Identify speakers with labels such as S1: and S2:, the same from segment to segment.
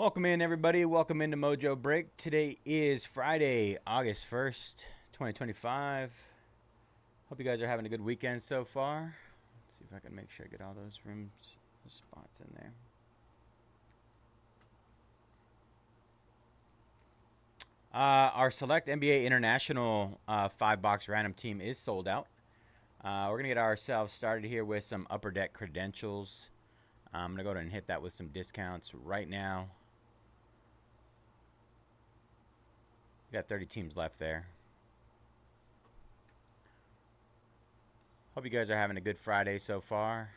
S1: Welcome in, everybody. Welcome into Mojobreak. Today is Friday, August 1st, 2025. Hope you guys are having a good weekend so far. Let's see if I can make sure I get all those spots in there. Our Select NBA International 5-box random team is sold out. We're going to get ourselves started here with some Upper Deck credentials. I'm going to go ahead and hit that with some discounts right now. We got 30 teams left there. Hope you guys are having a good Friday so far.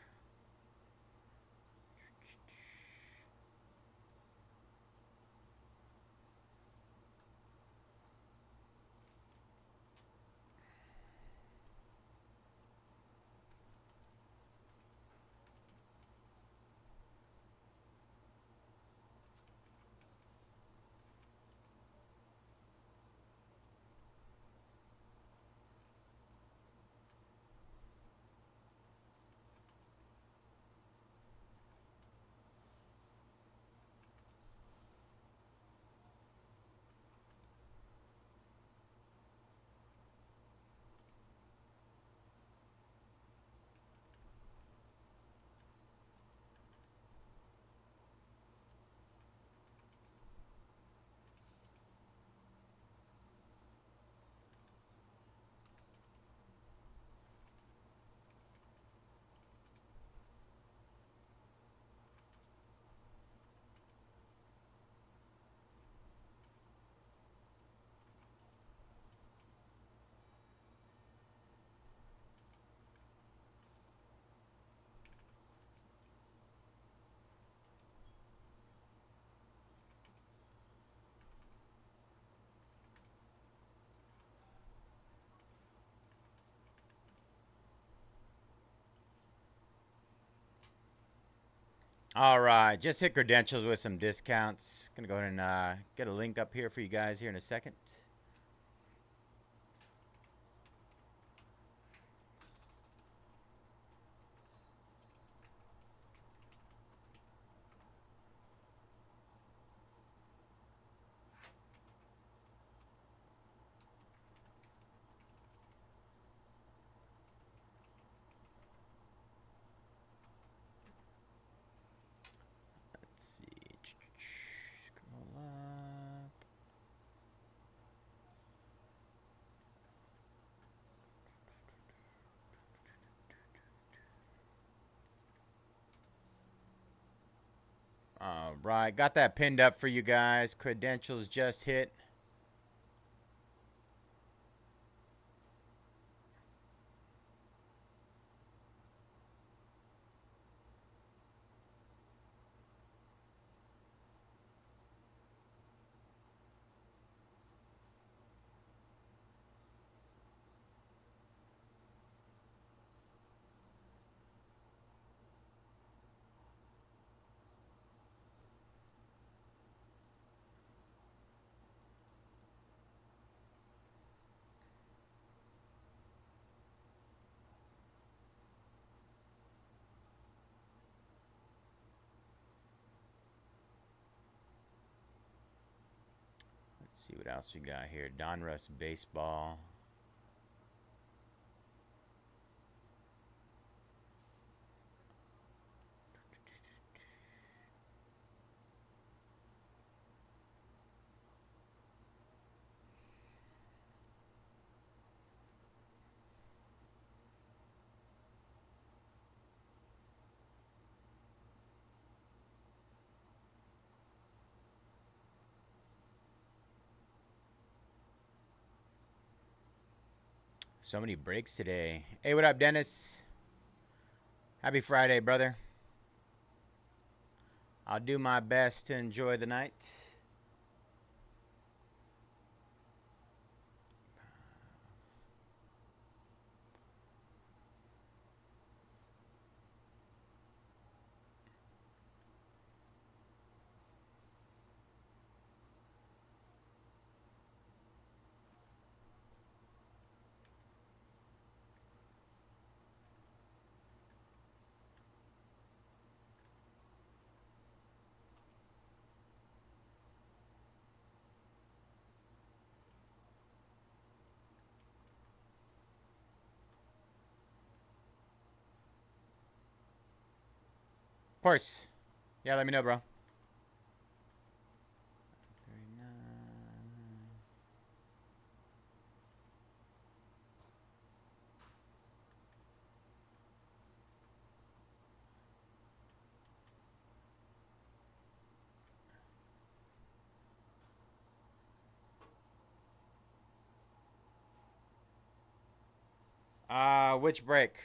S1: All right, just hit credentials with some discounts. Gonna go ahead and get a link up here for you guys here in a second. Let's see. Scroll up. All right, got that pinned up for you guys. Credentials just hit. Let's see what else we got here. Donruss baseball. So many breaks today. Hey, what up, Dennis? Happy Friday, brother. I'll do my best to enjoy the night. course. Yeah, let me know, bro. 39. Which break?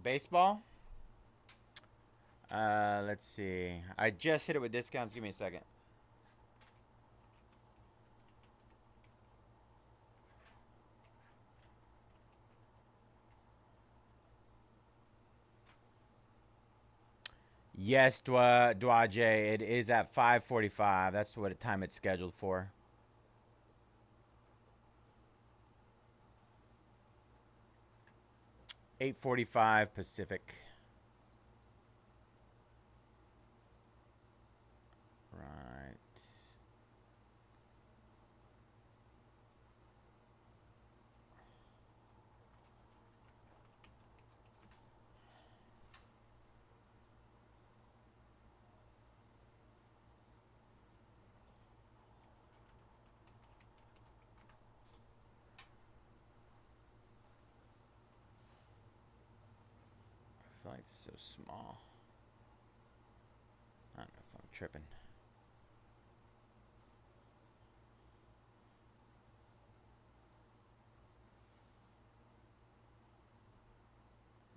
S1: Baseball? Let's see. I just hit it with discounts. Give me a second. Yes, Dwaje. It is at 5:45. That's what time it's scheduled for. 8:45 Pacific. Right. I feel like it's so small. I don't know if I'm tripping.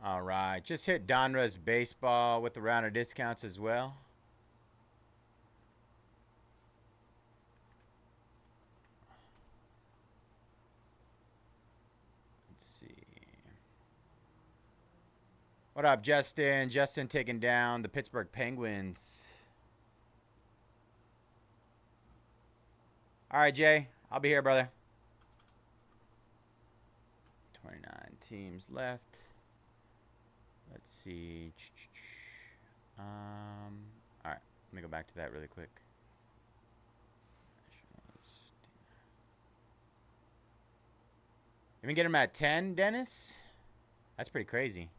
S1: All right. Just hit Donruss Baseball with the round of discounts as well. Let's see. What up, Justin? Justin taking down the Pittsburgh Penguins. All right, Jay. I'll be here, brother. 29 teams left. Let's see. All right. Let me go back to that really quick. You can get him at 10, Dennis? That's pretty crazy.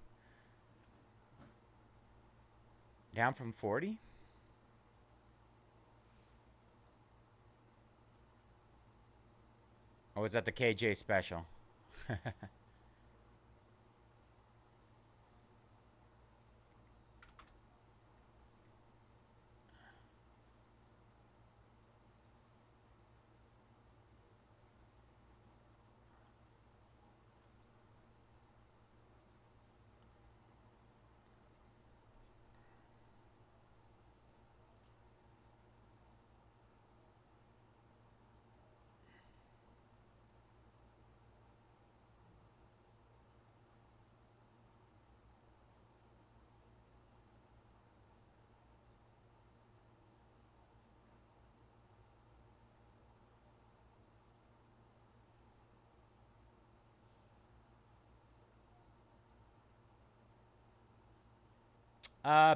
S1: Down from 40? Or was that the KJ special?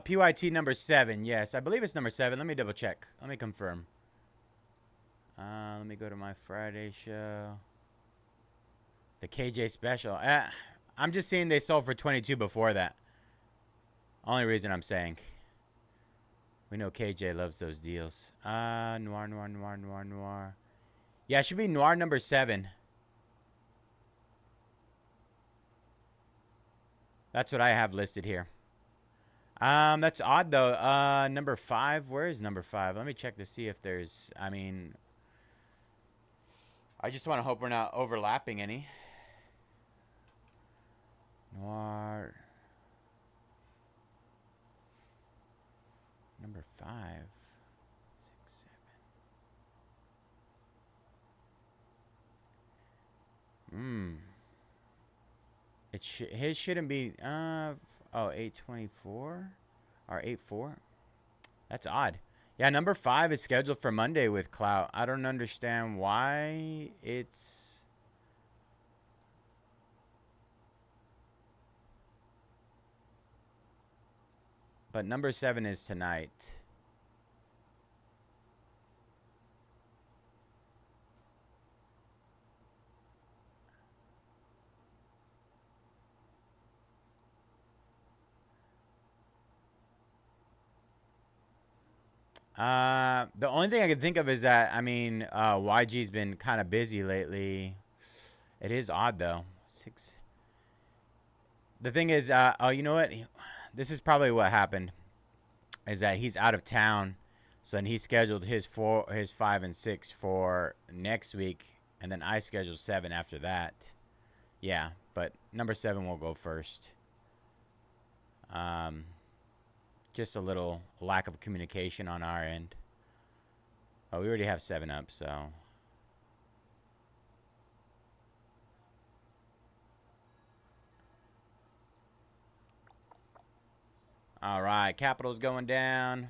S1: PYT number 7. Yes, I believe it's number 7. Let me double check. Let me confirm. Let me go to my Friday show. The KJ special. I'm just seeing they sold for 22 before that. Only reason I'm saying. We know KJ loves those deals. Noir. Yeah, it should be Noir number 7. That's what I have listed here. That's odd though. Number 5. Where is number 5? Let me check to see if there's. I mean, I just want to hope we're not overlapping any. Noir. Number 5. 6, 7. Hmm. His shouldn't be. Oh, 824 or 84. That's odd. Yeah, number 5 is scheduled for Monday with Clout. I don't understand why it's. But number 7 is tonight. The only thing I can think of is that, I mean, YG's been kind of busy lately. It is odd, though. 6. The thing is, oh, you know what? This is probably what happened. Is that he's out of town. So then he scheduled his 5 and 6 for next week. And then I scheduled 7 after that. Yeah, but number 7 will go first. Just a little lack of communication on our end. Oh, we already have 7 up, so. All right, Capital's going down.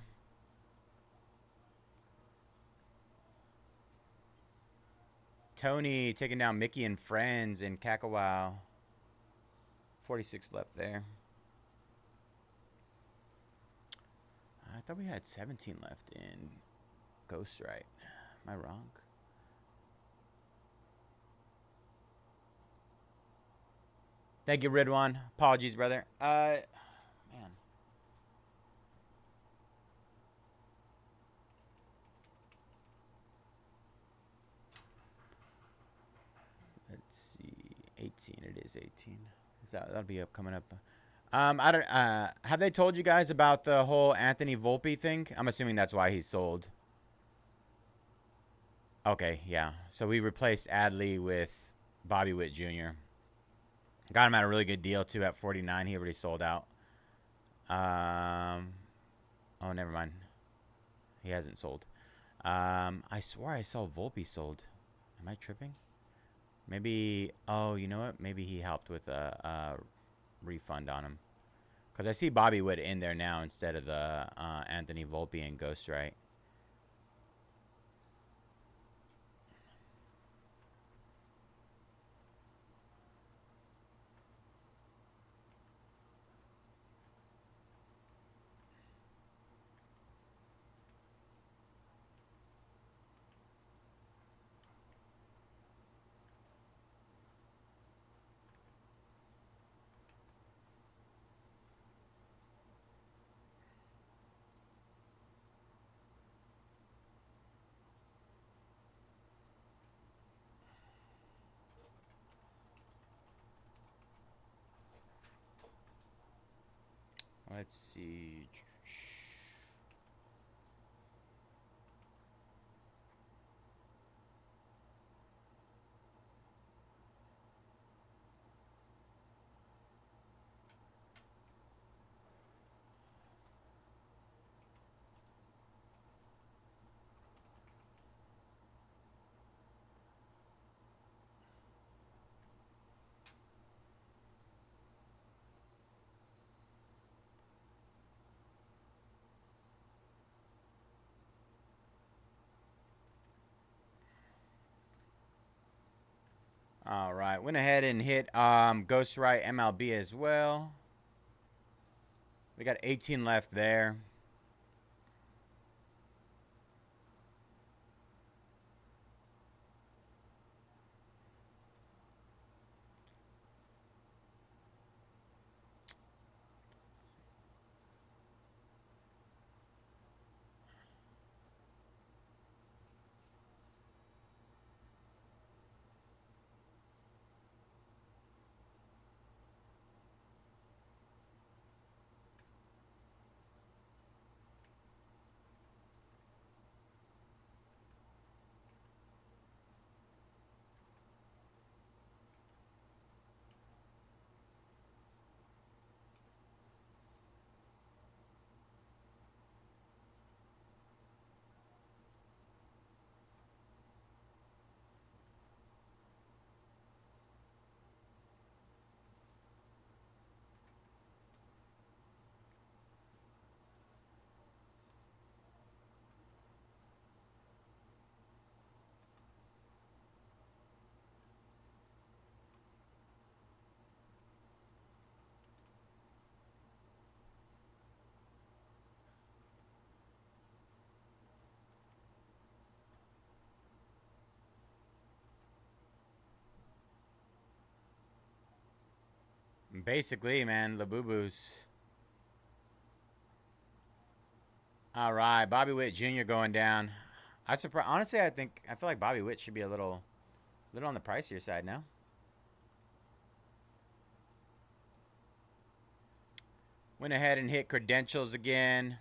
S1: Tony taking down Mickey and Friends in Kakawow. 46 left there. I thought we had 17 left in Ghostwrite. Am I wrong? Thank you, Ridwan. Apologies, brother. Man. Let's see. 18. It is 18. That'll be coming up. I don't. Have they told you guys about the whole Anthony Volpe thing? I'm assuming that's why he's sold. Okay, yeah. So we replaced Adley with Bobby Witt Jr. Got him at a really good deal too at 49. He already sold out. Oh, never mind. He hasn't sold. I swore I saw Volpe sold. Am I tripping? Maybe. Oh, you know what? Maybe he helped with a refund on him. Because I see Bobby Witt in there now instead of the Anthony Volpe and Ghostwrite. Let's see. All right, went ahead and hit Ghostwrite MLB as well. We got 18 left there. Basically, man, the boo-boos. All right, Bobby Witt Jr. going down. I surprised. Honestly, I feel like Bobby Witt should be a little on the pricier side now. Went ahead and hit credentials again.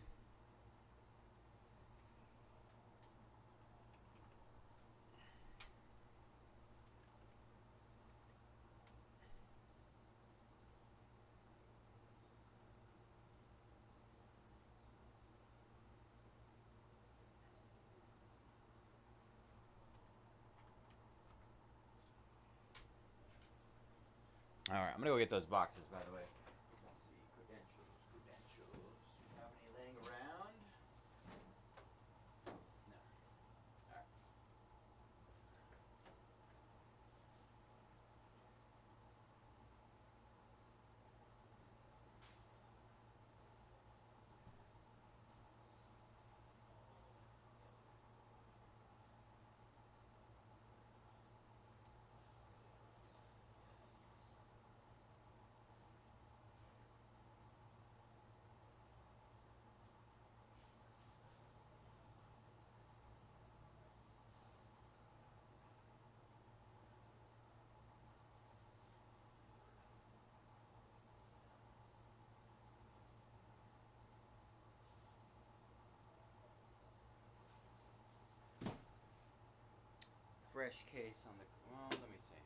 S1: All right, I'm gonna go get those boxes, by the way. Let's see, credentials. Do you have any laying around? No. All right. Fresh case on the. Well, let me see.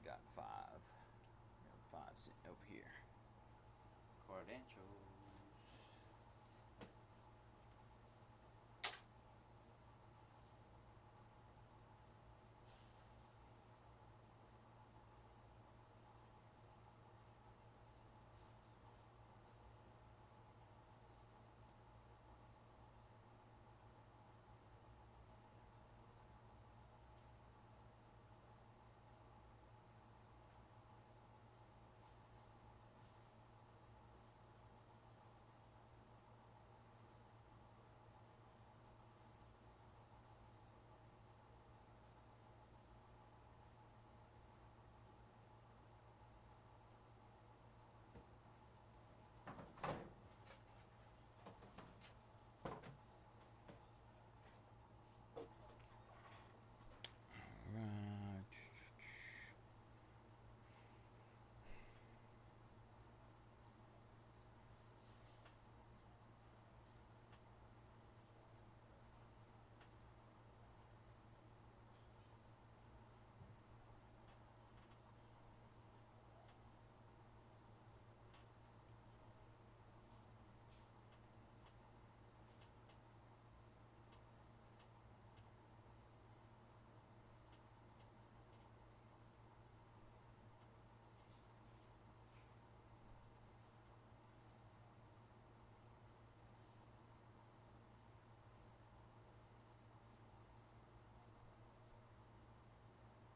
S1: We got five. Five sitting over here. Credentials.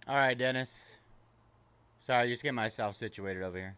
S1: All right, Dennis. Sorry, just get myself situated over here.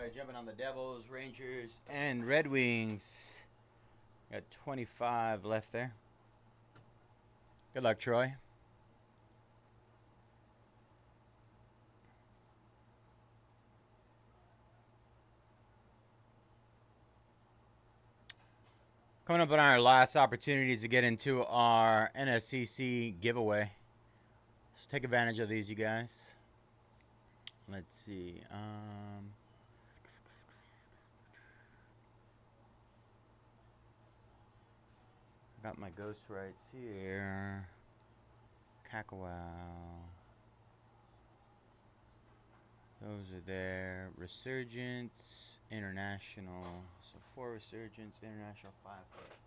S1: Troy jumping on the Devils, Rangers, and Red Wings. Got 25 left there. Good luck, Troy. Coming up on our last opportunities to get into our NSCC giveaway. Let's take advantage of these, you guys. Let's see. Got my ghost rights here. Kakawow. Those are there. Resurgence International. So 4 Resurgence International, 5 hit.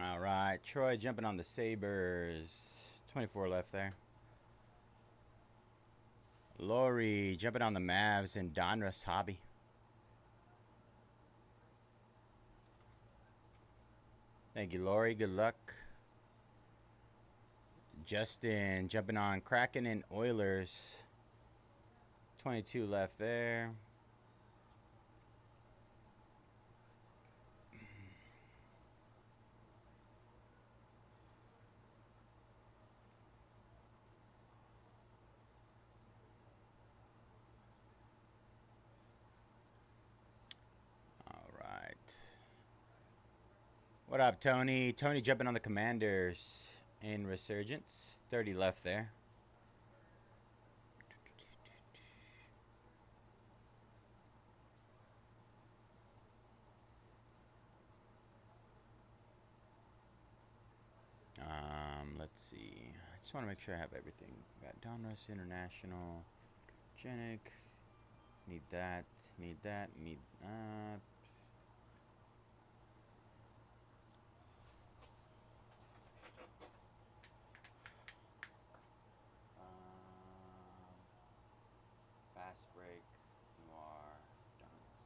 S1: All right, Troy jumping on the Sabres. 24 left there. Lori jumping on the Mavs and Donruss Hobby. Thank you, Lori. Good luck. Justin jumping on Kraken and Oilers. 22 left there. All right. What up, Tony? Tony jumping on the Commanders in Resurgence. 30 left there. Let's see. I just want to make sure I have everything. Got Donruss International, Genic. Need that. Need that. Need that. Fast break. Noir. Donruss.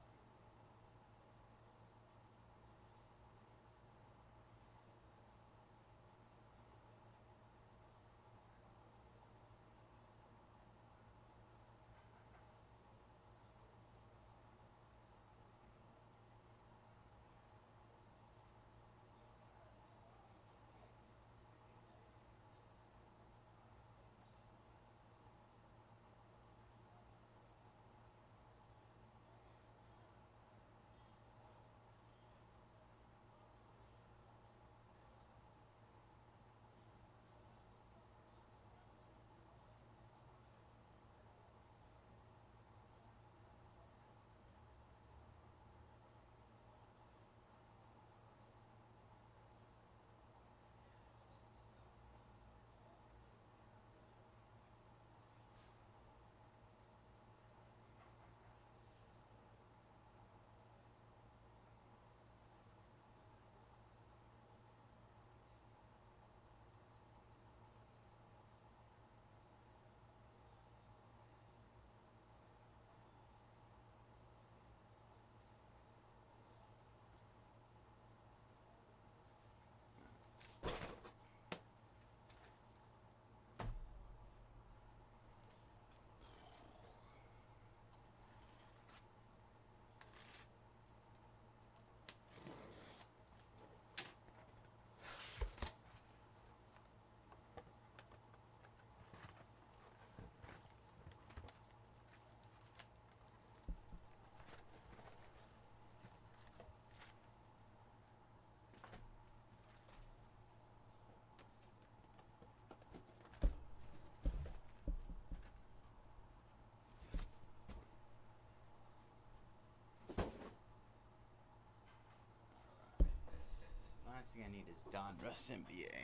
S1: Last thing I need is Donruss NBA.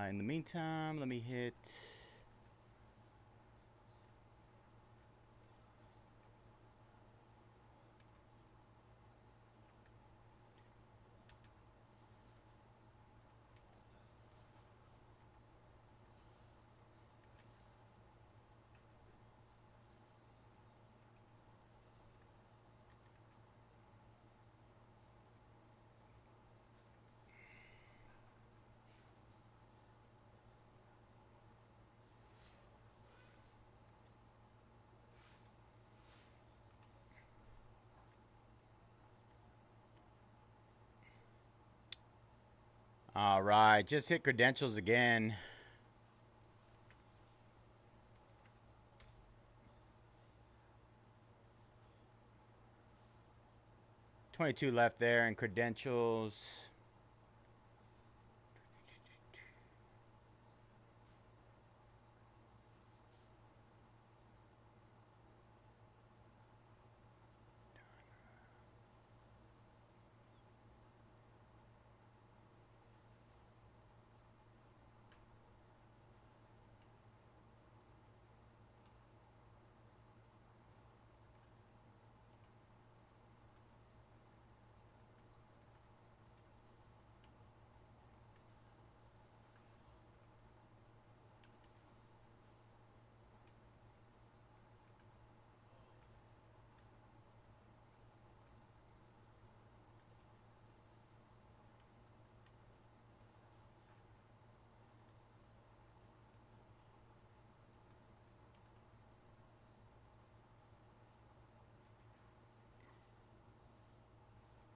S1: In the meantime, let me hit. All right, just hit credentials again. $22 left there in credentials.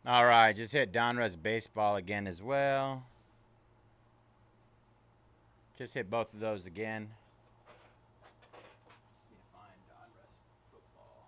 S1: All right, just hit Donruss baseball again as well. Just hit both of those again. See if I find Donruss football.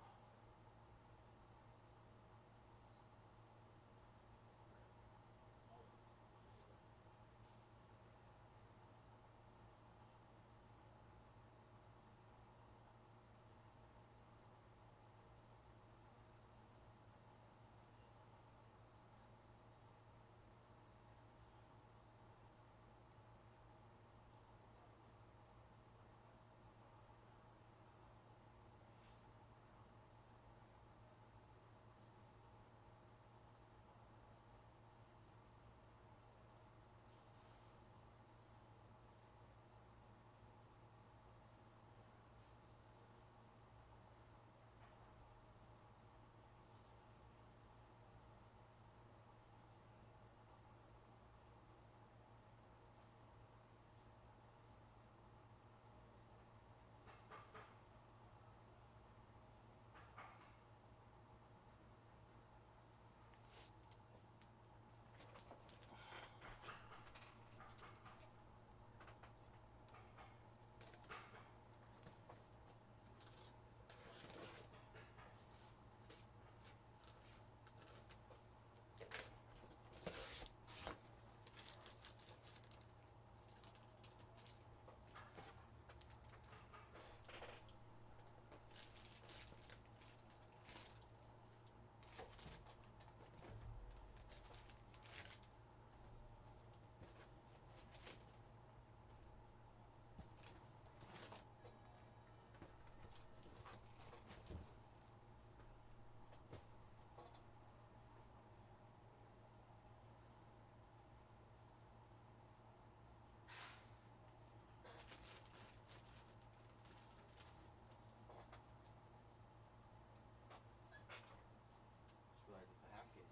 S1: Just realized it's a half case.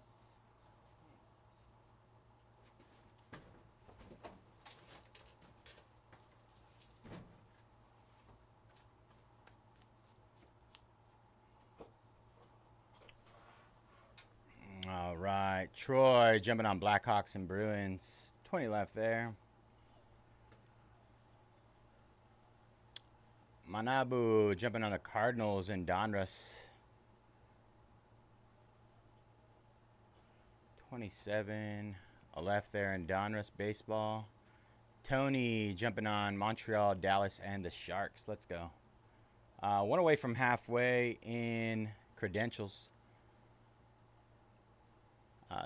S1: All right, Troy jumping on Blackhawks and Bruins. 20 left there. Manabu jumping on the Cardinals and Donruss. 27 left there in Donruss baseball. Tony jumping on Montreal, Dallas, and the Sharks. Let's go. One away from halfway in credentials.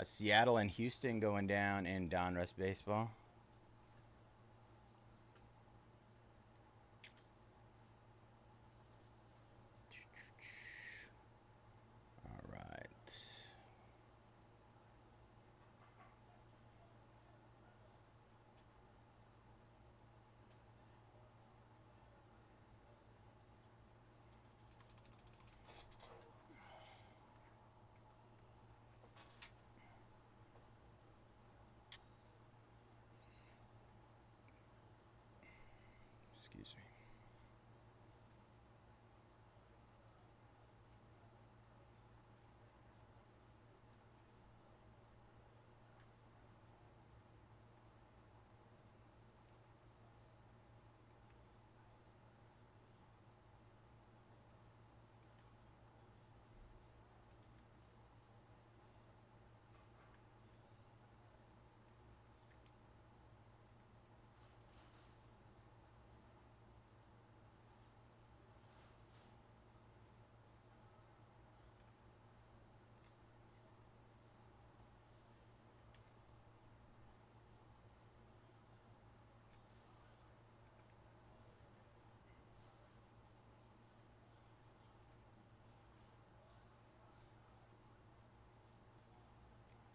S1: Seattle and Houston going down in Donruss baseball. All right. Excuse me.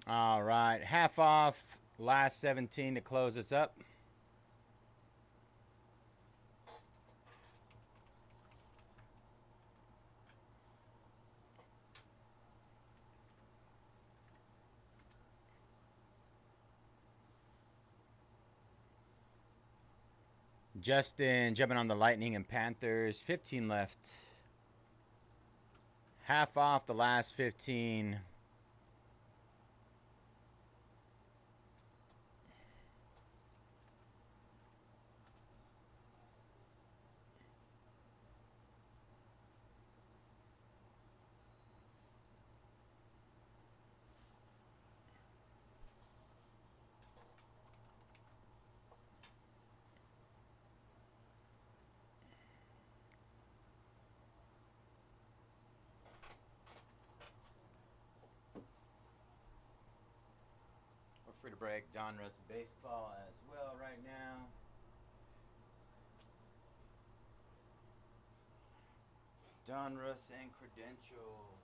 S1: All right, half off, last 17 to close us up. Justin jumping on the Lightning and Panthers. 15 left. Half off the last 15. free to break Donruss baseball as well right now. Donruss and credentials.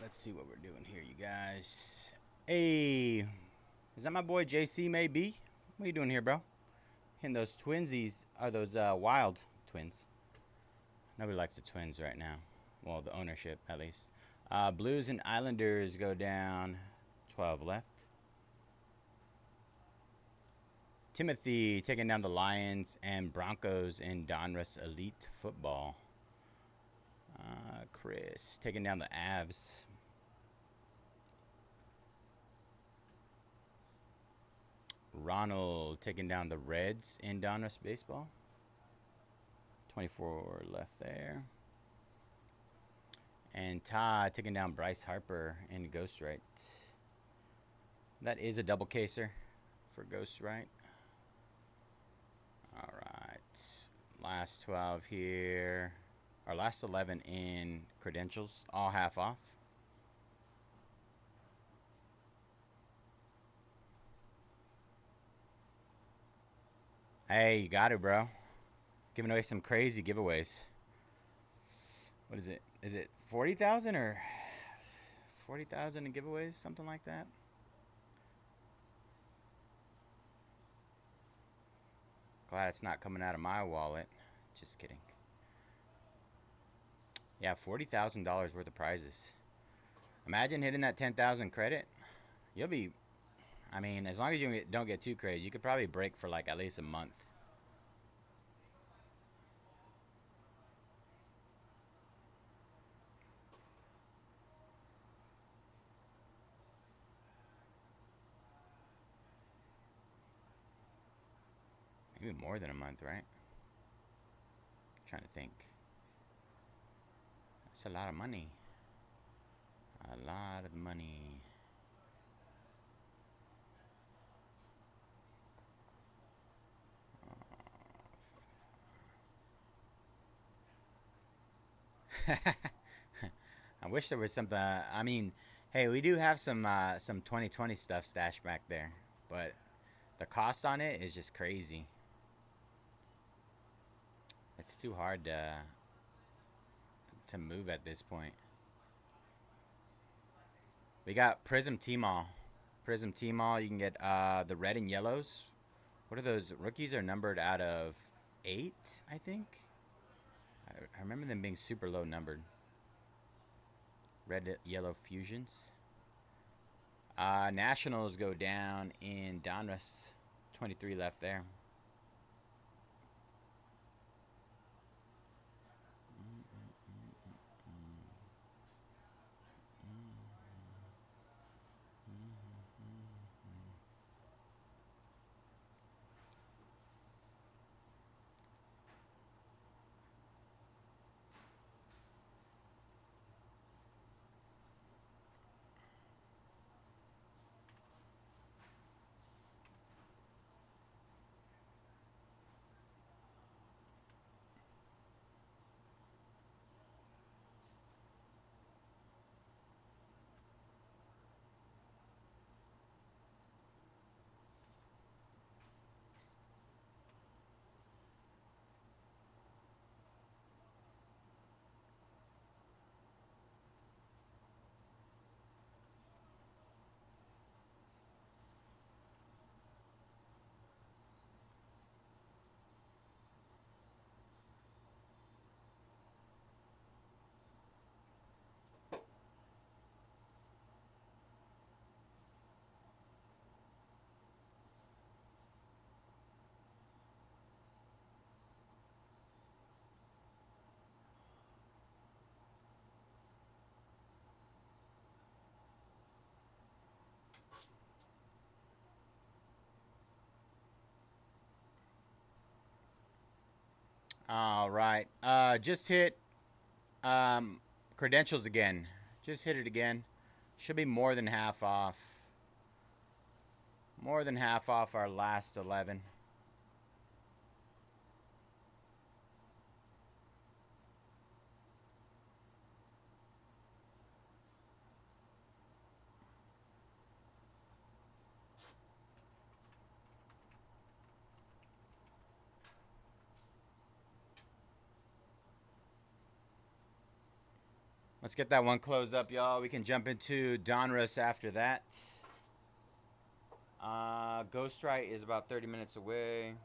S1: let's see what we're doing here, you guys. Hey, is that my boy JC? Maybe. What are you doing here, bro? And those twinsies are those wild twins. Nobody likes the Twins right now. Well, the ownership at least. Blues and Islanders go down. 12 left. Timothy taking down the Lions and Broncos in Donruss Elite Football. Chris taking down the Avs. Ronald taking down the Reds in Donruss Baseball. 24 left there. And Todd taking down Bryce Harper in Ghost Right. That is a double caser for Ghost Right. All right. Last 12 here. Our last 11 in credentials. All half off. Hey, you got it, bro. Giving away some crazy giveaways. What is it? Is it 40,000 or 40,000 in giveaways? Something like that. Glad it's not coming out of my wallet. Just kidding. Yeah, $40,000 worth of prizes. Imagine hitting that 10,000 credit. You'll be, I mean, as long as you don't get too crazy, you could probably break for like at least a month. Maybe more than a month, right? Trying to think. That's a lot of money. A lot of money. I wish there was something. I mean, hey, we do have some 2020 stuff stashed back there, but the cost on it is just crazy. It's too hard to move at this point. We got Prism T-Mall. Prism T-Mall, you can get the red and yellows. What are those? Rookies are numbered out of 8, I think. I remember them being super low numbered. Red, yellow fusions. Nationals go down in Donruss. 23 left there. All right. Just hit credentials again. Just hit it again. Should be more than half off. More than half off our last 11. Let's get that one closed up, y'all. We can jump into Donruss after that. Ghostwrite is about 30 minutes away.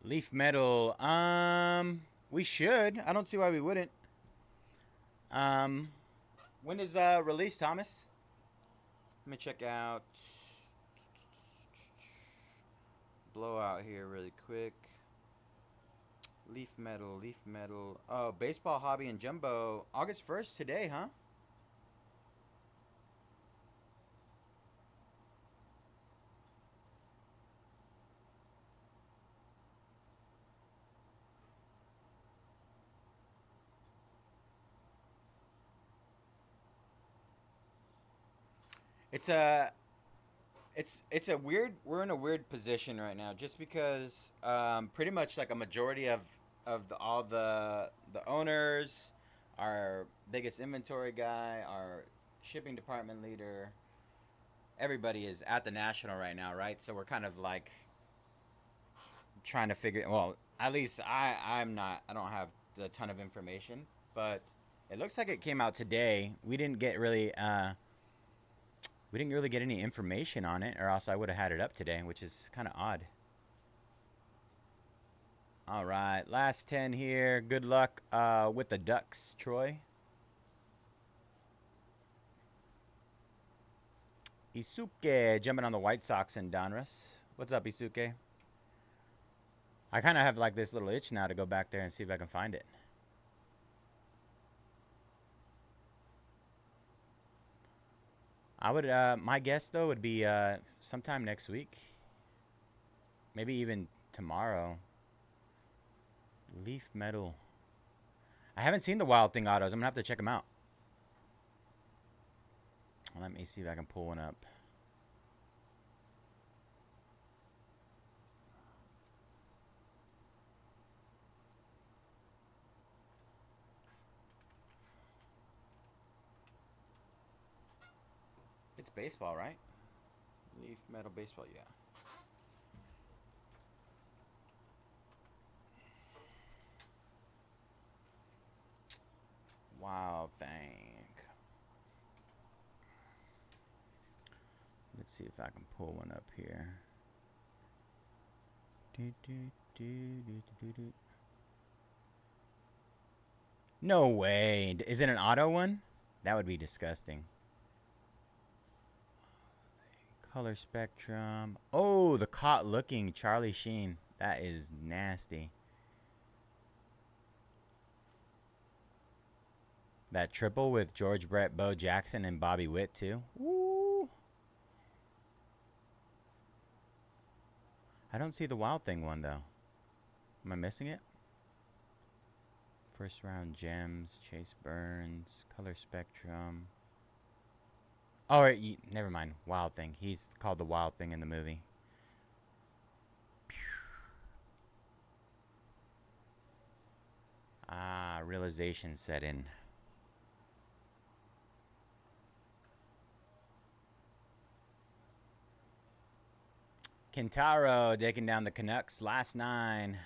S1: Leaf metal. We should. I don't see why we wouldn't. When is release, Thomas? Let me check out Blowout here really quick. Leaf metal, leaf metal. Oh, baseball hobby and jumbo. August 1st today, huh? It's a weird, we're in a weird position right now just because pretty much like a majority of all the owners, our biggest inventory guy, our shipping department leader, everybody is at the national right now, right? So we're kind of like trying to figure, well, at least I don't have a ton of information, but it looks like it came out today. We didn't really get any information on it, or else I would have had it up today, which is kind of odd. All right, last 10 here. Good luck with the Ducks, Troy. Isuke jumping on the White Sox and Donruss. What's up, Isuke? I kind of have like this little itch now to go back there and see if I can find it. I would, my guess though would be sometime next week. Maybe even tomorrow. Leaf metal. I haven't seen the Wild Thing autos. I'm gonna have to check them out. Let me see if I can pull one up. It's baseball, right? Leaf metal baseball, yeah. Wow, thank. Let's see if I can pull one up here. No way. Is it an auto one? That would be disgusting. Color spectrum. Oh, the caught looking Charlie Sheen. That is nasty. That triple with George Brett, Bo Jackson, and Bobby Witt, too. Woo. I don't see the Wild Thing one, though. Am I missing it? First round gems, Chase Burns, color spectrum. Oh, right, never mind. Wild Thing. He's called the Wild Thing in the movie. Ah, realization set in. Kintaro taking down the Canucks. Last 9.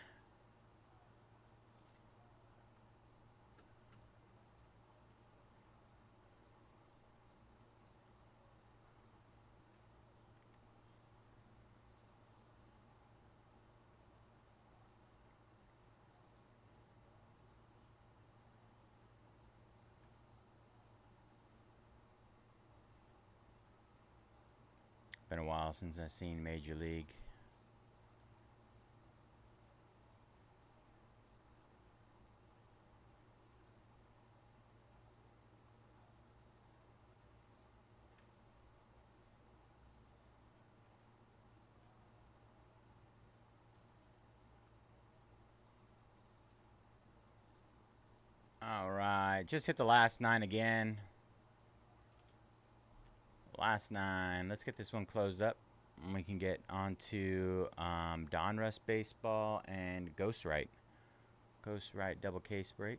S1: Been a while since I've seen Major League. All right, just hit the last 9 again. Last 9. Let's get this one closed up. And we can get onto Donruss Baseball and Ghostwrite. Ghostwrite double case break.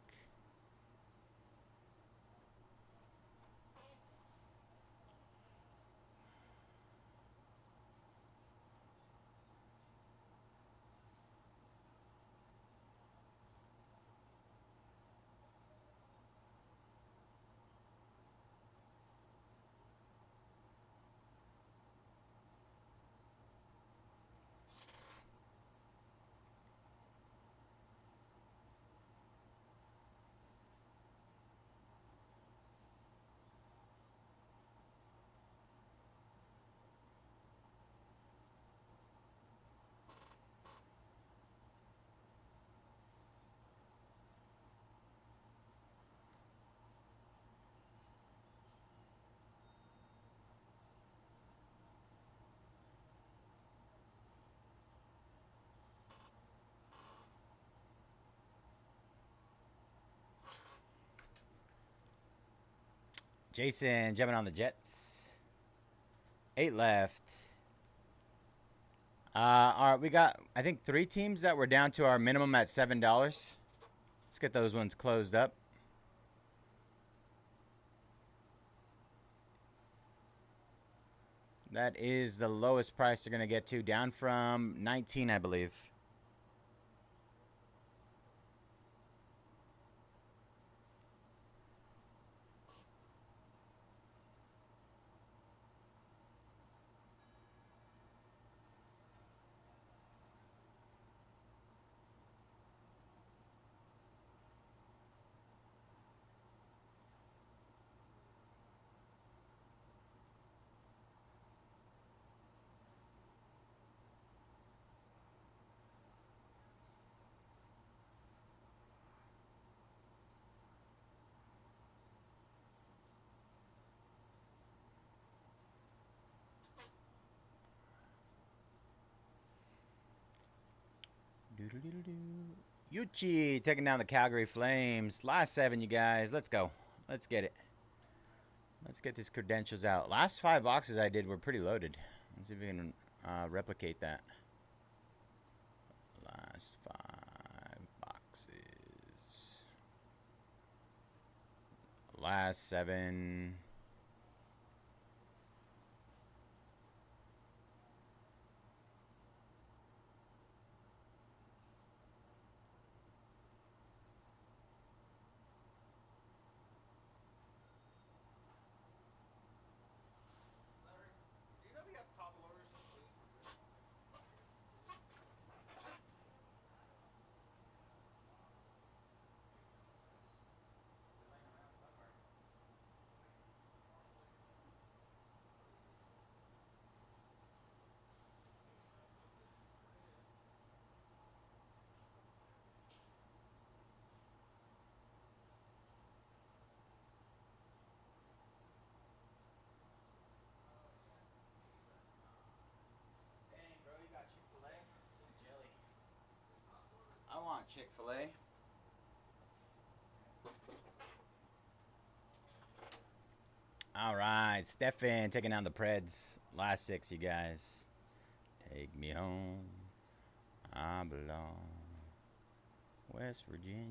S1: Jason jumping on the Jets. 8 left. All right, we got, I think, 3 teams that were down to our minimum at $7. Let's get those ones closed up. That is the lowest price they're going to get to, down from 19, I believe. Yuchi taking down the Calgary Flames. Last 7, you guys. Let's go. Let's get it. Let's get these credentials out. Last 5 boxes I did were pretty loaded. Let's see if we can replicate that. Last 5 boxes. Last 7. I want Chick-fil-A. All right, Stefan taking down the Preds. Last 6, you guys. Take me home. I belong. West Virginia.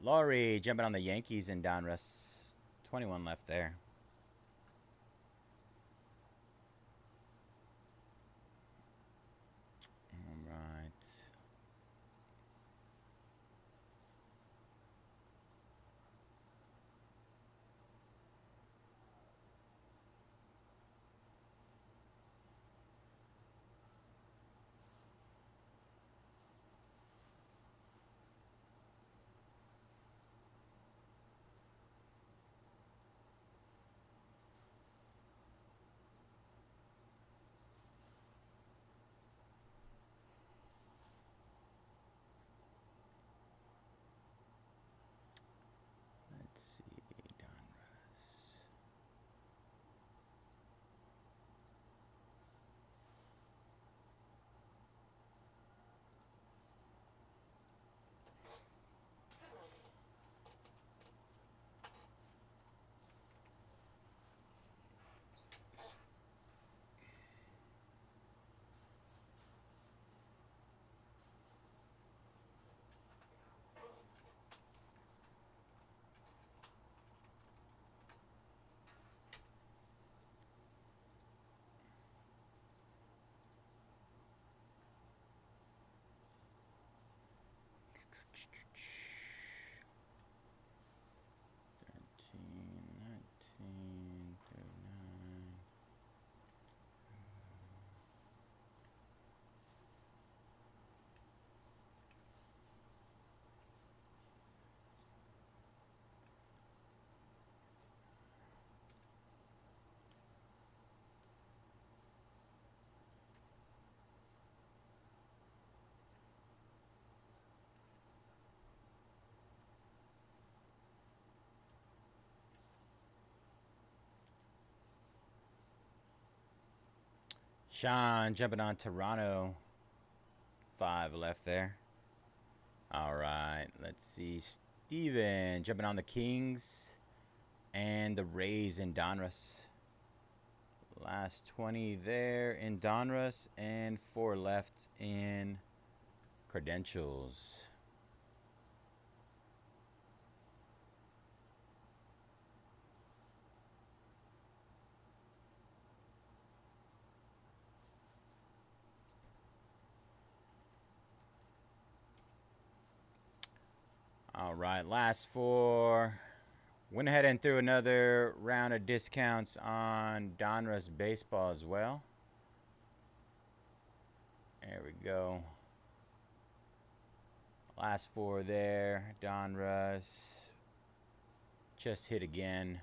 S1: Laurie jumping on the Yankees in Donruss. 21 left there. All right. Let's see, Donruss. Sean jumping on Toronto. 5 left there. All right. Let's see. Steven jumping on the Kings and the Rays in Donruss. Last 20 there in Donruss and 4 left in Credentials. All right, last 4. Went ahead and threw another round of discounts on Donruss Baseball as well. There we go. Last 4 there. Donruss. Just hit again.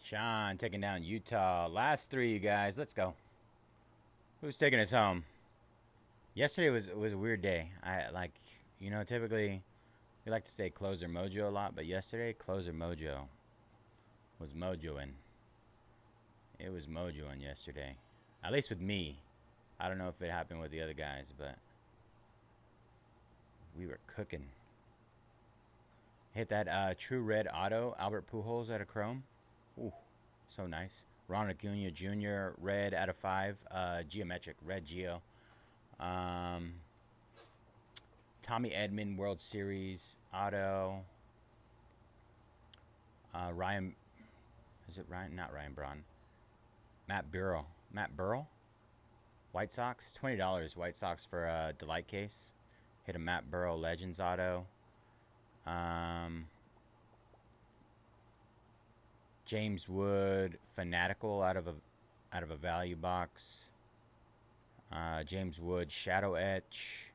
S1: Sean taking down Utah. Last 3, you guys. Let's go. Who's taking us home? Yesterday was a weird day. Typically we like to say closer mojo a lot, but yesterday closer mojo was mojoing. It was mojoing yesterday. At least with me. I don't know if it happened with the other guys, but we were cooking. Hit that True Red Auto, Albert Pujols out of Chrome. Ooh, so nice. Ron Acuna Jr., red out of 5. Geometric, red Geo. Tommy Edman, World Series, Auto. Ryan, is it Ryan? Not Ryan Braun. Matt Burrell. White Sox, $20 White Sox for a Delight case. Hit a Matt Burrell Legends Auto. James Wood Fanatical out of a value box. James Wood Shadow Etch.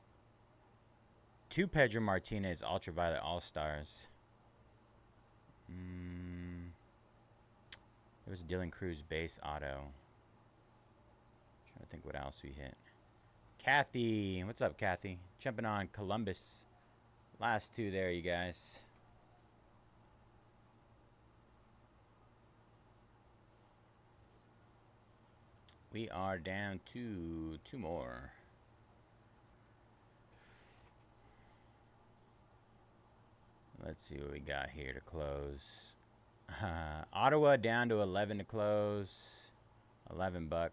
S1: 2 Pedro Martinez Ultraviolet All-Stars. There was a Dylan Cruz base auto. Trying to think what else we hit. Kathy. What's up, Kathy? Jumping on Columbus. Last two there, you guys. We are down to two more. Let's see what we got here to close. Ottawa down to 11 to close. $11.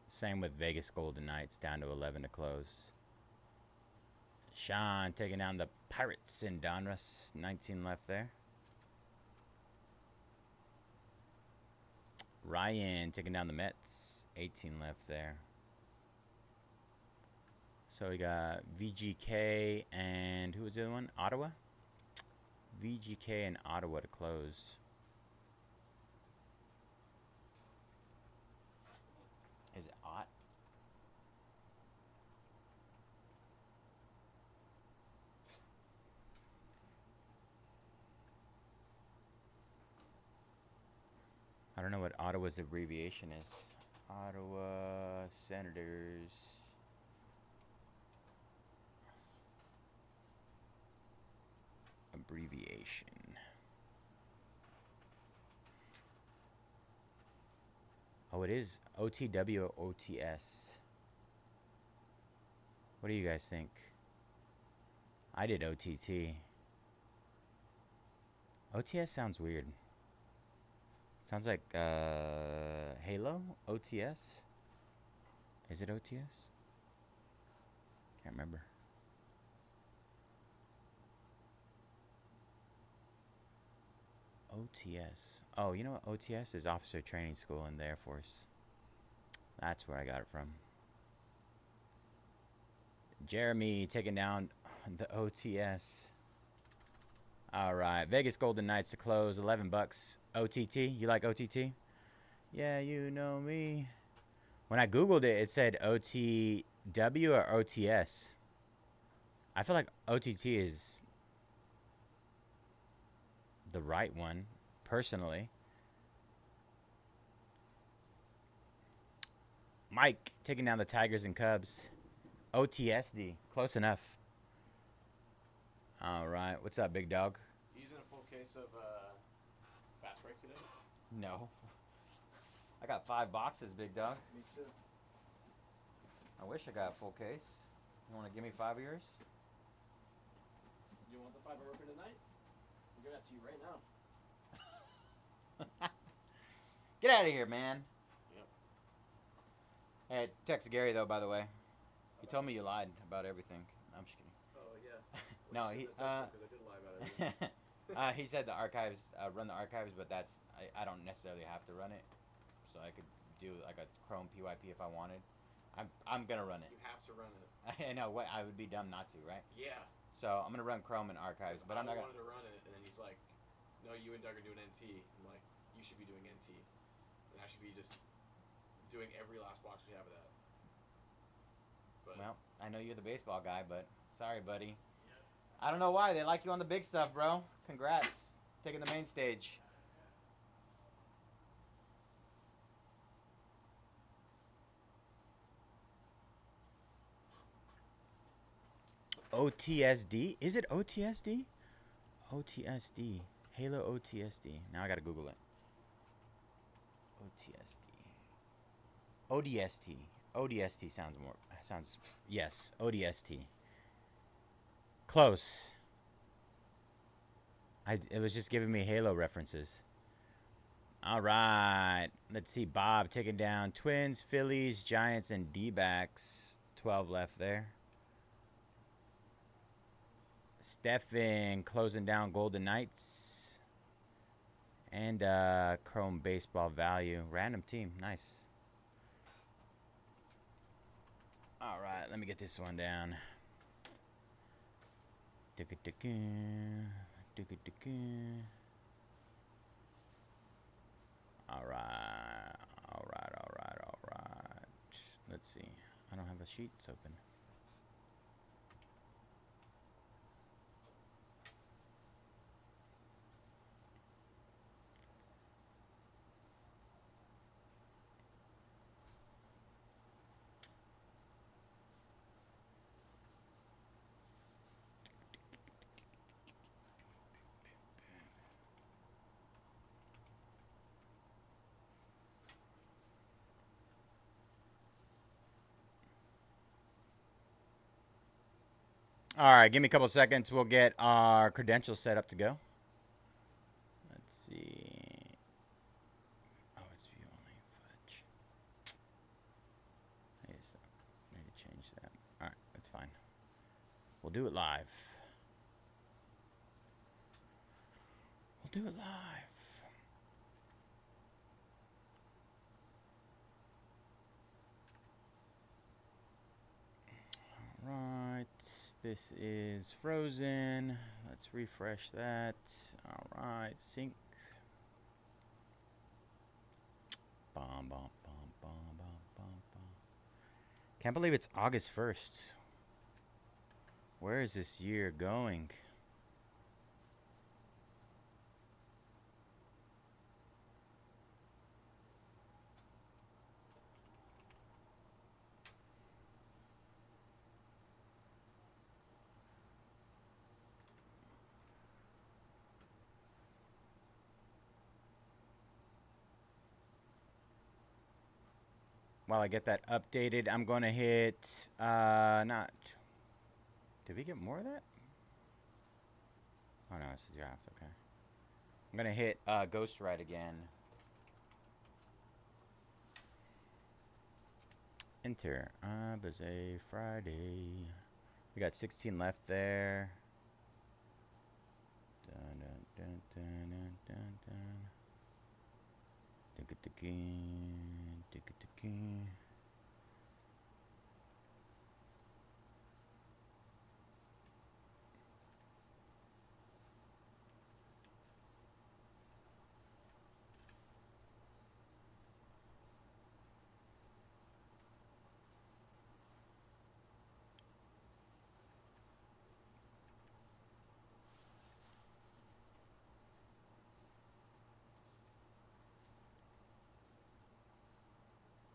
S1: Same with Vegas Golden Knights down to 11 to close. Sean taking down the Pirates in Donruss. 19 left there. Ryan taking down the Mets. 18 left there. So we got VGK and who was the other one? Ottawa? VGK and Ottawa to close. Is it Ott? I don't know what Ottawa's abbreviation is. Ottawa Senators. Abbreviation. Oh, it is OTW or OTS. What do you guys think? I did OTT. OTS sounds weird. Sounds like Halo? OTS? Is it OTS? Can't remember. OTS. Oh, you know what OTS is? Officer Training School in the Air Force. That's where I got it from. Jeremy taking down the OTS. All right, Vegas Golden Knights to close. $11. OTT. You like OTT? Yeah, you know me. When I googled it, it said OTW or OTS. I feel like OTT is the right one, personally. Mike taking down the Tigers and Cubs. OTSD. Close enough. All right. What's up, big dog?
S2: You using a full case of fast break today?
S1: No. I got 5 boxes, big dog.
S2: Me too.
S1: I wish I got a full case. You want to give me 5 of yours?
S2: You want the 5 I open tonight? I'll give that to you right now.
S1: Get out of here, man.
S2: Yep.
S1: Hey, text Gary, though, by the way. He told me you lied about everything. I'm just kidding.
S2: Oh, yeah.
S1: No, he...
S2: Because I did lie about everything.
S1: he said the archives, run the archives, but that's... I don't necessarily have to run it. So I could do, like, a Chrome PYP if I wanted. I'm going to run it.
S2: You have to run it.
S1: I know. What? I would be dumb not to, right?
S2: Yeah.
S1: So I'm going to run Chrome and archives, but I'm not going
S2: to... I wanted to run it, and then he's like, no, you and Doug are doing NT. I'm like, you should be doing NT. And I should be just doing every last box we have of that. But
S1: Well, I know you're the baseball guy, but sorry, buddy. Yeah. I don't know why. They like you on the big stuff, bro. Congrats. Taking the main stage. OTSD? Is it OTSD? OTSD. Halo OTSD. Now I gotta Google it. OTSD. ODST. ODST sounds yes, ODST. Close. It was just giving me Halo references. All right. Let's see. Bob taking down Twins, Phillies, Giants, and D-backs. 12 left there. Stefan closing down Golden Knights. And Chrome Baseball Value. Random team. Nice. All right. Let me get this one down. All right. Let's see. I don't have a sheets open. All right, give me a couple seconds. We'll get our credentials set up to go. Let's see. Oh, it's view only. Fudge. I need to change that. All right, that's fine. We'll do it live. We'll do it live. All right. This is frozen. Let's refresh that. All right, sync. Bom, bom, bom, bom, bom, bom, bom. Can't believe it's August 1st. Where is this year going? While I get that updated, I'm going to hit, not, did we get more of that? Oh no, it's a draft, okay. I'm going to hit Ghost Ride again. Enter, Bayze Friday. We got 16 left there. Dun, dun, dun, dun, dun, dun, dun.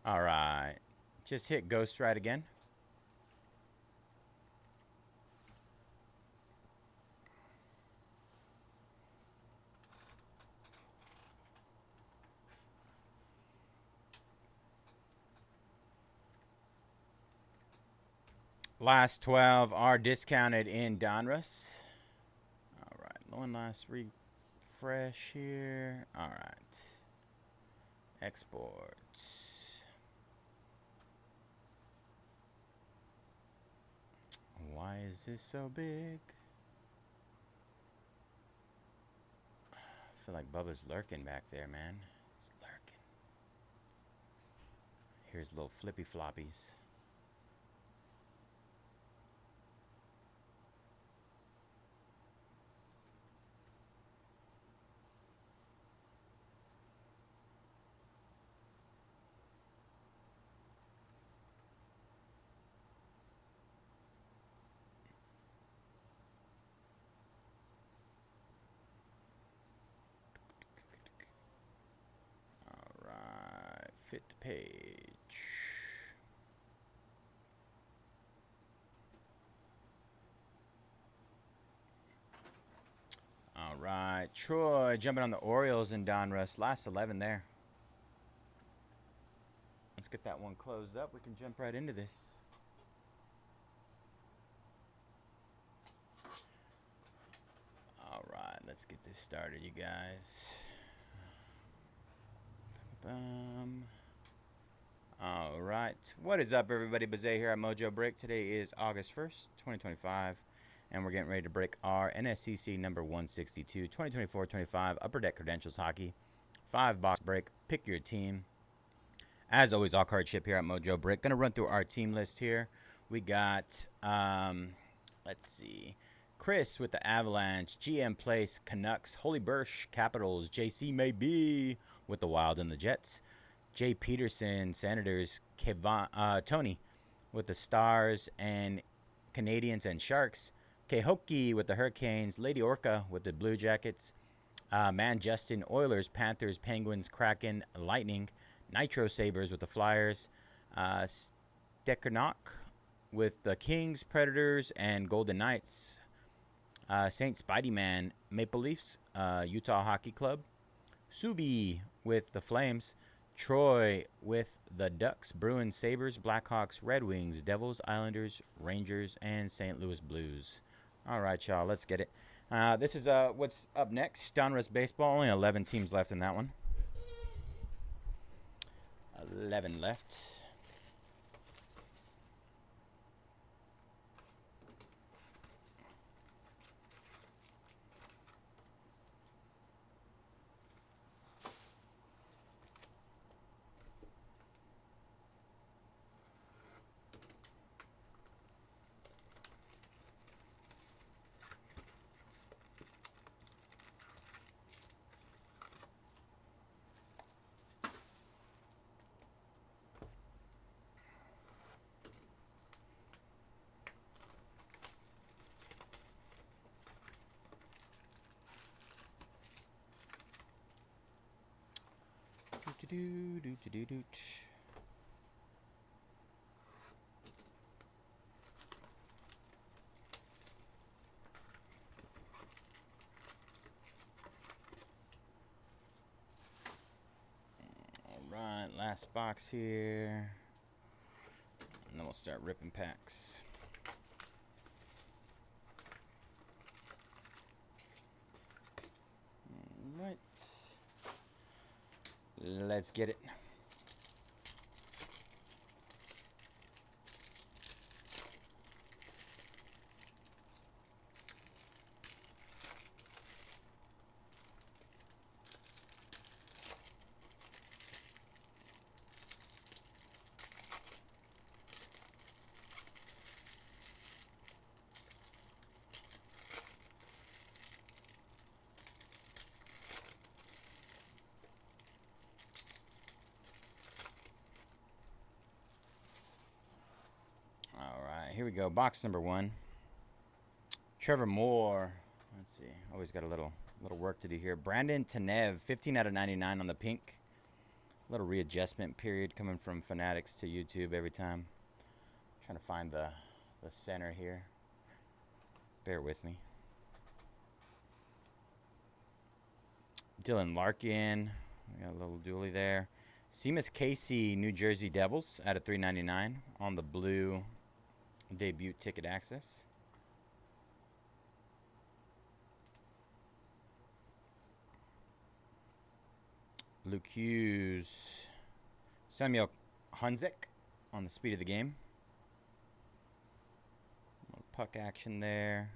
S1: All right, just hit Ghost Ride again. Last 12 are discounted in Donruss. All right, one last refresh here. All right, export. Why is this so big? I feel like Bubba's lurking back there, man. He's lurking. Here's little flippy floppies. Fit the page. All right, Troy jumping on the Orioles in Donruss. Last 11 there. Let's get that one closed up. We can jump right into this. All right, let's get this started, you guys. All right, what is up, everybody? Bayze here at Mojobreak. Today is August 1st, 2025, and we're getting ready to break our NSCC number 162, 2024-25 Upper Deck Credentials Hockey 5-box break. Pick your team. As always, all card ship here at Mojobreak. Gonna run through our team list here. We got, let's see, Chris with the Avalanche, GM Place, Canucks, Holy Bursch, Capitals, JC Maybe with the Wild and the Jets, Jay Peterson, Senators, Tony with the Stars and Canadians and Sharks, Kehoki with the Hurricanes, Lady Orca with the Blue Jackets, Man Justin, Oilers, Panthers, Penguins, Kraken, Lightning, Nitro Sabres with the Flyers, Stekanok with the Kings, Predators, and Golden Knights, Saint Spidey Man, Maple Leafs, Utah Hockey Club, Subi with the Flames, Troy with the Ducks, Bruins, Sabres, Blackhawks, Red Wings, Devils, Islanders, Rangers, and St. Louis Blues. All right, y'all, let's get it. This is what's up next. Donruss Baseball. Only 11 teams left in that one. 11 left. All right, last box here. And then we'll start ripping packs. All right. Let's get it. Here we go. Box number 1. Trevor Moore. Let's see. Always got a little work to do here. Brandon Tanev, 15 out of 99 on the pink. A little readjustment period coming from Fanatics to YouTube every time. Trying to find the center here. Bear with me. Dylan Larkin. We got a little dually there. Seamus Casey, New Jersey Devils out of 399 on the blue debut ticket access. Luke Hughes, Samuel Hunzik on the speed of the game. Little puck action there.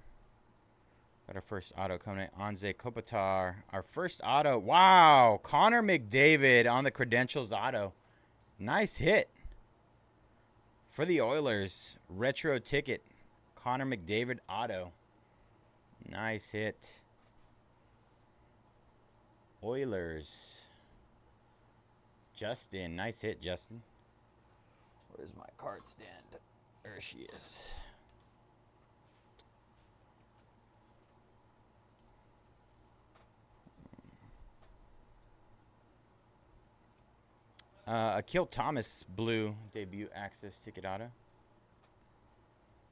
S1: Got our first auto coming in. Anze Kopitar, our first auto. Wow, Connor McDavid on the credentials auto. Nice hit. For the Oilers, retro ticket, Connor McDavid auto. Nice hit. Oilers. Justin, nice hit, Justin. Where's my card stand? There she is. Akil Thomas, blue debut access ticket auto.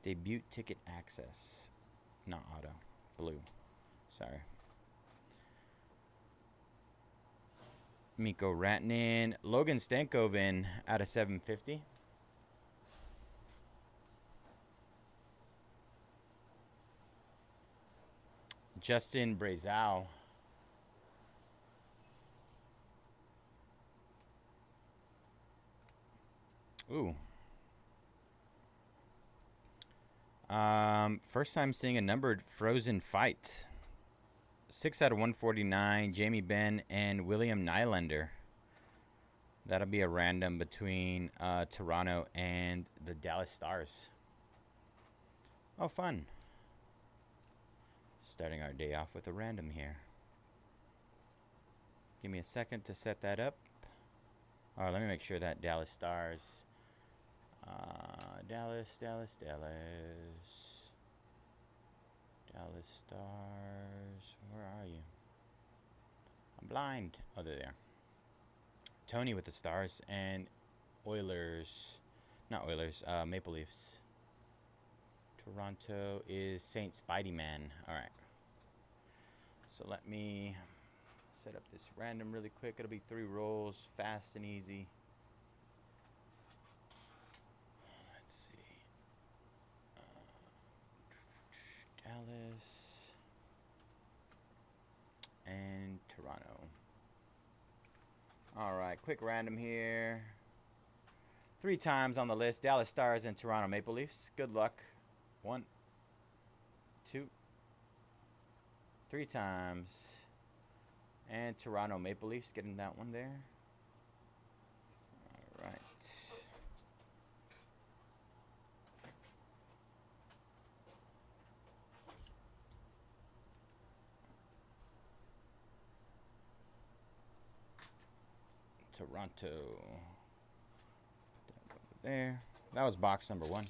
S1: Debut ticket access. Not auto. Blue. Sorry. Mikko Rantanen. Logan Stankoven out of 750. Justin Brazow. Ooh. First time seeing a numbered Frozen fight. 6 out of 149, Jamie Benn and William Nylander. That'll be a random between Toronto and the Dallas Stars. Oh, fun. Starting our day off with a random here. Give me a second to set that up. All right, let me make sure that Dallas Stars... Dallas Stars. Where are you? I'm blind. Oh, they're there. Tony with the Stars and Oilers. Not Oilers. Maple Leafs. Toronto is Saint Spidey Man. All right. So let me set up this random really quick. It'll be 3 rolls, fast and easy. Let's see. Dallas and Toronto. All right, quick random here. 3 times on the list. Dallas Stars and Toronto Maple Leafs. Good luck. 1, 2, 3 times. And Toronto Maple Leafs getting that one there. All right. Toronto. Put that over there. That was box number 1.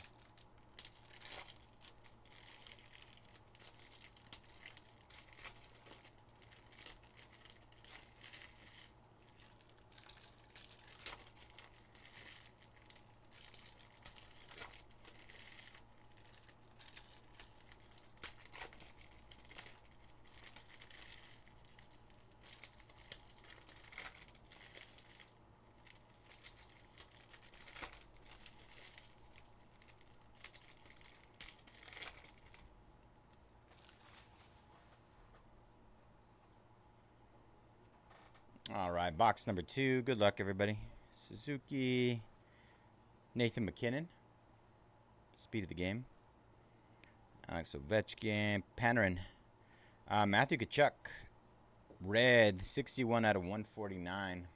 S1: All right, box number 2. Good luck, everybody. Suzuki, Nathan McKinnon, speed of the game. Alex Ovechkin, Panarin, Matthew Tkachuk, red, 61 out of 149.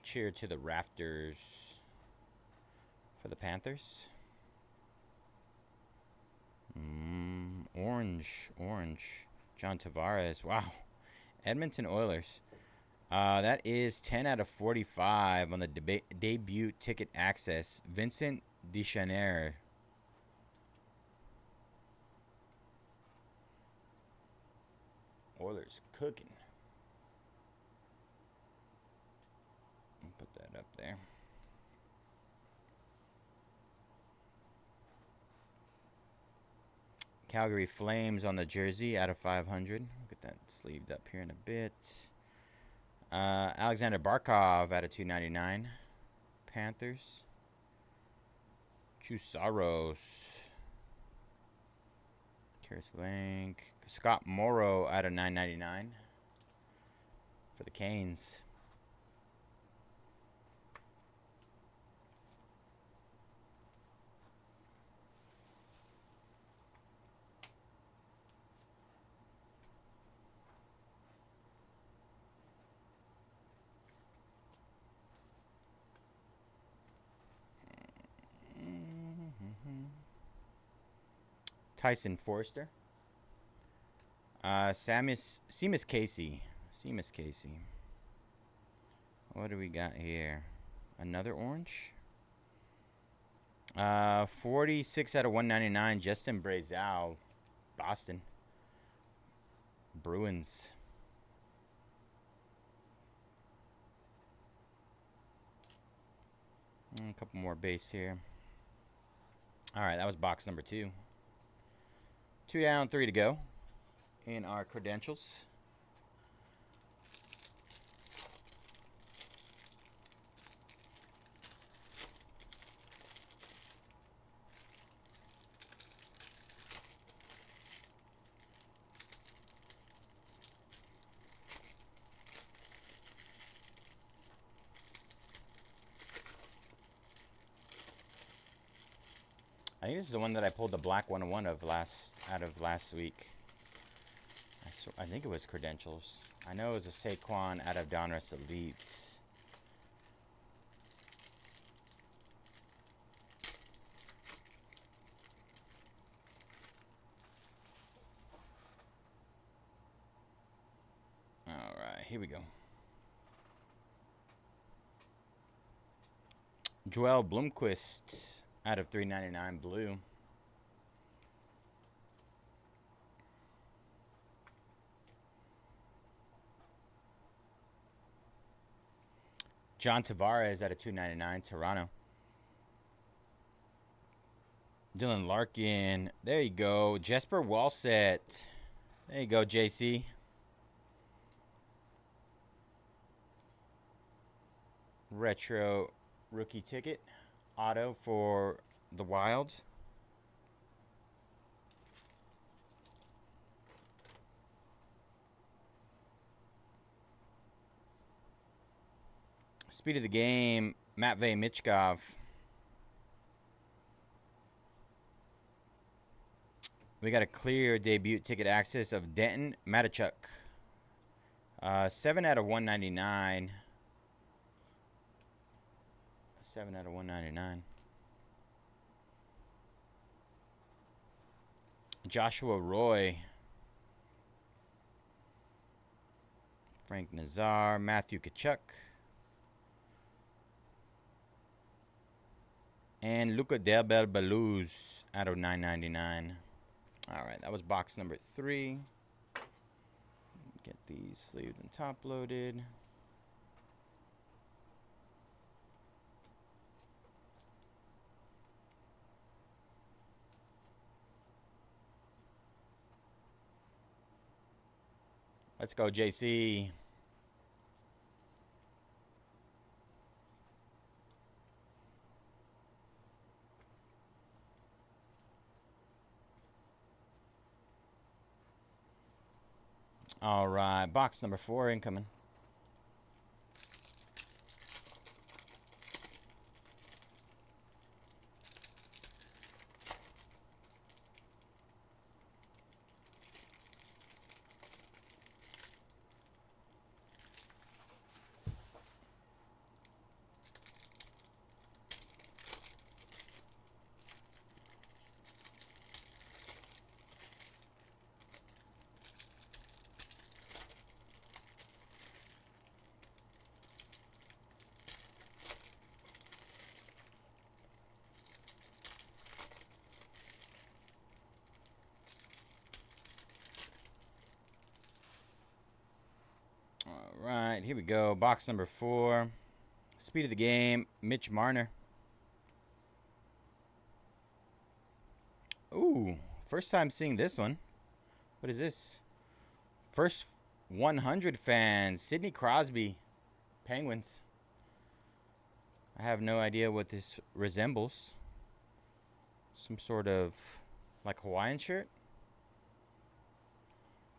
S1: Cheer to the rafters for the Panthers. Orange. John Tavares. Wow. Edmonton Oilers. That is 10 out of 45 on the debut ticket access. Vincent Deschanel. Oilers cooking. I'll put that up there. Calgary Flames on the jersey out of 500. We'll get that sleeved up here in a bit. Alexander Barkov out of 299. Panthers. Chusaros. Karis Link. Scott Morrow out of 999 for the Canes. Tyson Forster. Seamus Casey. What do we got here? Another orange. 46 out of 199. Justin Brazeau. Boston. Bruins. A couple more base here. All right, that was box number 2. 2 down, 3 to go in our credentials. I think this is the one that I pulled the black 101 of last week. I think it was credentials. I know it was a Saquon out of Donruss Elite. All right, here we go. Joel Blomqvist out of 399 blue. John Tavares out of 299 Toronto. Dylan Larkin. There you go. Jesper Walsett There you go, JC. Retro rookie ticket. Auto for the Wilds. Speed of the game, Matvey Michkov. We got a clear debut ticket access of Denton Matichuk. 7 out of 199. 7 out of 199. Joshua Roy. Frank Nazar. Matthew Kachuk. And Luca Delbel Baluz out of 999. All right, that was box number 3. Get these sleeved and top loaded. Let's go, JC. All right, box number 4 incoming. All right, here we go. Box number 4. Speed of the game, Mitch Marner. Ooh, first time seeing this one. What is this? First 100 fans, Sidney Crosby, Penguins. I have no idea what this resembles. Some sort of like Hawaiian shirt?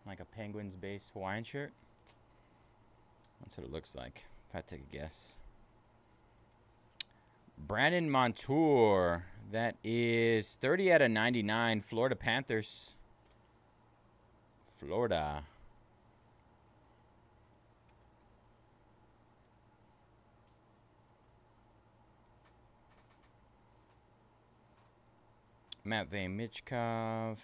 S1: Like a Penguins-based Hawaiian shirt? That's what it looks like, if I had to take a guess. Brandon Montour. That is 30 out of 99. Florida Panthers. Florida. Matvey Michkov.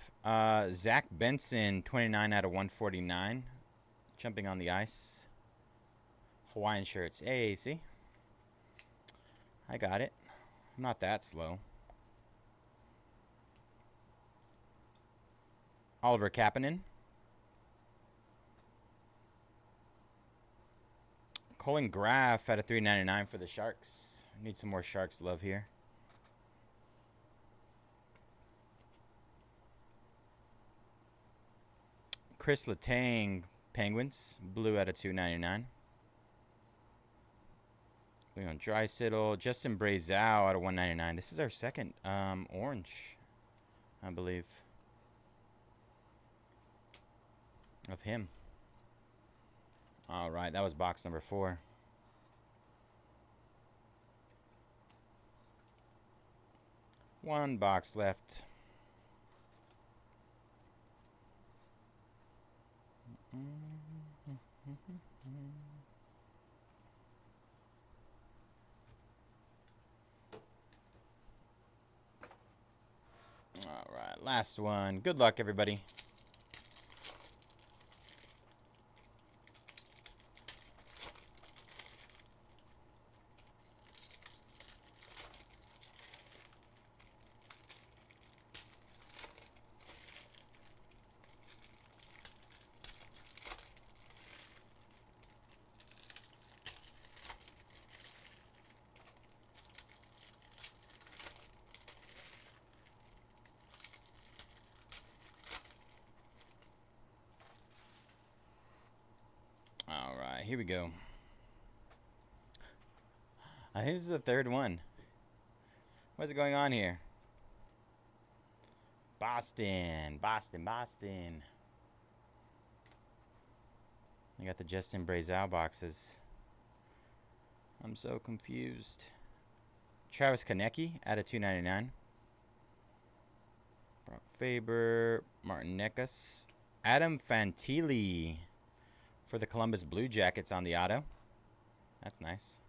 S1: Zach Benson, 29 out of 149. Jumping on the ice. Hawaiian shirts. Hey, see? I got it. I'm not that slow. Oliver Kapanen. Colin Graff at a $3.99 for the Sharks. Need some more Sharks love here. Chris Letang, Penguins. Blue at a $2.99. Leon Draisaitl. Justin Brazow out of $1.99. This is our second orange, I believe, of him. All right, that was box number 4. One box left. All right, last one. Good luck, everybody. here we go. I think this is the third one. What's going on here? Boston. I got the Justin Brazel boxes. I'm so confused. Travis Konecny out of 299. Brock Faber, Martin Necas, Adam Fantilli for the Columbus Blue Jackets on the auto. That's nice.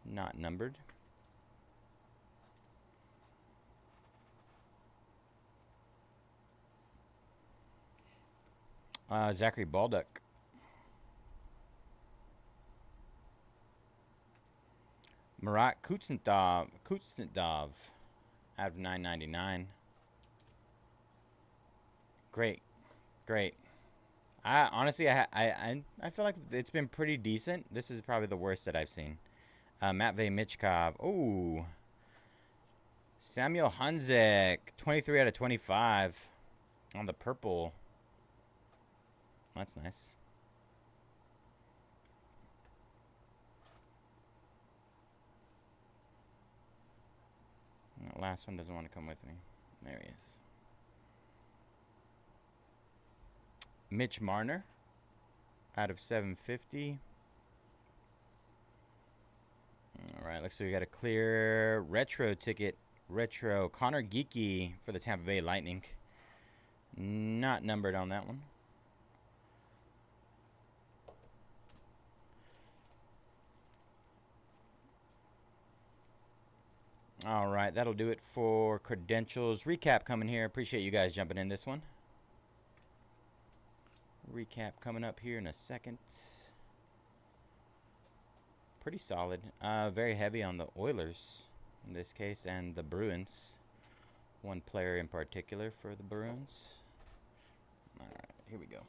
S1: Not numbered. Zachary Baldock. Marat Kuznetsov out of 999. Great. Honestly, I feel like it's been pretty decent. This is probably the worst that I've seen. Matvey Michkov. Ooh. Samuel Hunzik. 23 out of 25 on the purple. That's nice. That last one doesn't want to come with me. There he is. Mitch Marner out of 750. All right, looks like we got a clear retro ticket. Retro Connor Geeky for the Tampa Bay Lightning. Not numbered on that one. All right, that'll do it for credentials. Recap coming here. Appreciate you guys jumping in this one. Recap coming up here in a second. Pretty solid. Very heavy on the Oilers in this case and the Bruins. One player in particular for the Bruins. All right, here we go.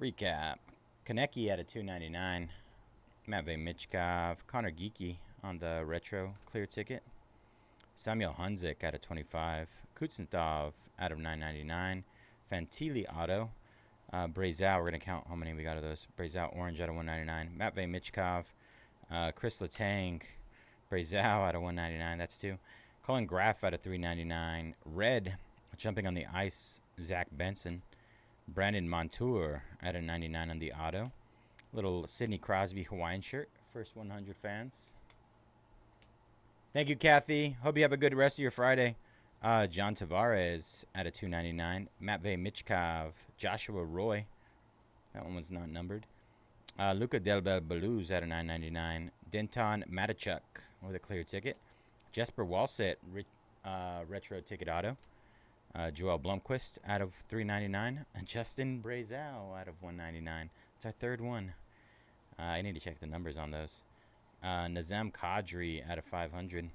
S1: Recap. Konecny out of 299. Matvey Michkov. Connor Geeky on the retro clear ticket. Samuel Hunzik out of 25. Kuznetsov out of 999. Fantilli auto. Brazel, we're going to count how many we got of those. Brazel orange out of 199. Matvey Michkov. Chris Letang. Brazel out of 199. That's two. Colin Graff out of 399. Red, jumping on the ice. Zach Benson. Brandon Montour out of 99 on the auto. Little Sidney Crosby Hawaiian shirt. First 100 fans. Thank you, Kathy. Hope you have a good rest of your Friday. John Tavares out of 299. Matvey Michkov. Joshua Roy. That one was not numbered. Luca Delbel Baluz out of 999. Denton Matachuk with a clear ticket. Jesper Walsett retro ticket auto. Joel Blomqvist out of 399. Justin Brazel out of 199. It's our third one. I need to check the numbers on those. Nazem Kadri out of 500.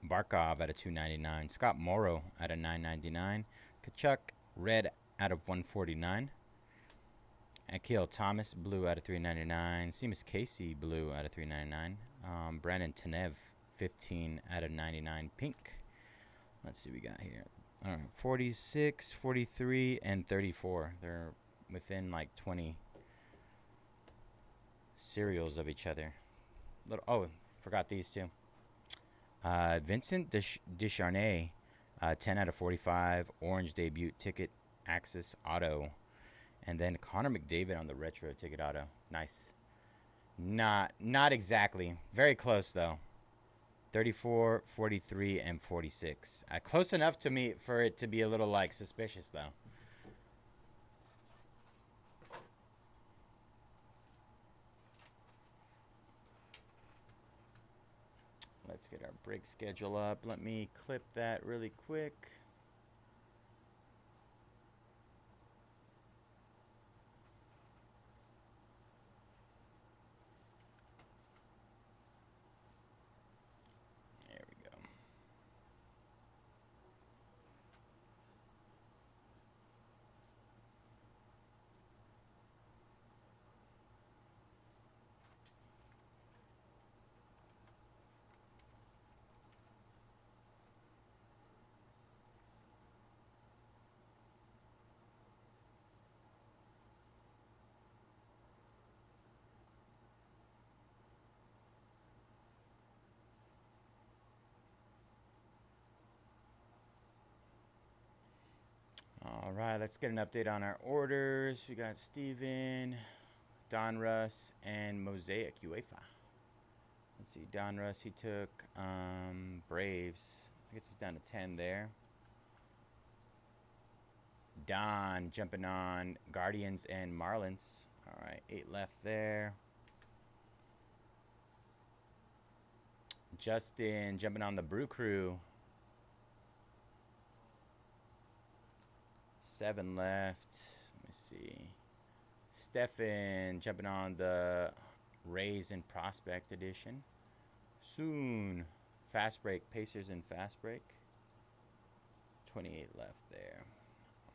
S1: Barkov out of 299. Scott Morrow out of 999. Kachuk red out of 149. Akil Thomas blue out of 399. Seamus Casey blue out of 399. Brandon Tanev 15 out of 99 pink. Let's see what we got here. All right, 46, 43, and 34. They're within like 20 serials of each other. Forgot these two. Vincent Descharnay, 10 out of 45, orange debut ticket, Axis auto. And then Connor McDavid on the retro ticket auto. Nice. Not exactly. Very close, though. 34, 43, and 46. Close enough to me for it to be a little, like, suspicious, though. Let's get our break schedule up. Let me clip that really quick. There we go. All right, let's get an update on our orders. We got Steven, Donruss, and Mosaic UEFA. Let's see, Donruss, he took Braves. I guess he's down to 10 there. Don jumping on Guardians and Marlins. All right, 8 left there. Justin jumping on the Brew Crew. 7 left. Let me see. Stefan jumping on the Rays and Prospect Edition. Soon. Fast break. Pacers and fast break. 28 left there.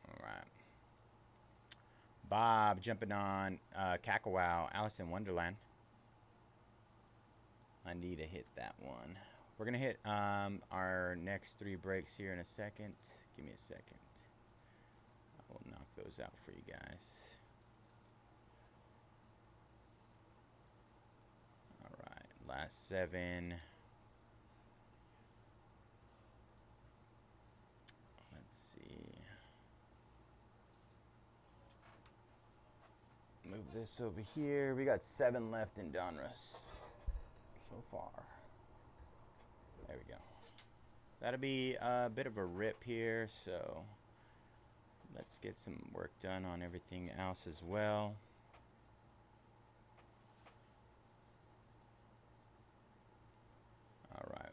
S1: All right. Bob jumping on Kakawow, Alice in Wonderland. I need to hit that one. We're going to hit our next 3 breaks here in a second. Give me a second. I will knock those out for you guys. All right, last 7. Let's see. Move this over here. We got 7 left in Donruss so far. There we go. That'll be a bit of a rip here, so let's get some work done on everything else as well. All right.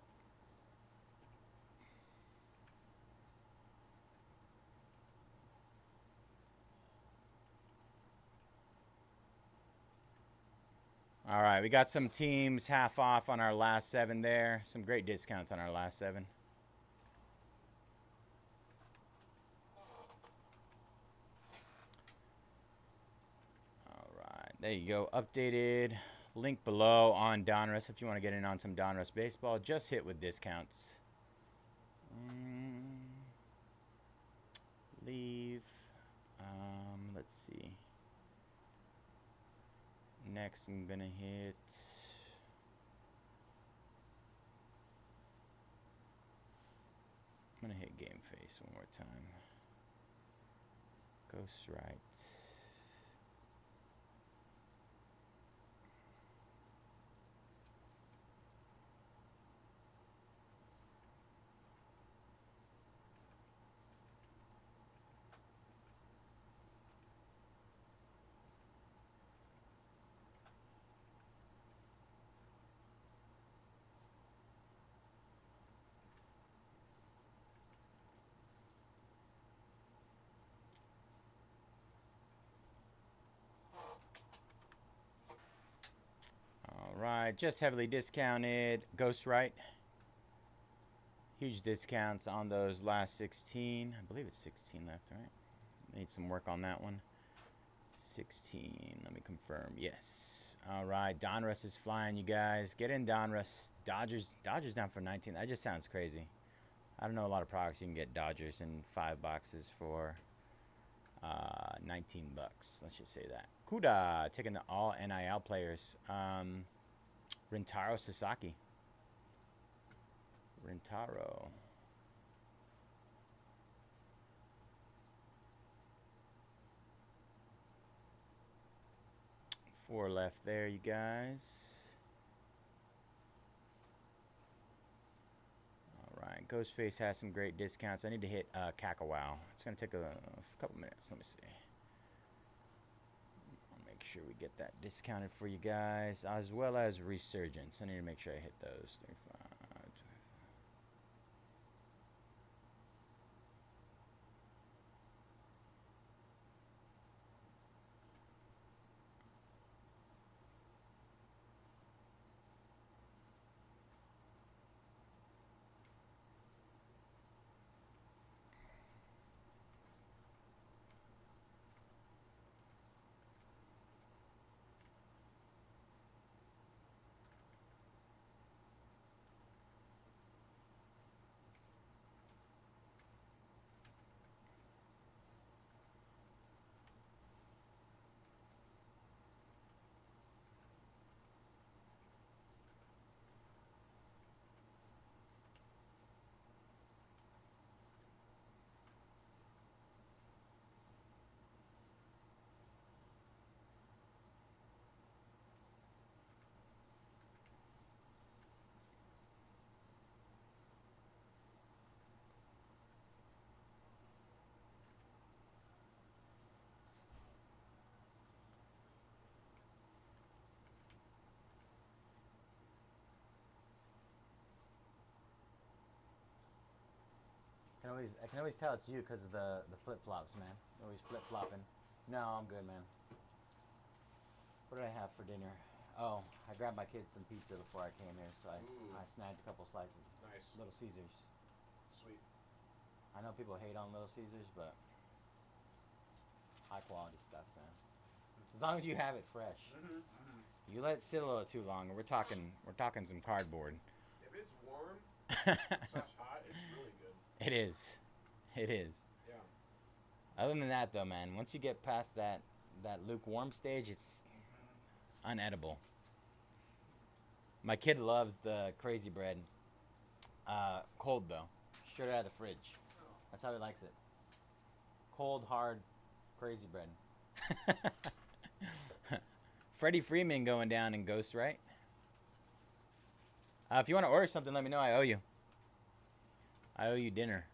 S1: All right, we got some teams half off on our last 7 there. Some great discounts on our last 7. All right, there you go. Updated. Link below on Donruss if you want to get in on some Donruss baseball. Just hit with discounts. Leave. Let's see. Next, I'm gonna hit. I'm gonna hit Game Face one more time. Ghost right. Right, just heavily discounted. Ghost right. Huge discounts on those last 16. I believe it's 16 left, right? Need some work on that one. 16. Let me confirm. Yes. All right, Donruss is flying, you guys. Get in Donruss. Dodgers down for 19. That just sounds crazy. I don't know a lot of products you can get Dodgers in 5 boxes for 19 bucks. Let's just say that. Kuda taking the all NIL players. Rintaro Sasaki. Rintaro. Four left there, you guys. All right, Ghostface has some great discounts. I need to hit Kakawow. It's gonna take a couple minutes. Let me see. Make sure we get that discounted for you guys, as well as Resurgence. I need to make sure I hit those. 35. I can always tell it's you because of the flip flops, man. You're always flip flopping. No, I'm good, man. What did I have for dinner? Oh, I grabbed my kids some pizza before I came here, so I snagged a couple slices.
S2: Nice.
S1: Little Caesars.
S2: Sweet.
S1: I know people hate on Little Caesars, but high quality stuff, man. As long as you have it fresh. You let it sit a little too long, we're talking some cardboard.
S2: If it's warm slash hot, it's really good.
S1: It is. It is.
S2: Yeah.
S1: Other than that, though, man, once you get past that lukewarm stage, it's unedible. My kid loves the crazy bread. Cold, though. Straight out of the fridge. That's how he likes it. Cold, hard, crazy bread. Freddie Freeman going down in Ghost, right? If you want to order something, let me know. I owe you. I owe you dinner.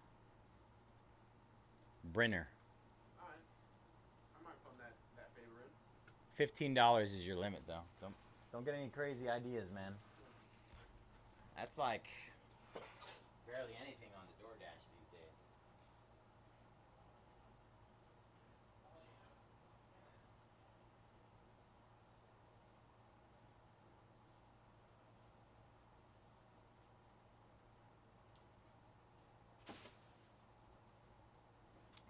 S1: Brenner.
S2: Alright. I might phone that favor in.
S1: $15 is your limit, though. Don't get any crazy ideas, man. That's like barely anything on the DoorDash these days.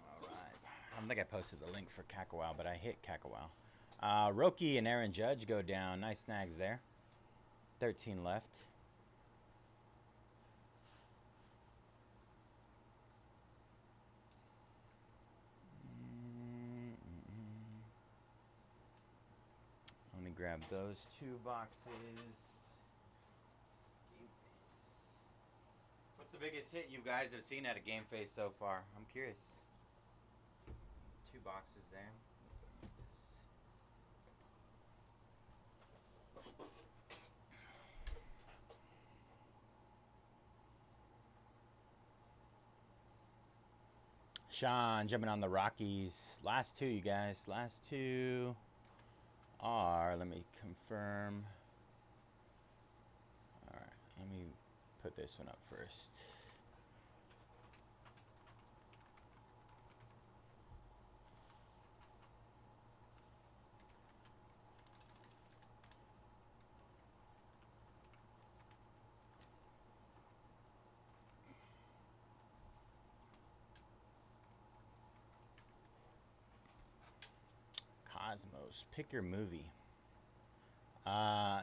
S1: All right. I don't think I posted the link for Kakawow, but I hit Kakawow. Roki and Aaron Judge go down. Nice snags there. 13 left. Let me grab those 2 boxes. Game Face. What's the biggest hit you guys have seen at a Game Face so far? I'm curious. 2 boxes there. Sean jumping on the Rockies. Last 2, you guys. Last 2 are, let me confirm. All right, let me put this one up first. Cosmos, pick your movie.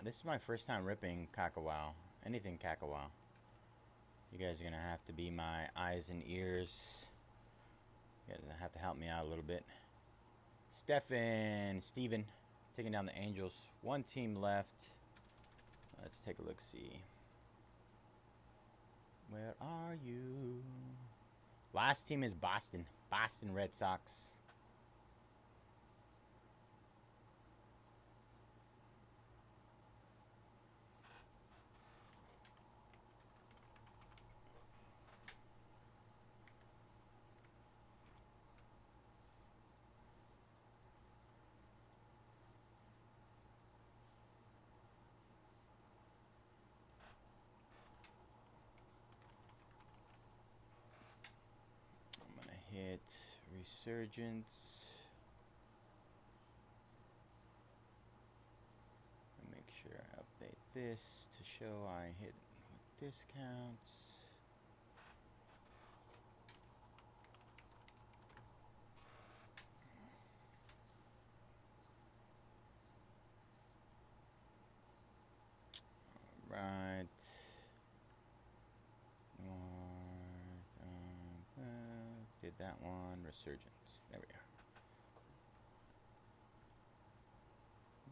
S1: This is my first time ripping Kakawow. Anything Kakawow. You guys are gonna have to be my eyes and ears. You guys have to help me out a little bit. Steven taking down the Angels. 1 team left. Let's take a look. See. Where are you? Last team is Boston. Boston Red Sox. Hit Resurgence. Make sure I update this to show I hit with discounts. All right. Did that one. Resurgence. There we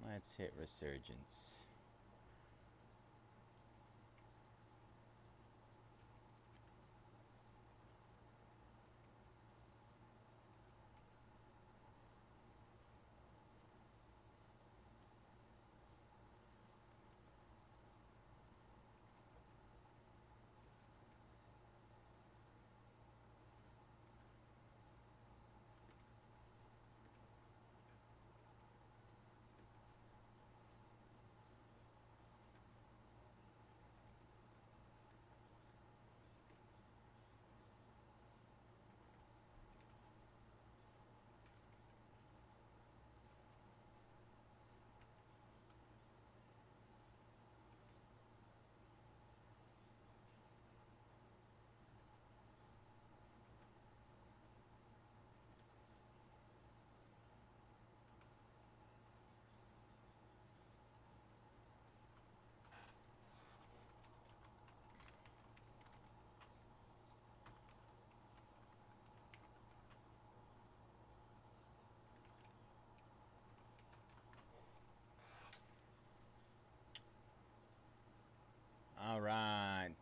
S1: are. Let's hit Resurgence.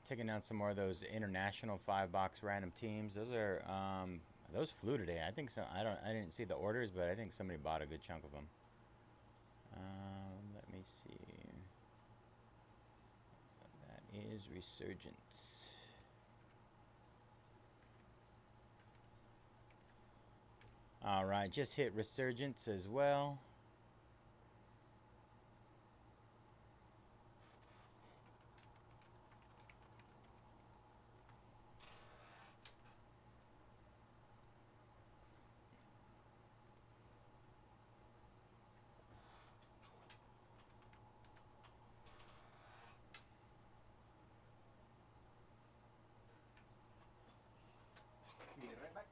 S1: taking down some more of those international 5-box random teams. Those flew today. I think so. I didn't see the orders, but I think somebody bought a good chunk of them. Let me see. That is Resurgence. All right, just hit Resurgence as well.
S2: Be right back.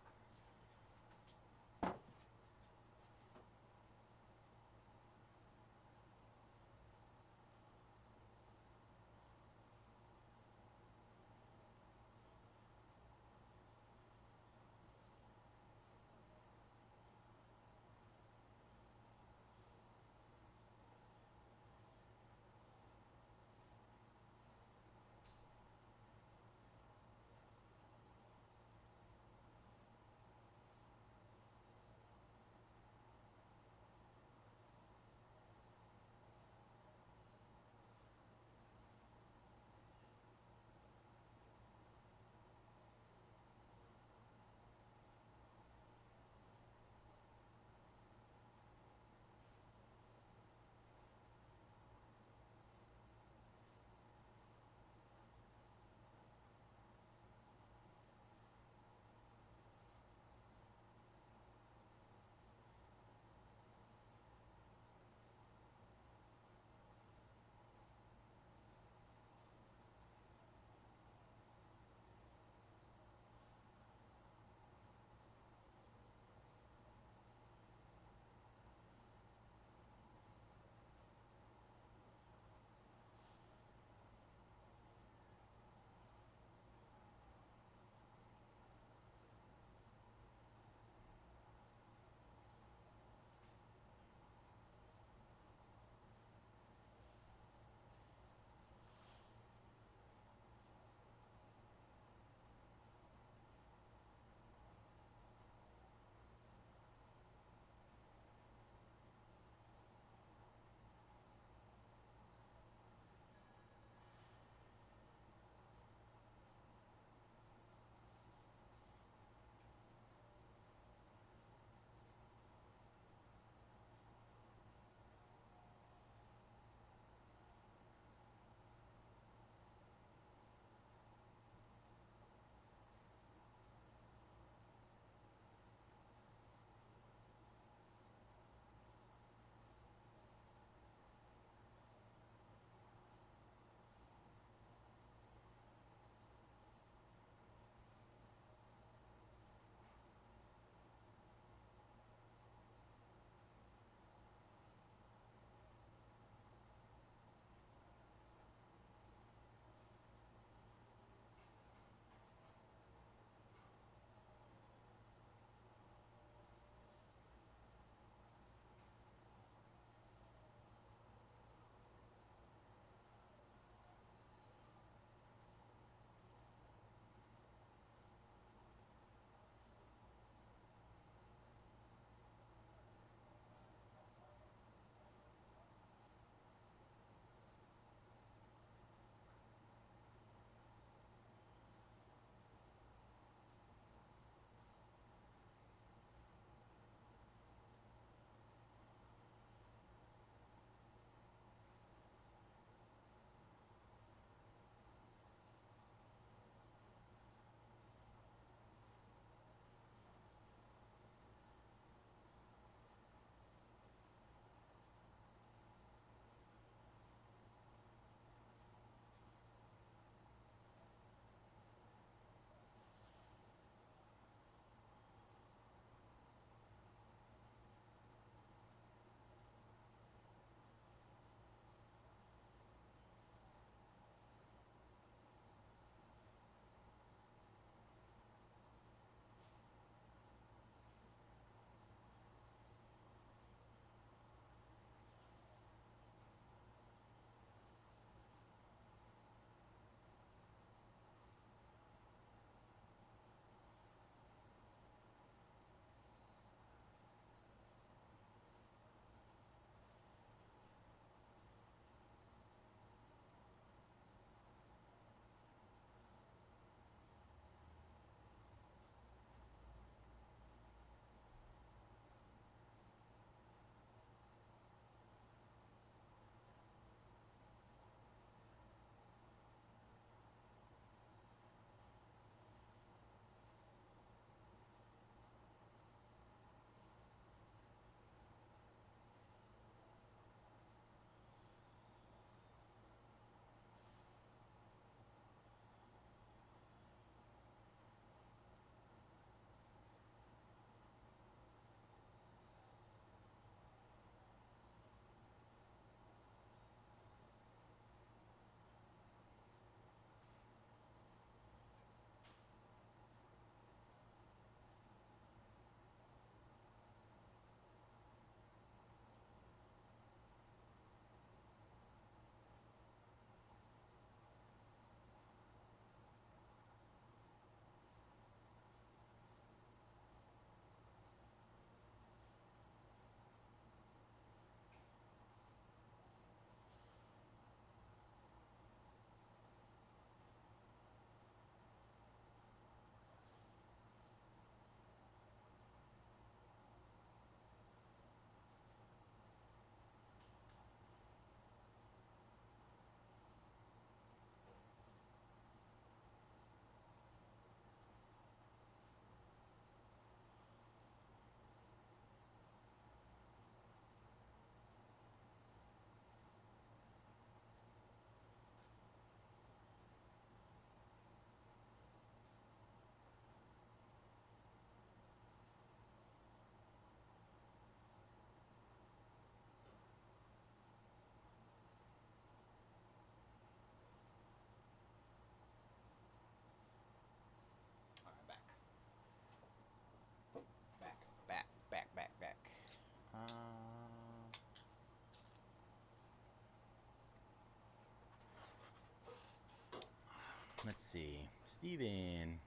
S1: Let's see. Steven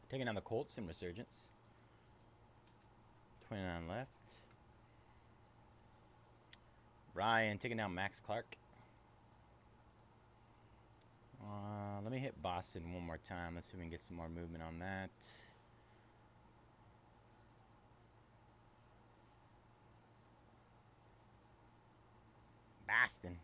S1: taking down the Colts in Resurgence. 29 left. Ryan taking down Max Clark. Let me hit Boston one more time. Let's see if we can get some more movement on that. Boston.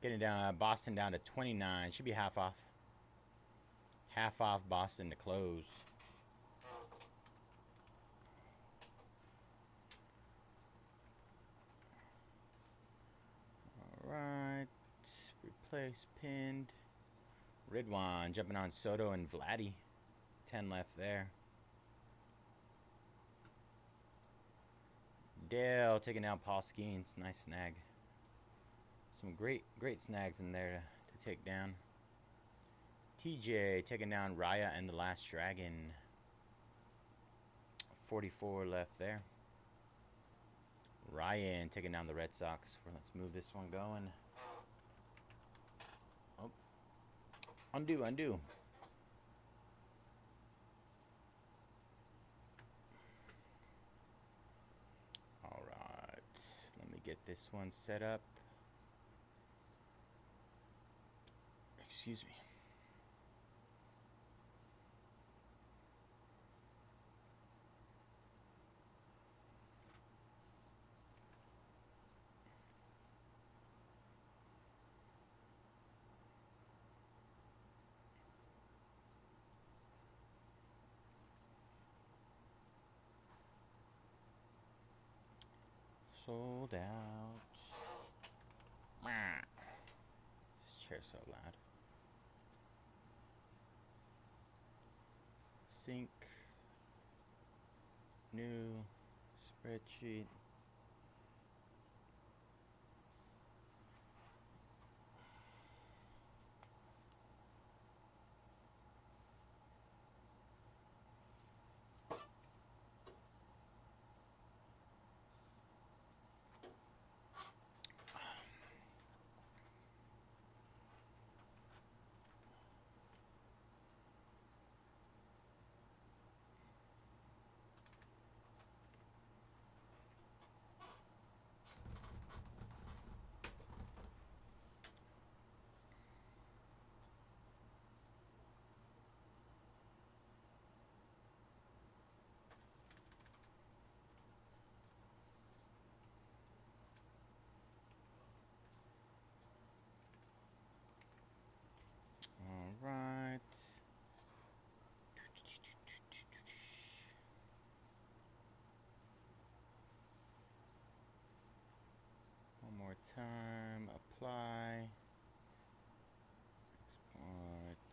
S1: Getting down Boston down to 29. Should be half off. Half off Boston to close. Alright. Replace pinned. Ridwan jumping on Soto and Vladdy. 10 left there. Dale taking down Paul Skeens. Nice snag. Some great snags in there to take down. TJ taking down Raya and the Last Dragon. 44 left there. Ryan taking down the Red Sox. Let's move this one going. Oh. Undo. Alright. Let me get this one set up. Excuse me. Sold out. This chair's so loud. Sync. New spreadsheet. Right. One more time. Apply. Export.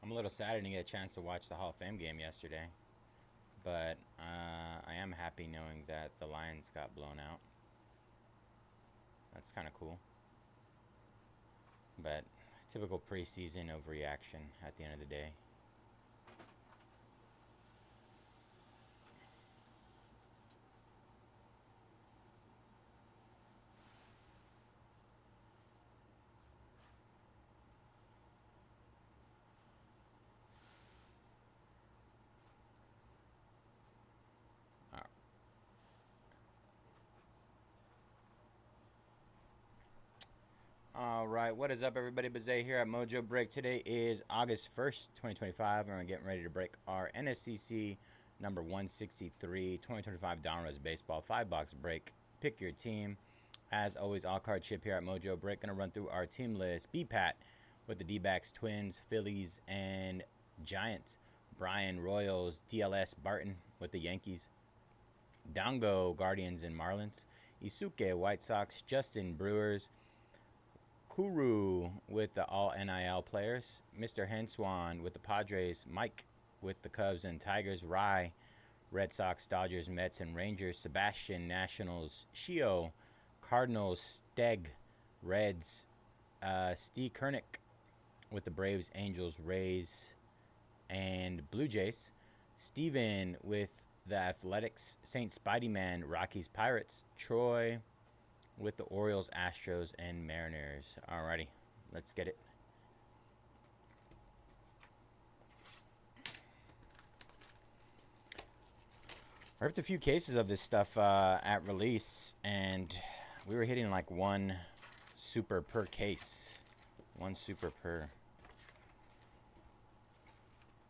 S1: I'm a little sad I didn't get a chance to watch the Hall of Fame game yesterday, but I am happy knowing that the Lions got blown out. That's kind of cool. But typical preseason overreaction at the end of the day. All right, what is up, everybody? Bayze here at Mojobreak. Today is August 1st, 2025, and we're getting ready to break our NSCC number 163 2025 Donruss Baseball 5-box break. Pick your team. As always, all card chip here at Mojobreak. Gonna run through our team list. B-Pat with the D-backs, Twins, Phillies, and Giants. Brian, Royals, DLS, Barton with the Yankees. Dongo, Guardians, and Marlins. Isuke, White Sox. Justin, Brewers. Kuru with the all NIL players. Mr. Henswan with the Padres. Mike with the Cubs and Tigers. Rye, Red Sox, Dodgers, Mets, and Rangers. Sebastian, Nationals. Shio, Cardinals. Steg, Reds. Steve Kernick with the Braves, Angels, Rays, and Blue Jays. Steven with the Athletics. St. Spideyman, Rockies, Pirates. Troy with the Orioles, Astros, and Mariners. Alrighty, let's get it. I ripped a few cases of this stuff at release, and we were hitting like one super per case. One super per.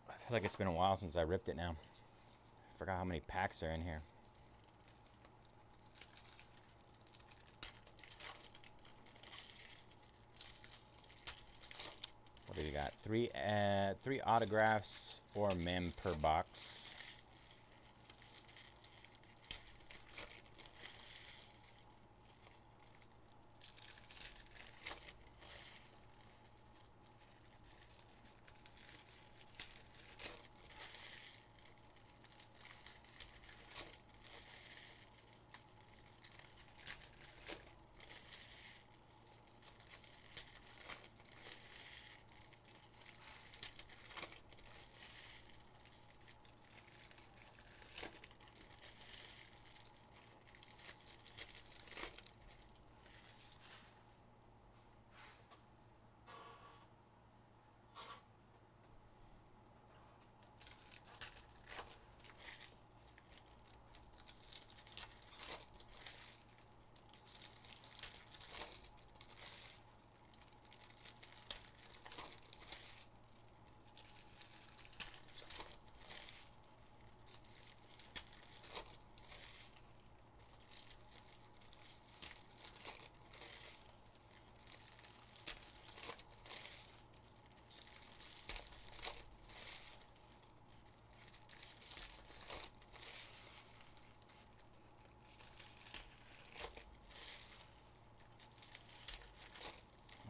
S1: I feel like it's been a while since I ripped it now. I forgot how many packs are in here. What do we got? Three autographs or mem per box.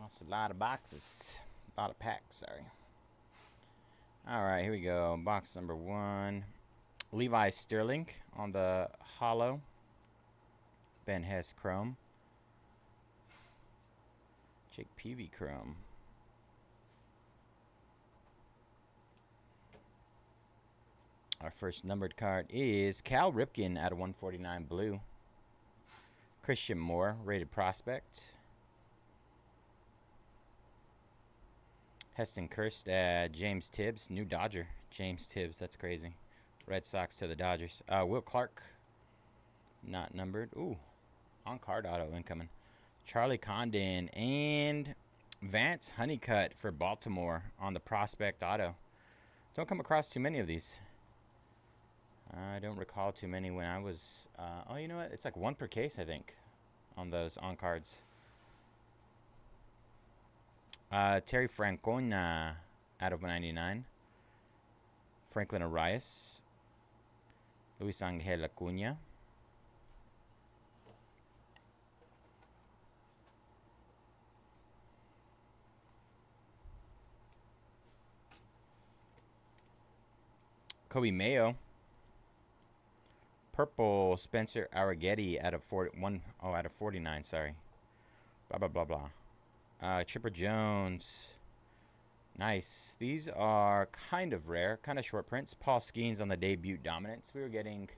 S1: That's a lot of boxes. A lot of packs, sorry. Alright, here we go. Box number 1. Levi Sterling on the holo. Ben Hess Chrome. Jake Peavy Chrome. Our first numbered card is Cal Ripken out of 149 blue. Christian Moore, rated prospect. Heston Kjerstad, James Tibbs, new Dodger. James Tibbs, that's crazy. Red Sox to the Dodgers. Will Clark, not numbered. Ooh, on card auto incoming. Charlie Condon and Vance Honeycutt for Baltimore on the prospect auto. Don't come across too many of these. I don't recall too many when I was... oh, you know what? It's like one per case, I think, on those on cards. Terry Francona out of 199. Franklin Arias. Luis Angel Acuna. Kobe Mayo. Purple Spencer Arrighetti out of 41. Oh, out of 49. Sorry. Blah blah blah blah. Chipper Jones. Nice. These are kind of rare, kind of short prints. Paul Skeens on the debut dominance. We were getting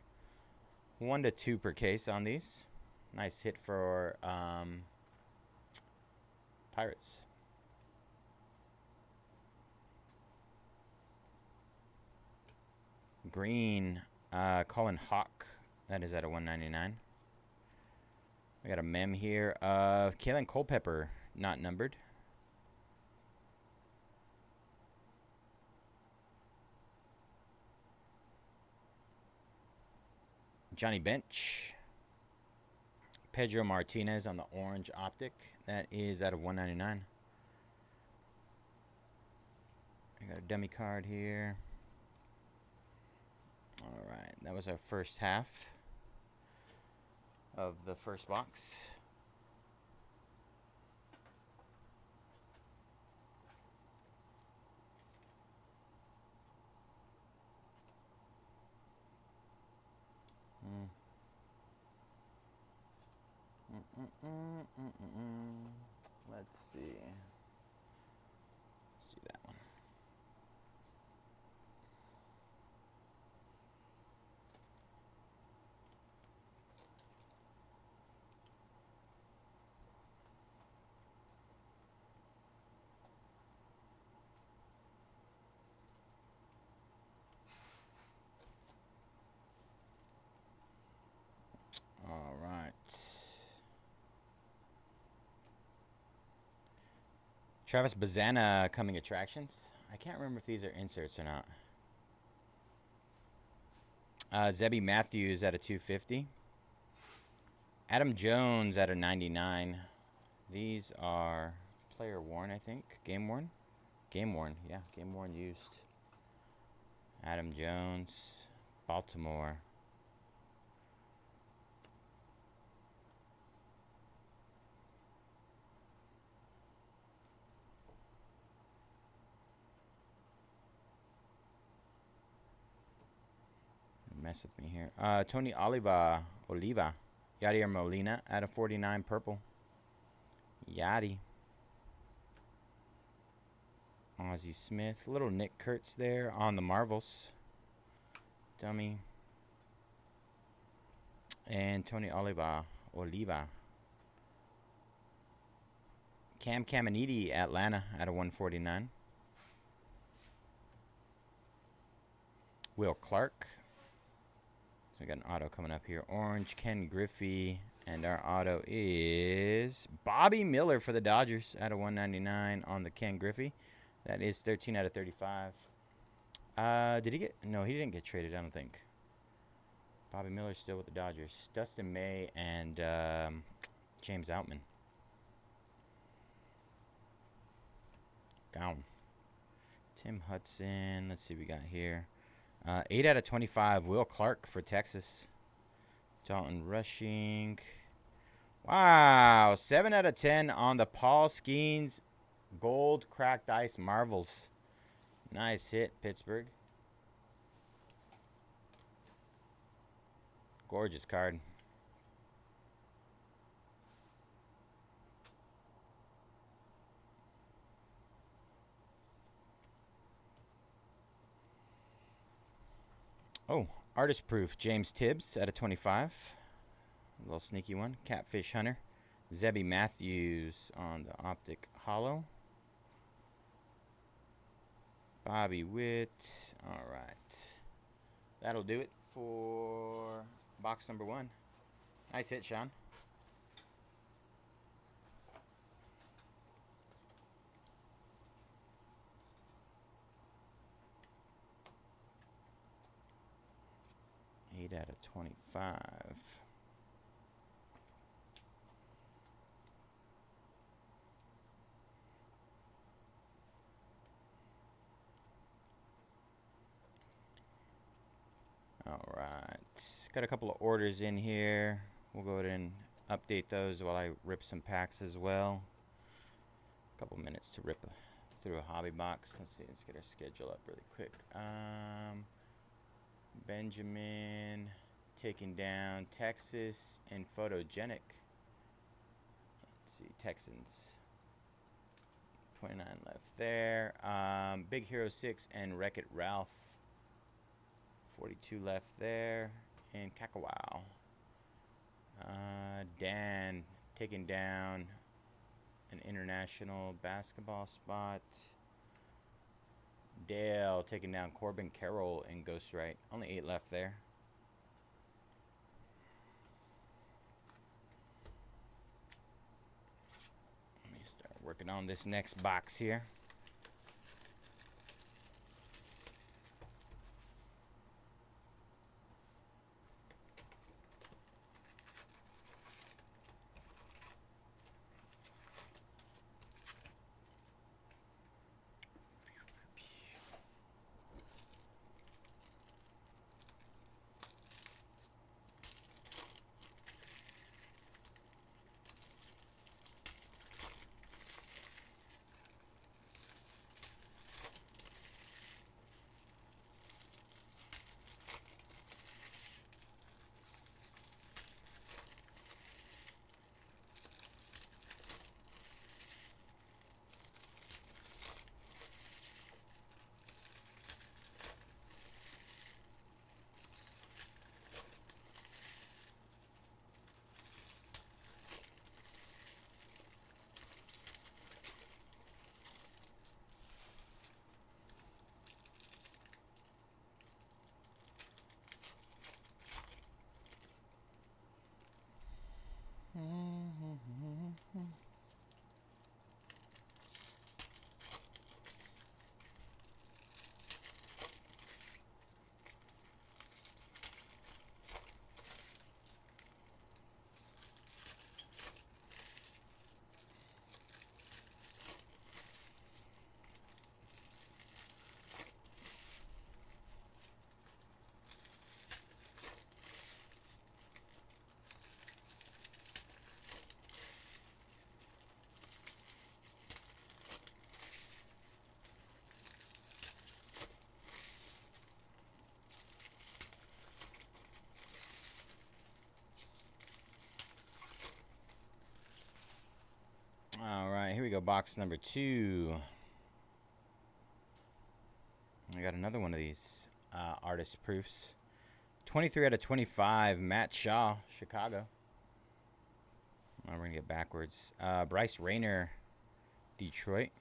S1: 1 to 2 per case on these. Nice hit for Pirates. Green, Colin Hawk. That is at a 199. We got a mem here of Kalen Culpepper, not numbered. Johnny Bench. Pedro Martinez on the orange optic. That is out of 199. I got a dummy card here. All right, that was our first half of the first box. Let's see. Let's do that one. All right. Travis Bazana coming attractions. I can't remember if these are inserts or not. Zebby Matthews at a 250. Adam Jones at a 99. These are player worn, I think. Game worn? Game worn, yeah. Game worn used. Adam Jones, Baltimore. Mess with me here. Tony Oliva. Yadier Molina at a 49 purple. Yadi. Ozzie Smith. Little Nick Kurtz there on the Marvels. Dummy. And Tony Oliva. Cam Caminiti, Atlanta at a 149. Will Clark. So we got an auto coming up here. Orange, Ken Griffey. And our auto is Bobby Miller for the Dodgers at a 199 on the Ken Griffey. That is 13 out of 35. Did he get... No, he didn't get traded, I don't think. Bobby Miller's still with the Dodgers. Dustin May and James Outman. Down. Tim Hudson. Let's see what we got here. 8 out of 25. Will Clark for Texas. Dalton Rushing. Wow. 7 out of 10 on the Paul Skeens Gold Cracked Ice Marvels. Nice hit, Pittsburgh. Gorgeous card. Oh, artist proof. James Tibbs at a 25. A little sneaky one. Catfish Hunter. Zebby Matthews on the Optic Hollow. Bobby Witt. All right. That'll do it for box number 1. Nice hit, Sean. Out of 25. All right. Got a couple of orders in here. We'll go ahead and update those while I rip some packs as well. A couple minutes to rip through a hobby box. Let's see. Let's get our schedule up really quick. Benjamin taking down Texas and Photogenic. Let's see, Texans. 29 left there. Big Hero 6 and Wreck-It Ralph. 42 left there. And Kakawow. Dan taking down an international basketball spot. Dale taking down Corbin Carroll in Ghost Right. Only 8 left there. Let me start working on this next box here. All right, here we go. Box number 2. I got another one of these artist proofs. 23 out of 25. Matt Shaw, Chicago. Oh, we're going to get backwards. Bryce Rayner, Detroit.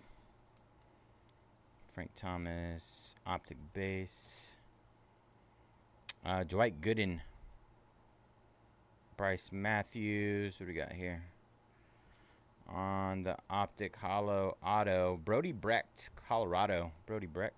S1: Frank Thomas, optic base. Dwight Gooden. Bryce Matthews. What do we got here? On the optic hollow auto. Brody Brecht, Colorado. Brody Brecht.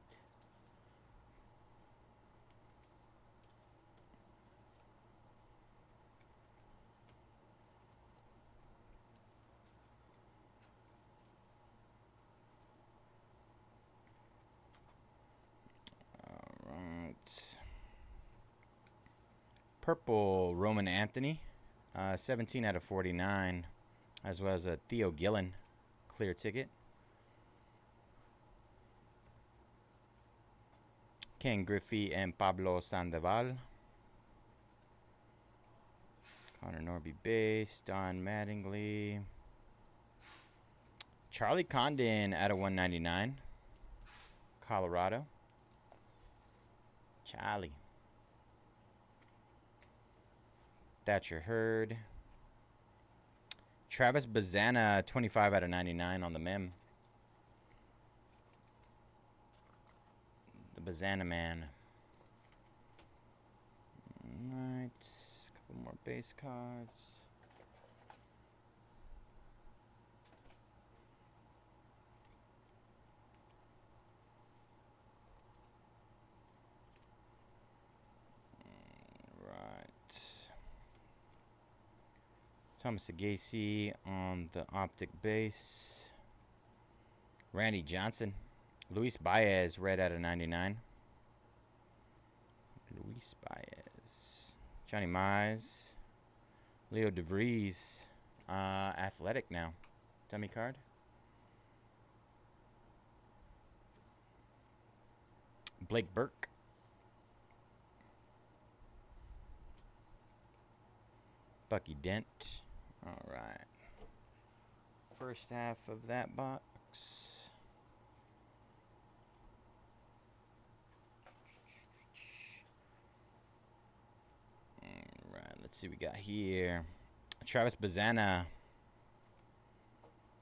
S1: Purple Roman Anthony, 17 out of 49, as well as a Theo Gillen clear ticket. Ken Griffey and Pablo Sandoval. Connor Norby base, Don Mattingly. Charlie Condon out of 199, Colorado. Charlie. Thatcher Hurd. Travis Bazana, 25 out of 99 on the mem. The Bazana man. Alright. Couple more base cards. Thomas Agacy on the optic base. Randy Johnson. Luis Baez, red out of 99. Luis Baez. Johnny Mize. Leo DeVries. Athletic now. Dummy card. Blake Burke. Bucky Dent. All right. First half of that box. All right. Let's see what we got here. Travis Bazana.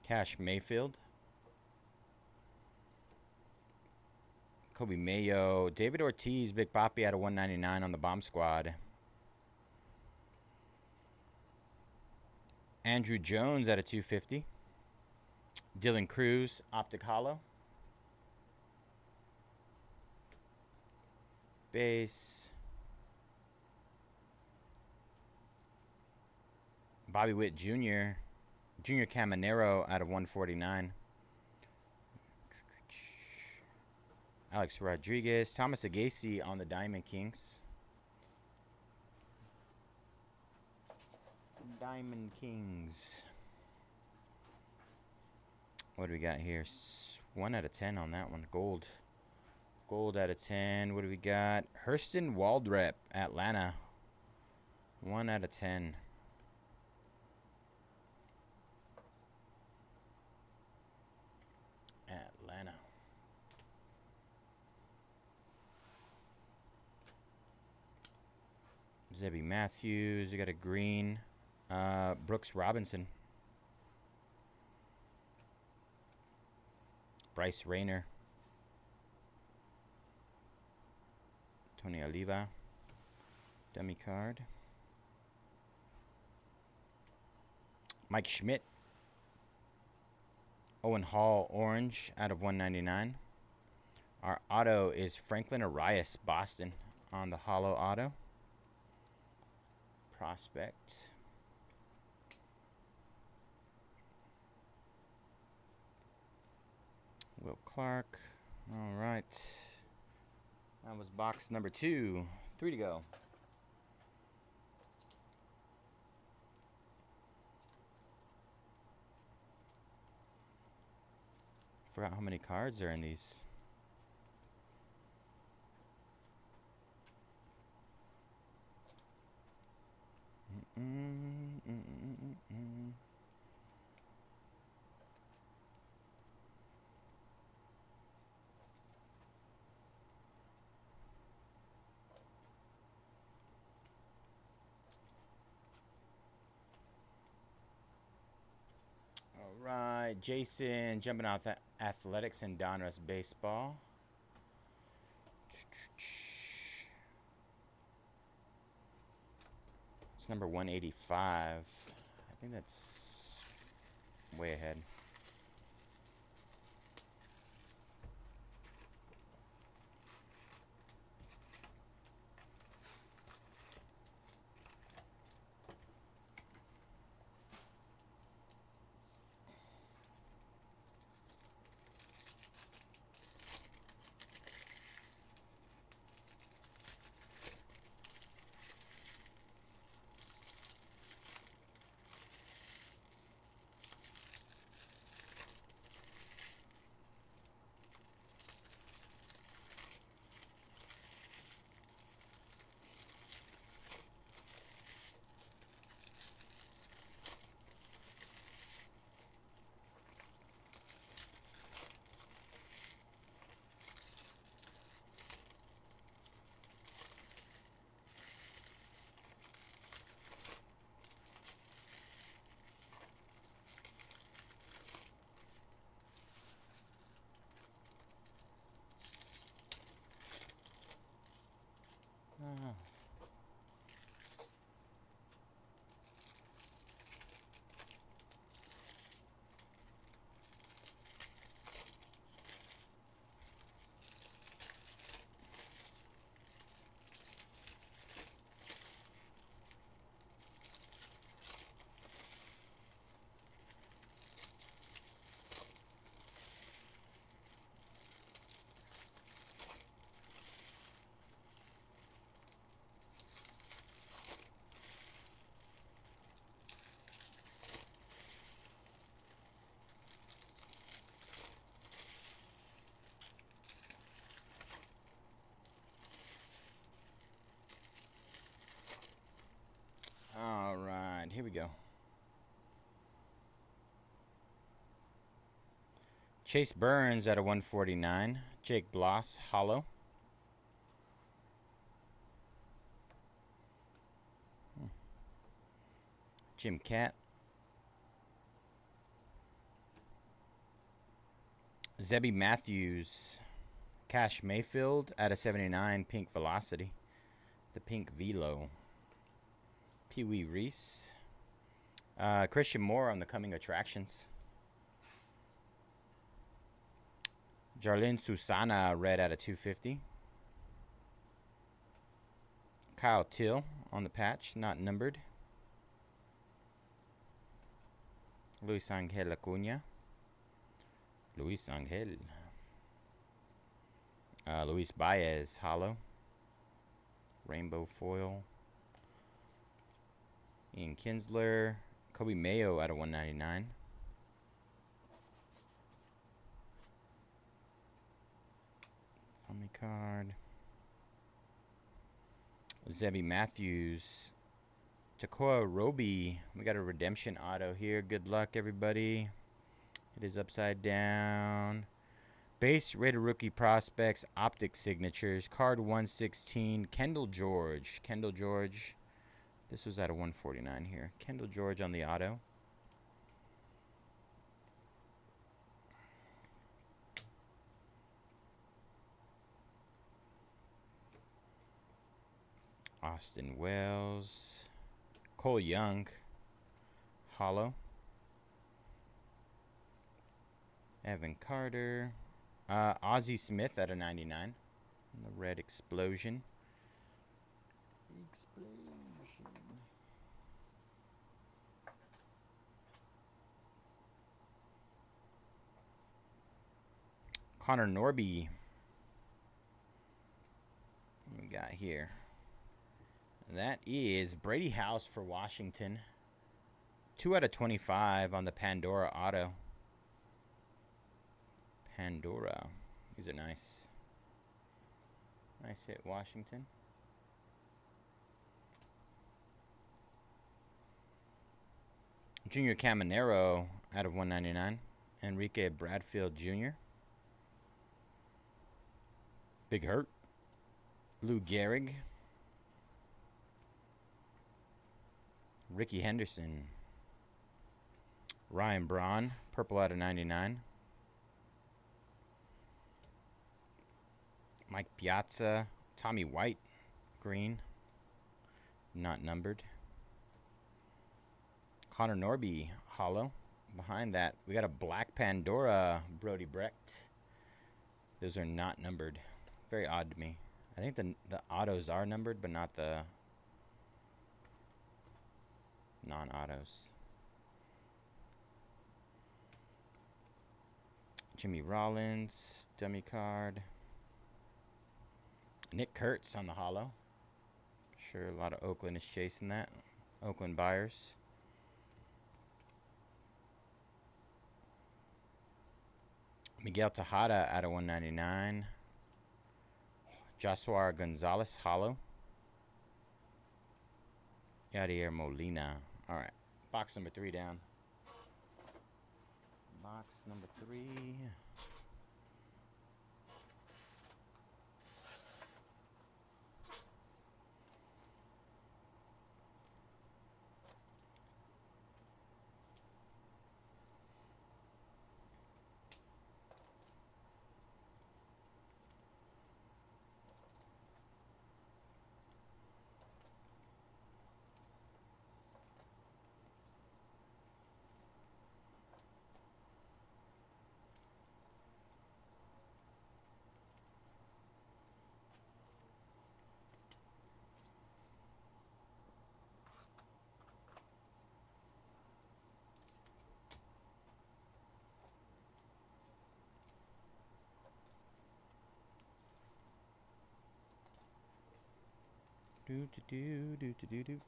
S1: Cash Mayfield. Kobe Mayo. David Ortiz. Big Papi out of 199 on the bomb squad. Andrew Jones out of 250. Dylan Cruz, optic hollow. Base. Bobby Witt Jr. Junior Caminero out of 149. Alex Rodriguez. Thomas Agacy on the Diamond Kings. Diamond Kings. What do we got here? 1 out of 10 on that one. Gold. Gold out of 10. What do we got? Hurston Waldrep, Atlanta. 1 out of 10. Atlanta. Zebby Matthews. We got a green. Brooks Robinson. Bryce Rayner. Tony Oliva. Dummy card. Mike Schmidt. Owen Hall, orange, out of 199. Our auto is Franklin Arias, Boston, on the hollow auto. Prospect. Will Clark. All right. That was box number 2. 3 to go. Forgot how many cards are in these. right, Jason jumping off athletics and Donruss baseball. It's number 185. I think that's way ahead. All right, here we go. Chase Burns at a 149. Jake Bloss, hollow. Jim Cat. Zebby Matthews. Cash Mayfield at a 79. Pink Velocity. The pink Velo. Pee Wee Reese. Christian Moore on the coming attractions. Jarlin Susana, red out of 250. Kyle Till on the patch, not numbered. Luis Angel Acuna. Luis Angel. Luis Bayze, hollow. Rainbow foil. Ian Kinsler. Kobe Mayo out of 199. Tommy card. Zebby Matthews. Takoa Roby. We got a redemption auto here. Good luck, everybody. It is upside down. Base rated rookie prospects. Optic signatures. Card 116. Kendall George. Kendall George. This was at a 149 here. Kendall George on the auto. Austin Wells. Cole Young. Hollow. Evan Carter. Ozzie Smith at a 99. The red explosion. Connor Norby. What we got here? That is Brady House for Washington. 2 out of 25 on the Pandora auto. Pandora. These are nice. Nice hit, Washington. Junior Caminero out of 199. Enrique Bradfield Jr. Big Hurt. Lou Gehrig. Ricky Henderson. Ryan Braun, purple out of 99. Mike Piazza, Tommy White, green, not numbered. Connor Norby, hollow. Behind that, we got a Black Pandora, Brody Brecht. Those are not numbered. Very odd to me. I think the autos are numbered, but not the non-autos. Jimmy Rollins, dummy card. Nick Kurtz on the hollow. Sure, a lot of Oakland is chasing that. Oakland buyers. Miguel Tejada out of 199. Joshua Gonzalez, hollow. Yadier Molina. All right, box number 3 down. Box number 3.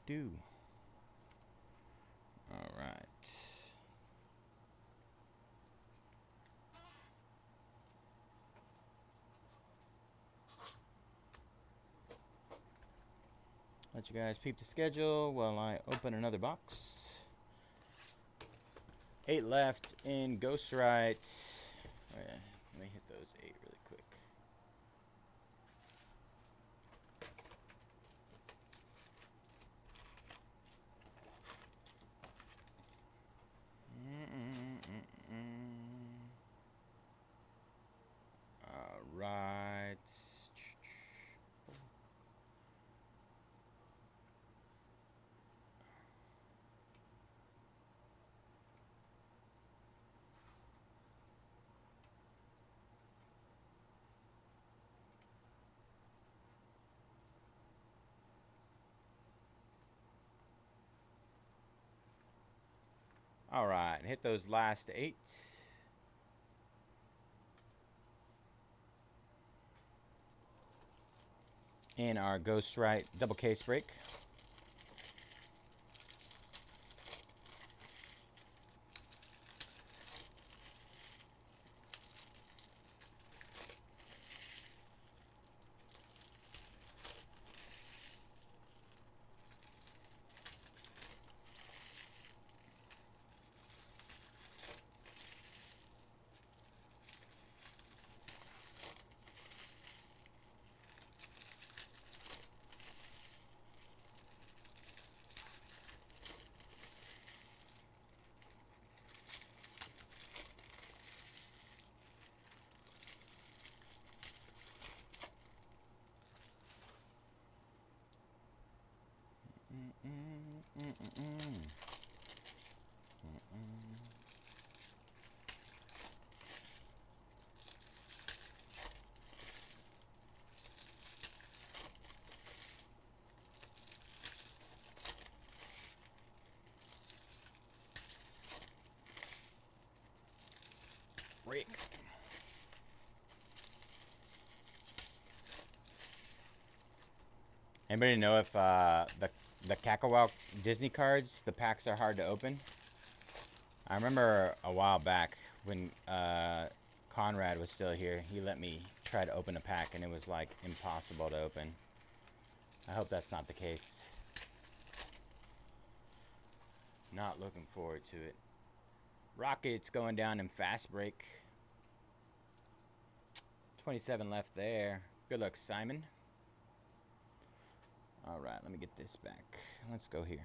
S1: Do. All right. Let you guys peep the schedule while I open another box. 8 left in Ghost Right. Oh, yeah. Let me hit those 8 really quick. All right. All right, hit those last 8. In our Ghost Right double case break. Break. Anybody know if the Kakawow Disney cards, the packs are hard to open? I remember a while back when Conrad was still here, he let me try to open a pack and it was like impossible to open. I hope that's not the case. Not looking forward to it. Rockets going down in fast break. 27 left there. Good luck, Simon. All right, let me get this back. Let's go here.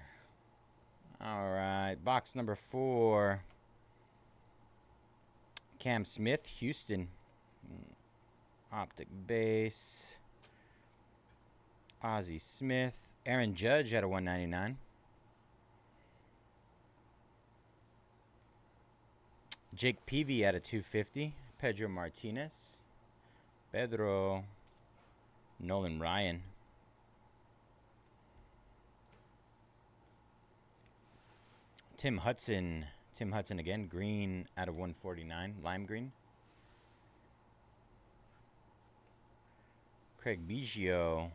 S1: All right, box number 4. Cam Smith, Houston. Optic base. Ozzie Smith. Aaron Judge at a 199. Jake Peavy at a 250. Pedro Martinez. Pedro. Nolan Ryan. Tim Hudson. Tim Hudson again. Green out of 149. Lime green. Craig Biggio.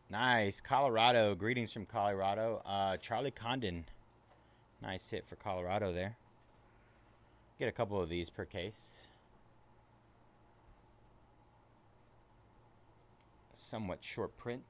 S1: Nice. Colorado. Greetings from Colorado. Charlie Condon. Nice hit for Colorado there. Get a couple of these per case. Somewhat short print.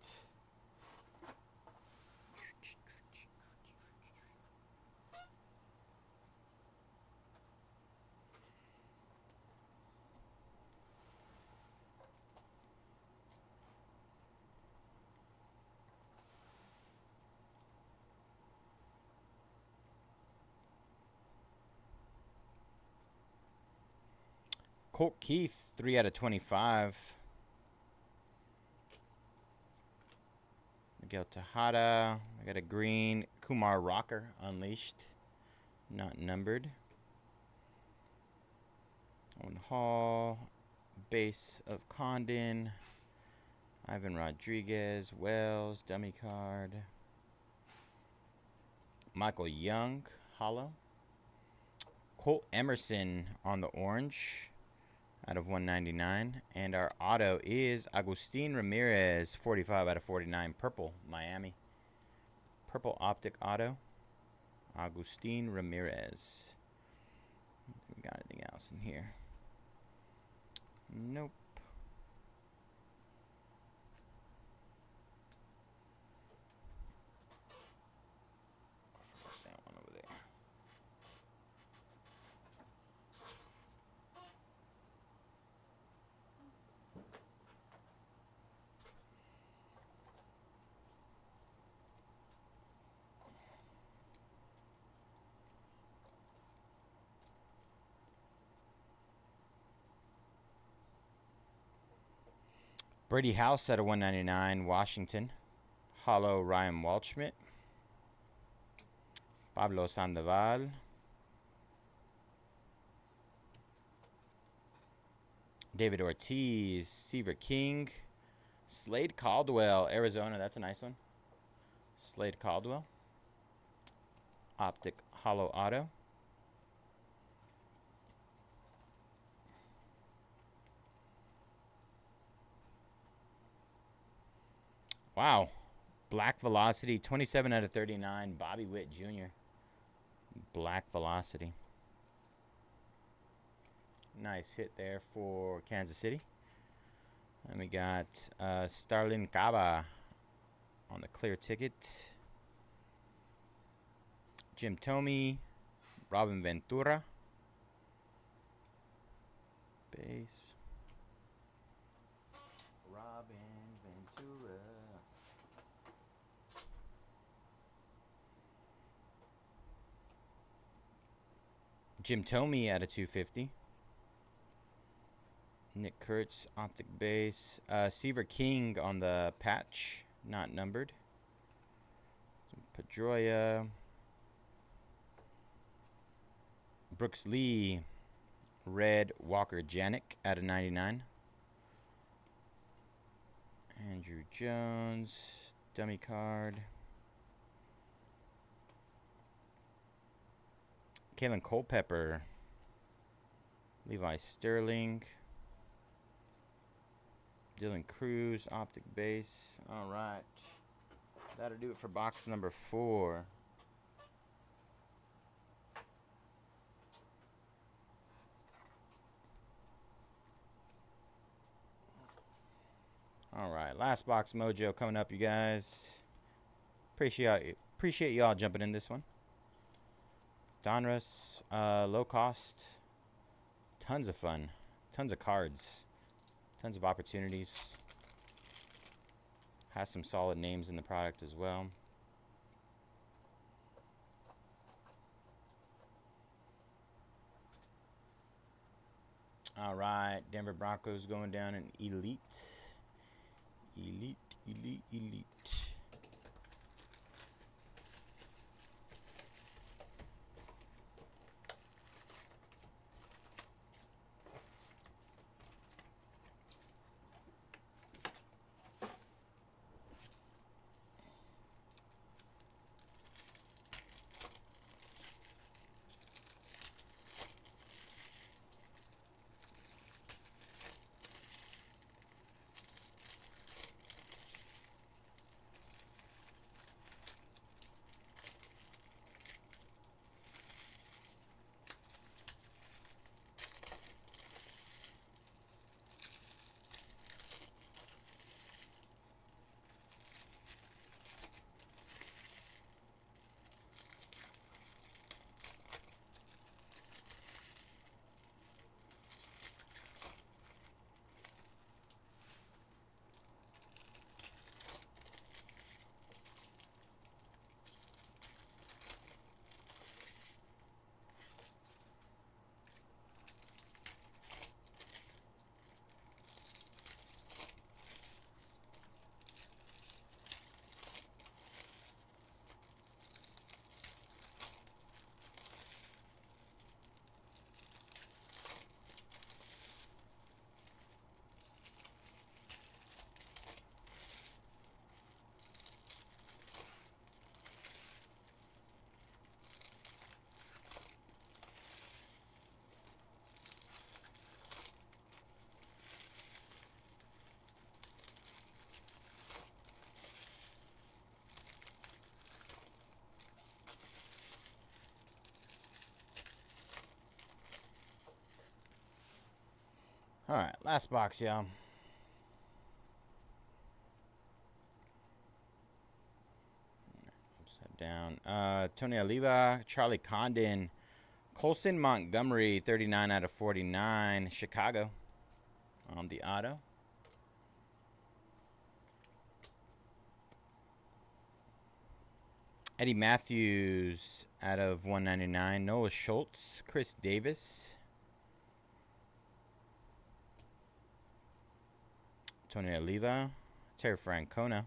S1: Colt Keith, 3 out of 25. Miguel Tejada. I got a green. Kumar Rocker, unleashed. Not numbered. Owen Hall. Base of Condon. Ivan Rodriguez. Wells. Dummy card. Michael Young. Hollow. Colt Emerson on the orange. Out of 199. And our auto is Agustin Ramirez, 45 out of 49. Purple, Miami. Purple optic auto. Agustin Ramirez. We got anything else in here? Nope. That one over there. Brady House at a 199, Washington. Hollow Ryan Waldschmidt. Pablo Sandoval. David Ortiz. Seaver King. Slade Caldwell, Arizona. That's a nice one. Slade Caldwell. Optic Hollow Auto. Wow. Black Velocity, 27 out of 39. Bobby Witt Jr. Black Velocity. Nice hit there for Kansas City. And we got Starlin Caba on the clear ticket. Jim Thome. Robin Ventura. Base. Robin Ventura. Jim Thome at a 250. Nick Kurtz, optic base. Seaver King on the patch, not numbered. Pedroia. Brooks Lee, red Walker Janik at a 99. Andrew Jones, dummy card. Kalen Culpepper. Levi Sterling. Dylan Cruz, optic base. All right. That'll do it for box number 4. All right. Last box mojo coming up, you guys. Appreciate y'all jumping in this one. Donruss, low cost. Tons of fun. Tons of cards. Tons of opportunities. Has some solid names in the product as well. All right, Denver Broncos going down in Elite. Elite, Elite, Elite. All right, last box, y'all. Upside down. Tony Oliva, Charlie Condon, Colson Montgomery, 39 out of 49, Chicago on the auto. Eddie Matthews out of 199, Noah Schultz, Chris Davis. Tony Oliva, Terry Francona.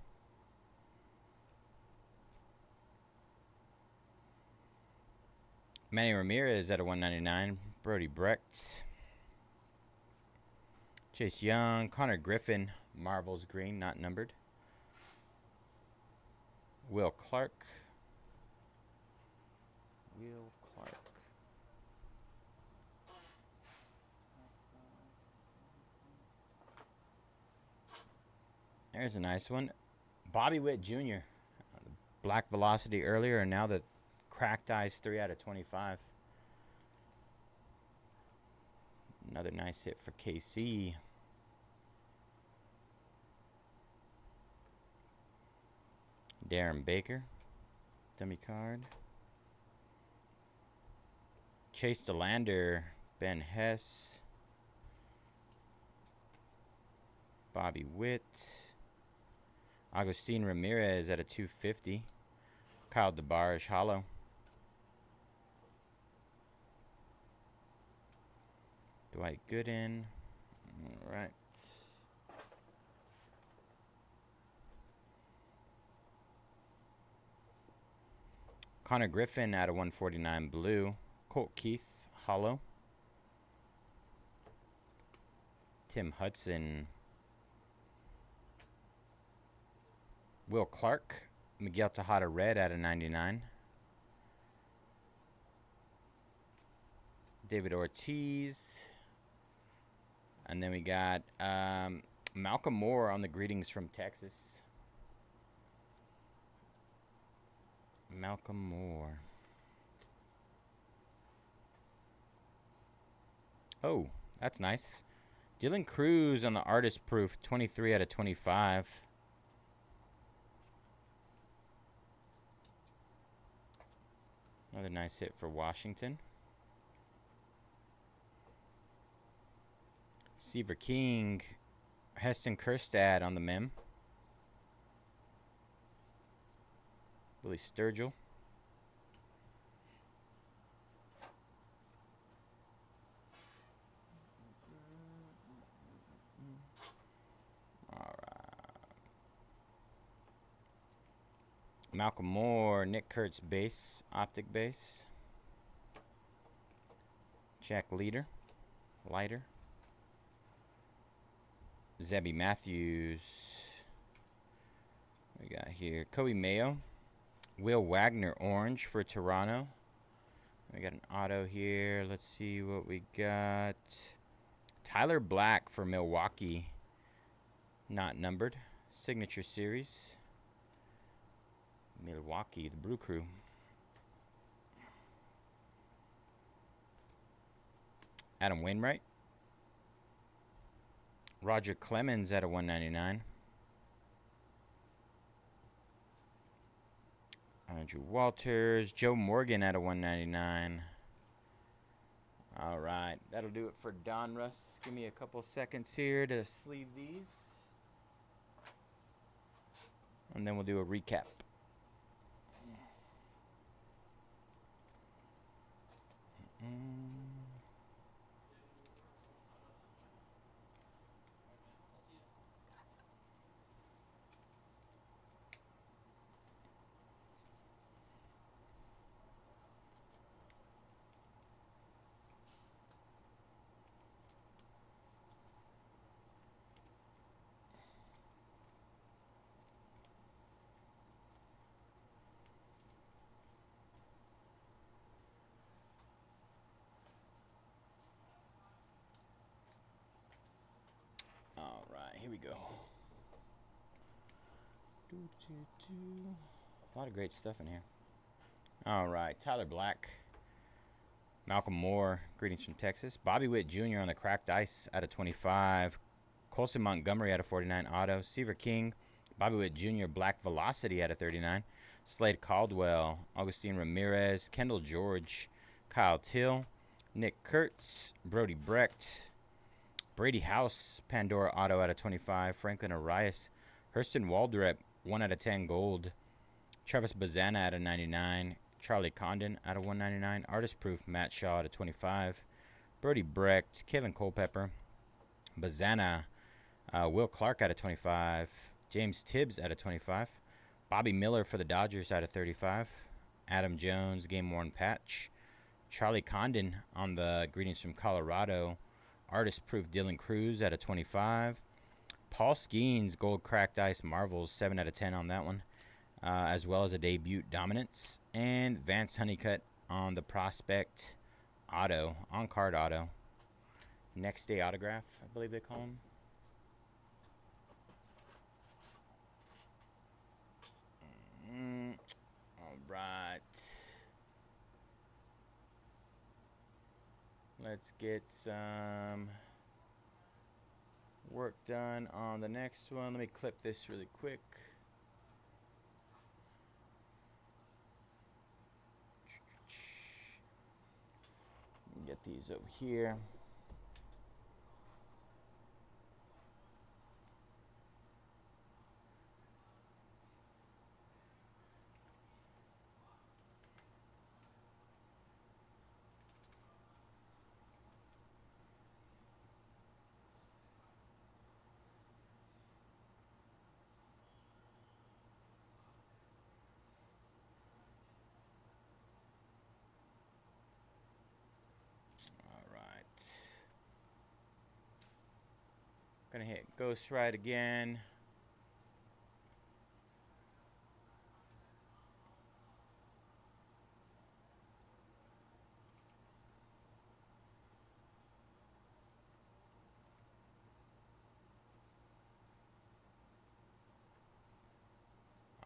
S1: Manny Ramirez at a 199, Brody Brecht. Chase Young, Connor Griffin, Marvel's green, not numbered. Will Clark. There's a nice one. Bobby Witt Jr. Black Velocity earlier, and now the Cracked Eyes 3 out of 25. Another nice hit for KC. Darren Baker, dummy card. Chase DeLander, Ben Hess. Bobby Witt. Agustin Ramirez at a 250. Kyle DeBarge, hollow. Dwight Gooden. All right. Connor Griffin out of 149 blue. Colt Keith, hollow. Tim Hudson. Will Clark. Miguel Tejada red out of 99. David Ortiz. And then we got Malcolm Moore on the greetings from Texas. Malcolm Moore. Oh, that's nice. Dylan Cruz on the artist proof, 23 out of 25. Another nice hit for Washington. Seaver King, Heston Kjerstad on the mem. Billy Sturgill. Malcolm Moore, Nick Kurtz base, optic base. Jack Leiter. Zebby Matthews. We got here Kobe Mayo. Will Wagner orange for Toronto. We got an auto here. Let's see what we got. Tyler Black for Milwaukee. Not numbered. Signature series. Milwaukee, the Brew Crew. Adam Wainwright. Roger Clemens at a 199. Andrew Walters. Joe Morgan at a 199. All right. That'll do it for Donruss. Give me a couple seconds here to sleeve these. And then we'll do a recap. All right, here we go. A lot of great stuff in here. All right, Tyler Black. Malcolm Moore, greetings from Texas. Bobby Witt Jr. on the cracked ice out of 25. Colson Montgomery out of 49 auto. Seaver King. Bobby Witt Jr. Black Velocity out of 39. Slade Caldwell. Augustine Ramirez. Kendall George. Kyle Till. Nick Kurtz. Brody Brecht. Brady House. Pandora auto out of 25. Franklin Arias. Hurston Waldrep. 1 out of 10 gold. Travis Bazana out of 99. Charlie Condon out of 199. Artist Proof Matt Shaw out of 25. Brody Brecht. Kalen Culpepper. Bazana. Will Clark out of 25. James Tibbs out of 25. Bobby Miller for the Dodgers out of 35. Adam Jones, game worn patch. Charlie Condon on the greetings from Colorado. Artist Proof Dylan Cruz out of 25. Paul Skeens, gold cracked ice Marvels, 7 out of 10 on that one. As well as a debut dominance. And Vance Honeycutt on the prospect auto, on card auto. Next day autograph, I believe they call him. All right. Let's get some work done on the next one. Let me clip this really quick. Get these over here. Gonna hit Ghost Ride again.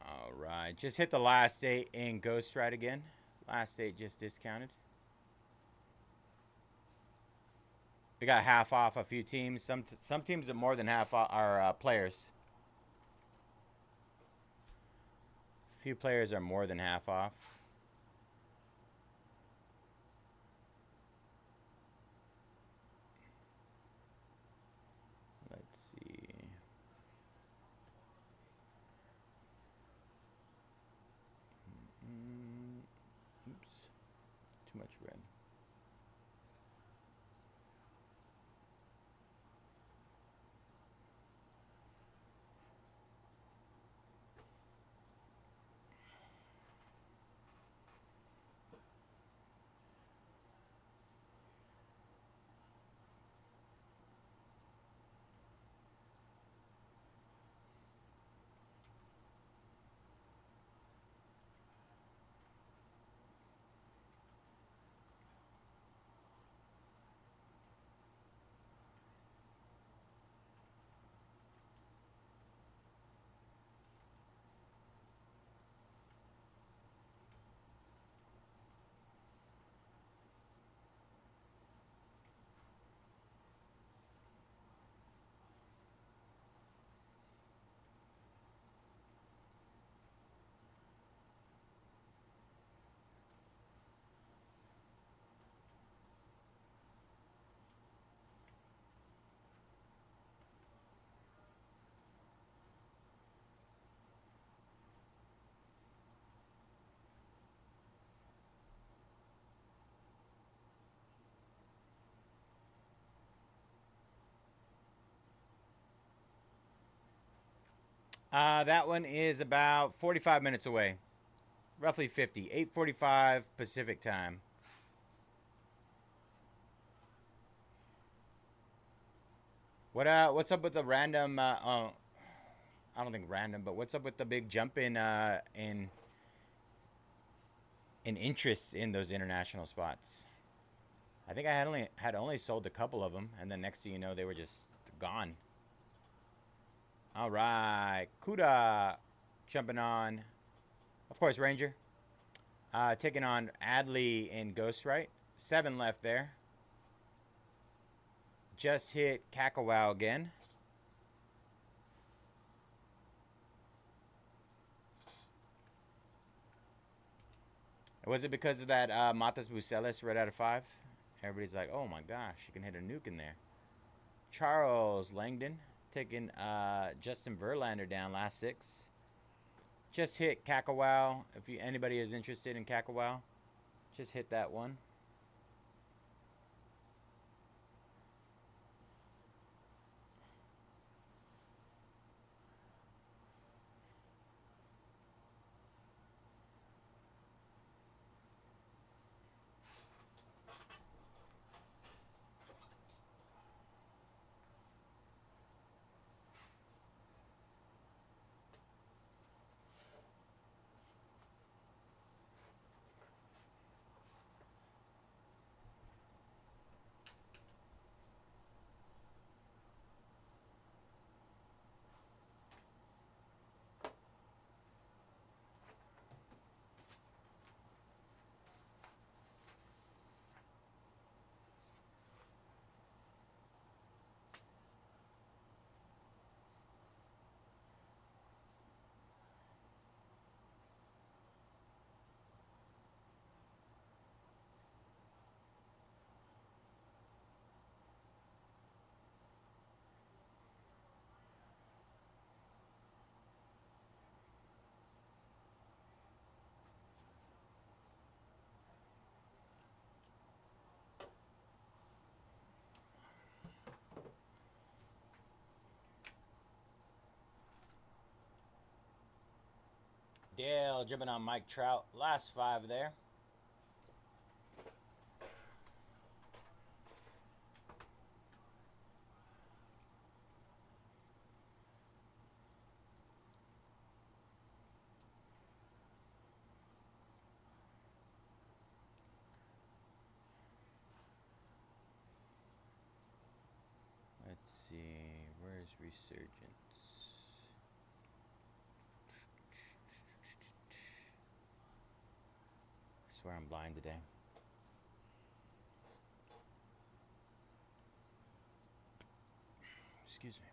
S1: All right, just hit the last date in Ghost Ride again. Last date just discounted. We got half off a few teams. Some teams are more than half off our players. A few players are more than half off. Let's see. Oops. Too much red. That one is about 45 minutes away. Roughly 50. 8:45 Pacific time. What's up with the random I don't think random, but what's up with the big jump in interest in those international spots? I think I had only sold a couple of them, and then next thing you know, they were just gone. All right, Kuda jumping on, of course, Ranger. Taking on Adley in Ghostwrite. 7 left there. Just hit Kakawow again. Was it because of that Matas Bucelis red out of 5? Everybody's like, oh my gosh, you can hit a nuke in there. Charles Langdon taking Justin Verlander down last 6. Just hit Kakawow. If anybody is interested in Kakawow, just hit that one. Dale jumping on Mike Trout. Last 5 there. Let's see. Where's Resurgence? I swear I'm blind today. Excuse me.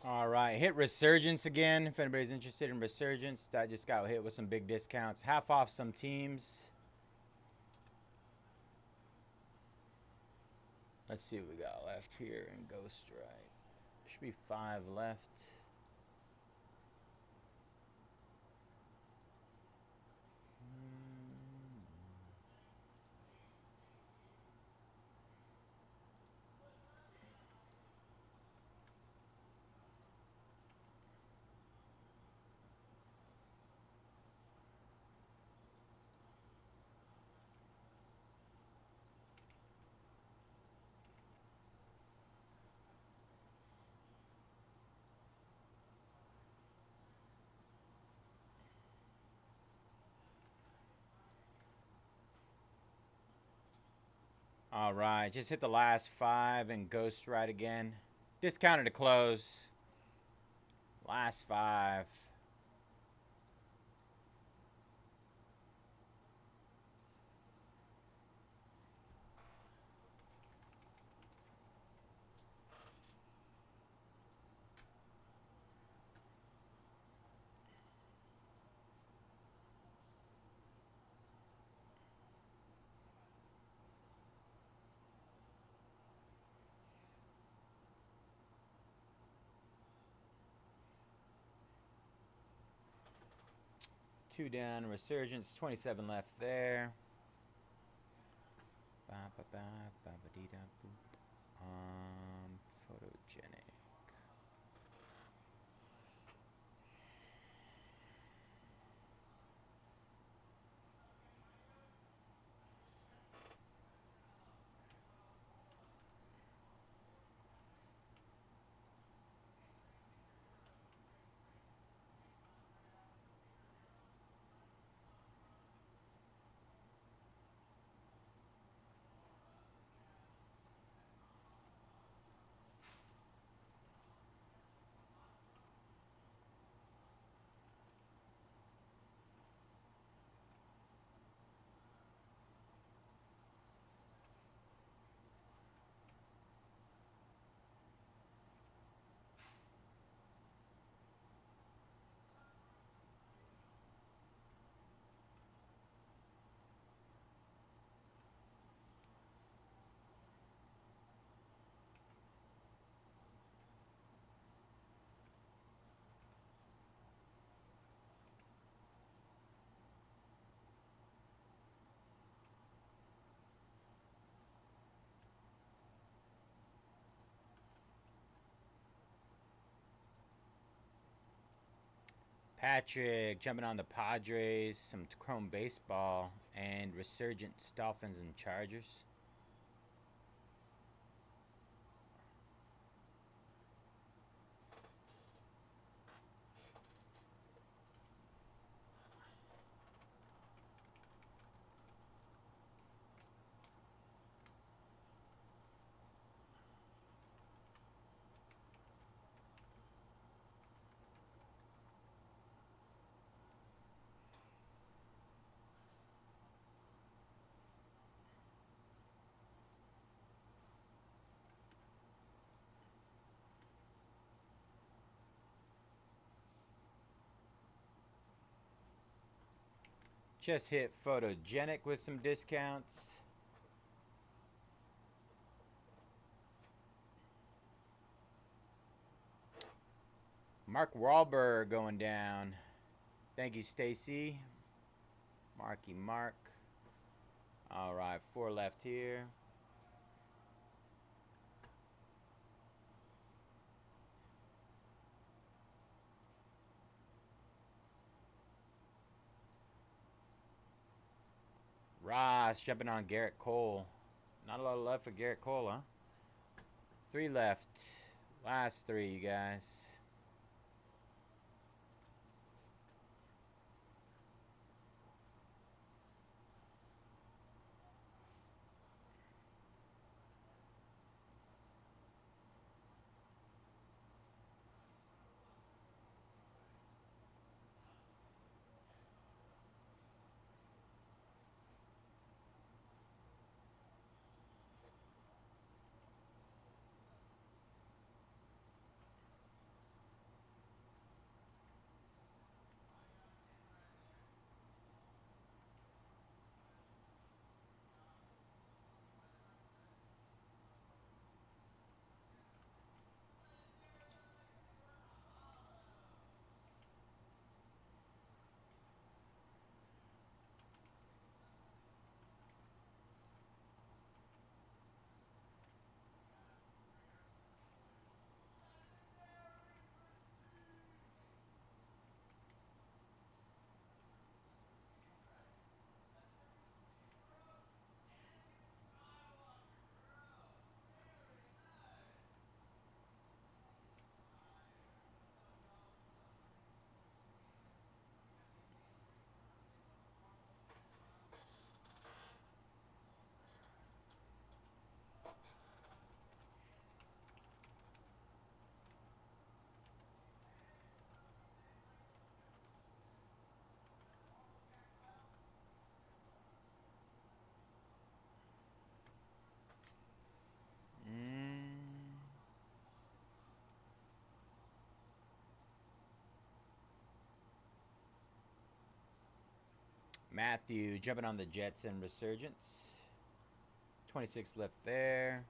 S1: All right, hit Resurgence again. If anybody's interested in Resurgence, that just got hit with some big discounts. Half off some teams. Let's see what we got left here in Ghost Right. Should be 5 left. All right, just hit the last 5 and Ghost Right again. Discounted to close. Last 5. Two down, Resurgence, 27 left there. Photogenic. Patrick jumping on the Padres, some Chrome Baseball, and Resurgence Dolphins and Chargers. Just hit Photogenic with some discounts. Mark Wahlberg going down. Thank you, Stacy. Marky Mark. All right, 4 left here. Ross jumping on Garrett Cole. Not a lot of left for Garrett Cole, huh? 3 left. Last 3, you guys. Matthew jumping on the Jets and Resurgence. 26 left there.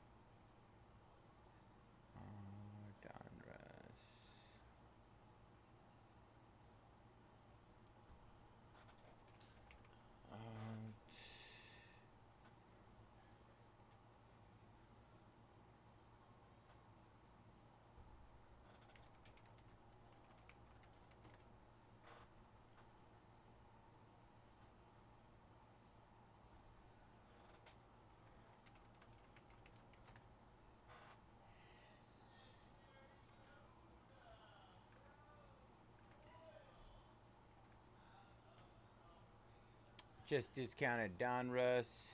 S1: Donruss. Just discounted Donruss.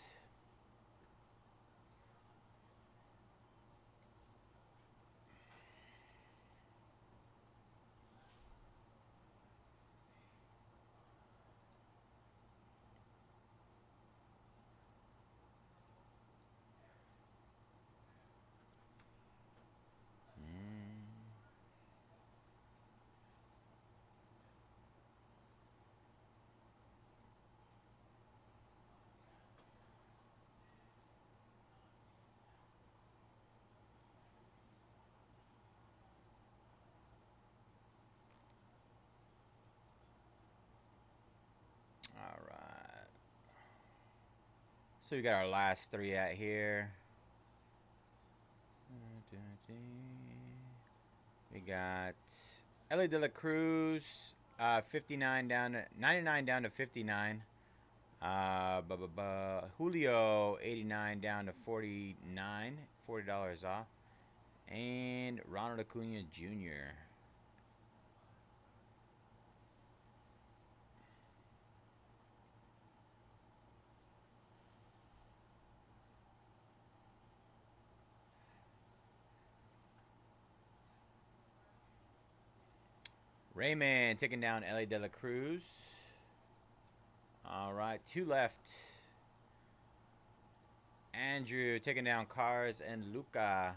S1: All right. So we got our last three at here. We got Ellie De La Cruz, 59 down to 99 down to 59. Julio, 89 down to 49, $40 off. And Ronald Acuna Jr. Raymond taking down Ellie De La Cruz. All right, two left. Andrew taking down Cars and Luca.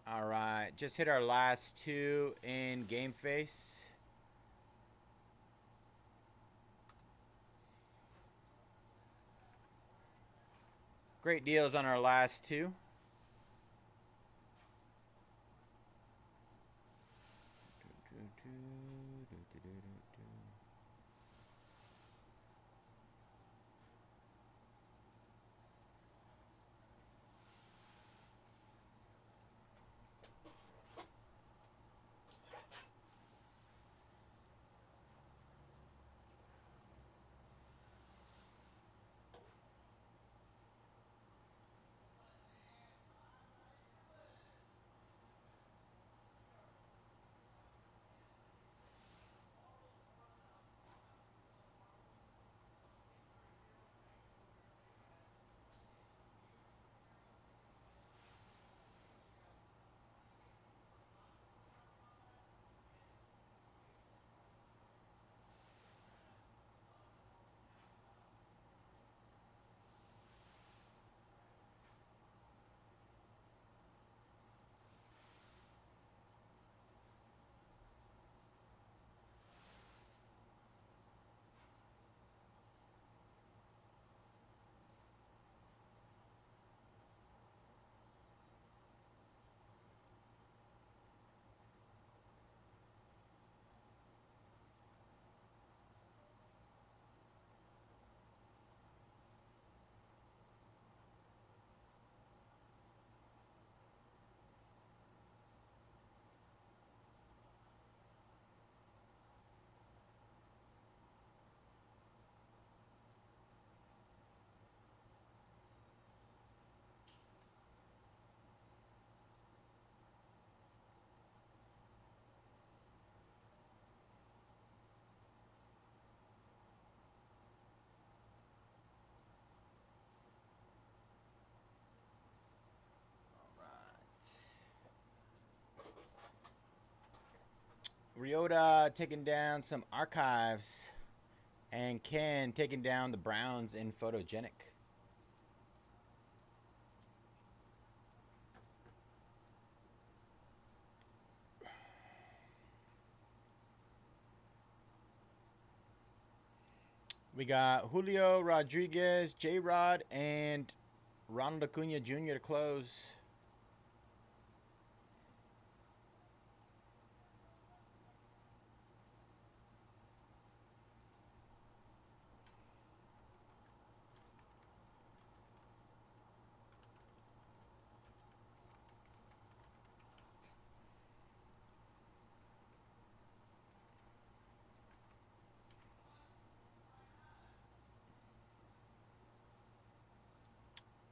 S1: All right, just hit our last two in Game Face. Great deals on our last two. Ryota taking down some archives. And Ken taking down the Browns in Photogenic. We got Julio Rodriguez, J Rod, and Ronald Acuna Jr. to close.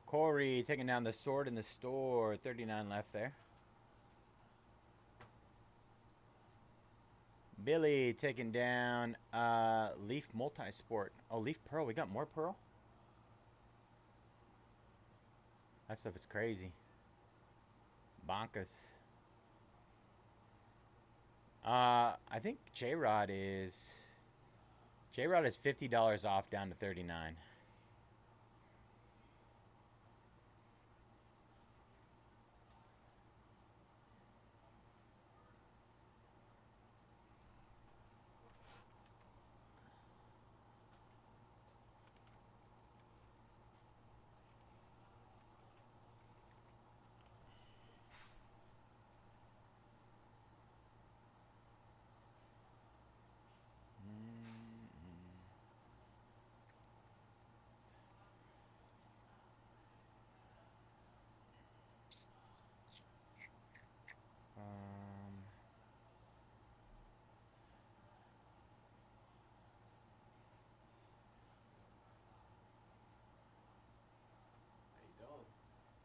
S1: Corey taking down the sword in the store. 39 left there. Billy taking down Leaf Multisport. Oh, Leaf Pearl. We got more Pearl? That stuff is crazy. Bonkers. I think J-Rod is $50 off down to 39.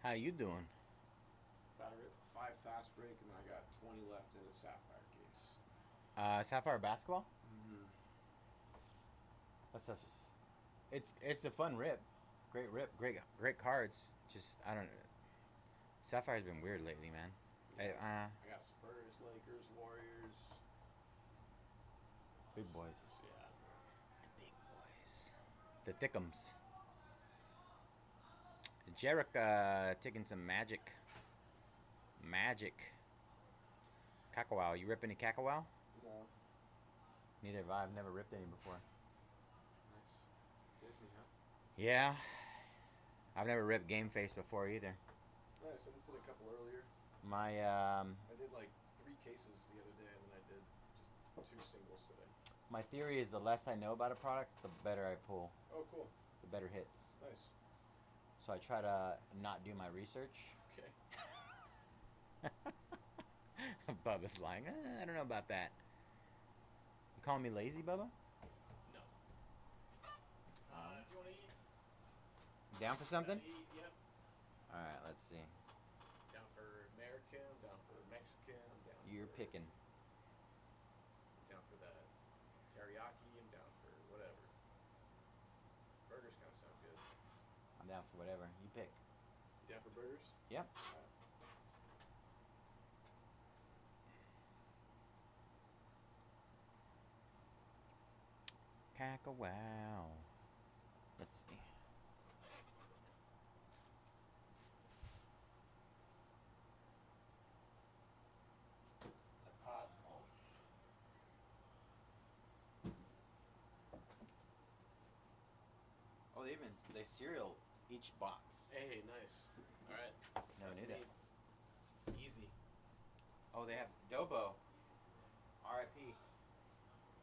S1: How you doing?
S2: About to rip 5 fast break, and I got 20 left in a sapphire case.
S1: Sapphire basketball?
S2: Mm-hmm.
S1: That's a. It's a fun rip. Great rip. Great cards. Just I don't know. Sapphire's been weird lately, man.
S2: I got Spurs, Lakers, Warriors.
S1: Big boys.
S2: Yeah.
S1: The big boys. The thickums. Jerica taking some magic. Kakawow. You rip any Kakawow?
S2: No.
S1: Neither have I. I've never ripped any before.
S2: Nice. Disney, huh?
S1: Yeah. I've never ripped Game Face before either.
S2: Nice. I just did a couple earlier.
S1: My
S2: I did like 3 cases the other day, and then I did just 2 singles today.
S1: my theory is the less I know about a product, the better I pull.
S2: Oh, cool.
S1: The better hits.
S2: Nice.
S1: So I try to not do my research.
S2: Okay.
S1: Bubba's lying. I don't know about that. You calling me lazy, Bubba?
S2: No. Do you want to eat?
S1: Down for something?
S2: Eat, yep.
S1: All right, let's see.
S2: Down for American, down for Mexican, down
S1: You're
S2: for...
S1: picking.
S2: Down for the teriyaki, I'm down for whatever. Burgers kind of sound good.
S1: I'm down for whatever. You pick.
S2: You down for burgers?
S1: Yep. Kakawow. Let's see. The Cosmos. Oh, they cereal each box.
S2: Hey, nice. All right.
S1: Never knew that.
S2: Easy.
S1: Oh, they have Dobo. R.I.P.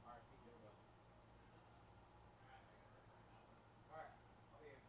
S1: R.I.P. Dobo. Alright, I'll be here.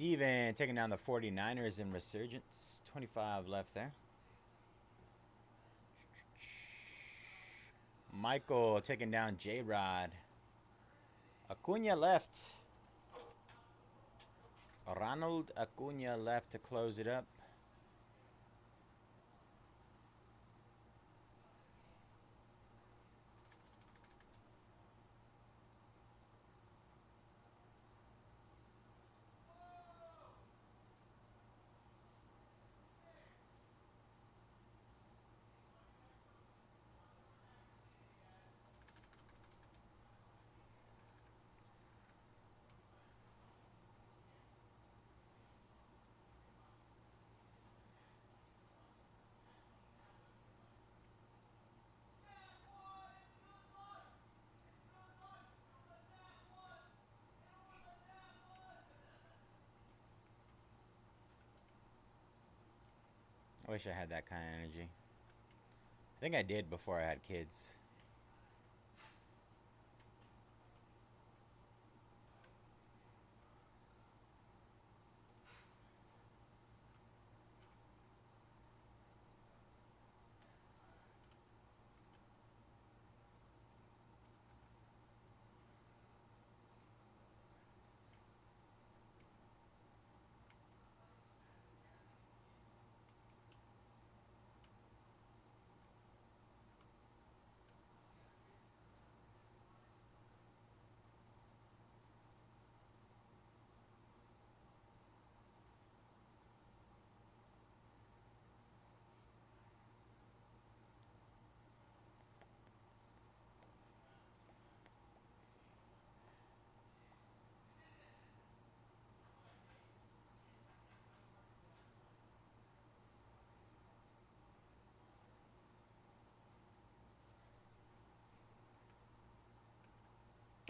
S1: Steven taking down the 49ers in Resurgence. 25 left there. Michael taking down J-Rod. Acuna left. Ronald Acuna left to close it up. I wish I had that kind of energy. I think I did before I had kids.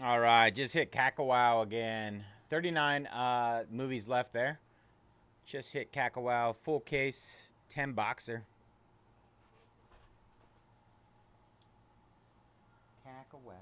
S1: All right, just hit Kakawow again. 39 movies left there. Just hit Kakawow, full case, 10 boxer. Kakawow.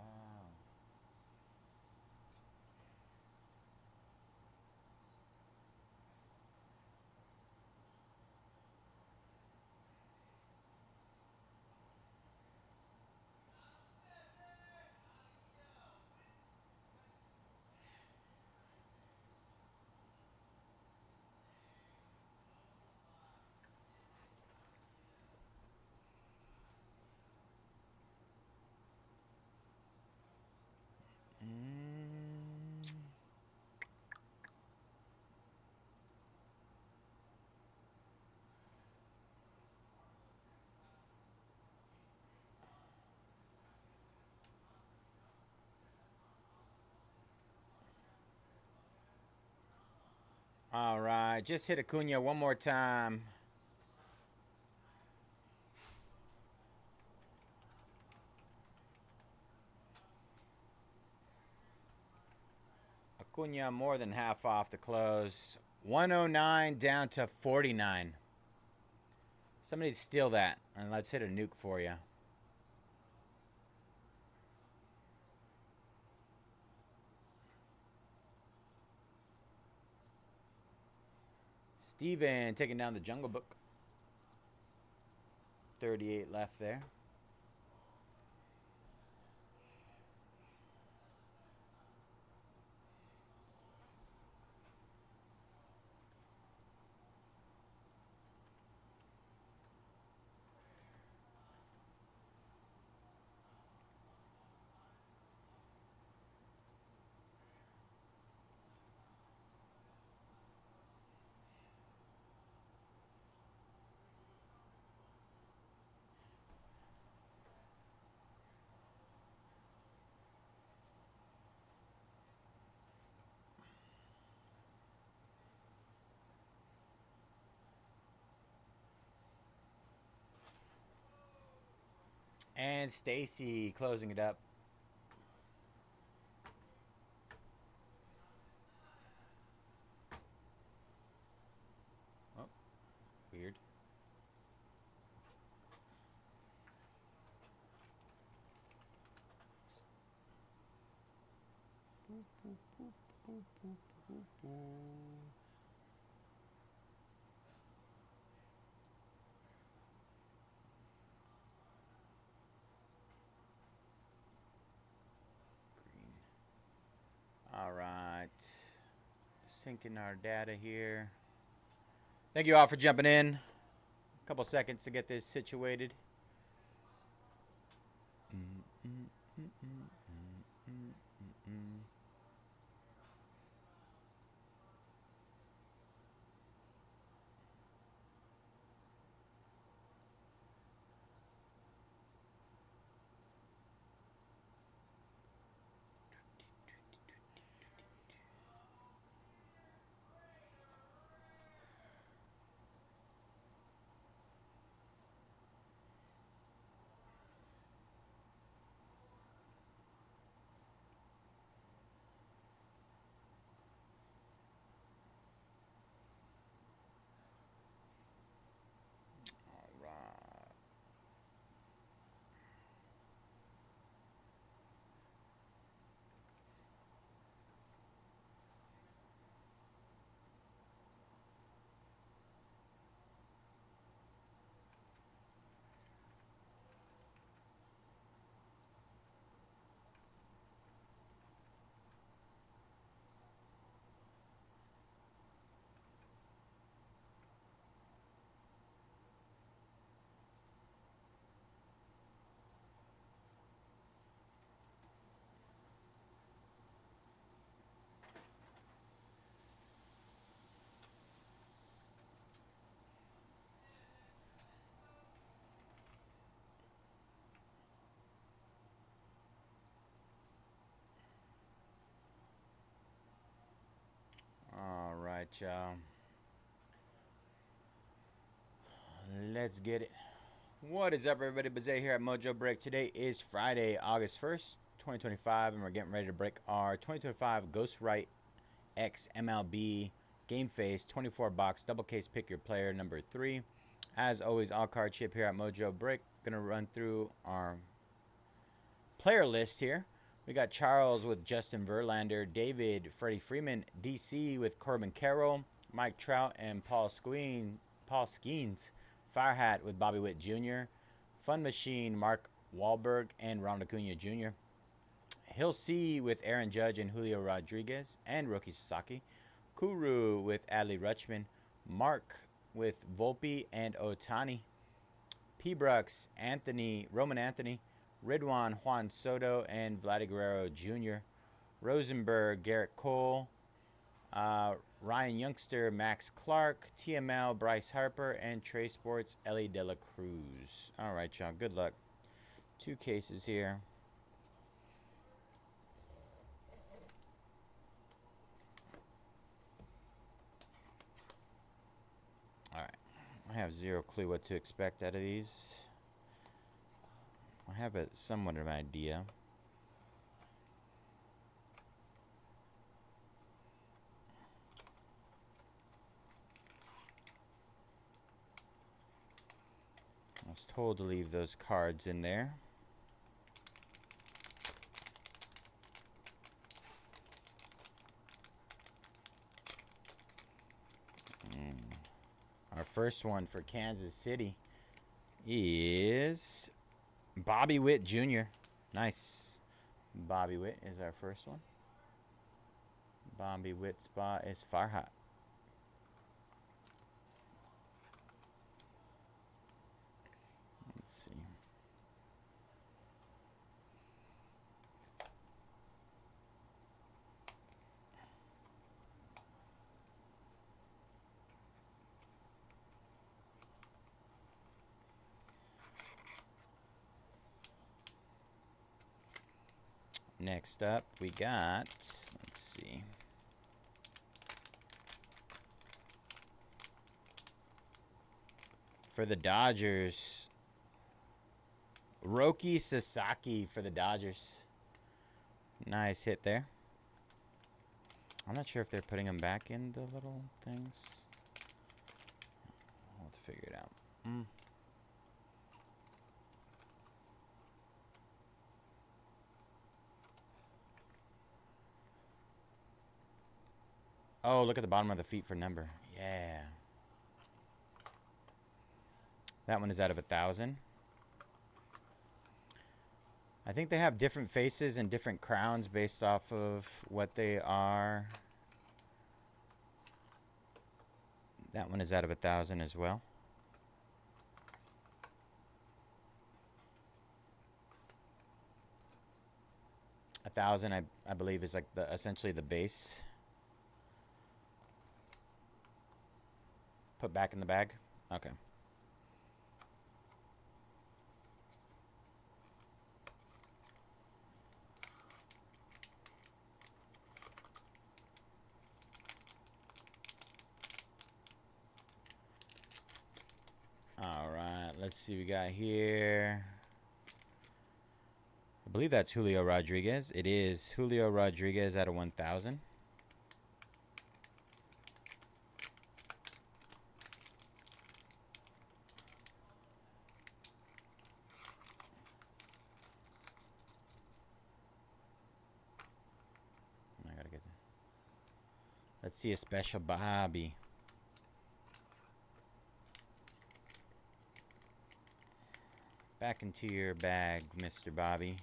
S1: All right, just hit Acuna one more time. Acuna more than half off the close. 109 down to 49. Somebody steal that, and let's hit a nuke for you. Steven taking down the Jungle Book. 38 left there. And Stacy closing it up. Oh, weird. syncing our data here. Thank you all for jumping in. A couple seconds to get this situated. All right, y'all. Let's get it. What is up, everybody? Bayze here at Mojobreak. Today is Friday, August 1st, 2025, and we're getting ready to break our 2025 Ghostwrite X MLB Game Face 24-box double case pick your player number 3. As always, all card chip here at Mojobreak. Gonna run through our player list here. We got Charles with Justin Verlander, David, Freddie Freeman, DC with Corbin Carroll, Mike Trout, and Paul Skeens, Firehat with Bobby Witt Jr., Fun Machine, Mark Wahlberg, and Ronald Acuna Jr., Hill C with Aaron Judge and Julio Rodriguez, and Roki Sasaki, Kuru with Adley Rutschman, Mark with Volpe and Otani, P. Brooks, Roman Anthony, Ridwan Juan Soto, and Vladdy Guerrero Jr., Rosenberg, Garrett Cole, Ryan Youngster, Max Clark, TML, Bryce Harper, and Trey Sports, Ellie De La Cruz. All right, y'all. Good luck. 2 cases here. All right. I have zero clue what to expect out of these. I have a somewhat of an idea. I was told to leave those cards in there. Our first one for Kansas City is Bobby Witt Jr. Nice. Bobby Witt is our first one. Bobby Witt spot is Farhat. Let's see. Next up, we got, let's see. For the Dodgers, Roki Sasaki for the Dodgers. Nice hit there. I'm not sure if they're putting them back in the little things. I'll have to figure it out. Oh, look at the bottom of the feet for number. Yeah. That one is out of 1,000. I think they have different faces and different crowns based off of what they are That one is out of 1,000 as well. A 1,000, I believe, is like essentially the base. Put back in the bag. Okay. All right, let's see what we got here. I believe that's Julio Rodriguez. It is Julio Rodriguez out of 1,000. I gotta get. Let's see a special Bobby. Back into your bag, Mr. Bobby.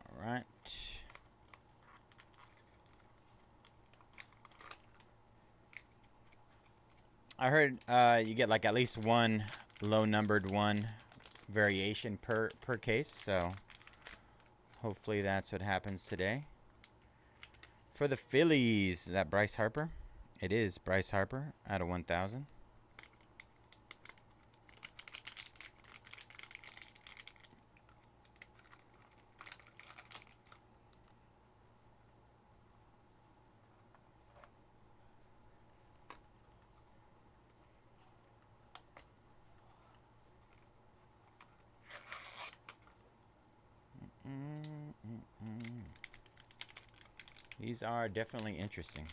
S1: All right. I heard you get like at least one low numbered one variation per case, so hopefully that's what happens today. For the Phillies, is that Bryce Harper? It is Bryce Harper out of 1,000. These are definitely interesting.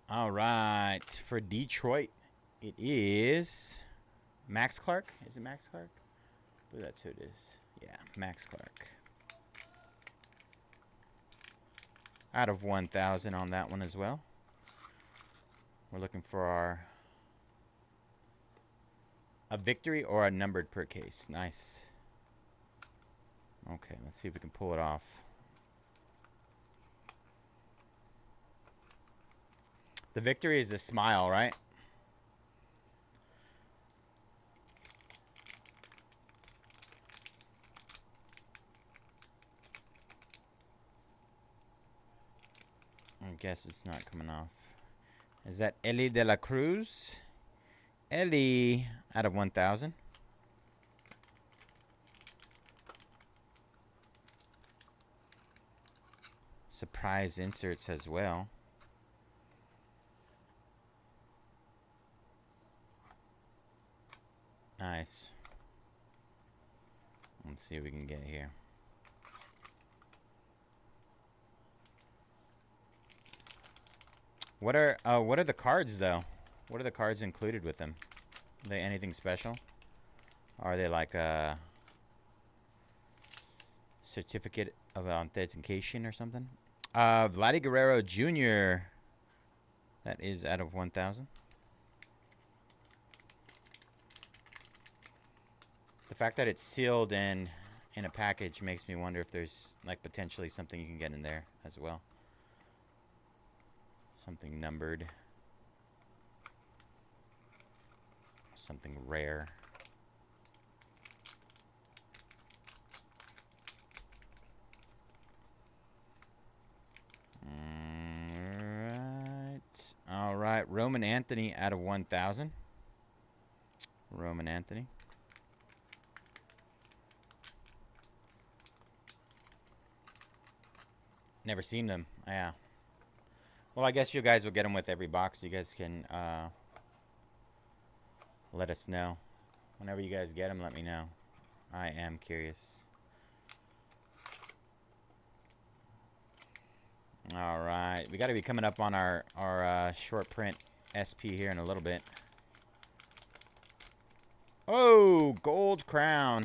S1: All right, for Detroit, it is Max Clark. Is it Max Clark? I believe that's who it is. Yeah, Max Clark. Out of 1,000 on that one as well. We're looking for a victory or a numbered per case. Nice. Okay, let's see if we can pull it off. The victory is the smile, right? I guess it's not coming off. Is that Ellie de la Cruz? Ellie out of 1,000. Surprise inserts as well. Nice. Let's see what we can get here. What are the cards though? What are the cards included with them? Are they anything special? Or are they like a certificate of authentication or something? Vladdy Guerrero Jr. That is out of 1,000. The fact that it's sealed in a package makes me wonder if there's like potentially something you can get in there as well. Something numbered. Something rare. All right. Roman Anthony out of 1,000. Roman Anthony. Never seen them. Yeah. Well, I guess you guys will get them with every box. You guys can let us know. Whenever you guys get them, let me know. I am curious. All right. We got to be coming up on our short print SP here in a little bit. Oh, gold crown.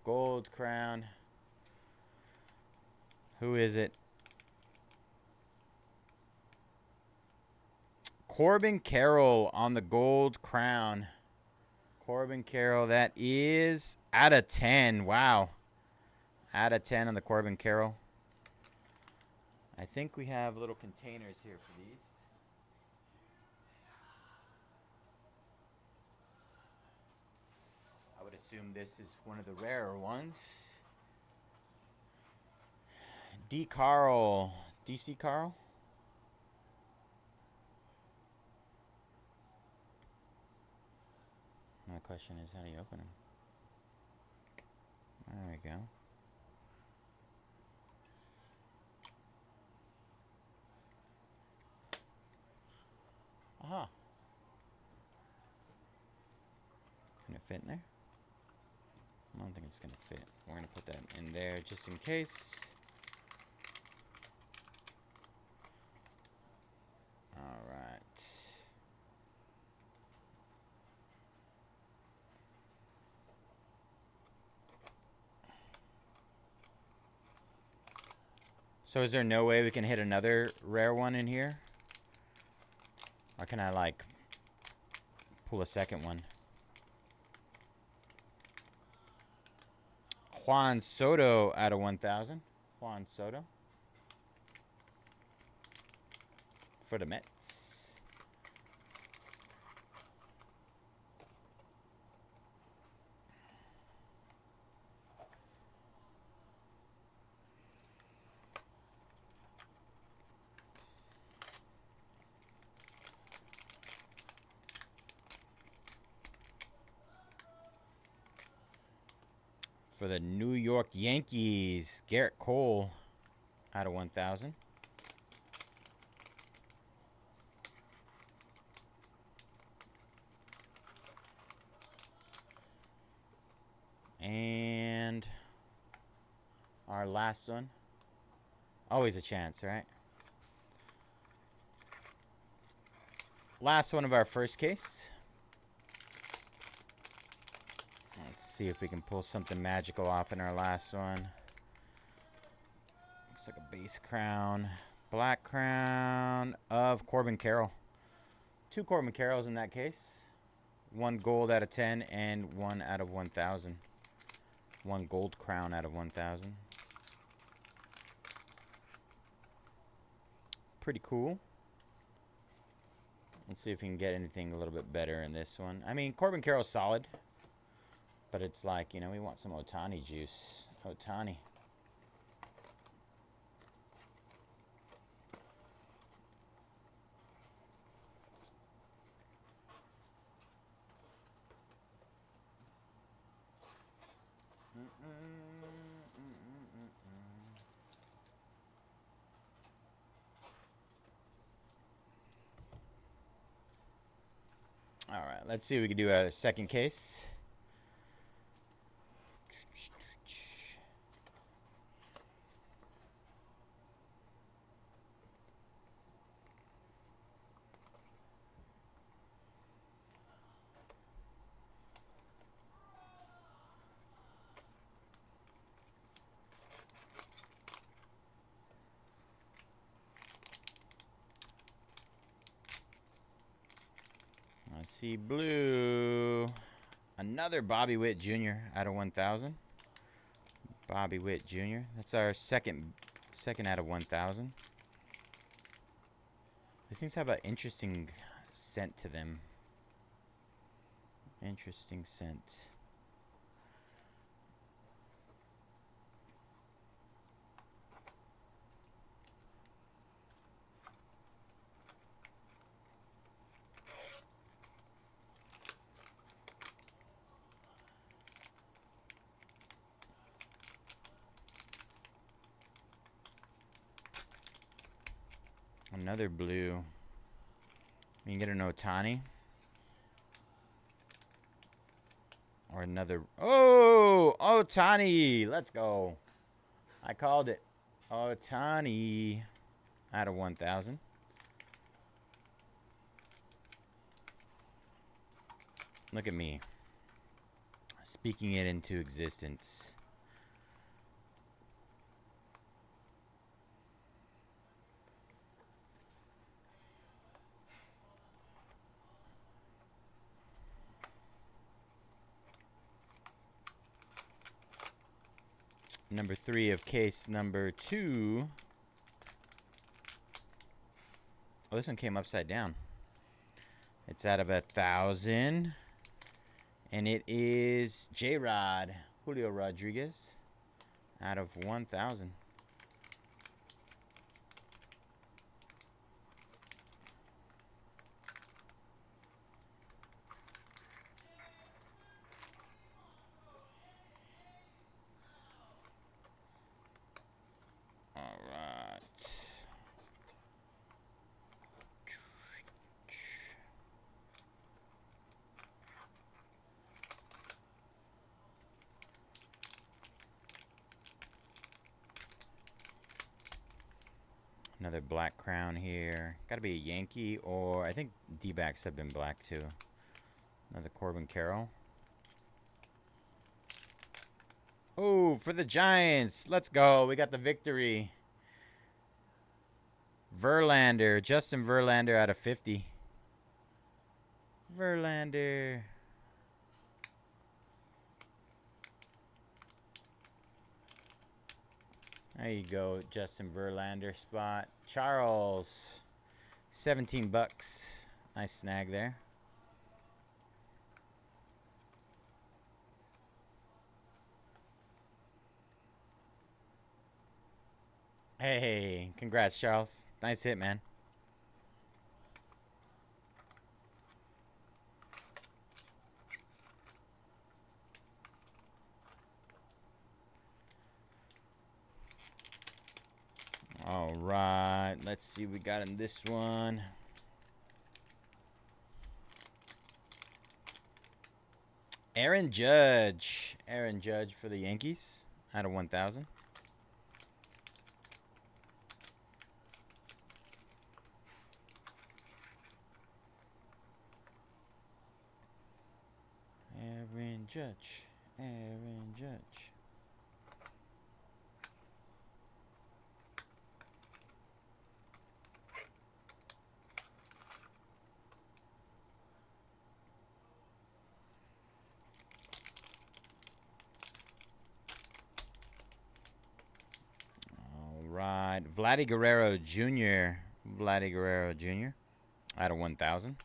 S1: Gold crown. Who is it? Corbin Carroll on the gold crown. Corbin Carroll, that is out of 10. Wow. Out of 10 on the Corbin Carroll. I think we have little containers here for these. I would assume this is one of the rarer ones. DC Carl. My question is, how do you open them? There we go. Aha. Can it fit in there? I don't think it's going to fit. We're going to put that in there just in case. All right. So is there no way we can hit another rare one in here? Or can I, like, pull a second one? Juan Soto out of 1,000. Juan Soto. For the Mets. For the New York Yankees, Garrett Cole out of 1,000. And our last one. Always a chance, right? Last one of our first case. Let's see if we can pull something magical off in our last one. Looks like a base crown. Black crown of Corbin Carroll. 2 Corbin Carrolls in that case. 1 gold out of 10 and 1 out of 1,000. 1 gold crown out of 1,000. Pretty cool. Let's see if we can get anything a little bit better in this one. I mean, Corbin Carroll's solid. But it's like, you know, we want some Ohtani juice. Ohtani. All right, let's see if we can do a second case. I see blue. Another Bobby Witt Jr. out of 1,000. Bobby Witt Jr. That's our second out of 1,000. These things have an interesting scent to them. Interesting scent. Another blue. We can get an Ohtani. Or another. Oh! Ohtani! Let's go. I called it. Ohtani. Out of 1,000. Look at me. Speaking it into existence. Number 3 of case number 2. Oh, this one came upside down. It's out of 1,000. And it is J-Rod, Julio Rodriguez, out of 1,000. All right. Another black crown here. Got to be a Yankee, or I think D-backs have been black too. Another Corbin Carroll. Oh, for the Giants. Let's go. We got the victory. Verlander. Justin Verlander out of 50. Verlander. There you go, Justin Verlander spot. Charles, 17 bucks. Nice snag there. Hey, congrats, Charles. Nice hit, man. All right, let's see what we got in this one. Aaron Judge. Aaron Judge for the Yankees out of 1,000. Aaron Judge. Aaron Judge. Right, Vladdy Guerrero Jr. Vladdy Guerrero Jr. out of 1,000.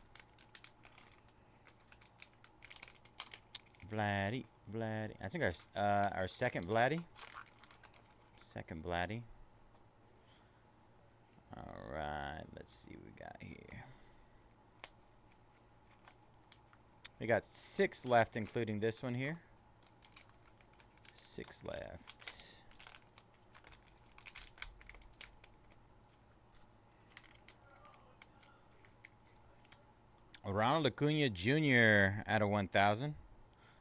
S1: Vladdy. I think our second Vladdy. Second Vladdy. All right, let's see what we got here. We got 6 left, including this one here. 6 left. Ronald Acuna Jr. out of 1,000.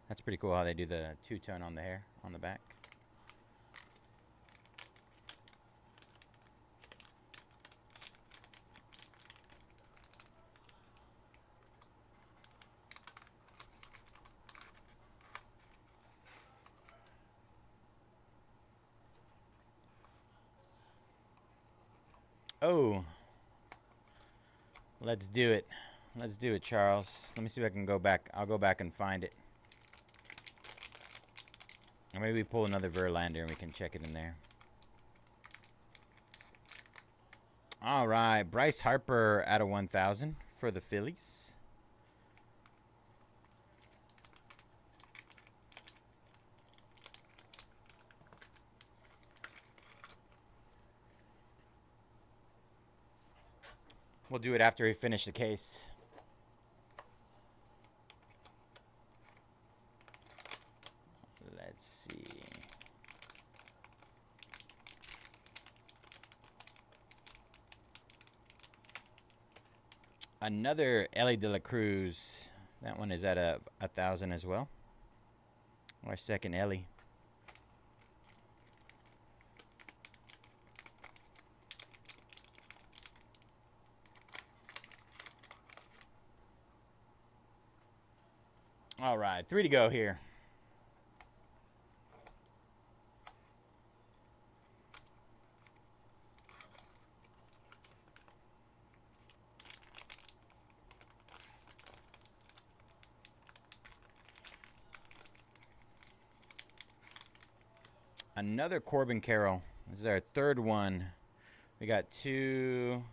S1: That's pretty cool how they do the two-tone on the hair on the back. Oh, let's do it. Let's do it, Charles. Let me see if I can go back. I'll go back and find it. Or maybe we pull another Verlander and we can check it in there. All right, Bryce Harper out of 1,000 for the Phillies. We'll do it after we finish the case. Let's see. Another Ellie De La Cruz. That one is at 1,000 as well. Our second Ellie. All right, 3 to go here. Another Corbin Carroll. This is our third one. We got two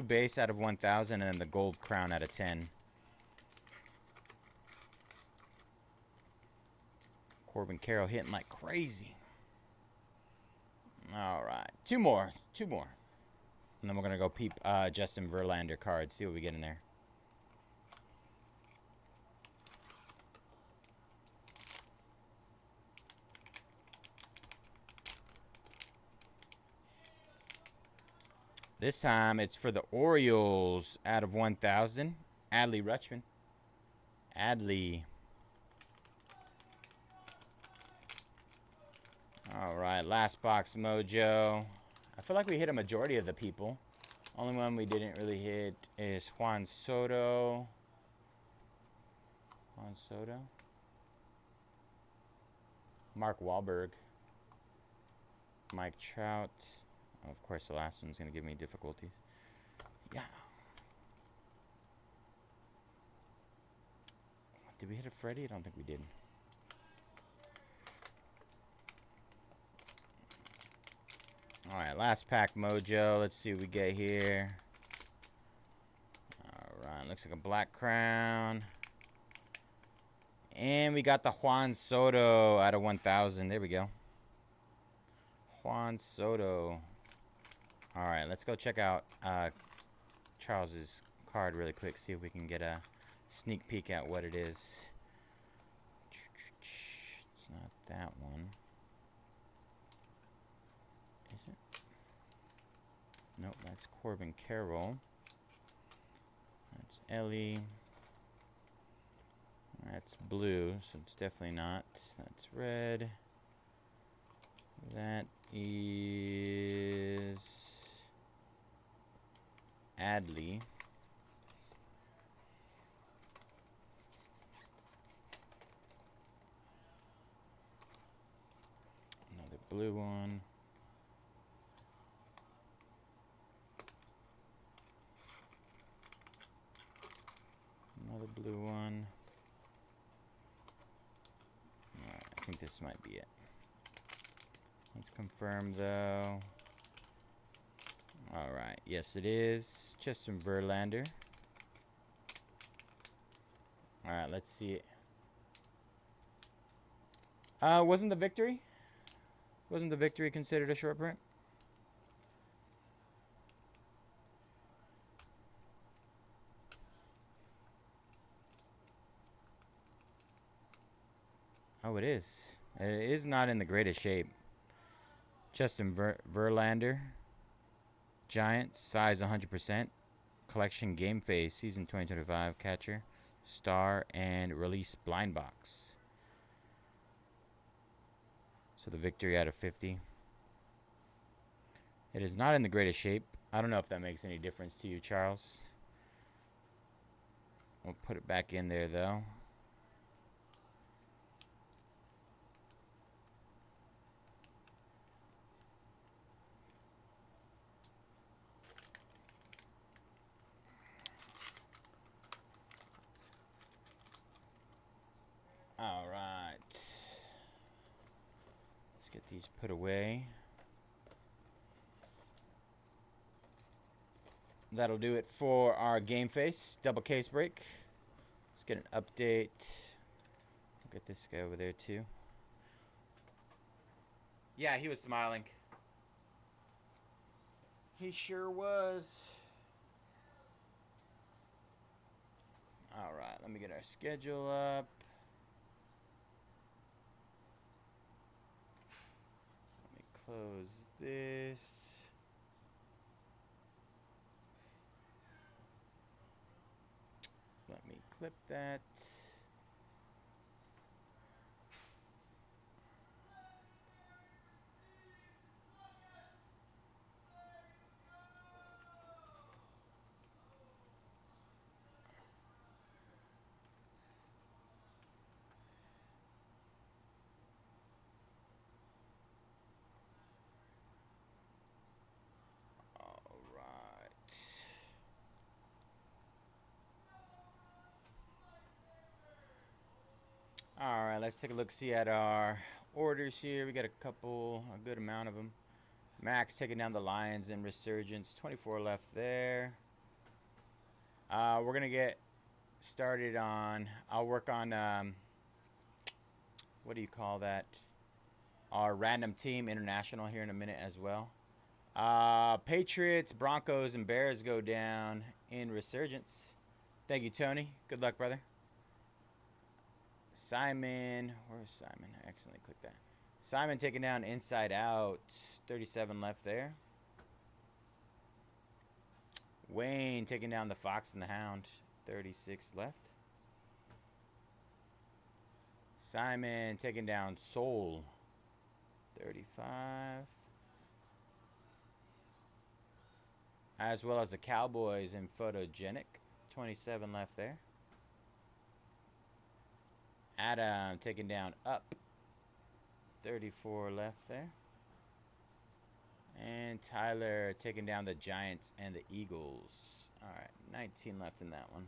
S1: base out of 1,000 and then the gold crown out of 10. Corbin Carroll hitting like crazy. All right, two more. And then we're going to go peep Justin Verlander card, see what we get in there. This time it's for the Orioles out of 1,000. Adley Rutschman. Adley. All right, last box mojo. I feel like we hit a majority of the people. Only one we didn't really hit is Juan Soto. Mark Wahlberg. Mike Trout. Oh, of course, the last one's going to give me difficulties. Yeah. Did we hit a Freddy? I don't think we did. All right, last pack mojo. Let's see what we get here. All right, looks like a black crown. And we got the Juan Soto out of 1,000. There we go. Juan Soto. All right, let's go check out Charles's card really quick. See if we can get a sneak peek at what it is. It's not that one. Is it? Nope, that's Corbin Carroll. That's Ellie. That's blue, so it's definitely not. That's red. That is Adley. Another blue one. Another blue one. Alright, I think this might be it. Let's confirm though. Alright, yes it is. Justin Verlander. Alright, let's see it. Wasn't the victory? Wasn't the victory considered a short print? Oh, it is. It is not in the greatest shape. Justin Verlander. Giants, size 100%. Collection Game Face, season 2025. Catcher, star, and release blind box. So the victory out of 50. It is not in the greatest shape. I don't know if that makes any difference to you, Charles. We'll put it back in there, though. All right. Let's get these put away. That'll do it for our Game Face double case break. Let's get an update. I'll get this guy over there too. Yeah, he was smiling. He sure was. All right, let me get our schedule up. Let me close this. Let me clip that. All right, let's take a look, see at our orders here. We got a good amount of them. Max taking down the Lions in Resurgence. 24 left there. We're going to get started on, I'll work on, what do you call that? Our random team international here in a minute as well. Patriots, Broncos, and Bears go down in Resurgence. Thank you, Tony. Good luck, brother. Simon, where's Simon? I accidentally clicked that. Simon taking down Inside Out. 37 left there. Wayne taking down the Fox and the Hound. 36 left. Simon taking down Soul. 35. As well as the Cowboys and Photogenic. 27 left there. Adam taking down Up. 34 left there. And Tyler taking down the Giants and the Eagles. All right, 19 left in that one.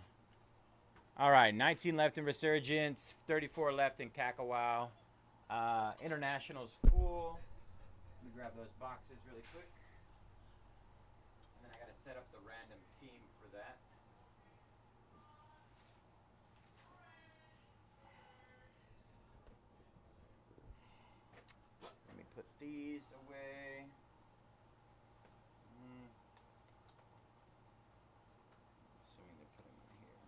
S1: All right, 19 left in Resurgence. 34 left in Kakawow. International's full. Let me grab those boxes really quick. And then I got to set up the random team for that. Let me put these away. Assuming they put them in here.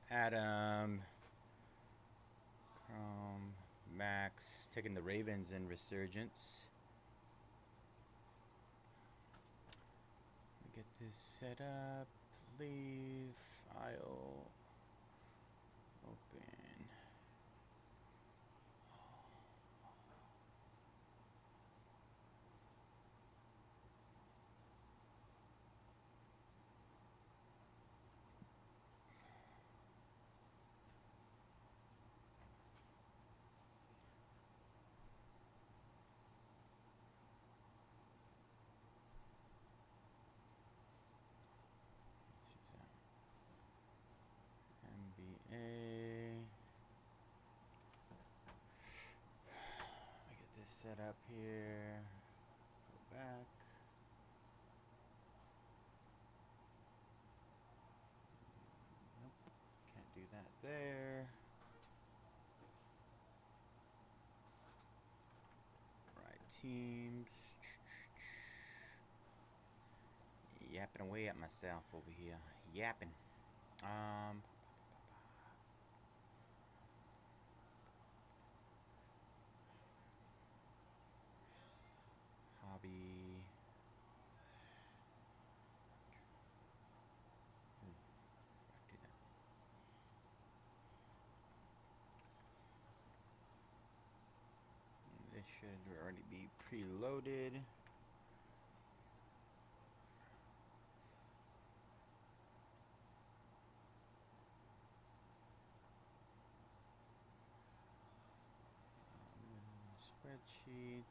S1: Adam, Max, taking the Ravens in Resurgence. Let me get this set up. Leave, file, open. up here. Go back. Nope. Can't do that there. Right teams. Yapping away at myself over here. Yapping. Hobby. Do that. This should already be preloaded. Spreadsheet.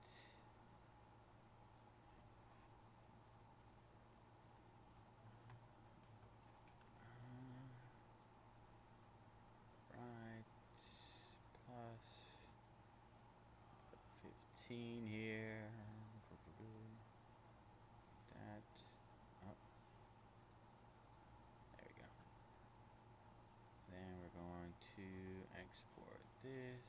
S1: Right. Plus 15 here. That. Oh. There we go. Then we're going to export this.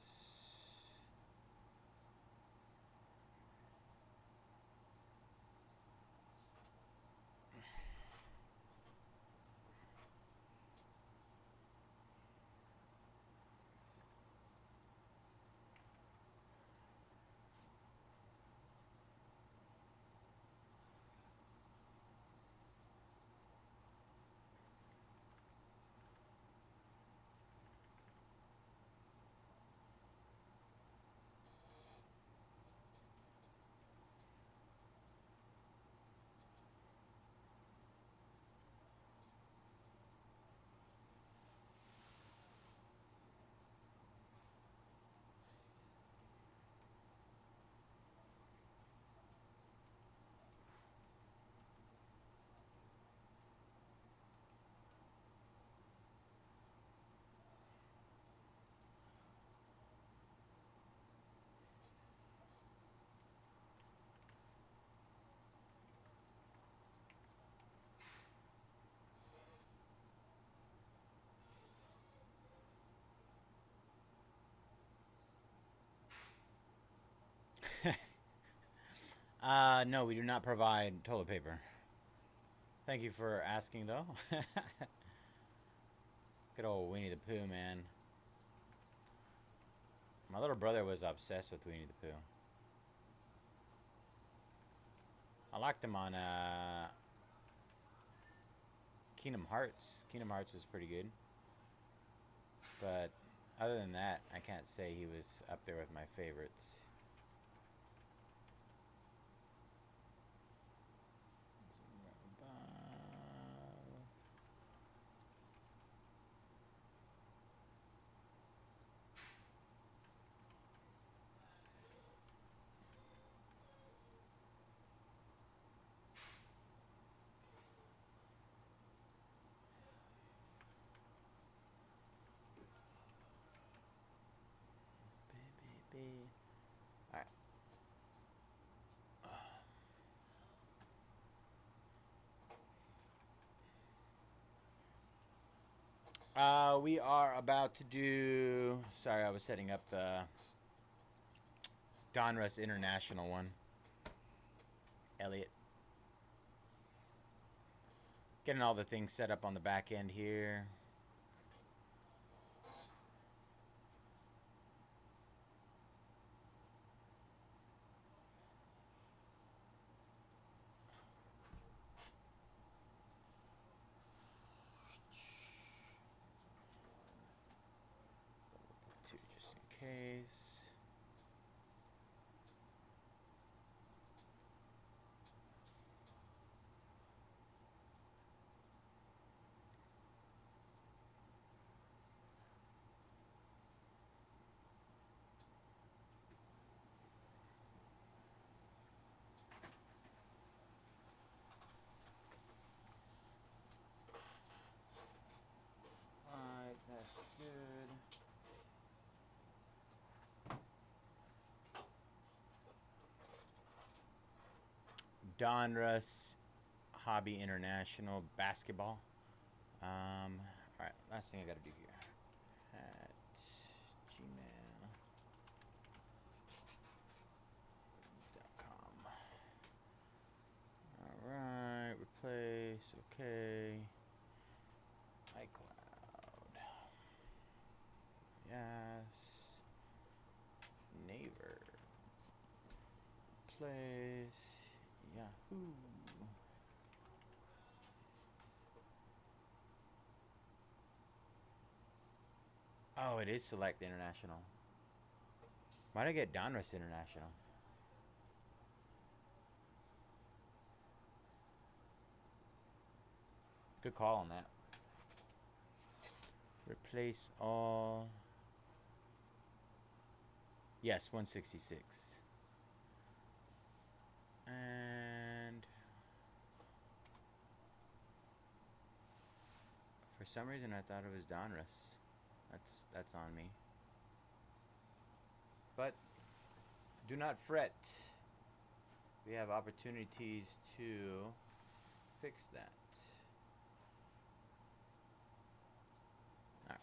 S1: No, we do not provide toilet paper. Thank you for asking, though. Good old Winnie the Pooh, man. My little brother was obsessed with Winnie the Pooh. I liked him on Kingdom Hearts. Kingdom Hearts was pretty good. But other than that, I can't say he was up there with my favorites. We are about to do. Sorry, I was setting up the Donruss International one. Elliot. Getting all the things set up on the back end here. Two just in case. Alright, that's good. Donruss Hobby International Basketball. All right, last thing I got to do here. At gmail.com. All right, replace. Okay. iCloud. Yes. Neighbor. Place. Yahoo. Oh, it is Select International. Why did I get Donruss International? Good call on that. Replace all. Yes, 166. And for some reason I thought it was Donruss. That's on me. But do not fret. We have opportunities to fix that. All right.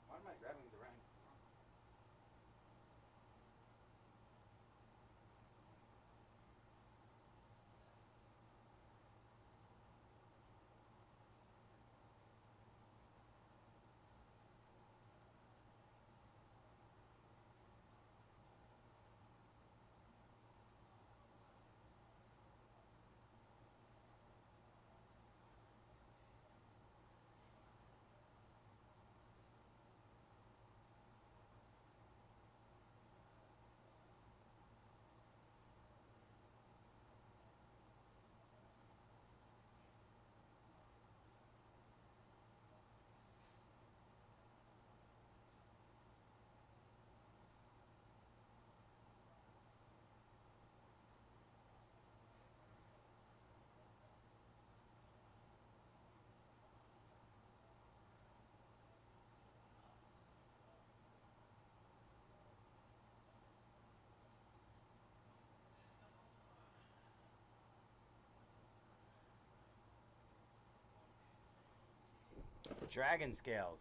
S1: Why am I grabbing the rank? Dragon scales.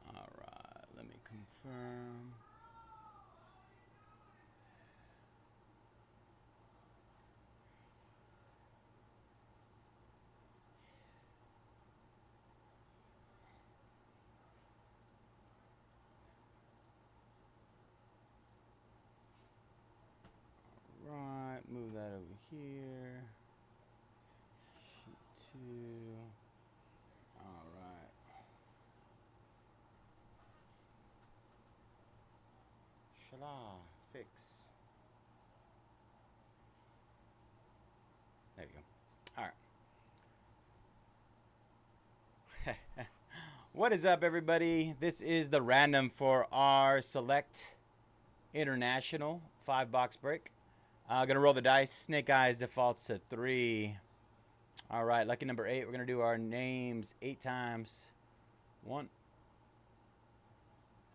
S1: All right, let me confirm. Right, move that over here. Sheet 2. All right. Shala, fix. There you go. All right. What is up, everybody? This is the random for our Select International 5-box break. Gonna roll the dice. Snake Eyes defaults to 3. All right, lucky number 8. We're gonna do our names 8 times. 1,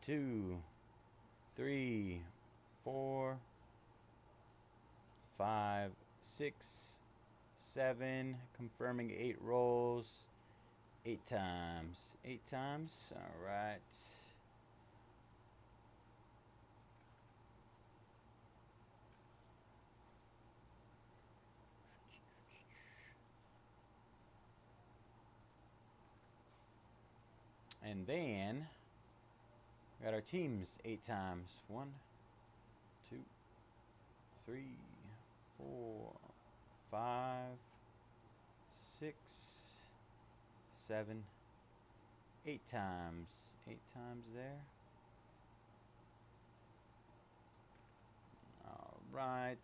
S1: 2, 3, 4, 5, 6, 7. Confirming 8 rolls. 8 times. 8 times. All right. And then we got our teams 8 times. 1, 2, 3, 4, 5, 6, 7, 8 times. 8 times there. All right.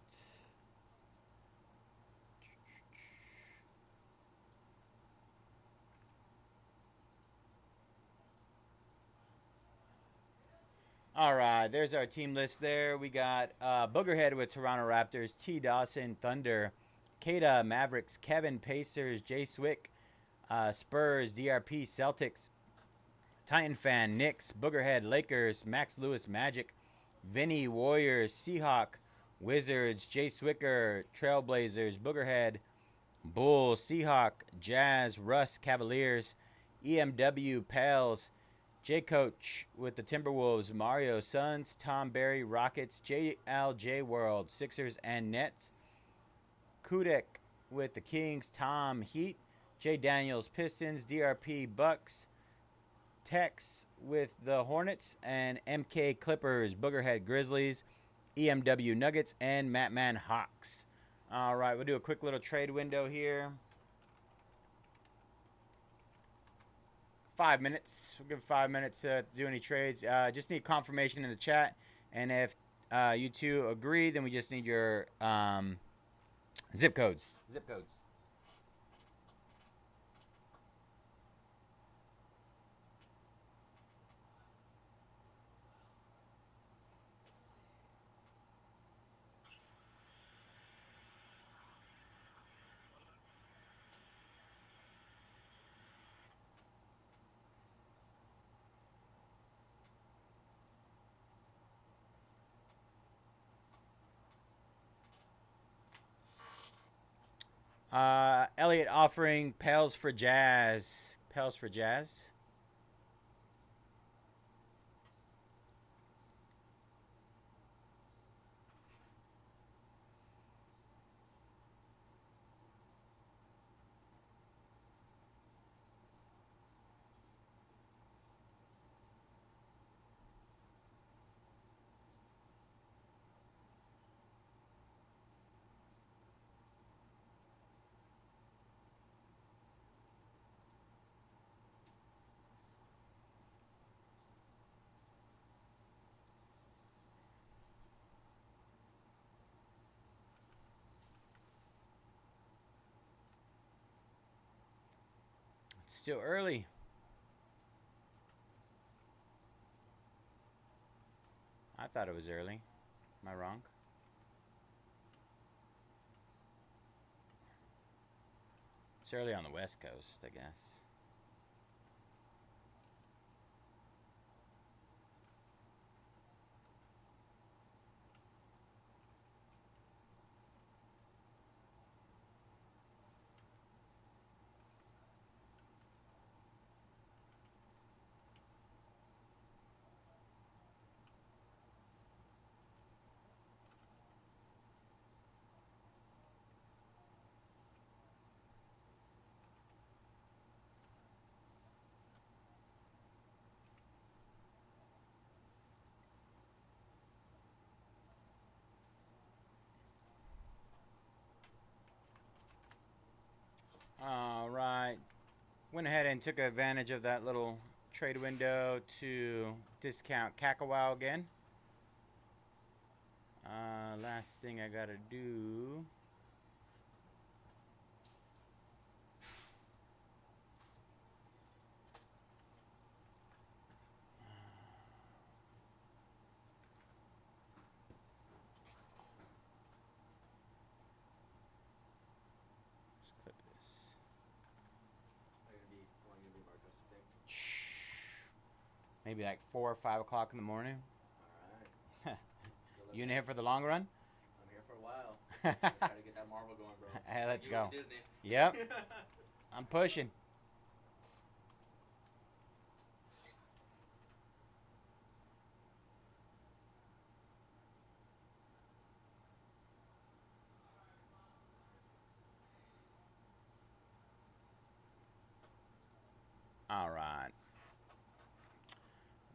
S1: All right, there's our team list there. We got Boogerhead with Toronto Raptors, T. Dawson, Thunder, Kada, Mavericks, Kevin, Pacers, Jay Swick, Spurs, DRP, Celtics, Titan Fan, Knicks, Boogerhead, Lakers, Max Lewis, Magic, Vinny, Warriors, Seahawk, Wizards, Jay Swicker, Trailblazers, Boogerhead, Bulls, Seahawk, Jazz, Russ, Cavaliers, EMW, Pels, J Coach with the Timberwolves, Mario, Suns, Tom Berry, Rockets, JLJ World, Sixers, and Nets. Kudek with the Kings, Tom, Heat, J Daniels, Pistons, DRP, Bucks, Tex with the Hornets, and MK Clippers, Boogerhead, Grizzlies, EMW Nuggets, and Mattman Hawks. All right, we'll do a quick little trade window here. 5 minutes. We'll give 5 minutes to do any trades. Just need confirmation in the chat. And if you two agree, then we just need your zip codes. Zip codes. Elliot offering Pels for Jazz. Pels for Jazz. It's still early. I thought it was early. Am I wrong? It's early on the West Coast, I guess. All right. Went ahead and took advantage of that little trade window to discount Kakawow again. Last thing I gotta do. Let's clip this. Maybe like 4 or 5 o'clock in the morning.
S2: All right.
S1: You in here for the long run?
S2: I'm here for a while. I'm trying to get that Marvel going, bro.
S1: Hey, let's
S2: You
S1: go.
S2: with Disney.
S1: Yep. I'm pushing. All right.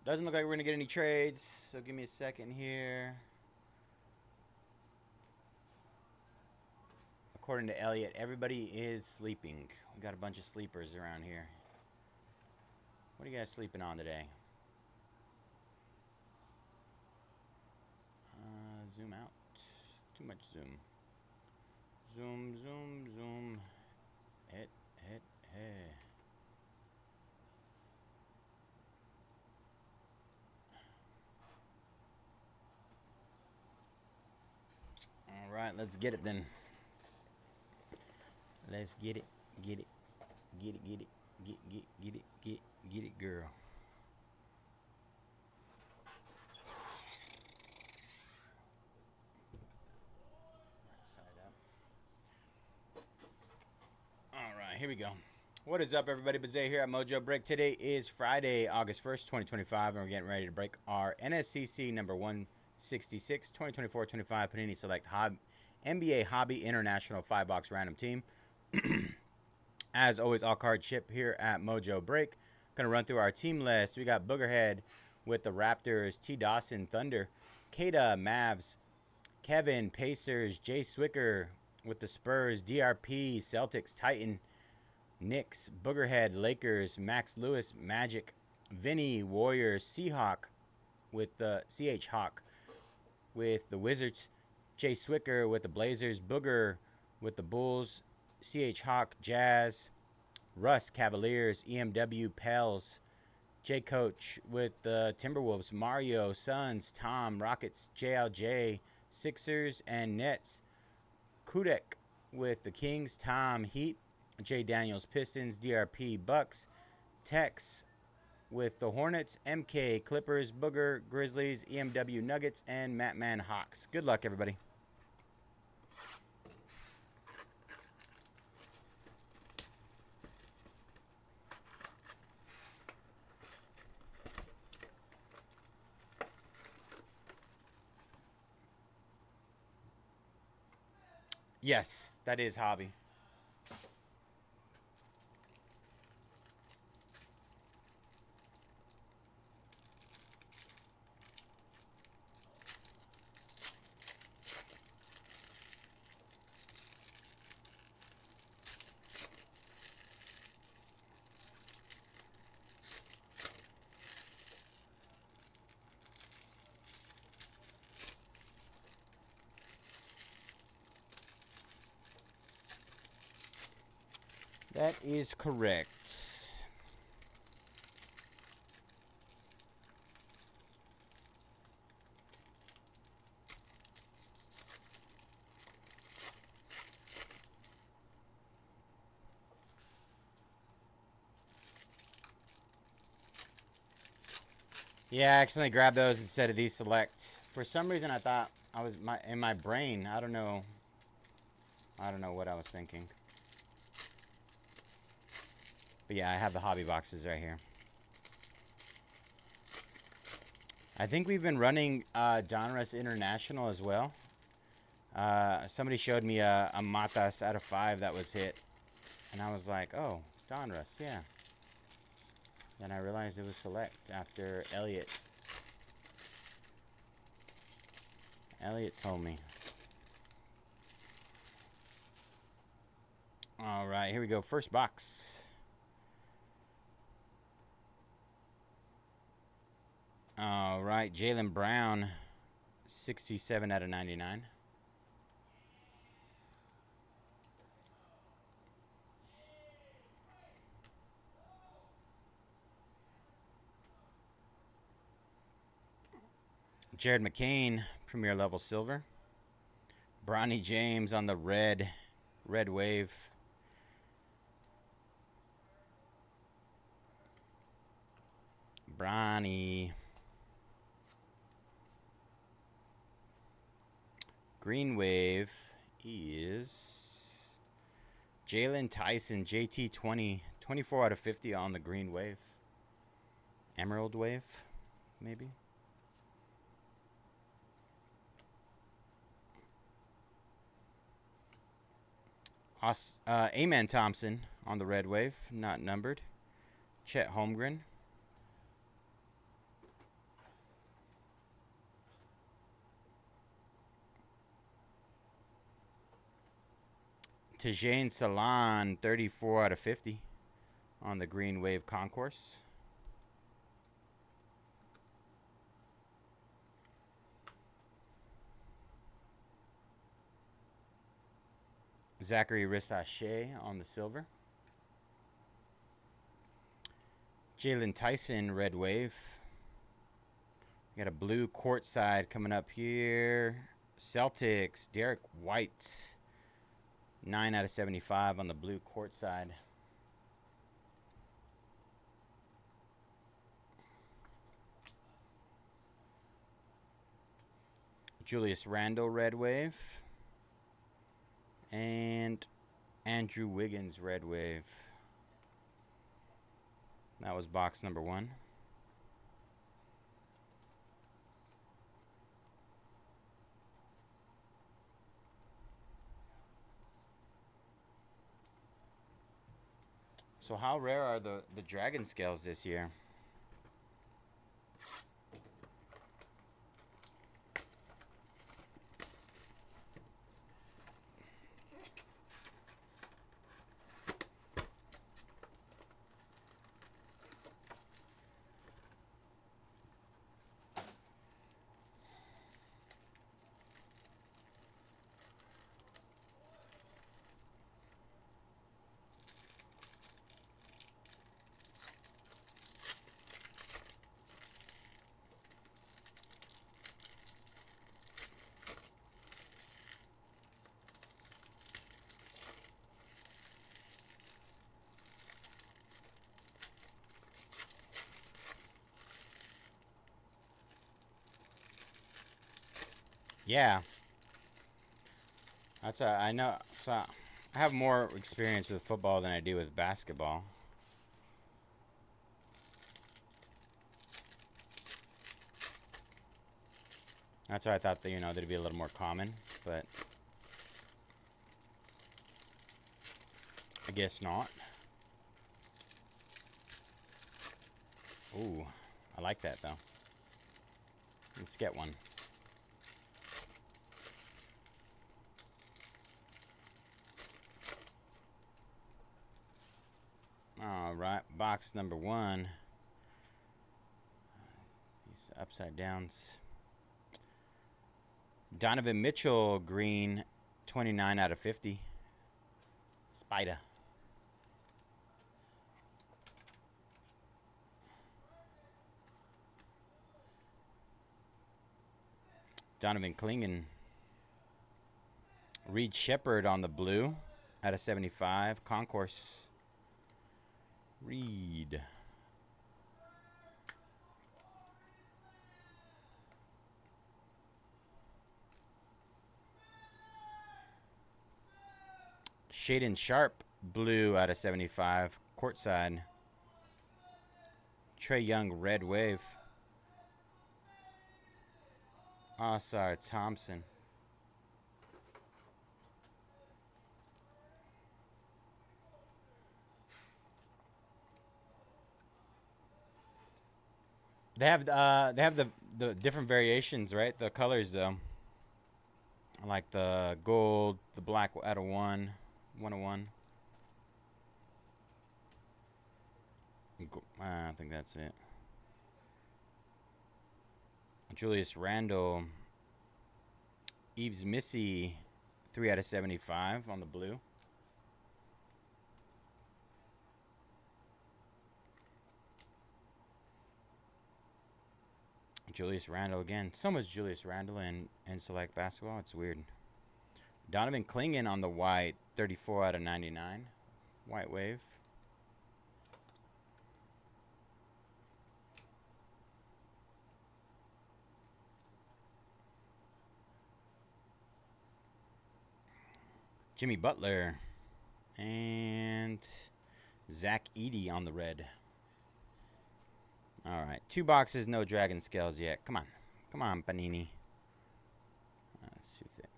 S1: Doesn't look like we're going to get any trades, so give me a second here. According to Elliot, everybody is sleeping. We got a bunch of sleepers around here. What are you guys sleeping on today? Zoom out. Too much zoom. Zoom, zoom, zoom. Hit. All right, let's get it then. Let's get it. Get it, girl. All right, here we go. What is up, everybody? Bayze here at Mojobreak. Today is Friday, August 1st, 2025, and we're getting ready to break our NSCC number 166, 2024-25 Panini Select NBA Hobby International 5-box random team. As always, all cards ship here at Mojobreak. Going to run through our team list. We got Boogerhead with the Raptors, T. Dawson, Thunder, Kada, Mavs, Kevin, Pacers, Jay Swicker with the Spurs, DRP, Celtics, Titan, Knicks, Boogerhead, Lakers, Max Lewis, Magic, Vinny, Warriors, Seahawk with the CH Hawk with the Wizards, Jay Swicker with the Blazers, Booger with the Bulls, CH Hawk, Jazz, Russ, Cavaliers, EMW, Pels, J Coach with the Timberwolves, Mario, Suns, Tom, Rockets, JLJ, Sixers, and Nets, Kudek with the Kings, Tom, Heat, J Daniels, Pistons, DRP, Bucks, Tex with the Hornets, MK, Clippers, Booger, Grizzlies, EMW, Nuggets, and Mattman, Hawks. Good luck, everybody. Yes, that is hobby. That is correct. Yeah, I accidentally grabbed those instead of these select. For some reason, I thought I was in my brain. I don't know what I was thinking. But yeah, I have the hobby boxes right here. I think we've been running Donruss International as well. Somebody showed me a Matas out of 5 that was hit. And I was like, oh, Donruss, yeah. Then I realized it was select after Elliot. Elliot told me. All right, here we go. First box. All right, Jaylen Brown, 67 out of 99. Jared McCain, Premier Level Silver. Bronny James on the red wave. Bronny. Green wave is Jalen Tyson, JT20, 24 out of 50 on the green wave. Emerald wave, maybe. Amen Thompson on the red wave, not numbered. Chet Holmgren. Tijane Salon, 34 out of 50 on the Green Wave Concourse. Zachary Rissache on the silver. Jalen Tyson, Red Wave. We got a blue courtside coming up here. Celtics, Derek White. 9 out of 75 on the blue courtside. Julius Randle, Red Wave. And Andrew Wiggins, Red Wave. That was box number 1. So how rare are the dragon scales this year? Yeah. I know. So I have more experience with football than I do with basketball. That's why I thought that, you know, that'd be a little more common, but I guess not. Ooh, I like that though. Let's get one. All right, box number 1. These upside downs. Donovan Mitchell, green, 29 out of 50. Spider. Donovan Clingan. Reed Shepherd on the blue, out of 75. Concourse. Reed. Shaden Sharp, blue out of 75. Courtside. Trae Young, Red Wave. Osar Thompson. They have the different variations, right? The colors though. I like the gold, the black out of 101. I think that's it. Julius Randle. Eves Missy, 3 out of 75 on the blue. Julius Randle again. So much Julius Randle in select basketball. It's weird. Donovan Clingan on the white, 34 out of 99. White Wave. Jimmy Butler. And Zach Edey on the red. All right, 2 boxes, no dragon scales yet. Come on. Come on, Panini. That's too thick.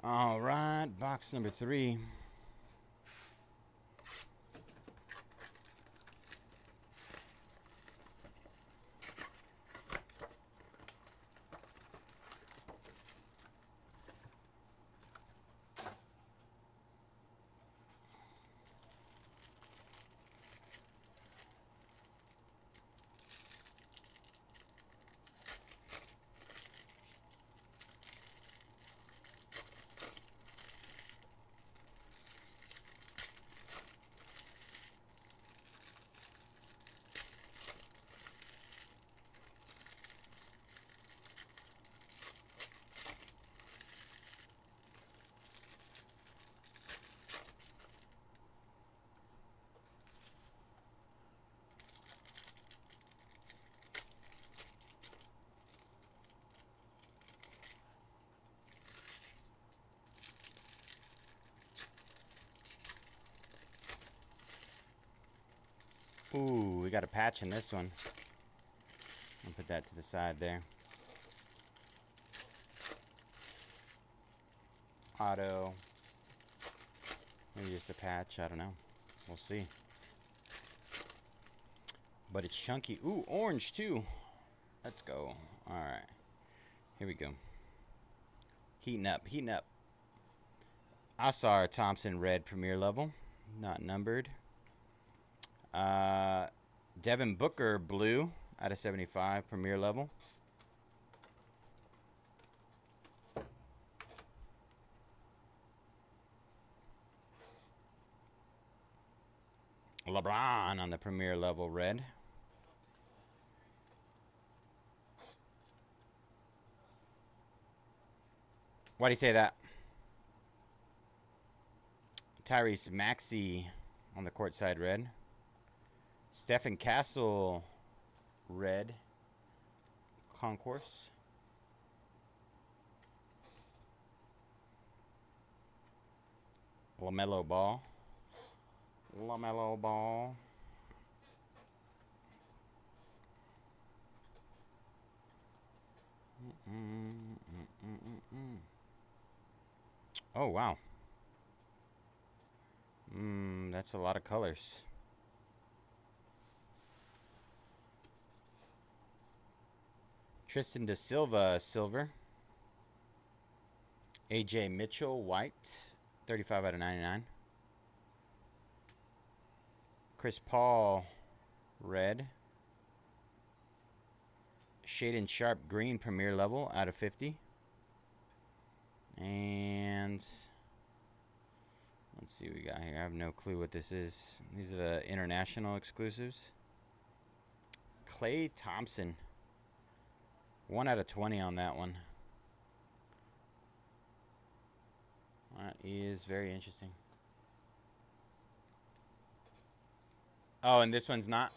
S1: All right, box number 3. Ooh, we got a patch in this one. I'll put that to the side there. Auto. Maybe just a patch. I don't know. We'll see. But it's chunky. Ooh, orange too. Let's go. All right. Here we go. Heating up. Heating up. Asar Thompson red premier level. Not numbered. Devin Booker blue out of 75 premier level. LeBron on the premier level red. Why do you say that? Tyrese Maxey on the courtside red. Stephen Castle red concourse. LaMelo Ball. LaMelo Ball. Oh, wow. That's a lot of colors. Tristan Da Silva, silver. AJ Mitchell, white. 35 out of 99. Chris Paul, red. Shaden Sharp, green, premier level, out of 50. And let's see what we got here. I have no clue what this is. These are the international exclusives. Klay Thompson. 1 out of 20 on that one. That is very interesting. Oh, and this one's not?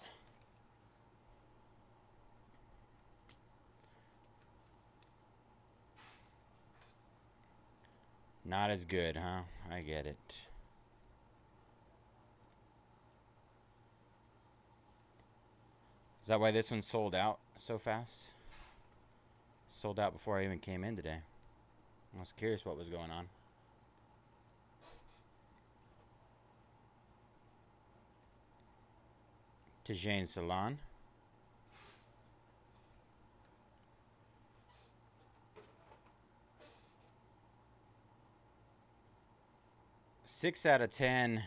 S1: Not as good, huh? I get it. Is that why this one sold out so fast? Sold out before I even came in today. I was curious what was going on. Tajane Salon. Six out of 10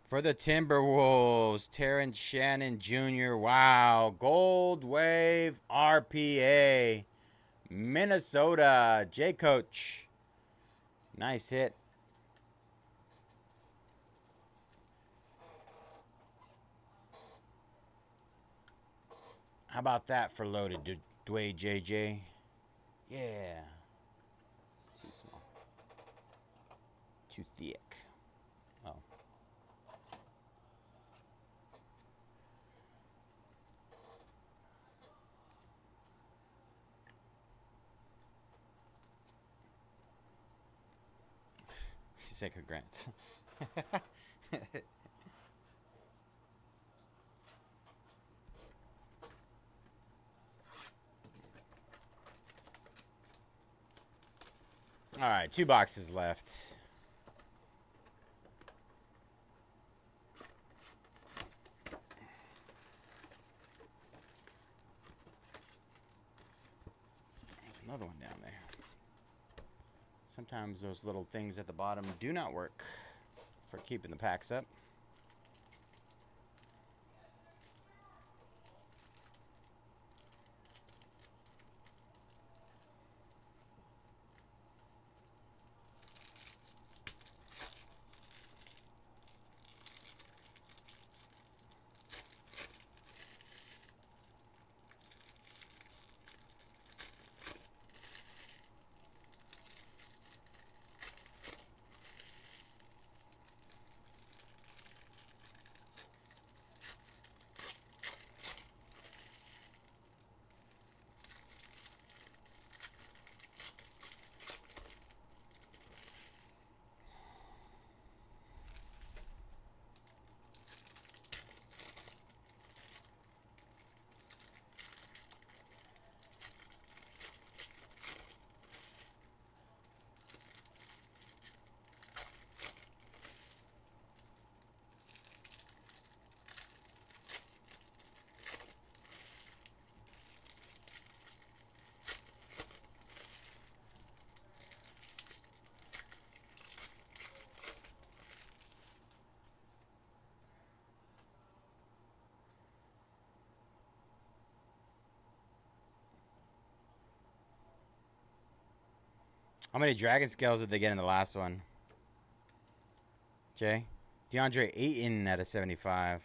S1: for the Timberwolves. Terrence Shannon Jr. Wow. Gold Wave RPA. Minnesota. J-Coach. Nice hit. How about that for loaded, Dwayne JJ? Yeah. It's too small. Too thick. Oh. He said congrats. All right, 2 boxes left. There's another one down there. Sometimes those little things at the bottom do not work for keeping the packs up. How many dragon scales did they get in the last one? Jay? DeAndre Ayton at a 75.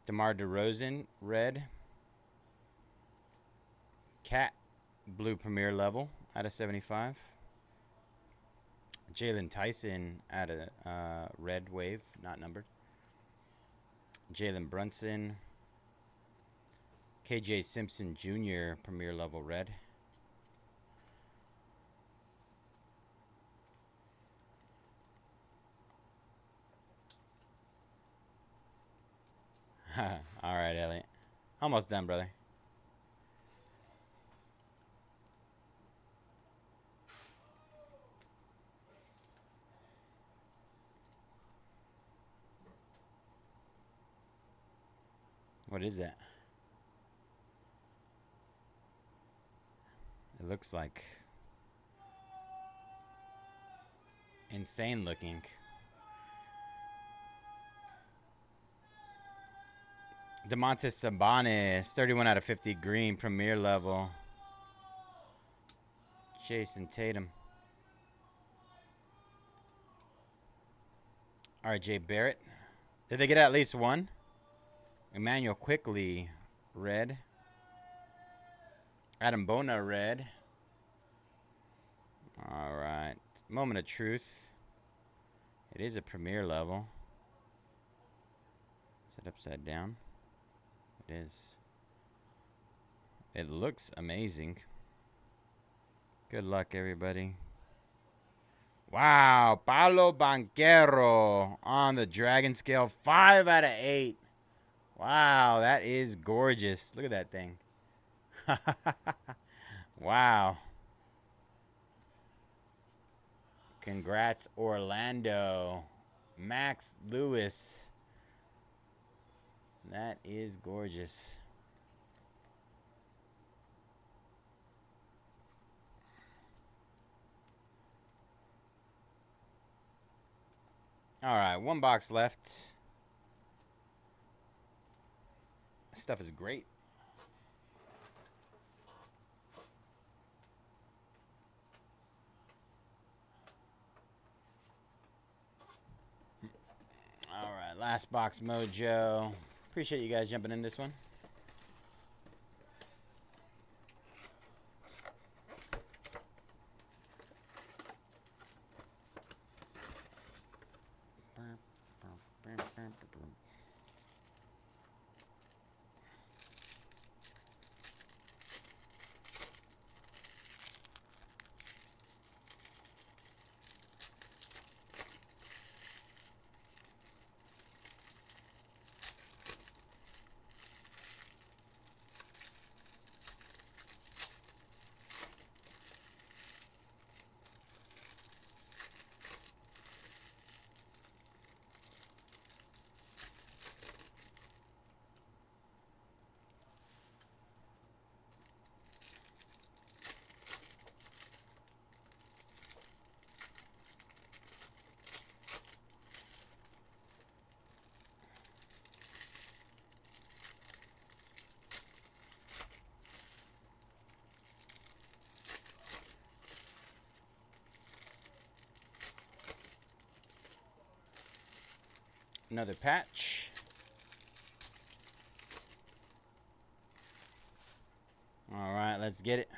S1: DeMar DeRozan, red. Cat, blue premier level at a 75. Jalen Tyson at a red wave, not numbered. Jalen Brunson. KJ Simpson Jr., premier level red. All right, Elliot. Almost done, brother. What is that? It looks like insane looking. Domantas Sabonis, 31 out of 50 green, premier level. Jason Tatum. RJ Barrett. Did they get at least one? Emmanuel Quickly, red. Adam Bona, red. All right. Moment of truth. It is a premier level. Is it upside down? It is. It looks amazing. Good luck, everybody. Wow. Paolo Banchero on the dragon scale. 5 out of 8. Wow, that is gorgeous. Look at that thing. Wow. Congrats, Orlando. Max Lewis. That is gorgeous. All right, 1 box left. This stuff is great. All right, last box mojo. Appreciate you guys jumping in this one. Another patch. All right, let's get it.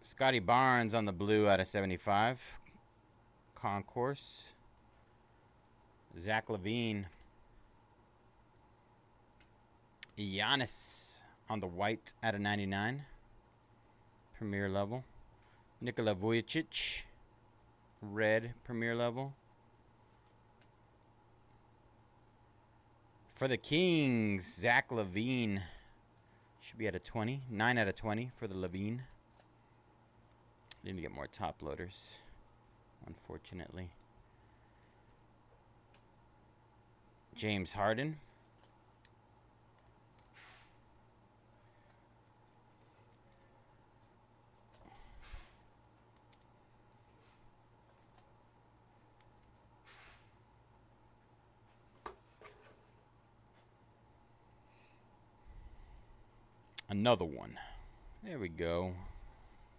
S1: Scotty Barnes on the blue out of 75. Concourse. Zach LaVine. Giannis on the white out of 99. Premier level. Nikola Vujicic. Red premier level. For the Kings, Zach LaVine. Should be at a 20. 9 out of 20 for the LaVine. Need to get more top loaders, unfortunately. James Harden. Another one. There we go.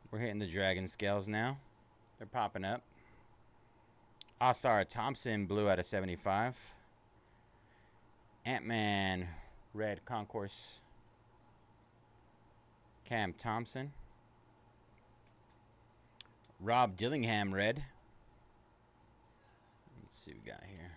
S1: We're hitting the dragon scales now. They're popping up. Asar Thompson, blue out of 75. Ant-Man, red concourse. Cam Thompson. Rob Dillingham, red. Let's see what we got here.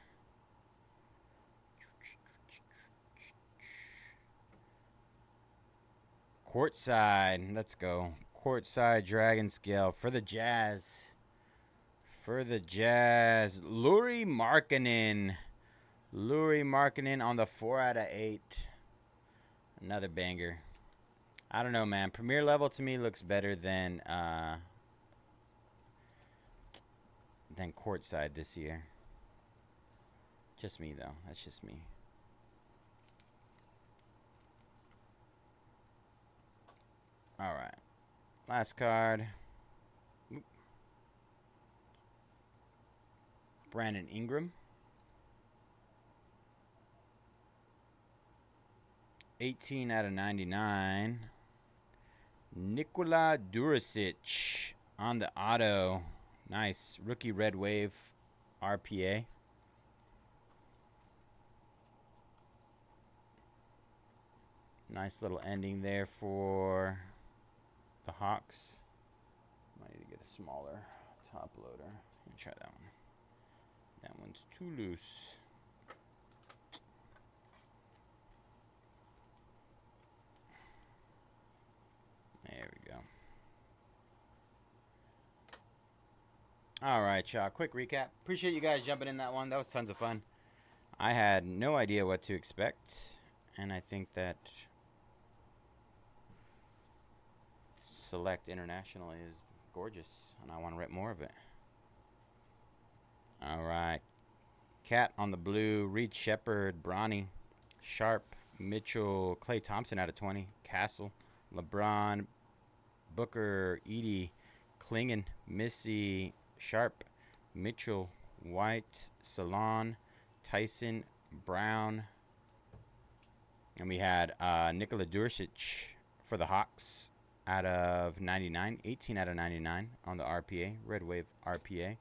S1: Courtside, let's go. Courtside dragon scale for the Jazz. For the Jazz, Lauri Markkanen. Lauri Markkanen on the 4 out of 8. Another banger. I don't know, man. Premier level to me looks better than courtside this year. Just me, though. That's just me. All right. Last card. Oop. Brandon Ingram. 18 out of 99. Nikola Duricic on the auto. Nice. Rookie red wave RPA. Nice little ending there for the Hawks. Might need to get a smaller top loader. Let me try that one. That one's too loose. There we go. All right, y'all. Quick recap. Appreciate you guys jumping in that one. That was tons of fun. I had no idea what to expect, and I think that Select International is gorgeous, and I want to rip more of it. All right. Cat on the blue. Reed Shepard, Bronny, Sharp, Mitchell, Klay Thompson out of 20. Castle, LeBron, Booker, Edie, Klingon, Missy, Sharp, Mitchell, White, Salon, Tyson, Brown. And we had Nikola Duricic for the Hawks out of 99. 18 out of 99 on the RPA. Red Wave RPA.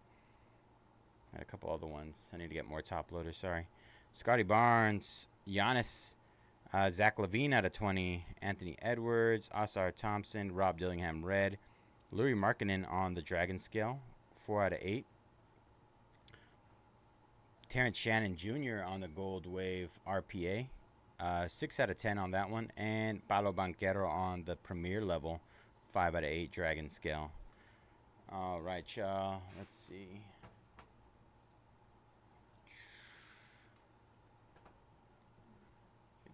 S1: Had a couple other ones. I need to get more top loaders. Sorry. Scotty Barnes, Giannis, Zach LaVine out of 20. Anthony Edwards, Asar Thompson, Rob Dillingham red. Lauri Markkanen on the Dragon Scale. 4 out of 8. Terrence Shannon Jr. on the Gold Wave RPA. 6 out of 10 on that one. And Paolo Banchero on the Premier level. 5 out of 8 Dragon Scale. All right, y'all. Let's see.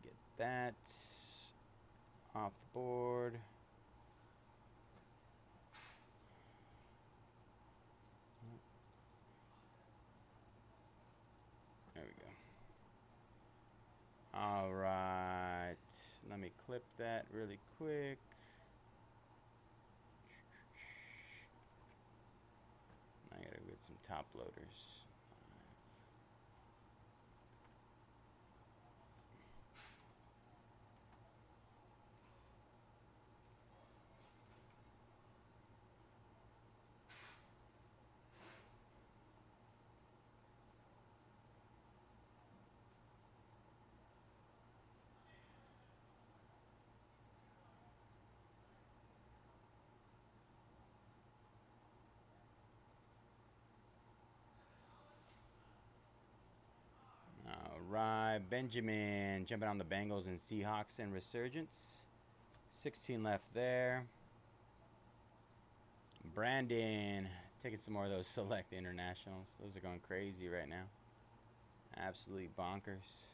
S1: Get that off the board. There we go. All right. Let me clip that really quick. I gotta get some top loaders. right. Benjamin jumping on the Bengals and Seahawks and Resurgence. 16 left there. Brandon taking some more of those select internationals. Those are going crazy right now. Absolutely bonkers.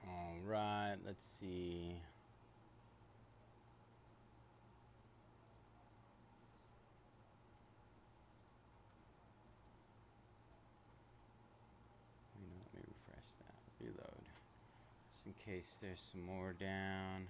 S1: All right, let's see. Let me refresh that. Reload. Just in case there's some more down.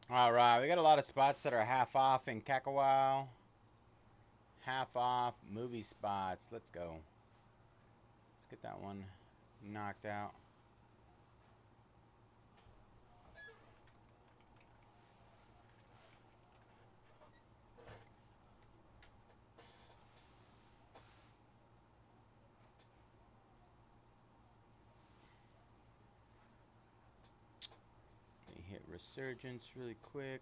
S1: All right, we got a lot of spots that are half off in Kakawow. Half off movie spots. Let's go. Let's get that one knocked out. Let me hit Resurgence really quick.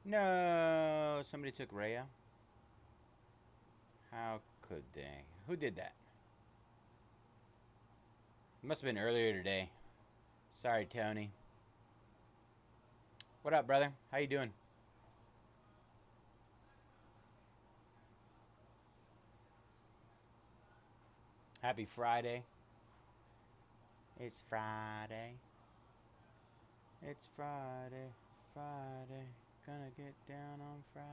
S1: No, somebody took Rhea. How could they? Who did that? It must have been earlier today. Sorry, Tony. What up, brother? How you doing? Happy Friday. It's Friday. It's Friday, Friday, gonna get down on Friday.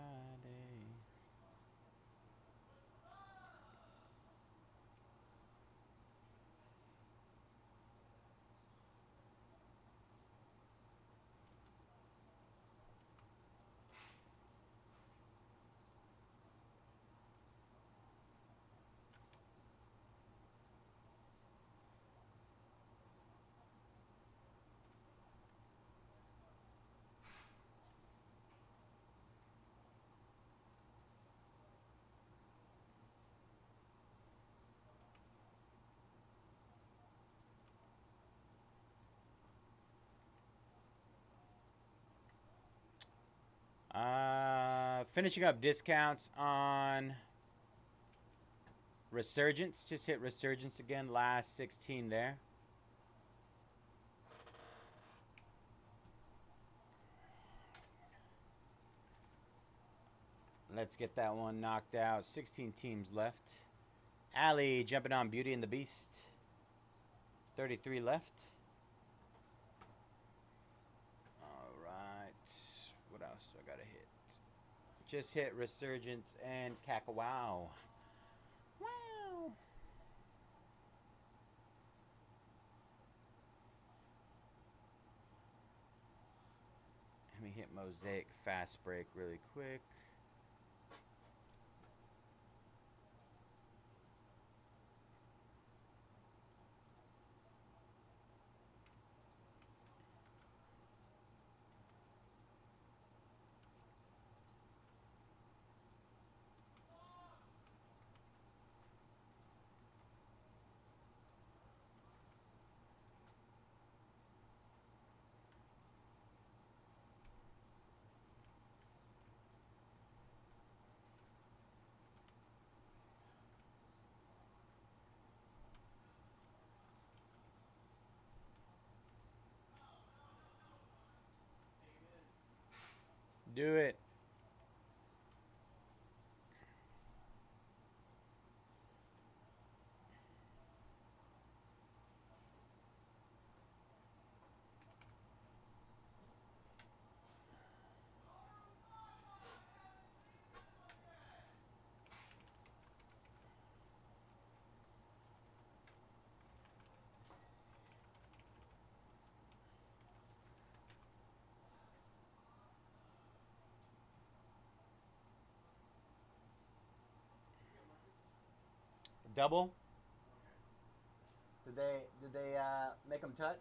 S1: Finishing up discounts on Resurgence. Just hit Resurgence again. Last 16 there. Let's get that one knocked out. 16 teams left. Allie jumping on Beauty and the Beast. 33 left. All right. What else do I got to hit? Just hit Resurgence and Kakawow. Wow. Let me hit Mosaic Fast Break really quick. Do it. Double. Did they make them touch?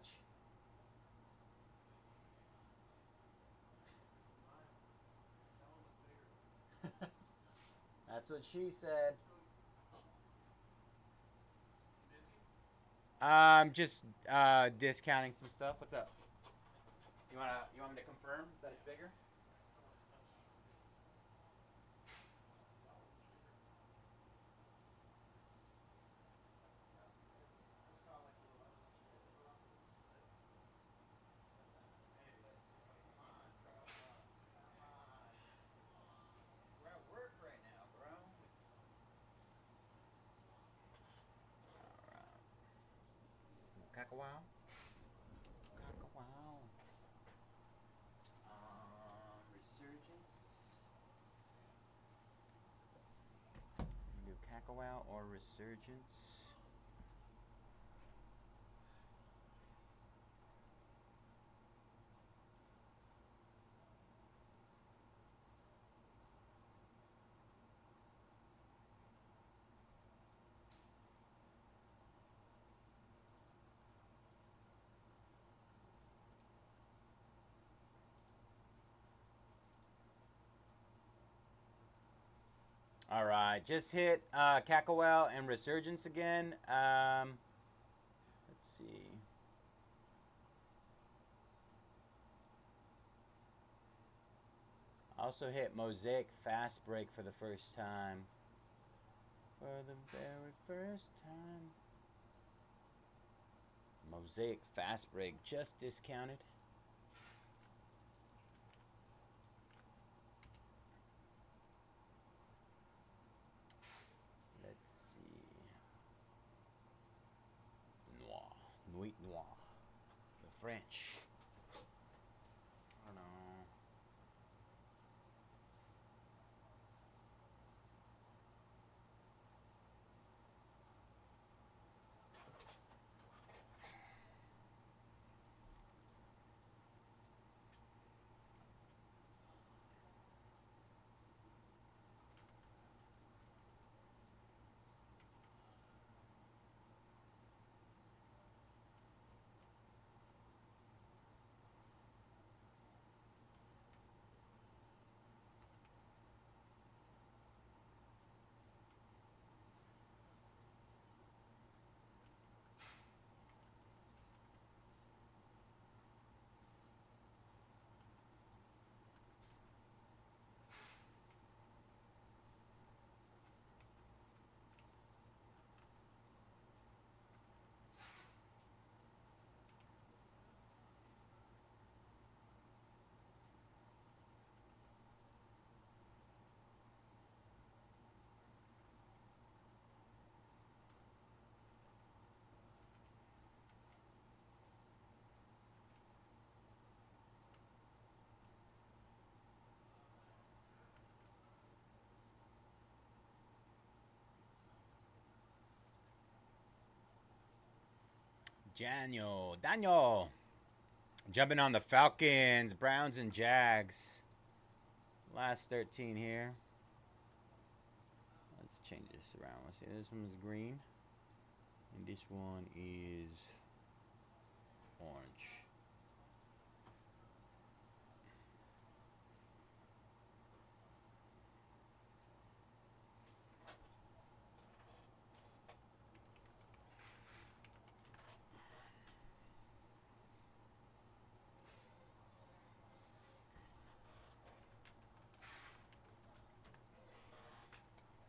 S1: That's what she said. Just discounting some stuff. What's up? You want me to confirm that it's bigger? We're at work right now, bro. Kakawow. Kakawow. Resurgence. Do Kakawow or Resurgence? All right, just hit Kakawow and Resurgence again. Let's see. Also hit Mosaic Fast Break for the first time. For the very first time. Mosaic Fast Break just discounted. Let's see. Noir. Nuit Noir. The French. Daniel. Jumping on the Falcons, Browns, and Jags. Last 13 here. Let's change this around. Let's see, this one is green. And this one is orange.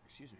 S1: Excuse me.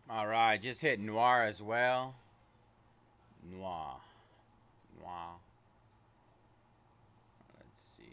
S1: All right, just hit Noir as well. Noir. Let's see.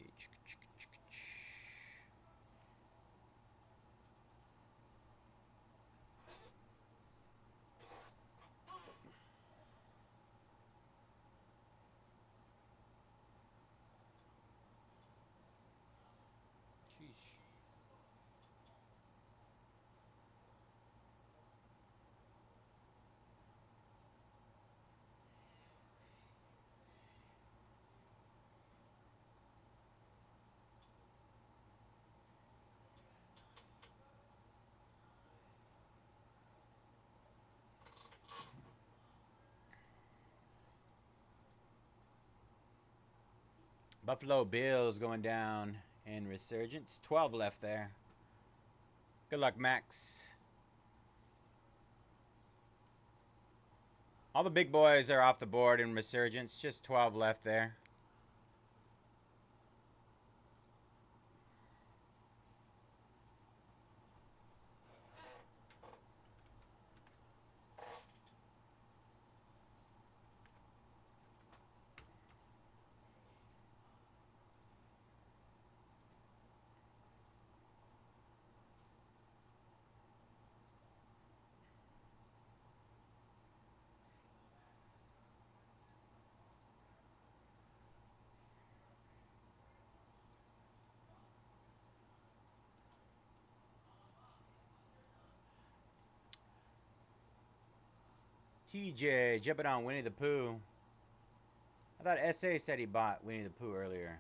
S1: Buffalo Bills going down in Resurgence. 12 left there. Good luck, Max. All the big boys are off the board in Resurgence. Just 12 left there. TJ jumping on Winnie the Pooh. I thought SA said he bought Winnie the Pooh earlier.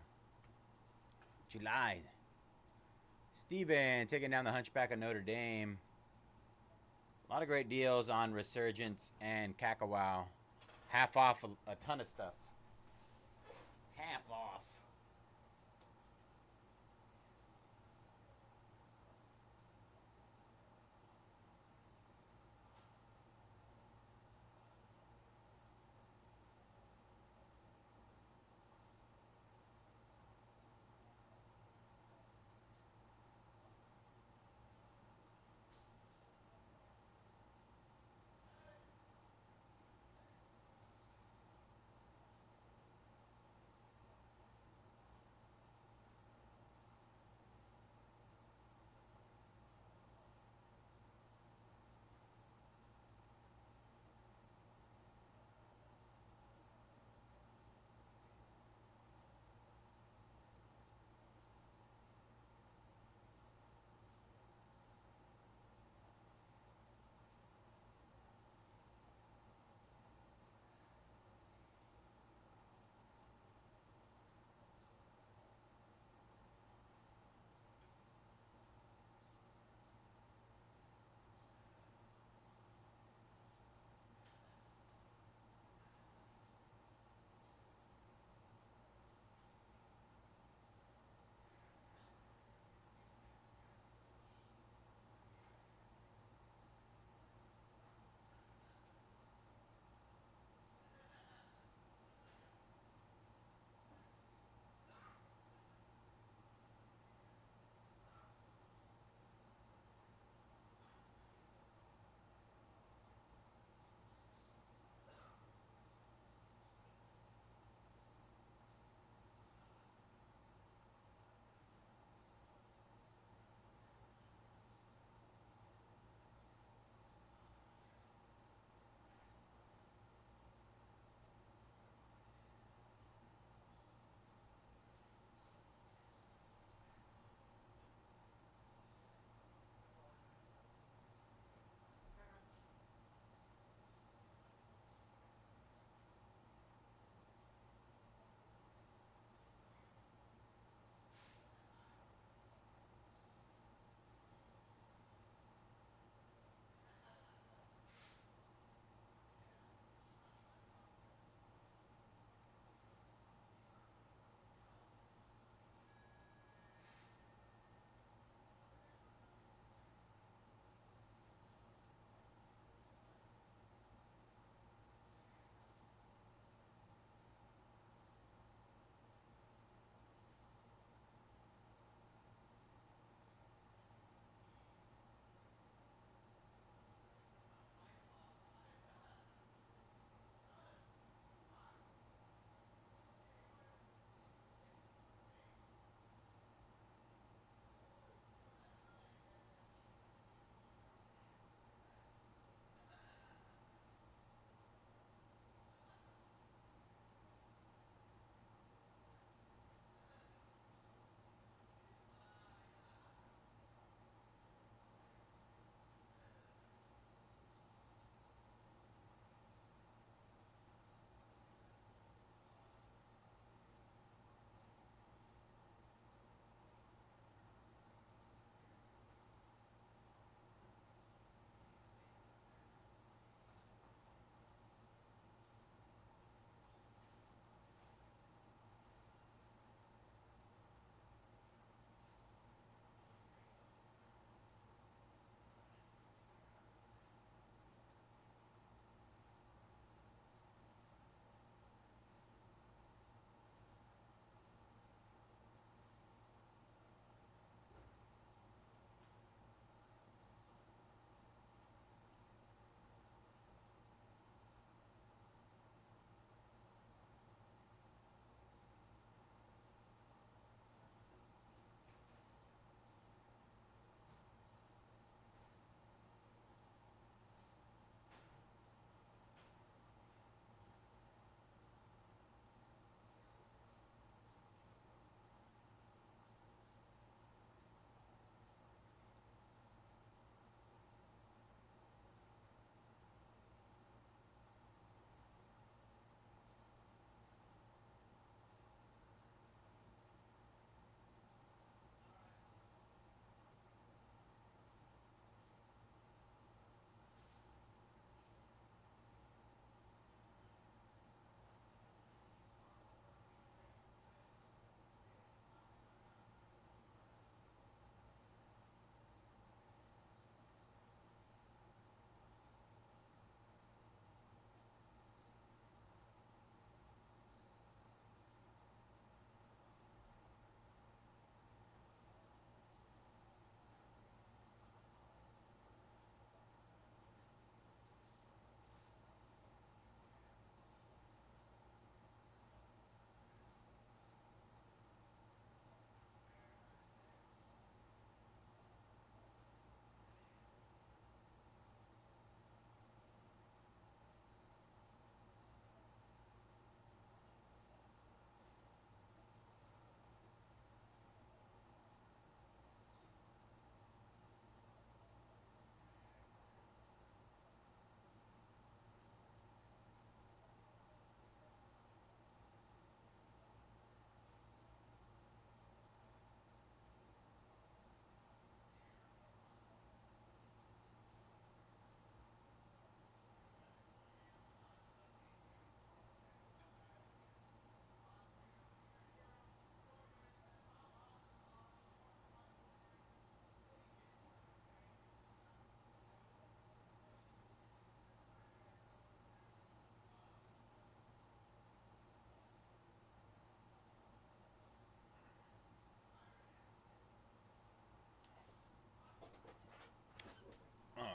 S1: July. Steven taking down the Hunchback of Notre Dame. A lot of great deals on Resurgence and Kakawow. Half off a ton of stuff. Half off.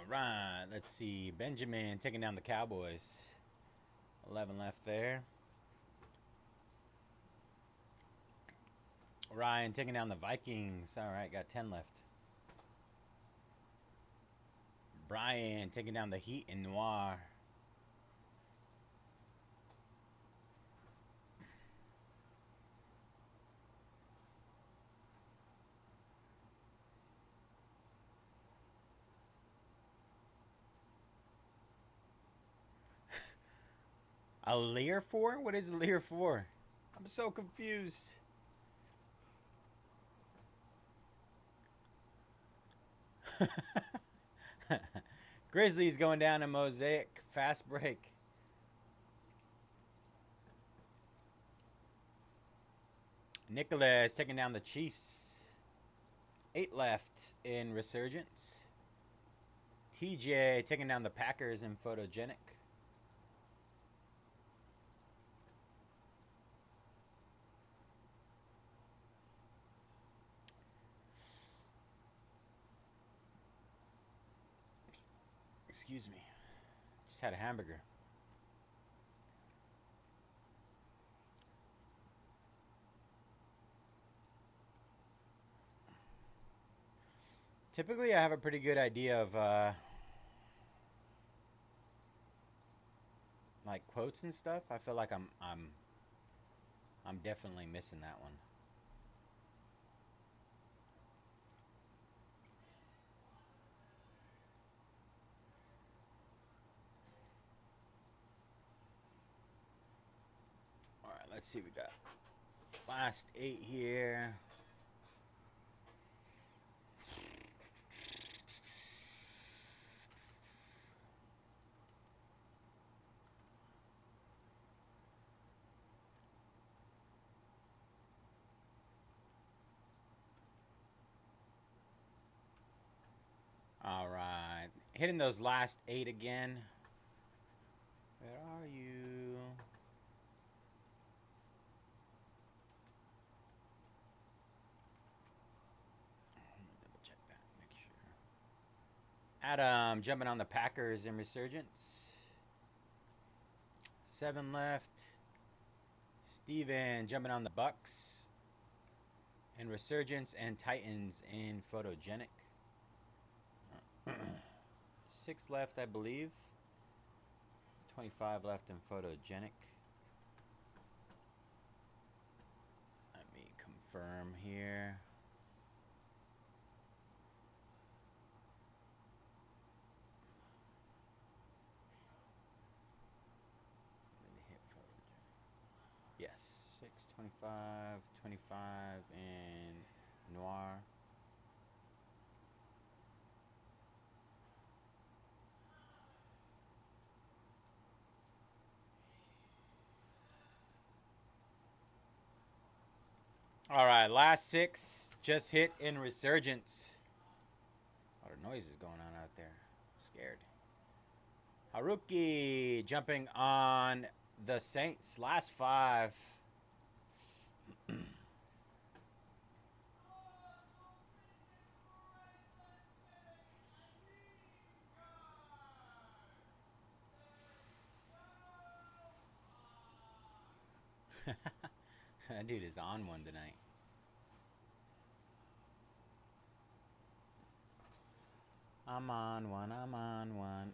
S1: right, let's see. Benjamin taking down the Cowboys. 11 left there. Ryan taking down the Vikings. All right, got 10 left. Brian taking down the Heat and Noir. A Lear 4? What is a Lear 4? I'm so confused. Grizzlies going down a Mosaic. Fast break. Nicholas taking down the Chiefs. 8 left in Resurgence. TJ taking down the Packers in Photogenic. Excuse me. Just had a hamburger. Typically, I have a pretty good idea of like quotes and stuff. I feel like I'm definitely missing that one. All right, let's see. We got last 8 here. All right, hitting those last 8 again. Where are you? Double check that, make sure. Adam jumping on the Packers in Resurgence. 7 left. Steven jumping on the Bucks in Resurgence and Titans in Photogenic. 6 left, I believe. 25 left in Photogenic. Let me confirm here. Yes, 6, 25, 25 in Noir. All right, last 6 just hit in Resurgence. A lot of noise is going on out there. I'm scared. Haruki jumping on the Saints. Last 5. That dude is on one tonight. I'm on one. I'm on one.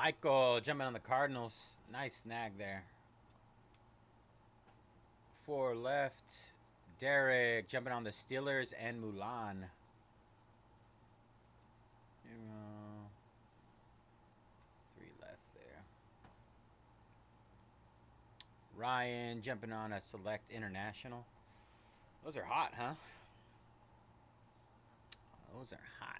S1: Michael jumping on the Cardinals. Nice snag there. 4 left. Derek jumping on the Steelers and Mulan. 3 left there. Ryan jumping on a Select International. Those are hot, huh? Those are hot.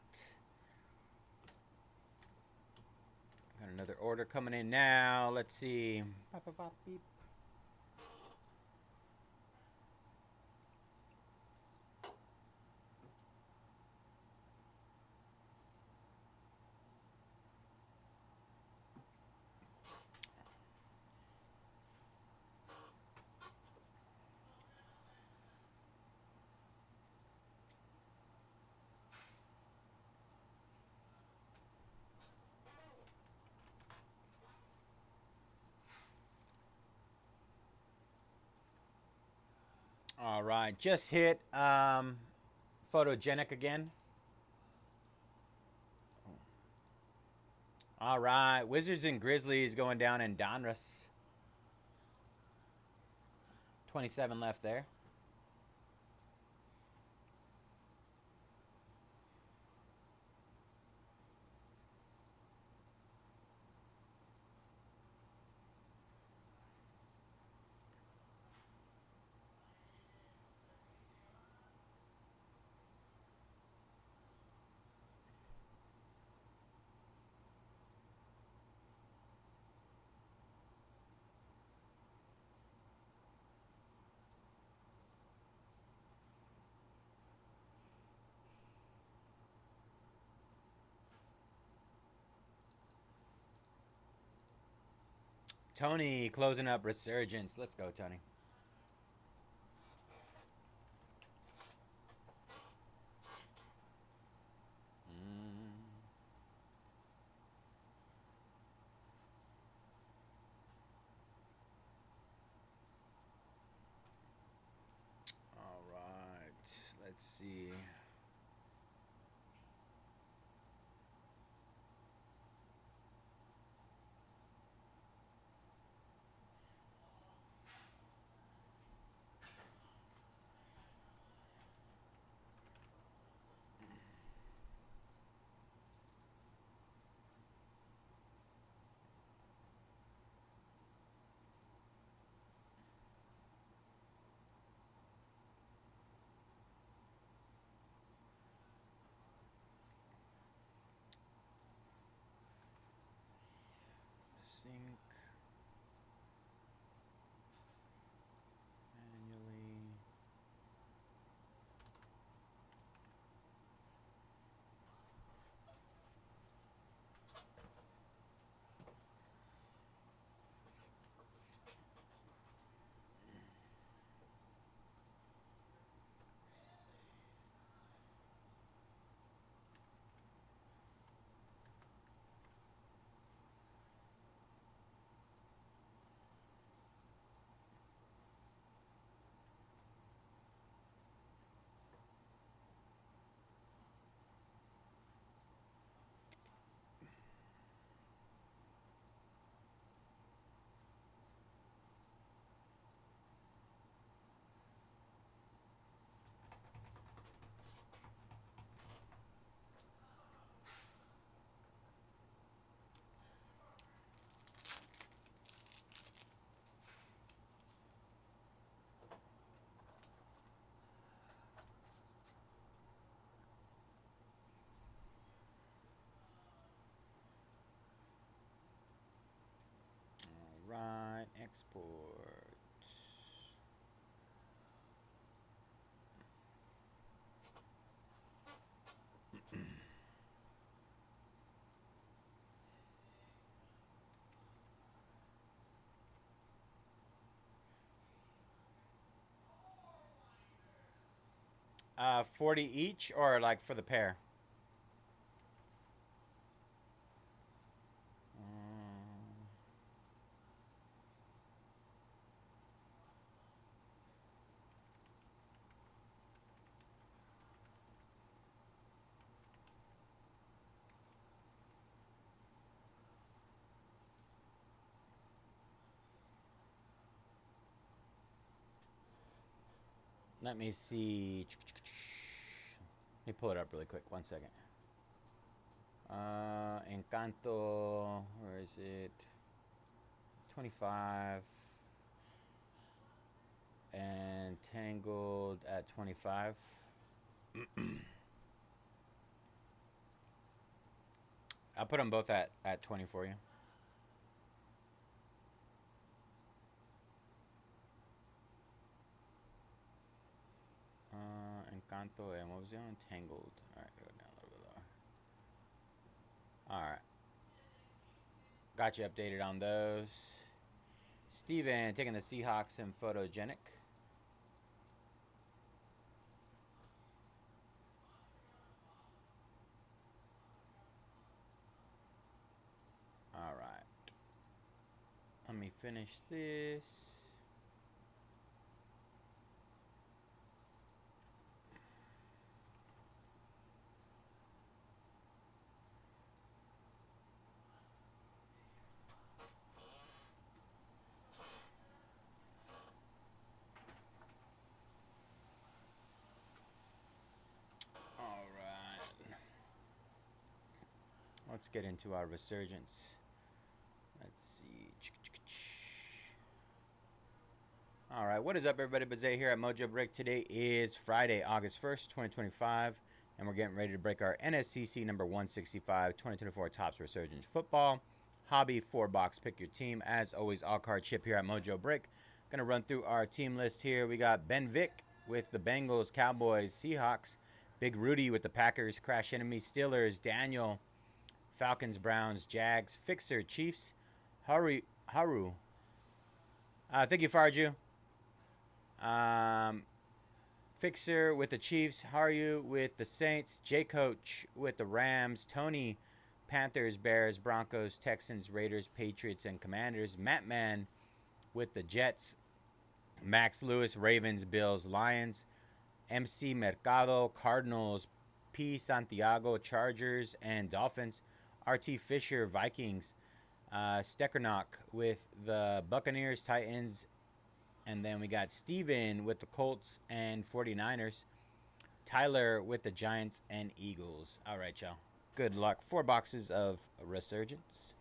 S1: Got another order coming in now. Let's see. Pop, pop, pop, beep. All right, just hit Photogenic again. All right, Wizards and Grizzlies going down in Donruss. 27 left there. Tony closing up Resurgence. Let's go, Tony. All right, let's see. Sync manually. All right, export. Uh, 40 each, or like for the pair? Let me see. Let me pull it up really quick. 1 second. Encanto. Where is it? 25. And Tangled at 25. I'll put them both at 20 for you. Encanto, and what was the other one? Tangled. Alright, go down a little bit lower. Alright. Got you updated on those. Steven taking the Seahawks and Photogenic. Alright. Let me finish this. Let's get into our resurgence. Let's see. All right, what is up, everybody? Bayze here at Mojobreak. Today is Friday, August 1st, 2025, and we're getting ready to break our NSCC number 165 2024 Topps Resurgence Football Hobby 4-box. Pick your team. As always, all card chip here at Mojobreak. Gonna run through our team list here. We got Ben Vick with the Bengals, Cowboys, Seahawks. Big Rudy with the Packers, Crash Enemy, Steelers, Daniel, Falcons, Browns, Jags, Fixer, Chiefs, Haru. Thank you, Farju. Fixer with the Chiefs, Haru with the Saints, J-Coach with the Rams, Tony, Panthers, Bears, Broncos, Texans, Raiders, Patriots, and Commanders, Mattman with the Jets, Max Lewis, Ravens, Bills, Lions, MC Mercado, Cardinals, P. Santiago, Chargers, and Dolphins, RT Fisher, Vikings, Steckernock with the Buccaneers, Titans, and then we got Steven with the Colts and 49ers, Tyler with the Giants and Eagles. All right, y'all. Good luck. 4 boxes of Resurgence.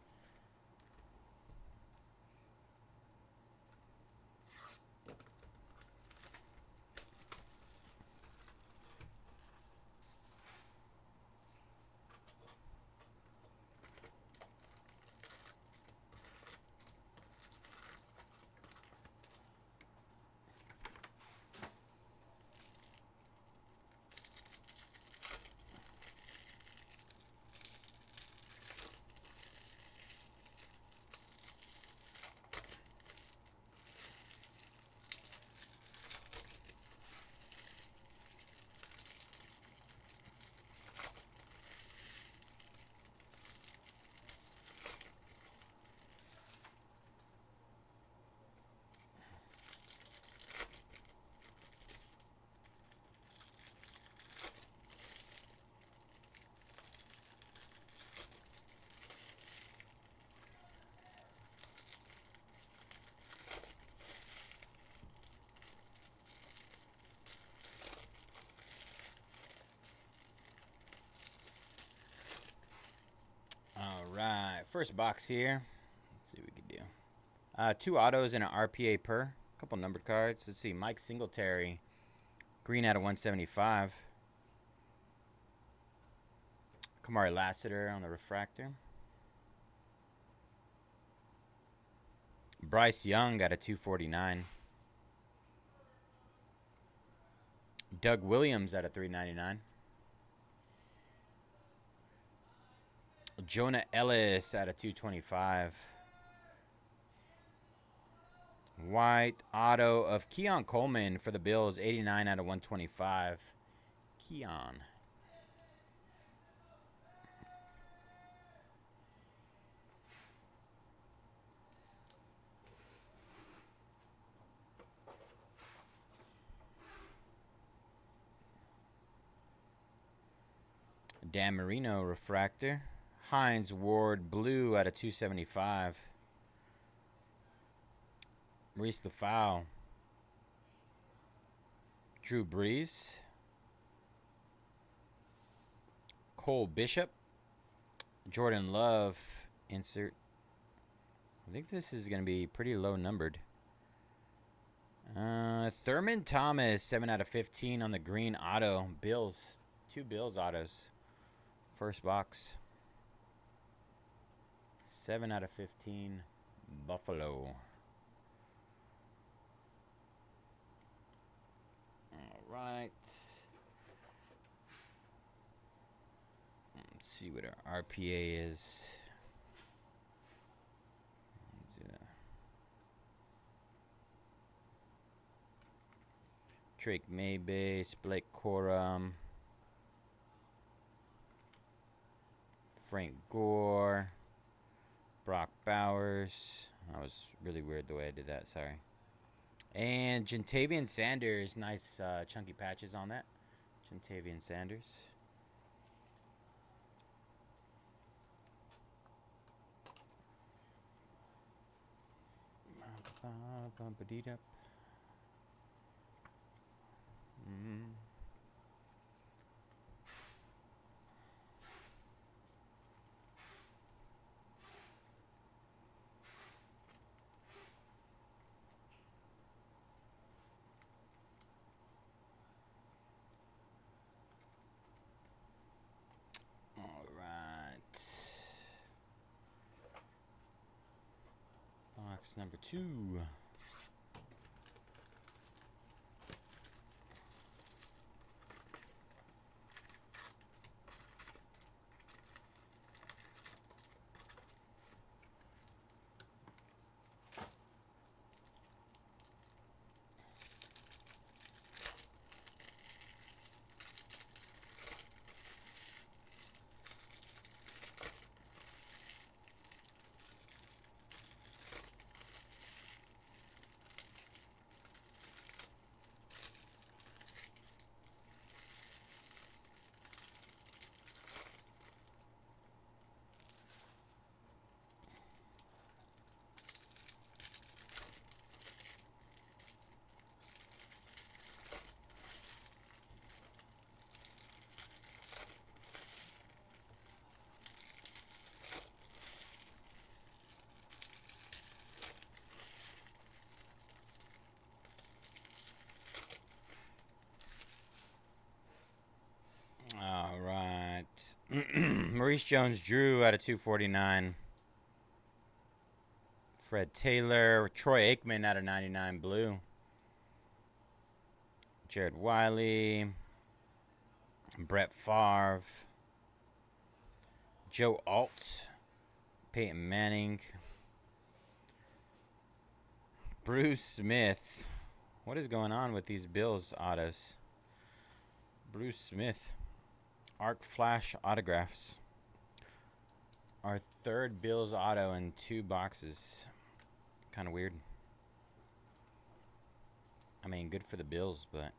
S1: Alright, first box here. Let's see what we can do. 2 autos and an RPA per. A couple numbered cards. Let's see. Mike Singletary. Green out of 175. Kamari Lassiter on the refractor. Bryce Young got a 249. Doug Williams at a 399. Jonah Ellis at a 225. White auto of Keon Coleman for the Bills, 89 out of 125. Keon. Dan Marino refractor. Hines Ward blue at a 275. Maurice Lafau. Drew Brees. Cole Bishop. Jordan Love. Insert. I think this is going to be pretty low numbered. Thurman Thomas, 7 out of 15 on the green auto. Bills. 2 Bills autos. First box. 7 out of 15. Buffalo. All right. Let's see what our RPA is. Drake Maybase, Blake Corum, Frank Gore, Brock Bowers. That was really weird the way I did that, sorry. And Jentavian Sanders, nice chunky patches on that. Jentavian Sanders. All right. Box number 2. All right. Maurice Jones-Drew out of 249. Fred Taylor. Troy Aikman out of 99 blue. Jared Wiley. Brett Favre. Joe Alt. Peyton Manning. Bruce Smith. What is going on with these Bills autos? Bruce Smith. Arc Flash autographs. Our third Bills auto in 2 boxes. Kind of weird. I mean, good for the Bills, but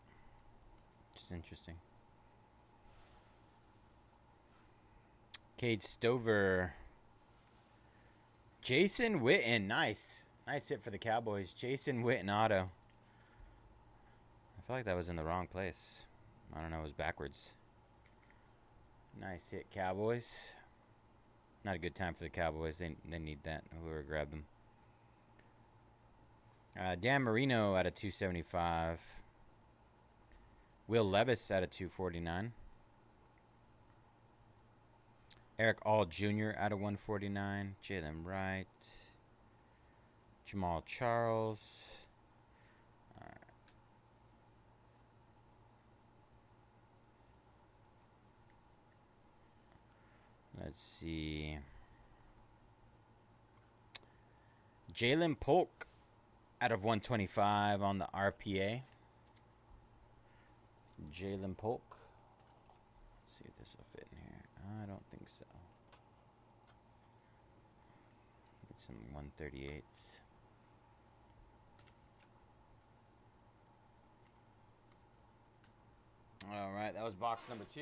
S1: just interesting. Cade Stover. Jason Witten. Nice. Nice hit for the Cowboys. Jason Witten auto. I feel like that was in the wrong place. I don't know. It was backwards. Nice hit, Cowboys. Not a good time for the Cowboys. They need that. Whoever grabbed them. Dan Marino out of 275. Will Levis out of 249. Eric All Jr. out of 149. Jalen Wright. Jamal Charles. All right. Let's see. Jalen Polk out of 125 on the RPA. Jalen Polk. Let's see if this will fit in here. I don't think so. Get some 138s. All right, that was box number 2.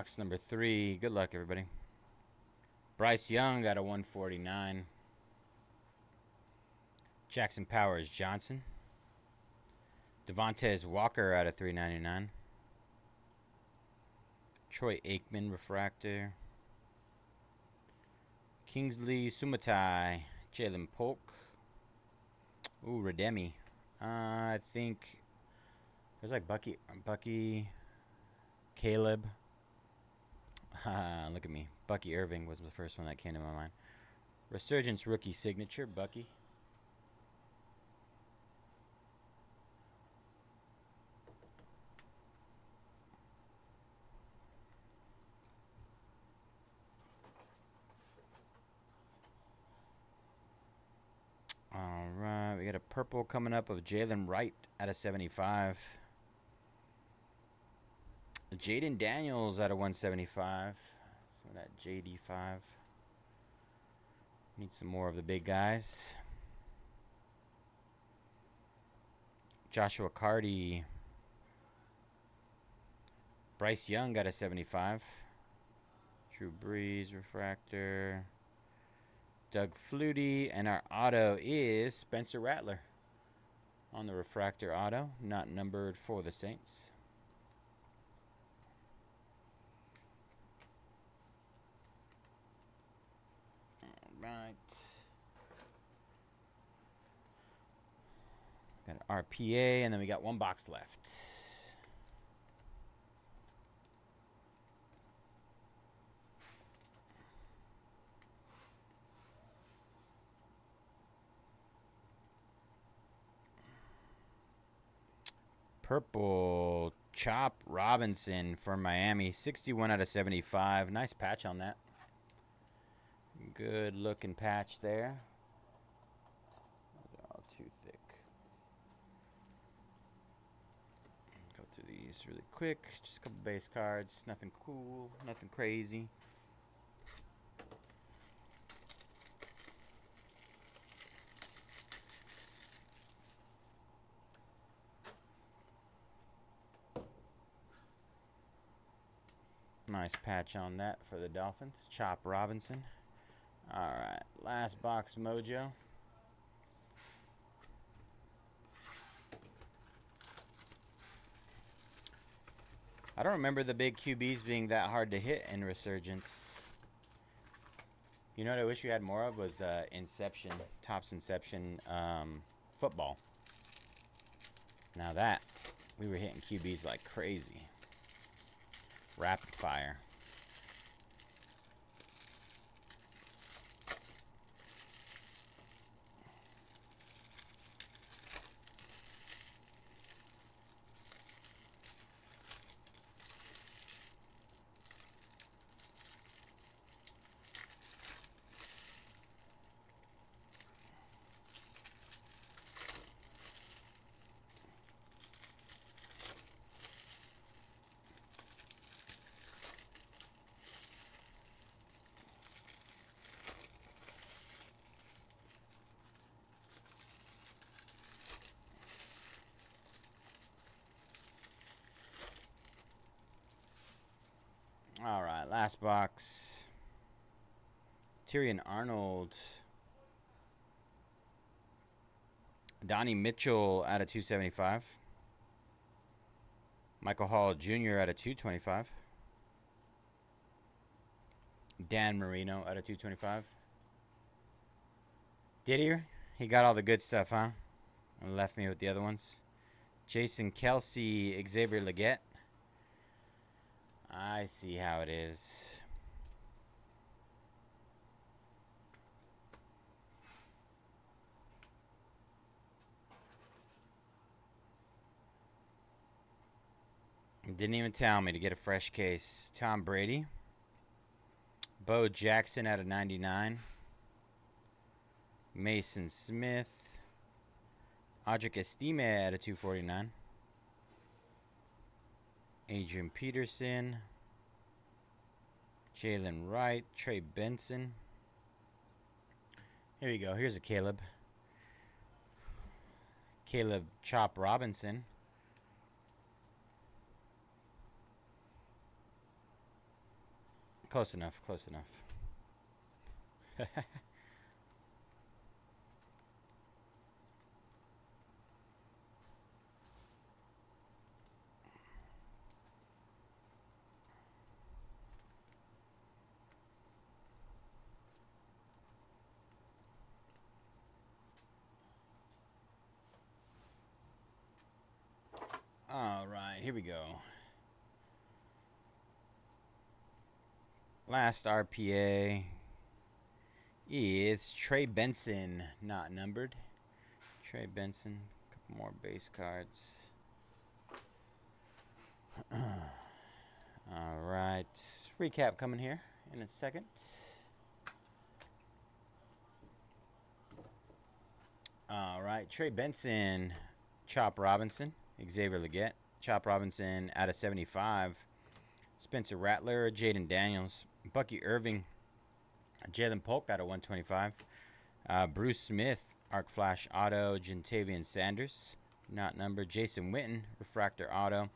S1: Box number 3. Good luck, everybody. Bryce Young got a 149. Jackson Powers Johnson. Devontae Walker out of 399. Troy Aikman refractor. Kingsley Sumatai. Jalen Polk. Ooh, Redemi. I think there's like Bucky, Caleb. Look at me. Bucky Irving was the first one that came to my mind. Resurgence rookie signature, Bucky. All right, we got a purple coming up of Jalen Wright out of 75. Jaden Daniels out of 175. Some of that JD5. Need some more of the big guys. Joshua Cardi. Bryce Young got a 75. Drew Brees refractor. Doug Flutie, and our auto is Spencer Rattler on the refractor auto, not numbered for the Saints. All right. Got an RPA, and then we got one box left. Purple Chop Robinson for Miami. 61 out of 75. Nice patch on that. Good looking patch there. Those are all too thick. Go through these really quick. Just a couple base cards. Nothing cool. Nothing crazy. Nice patch on that for the Dolphins. Chop Robinson. All right, last box mojo. I don't remember the big QBs being that hard to hit in Resurgence. You know what I wish we had more of was Inception, Topps Inception football. Now that, we were hitting QBs like crazy. Rapid fire. All right, last box. Tyrion Arnold. Donnie Mitchell out of 275. Michael Hall Jr. out of 225. Dan Marino out of 225. Did he? He got all the good stuff, huh? And left me with the other ones. Jason Kelsey, Xavier Legette. I see how it is. Didn't even tell me to get a fresh case. Tom Brady. Bo Jackson out of 99. Mason Smith. Audric Estime out of 249. Adrian Peterson. Jalen Wright. Trey Benson. Here we go. Here's a Caleb. Caleb Chop Robinson. . . . . . . . . . . . . . . . . . . . . . . . . . . . . . . . . . . . . . . . . . . . . . . . . . . . . . . . . . Close enough. Close enough. All right, here we go. Last RPA is Trey Benson, not numbered. Trey Benson, a couple more base cards. All right, recap coming here in a second. All right, Trey Benson, Chop Robinson, Xavier Legette, Chop Robinson out of 75. Spencer Rattler, Jaden Daniels, Bucky Irving, Jalen Polk out of 125. Bruce Smith, Arc Flash Auto, Jentavian Sanders, not numbered. Jason Witten, Refractor Auto.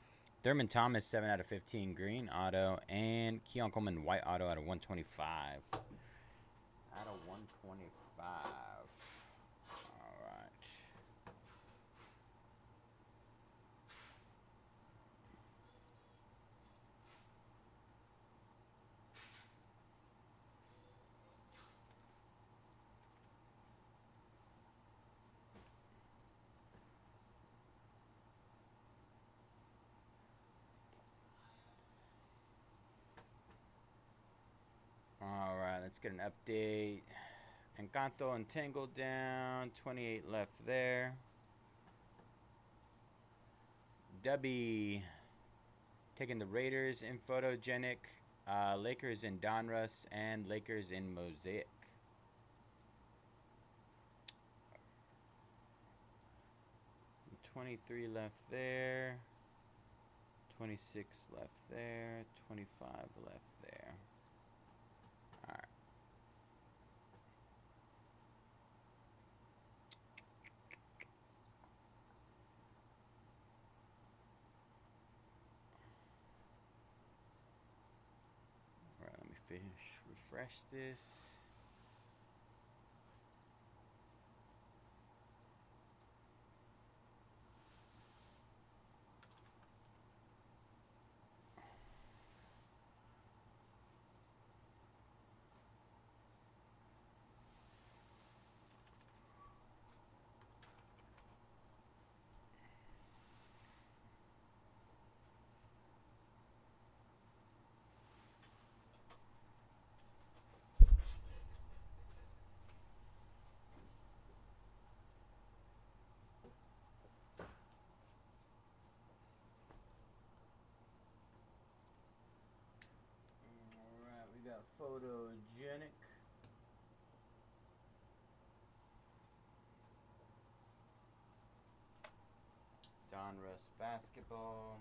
S1: Thurman Thomas, 7 out of 15, Green Auto. And Keon Coleman, White Auto out of 125. Out of 125. All right. All right, let's get an update. Encanto and Tangle down. 28 left there. Dubby taking the Raiders in Photogenic. Lakers in Donruss. And Lakers in Mosaic. $23 left there. 26 left there. 25 left there. All right. All right, let me refresh this. We got Photogenic. Donruss basketball.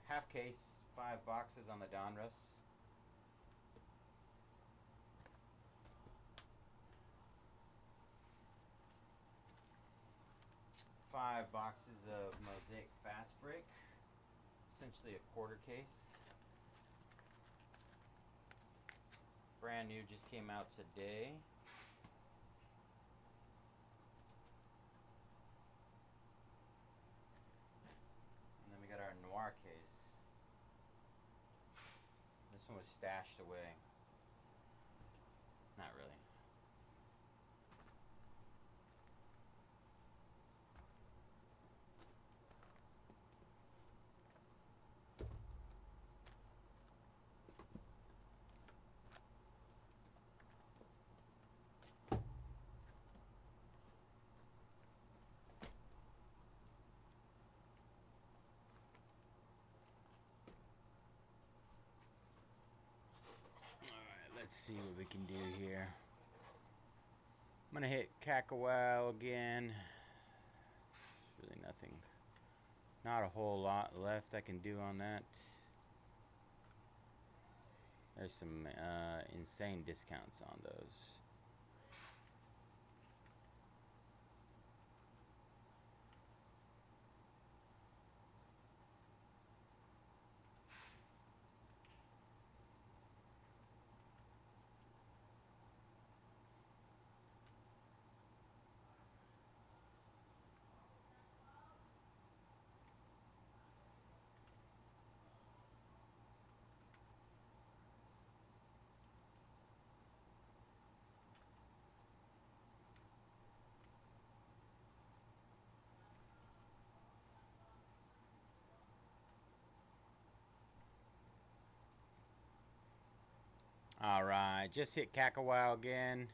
S1: Half case, 5 boxes on the Donruss. Five boxes of Mosaic Fast Break. Essentially a quarter case. Brand new, just came out today. And then we got our Noir case. This one was stashed away. Not really. Let's see what we can do here. I'm gonna hit Kakawow again. Really nothing. Not a whole lot left I can do on that. There's some insane discounts on those. All right, just hit Kakawow again.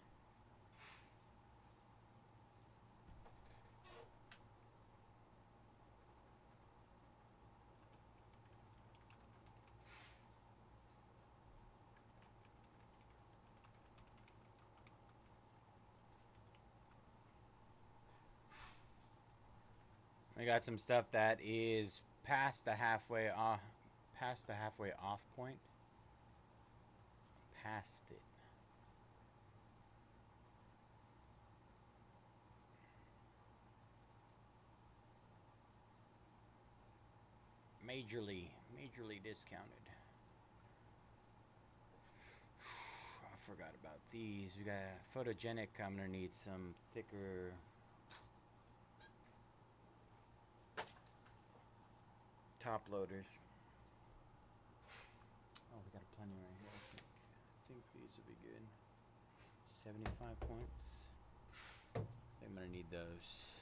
S1: We got some stuff that is past the halfway off point. Past it. Majorly discounted. I forgot about these. We got Photogenic. I'm gonna need some thicker top loaders. Oh, we got plenty right here. I think these will be good. 75 points. I'm gonna need those.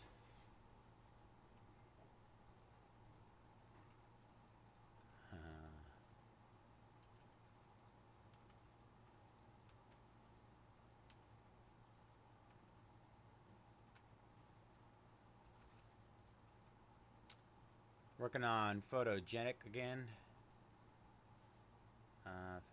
S1: Working on Photogenic again. 55.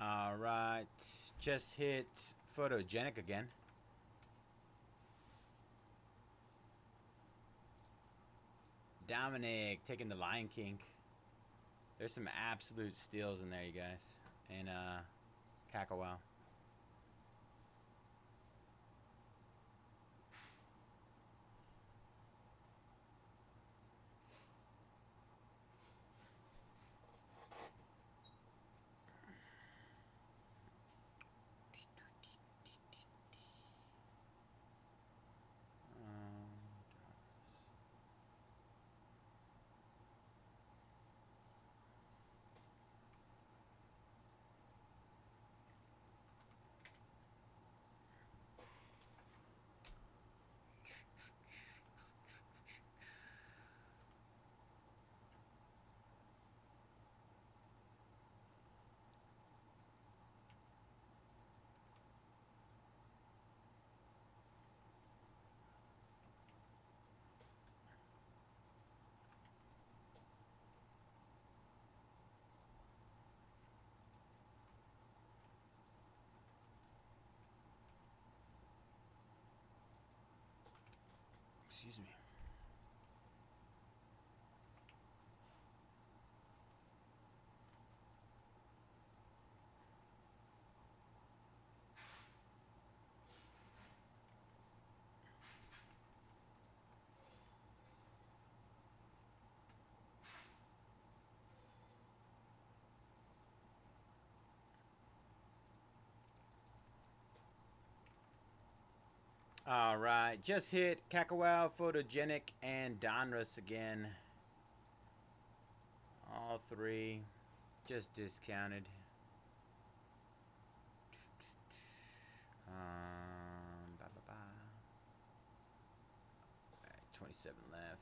S1: All right, just hit Photogenic again. Dominic taking the Lion King. There's some absolute steals in there, you guys. And Kakawow. Excuse me. All right, just hit Kakawow, Photogenic, and Donruss again. All three just discounted. 27 left.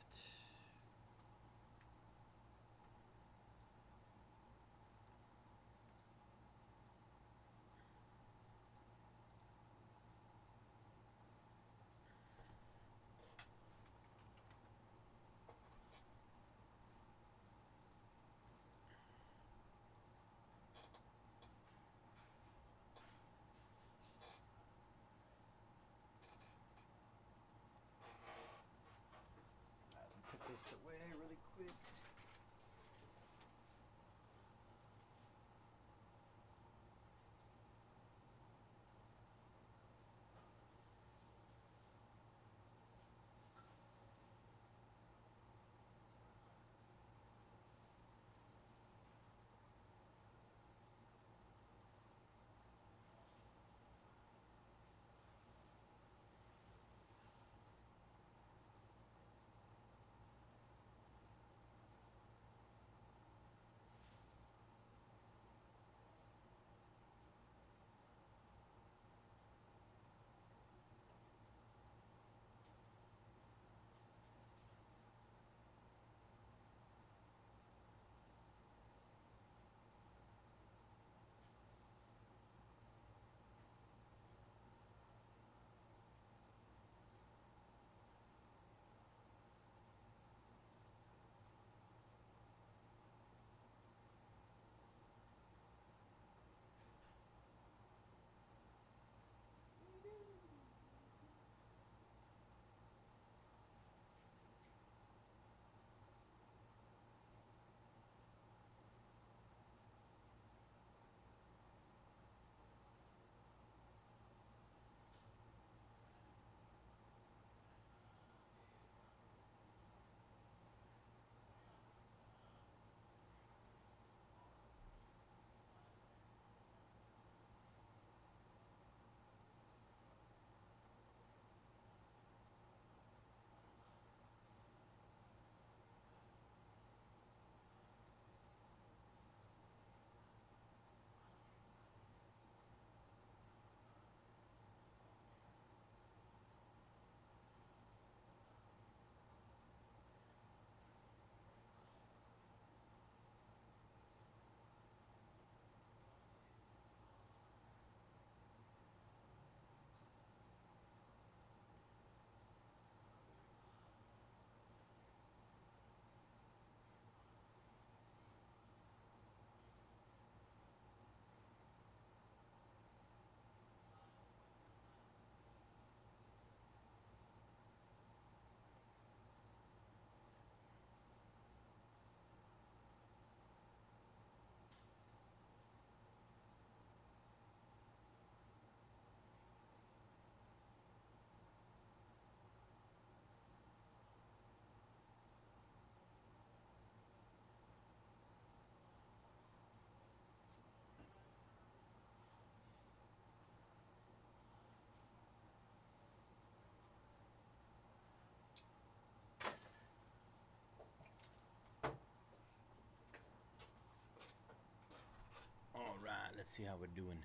S1: Let's see how we're doing.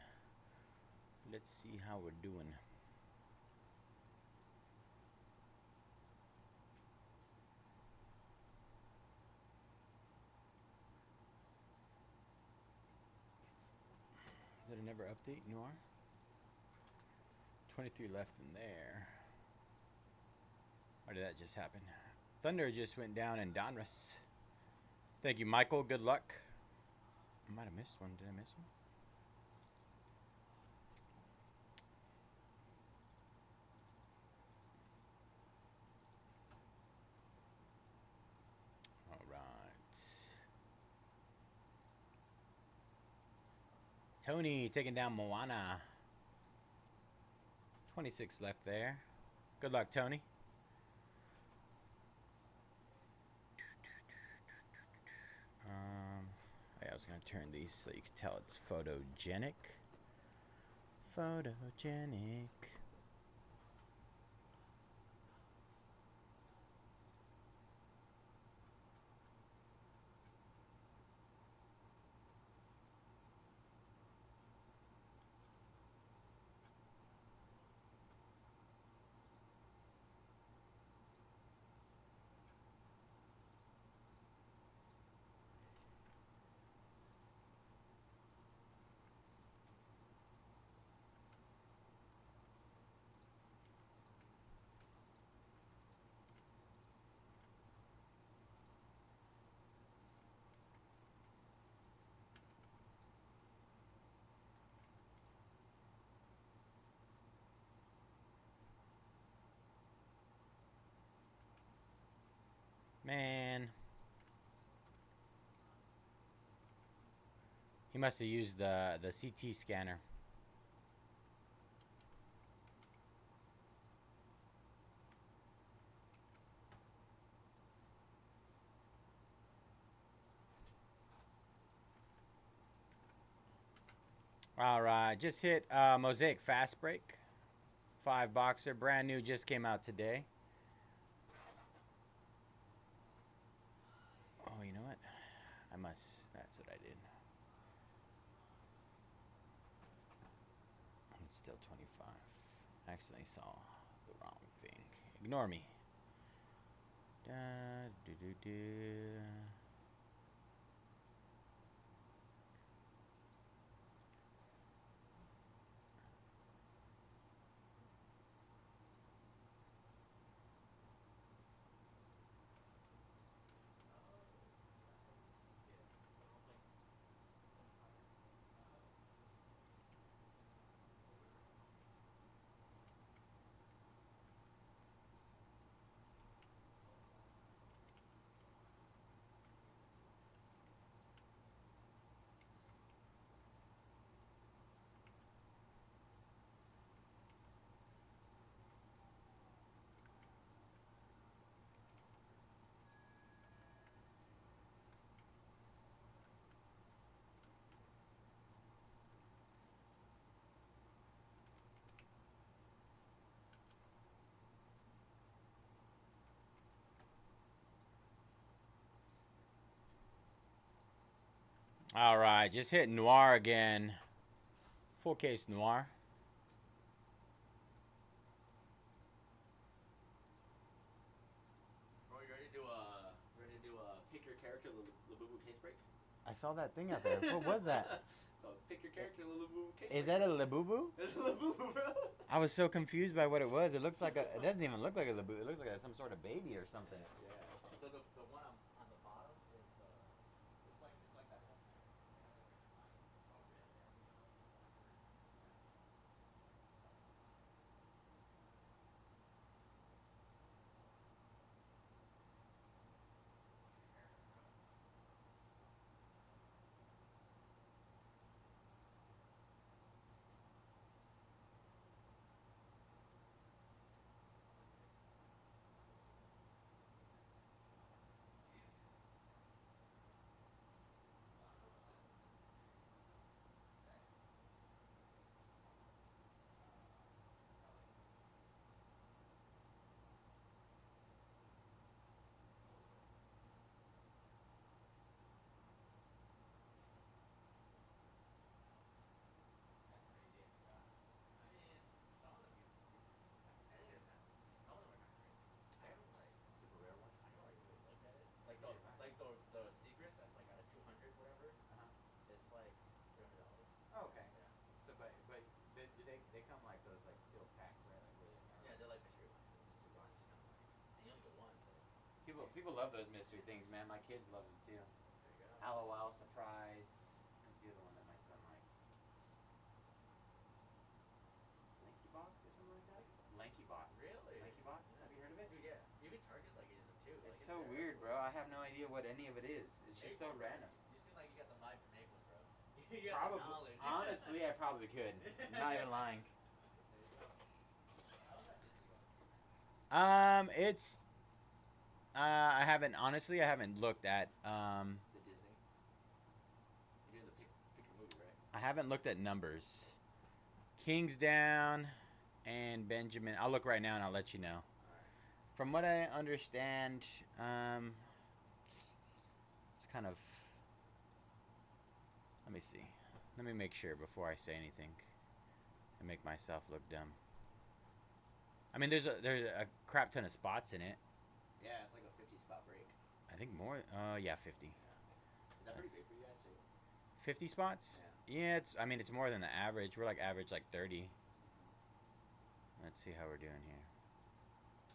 S1: Let's see how we're doing. Did it never update, Noir? 23 left in there. Or did that just happen? Thunder just went down in Donruss. Thank you, Michael. Good luck. I might have missed one. Did I miss one? All right. Tony taking down Moana. 26 left there. Good luck, Tony. I was going to turn these so you can tell it's photogenic. Photogenic. Man. He must have used the CT scanner. All right, just hit Mosaic Fast Break. 5 boxer, brand new, just came out today. Oh, you know what? That's what I did. It's still 25. I accidentally saw the wrong thing. Ignore me. Da, do, do, do. All right, just hit Noir again. Full case Noir.
S2: Bro, you ready to do a pick your character Labubu case break?
S1: I saw that thing out there. What was that?
S2: So pick your character Labubu case
S1: Is
S2: break.
S1: that a Labubu?
S2: It's a Labubu, bro.
S1: I was so confused by what it was. It looks like a. It doesn't even look like a Labubu. It looks like some sort of baby or something.
S2: Yeah. So the one on the bottom is it's like that one.
S1: come like those like sealed packs, right? Like where
S2: Yeah, they're like mystery boxes. Mystery box is kind of like, and you only get one, so.
S1: people love those mystery things, man. My kids love them too.
S2: There you go.
S1: LOL surprise. That's the other one that my son likes. Slinky box or something like that. Lanky box.
S2: Really?
S1: Lanky box.
S2: Yeah.
S1: Have you heard of it?
S2: Dude, yeah. Even Target's like getting them too.
S1: It's
S2: like,
S1: so weird, bro. I have no idea what any of it is. It's just so random.
S2: You seem like you got the mind for making one, bro. You got the knowledge.
S1: Honestly, I probably could. I'm not even lying.
S2: How's that Disney going?
S1: It's. I haven't honestly. I haven't looked at.
S2: Is it Disney? You're doing the pick your movie, right?
S1: I haven't looked at numbers. King's down, and Benjamin. I'll look right now and I'll let you know.
S2: All right.
S1: From what I understand, it's kind of. Let me see. Let me make sure before I say anything, and make myself look dumb. I mean, there's a crap ton of spots in it.
S2: Yeah, it's like a 50 spot break.
S1: I think more. Yeah, 50.
S2: Yeah. Is that pretty big for you guys too?
S1: 50 spots?
S2: Yeah.
S1: Yeah, it's. I mean, it's more than the average. We're like average like 30. Let's see how we're doing here.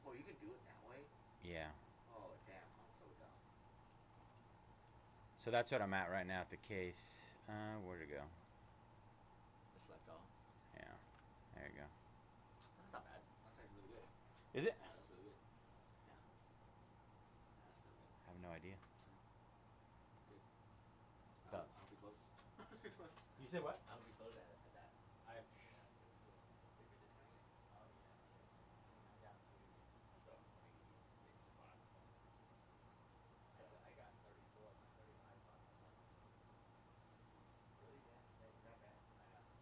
S2: Oh, you can do it that way?
S1: Yeah.
S2: Oh, damn. I'm so dumb.
S1: So that's what I'm at right now at the case. Where'd it go?
S2: Just let go.
S1: Yeah. There you go.
S2: That's not bad. That's like really good.
S1: Is it?
S2: Yeah, that's really good. Yeah. That's really good.
S1: I have no idea.
S2: That's good.
S1: Thought-
S2: I'll be close.
S1: You said what?
S2: I'll be close at that.
S1: I.
S2: If you're discounting it.
S1: Oh yeah. I'm down to so 26 spots.
S2: I got 34 of my 35 spots.
S1: Really? That's that bad?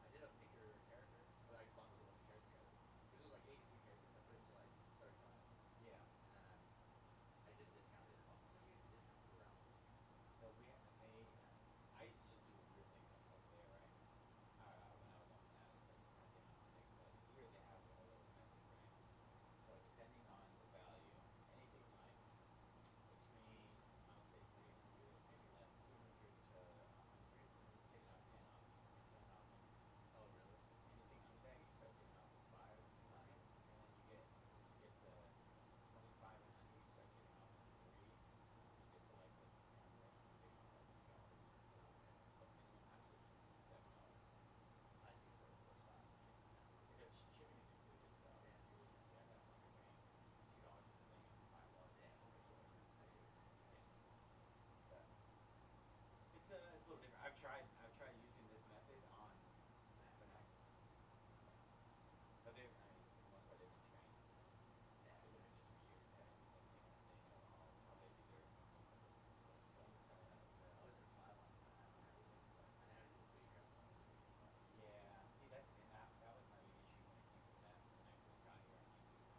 S2: I did a pick your character, but I bundled a bunch of characters together. Because it was like 83 characters, I put it to like 35.
S1: Yeah.
S2: And then I just discounted it. Oh, let me get the discount for the round.
S1: So I used to just do weird things on Pro Player, right? When I was on Fanatics, I just kind of did my own thing. But here they have a little method, right? So depending on the value, anything like between, I would say 300, maybe less, 200 to 100, taking out 10 off, 10 off increments.
S2: Oh, really?
S1: Anything under that, you start taking off with 5 increments, and then once you get to 25 and under, you start taking off with 3. Once you get to like the 10 range, you're taking off like $2. But minimum have to be $7.
S2: I see for the first spot.
S1: Because shipping is included, so
S2: Yeah.
S1: if you're just at that point you're paying $2 for the thing and $5
S2: Yeah.
S1: for whatever.
S2: I see.
S1: Yeah. But it's a little different. I've tried using this method on Fanatics. But I mean, for the most part they've been trained.
S2: Yeah.
S1: They've been doing this for years, right? So they know how they do their business. So I'm excited how to do that.
S2: I was in 5 on everything, but I didn't have to do the big grab on the
S1: Yeah, see that was my big issue when it came to that when I first got here on YouTube.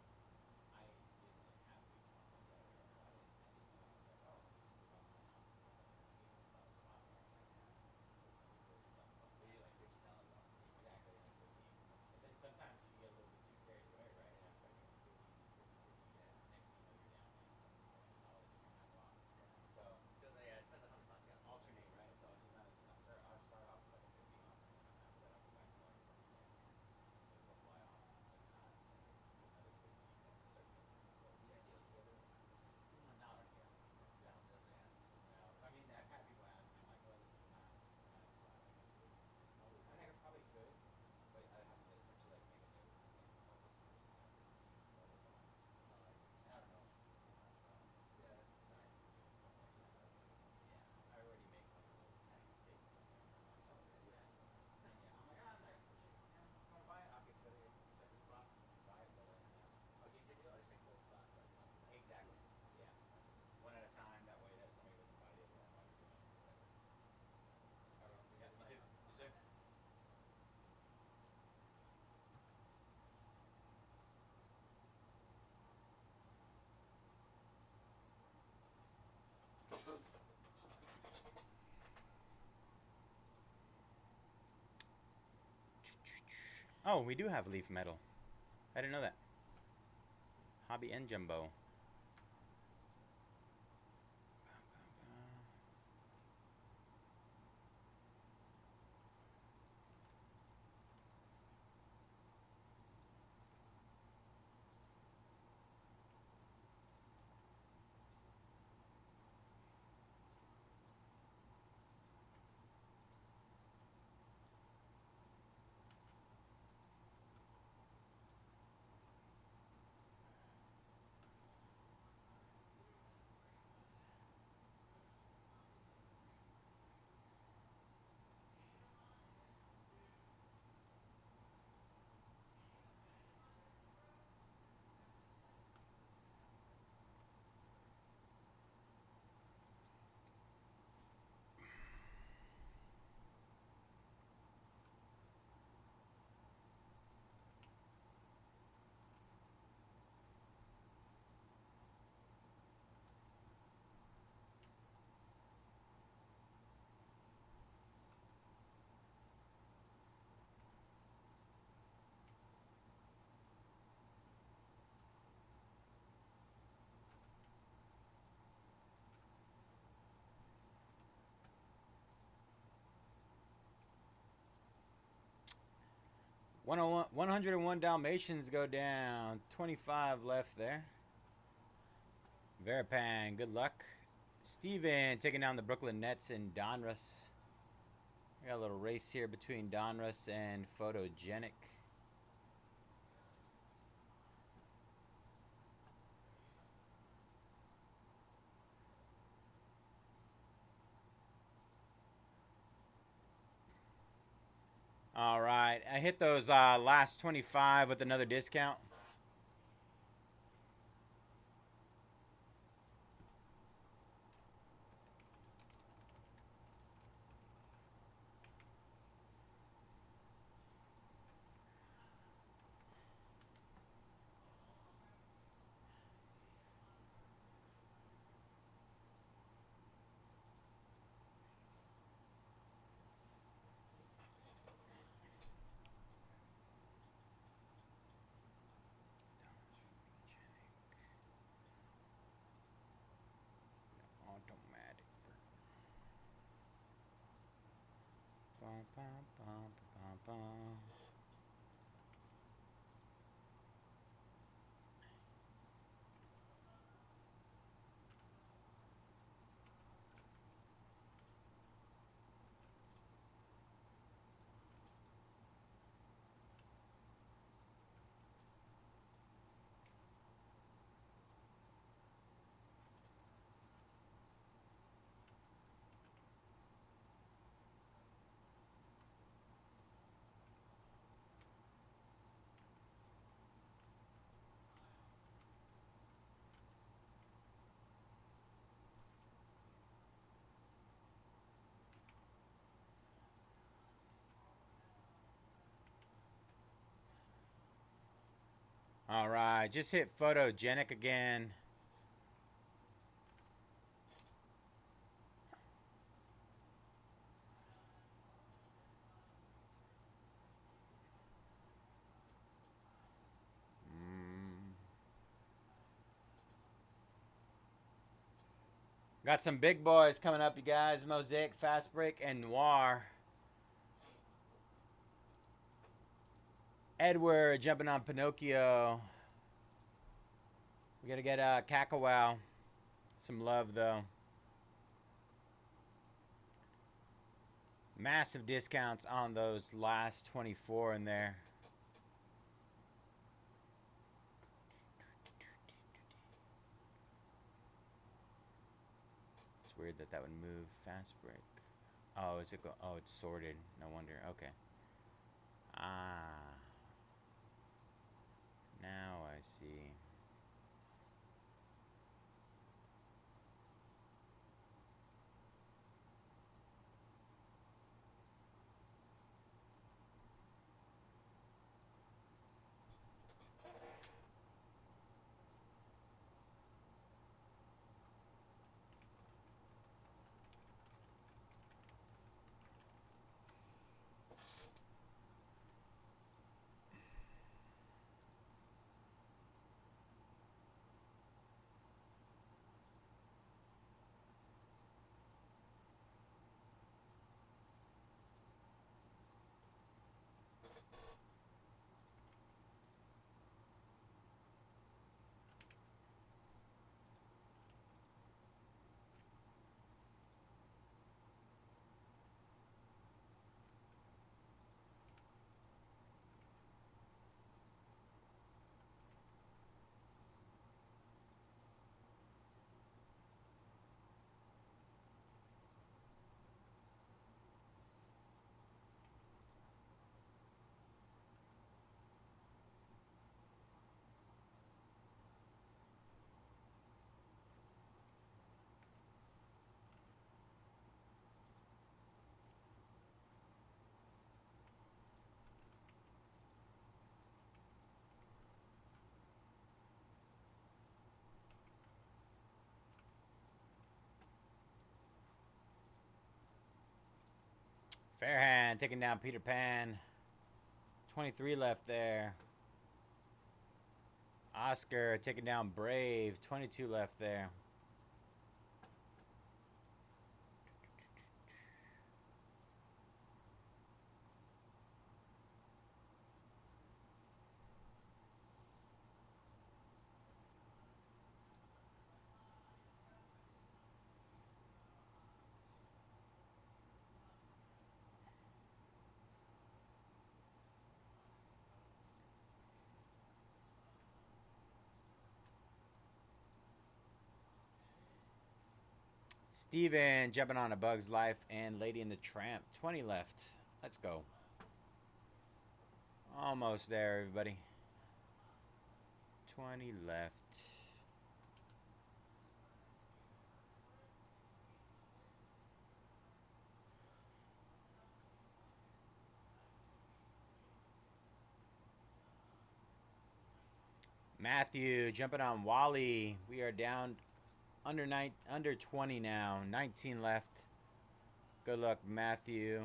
S1: I didn't have big spots like that, right? So I didn't know. I was like, oh, let me just take off 10 off because you know about the bottom, right? Like, put some people just like fuck
S2: But
S1: that.
S2: you like $50 off.
S1: Exactly, like 50 increments. But then sometimes you get a little bit too carried away, right? And you start getting 50, 50, 50.
S2: Yeah.
S1: Next thing you know, you're down like $1,000 and you're half off.
S2: Yeah.
S1: So
S2: Because yeah, it depends on how many slots you got.
S1: alternate, right? So I'll start off with like a 50 off, and then after that I'll go back to like 10, and then they'll fly off. But then I'll do another 50, and then start building them up.
S2: Do you have deals together?
S1: Not on here.
S2: That one doesn't ask.
S1: No, I mean I've had people ask me, I'm like, well, this is not a Fanatic slot. Like, I mean, I mean, I probably could, but I'd have to essentially like make a note saying, oh, this person has this team, blah blah blah.
S2: Oh, I see.
S1: And I don't know how
S2: Yeah.
S1: design you do and stuff like that. But yeah, I already make like little petty mistakes sometimes. I'm like, oh, this is.
S2: Yeah.
S1: Yeah, I'm like, I'm not gonna push it. You know, if you wanna buy it, okay, put it in separate spots and buy it, but other than that.
S2: I'll give you a deal. I just make both spots so I can help you.
S1: Exactly. Yeah. One at a time. That way, that somebody doesn't buy the other one while you're doing it. Whatever. All right.
S2: We
S1: Yeah.
S2: got
S1: You
S2: my
S1: too.
S2: on
S1: Yes,
S2: my
S1: sir.
S2: net.
S1: Oh, we do have leaf metal. I didn't know that. Hobby and jumbo. 101 Dalmatians go down. 25 left there. Veripan, good luck. Steven taking down the Brooklyn Nets and Donruss. We got a little race here between Donruss and Photogenic. All right, I hit those last 25 with another discount. Automatic. Bum, bum, bum, bum, bum. All right, just hit Photogenic again. Got some big boys coming up, you guys. Mosaic, Fast Break, and Noir. Edward jumping on Pinocchio. We got to get Kakawow. Some love, though. Massive discounts on those last 24 in there. It's weird that would move Fast Break. Oh, is it oh, it's sorted. No wonder. Okay. Ah. Now I see. Fairhand taking down Peter Pan. 23 left there. Oscar taking down Brave. 22 left there. Steven jumping on A Bug's Life and Lady and the Tramp. 20 left. Let's go. Almost there, everybody. 20 left. Matthew jumping on Wally. We are down under 20 now. 19 left. Good luck, Matthew.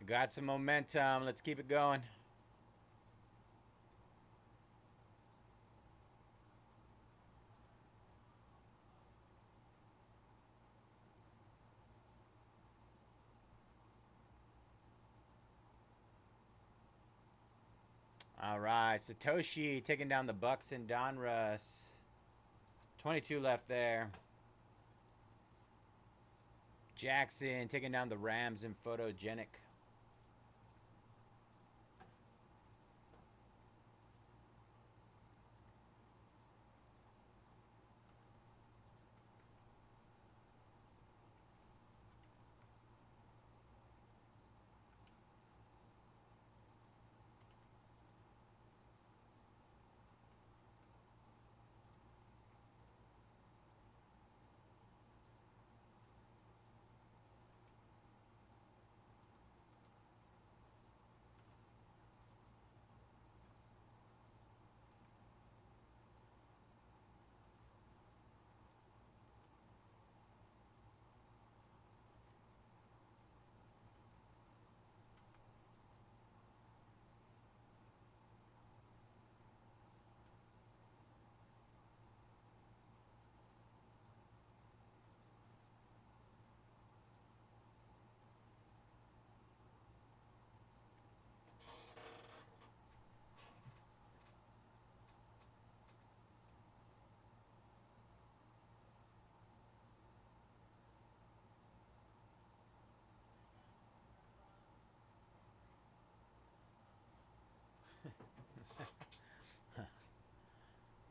S1: Got some momentum. Let's keep it going. All right, Satoshi taking down the Bucks and Donruss. 22 left there. Jackson taking down the Rams and Photogenic.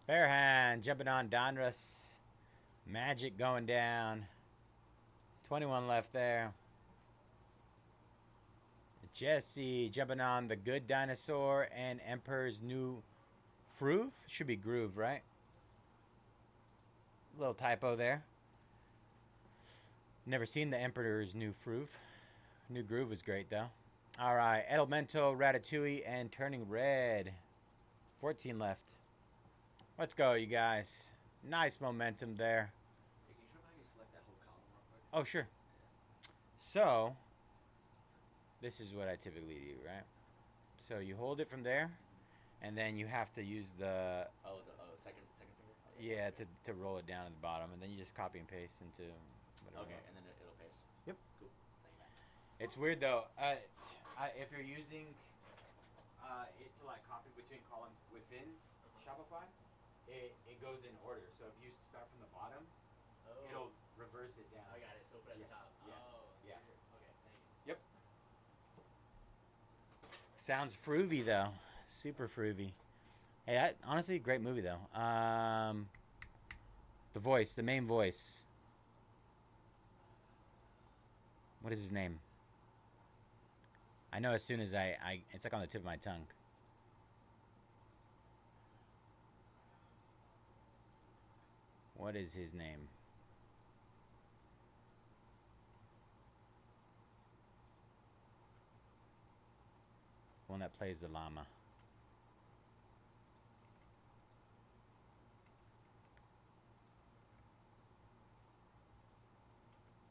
S1: Fairhand jumping on Donruss. Magic going down. 21 left there. Jesse jumping on the Good Dinosaur and Emperor's New Fruve. Should be Groove, right? Little typo there. Never seen the Emperor's New Fruve. New Groove was great, though. All right, Elemental, Ratatouille, and Turning Red. 14 left. Let's go, you guys. Nice momentum there.
S2: Hey, can you show me how you select that whole column real quick?
S1: Oh, sure. So, this is what I typically do, right? So you hold it from there, and then you have to use the
S2: Second finger.
S1: yeah to roll it down at the bottom, and then you just copy and paste into whatever.
S2: Okay, and then it'll paste.
S1: Yep.
S2: Cool. Thank you.
S1: It's weird though. If you're using it to like copy between columns within Shopify, it goes in order. So if you start from the bottom, it'll reverse it down.
S2: I got it. So put it at the top.
S1: Yeah.
S2: Oh.
S1: Yeah.
S2: Okay. Thank you.
S1: Yep. Sounds fruity though. Super fruity. Hey, honestly, great movie though. The main voice. What is his name? I know as soon as it's like on the tip of my tongue. What is his name? One that plays the llama.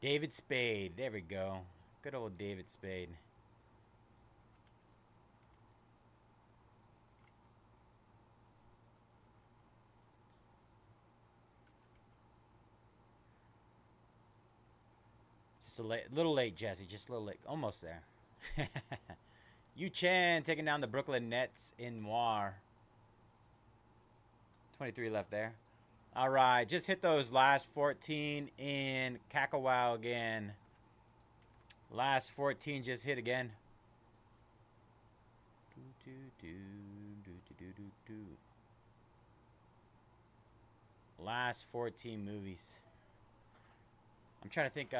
S1: David Spade. There we go. Good old David Spade. Just a little late, Jesse. Just a little late. Almost there. Yu Chen taking down the Brooklyn Nets in Noir. 23 left there. All right, just hit those last 14 in Kakawow again. Last 14 just hit again. Last 14 movies. I'm trying to think.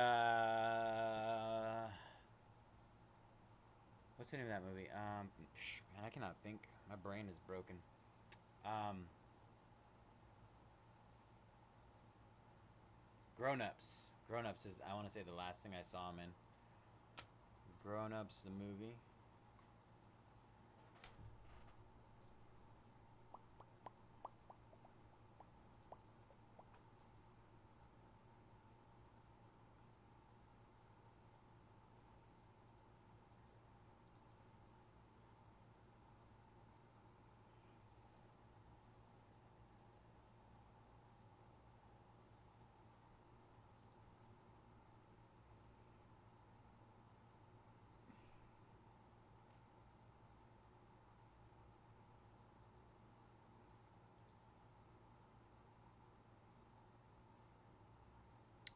S1: What's the name of that movie? Man, I cannot think. My brain is broken. Grown Ups. Grown Ups is, I want to say, the last thing I saw him in. Grown Ups, the movie.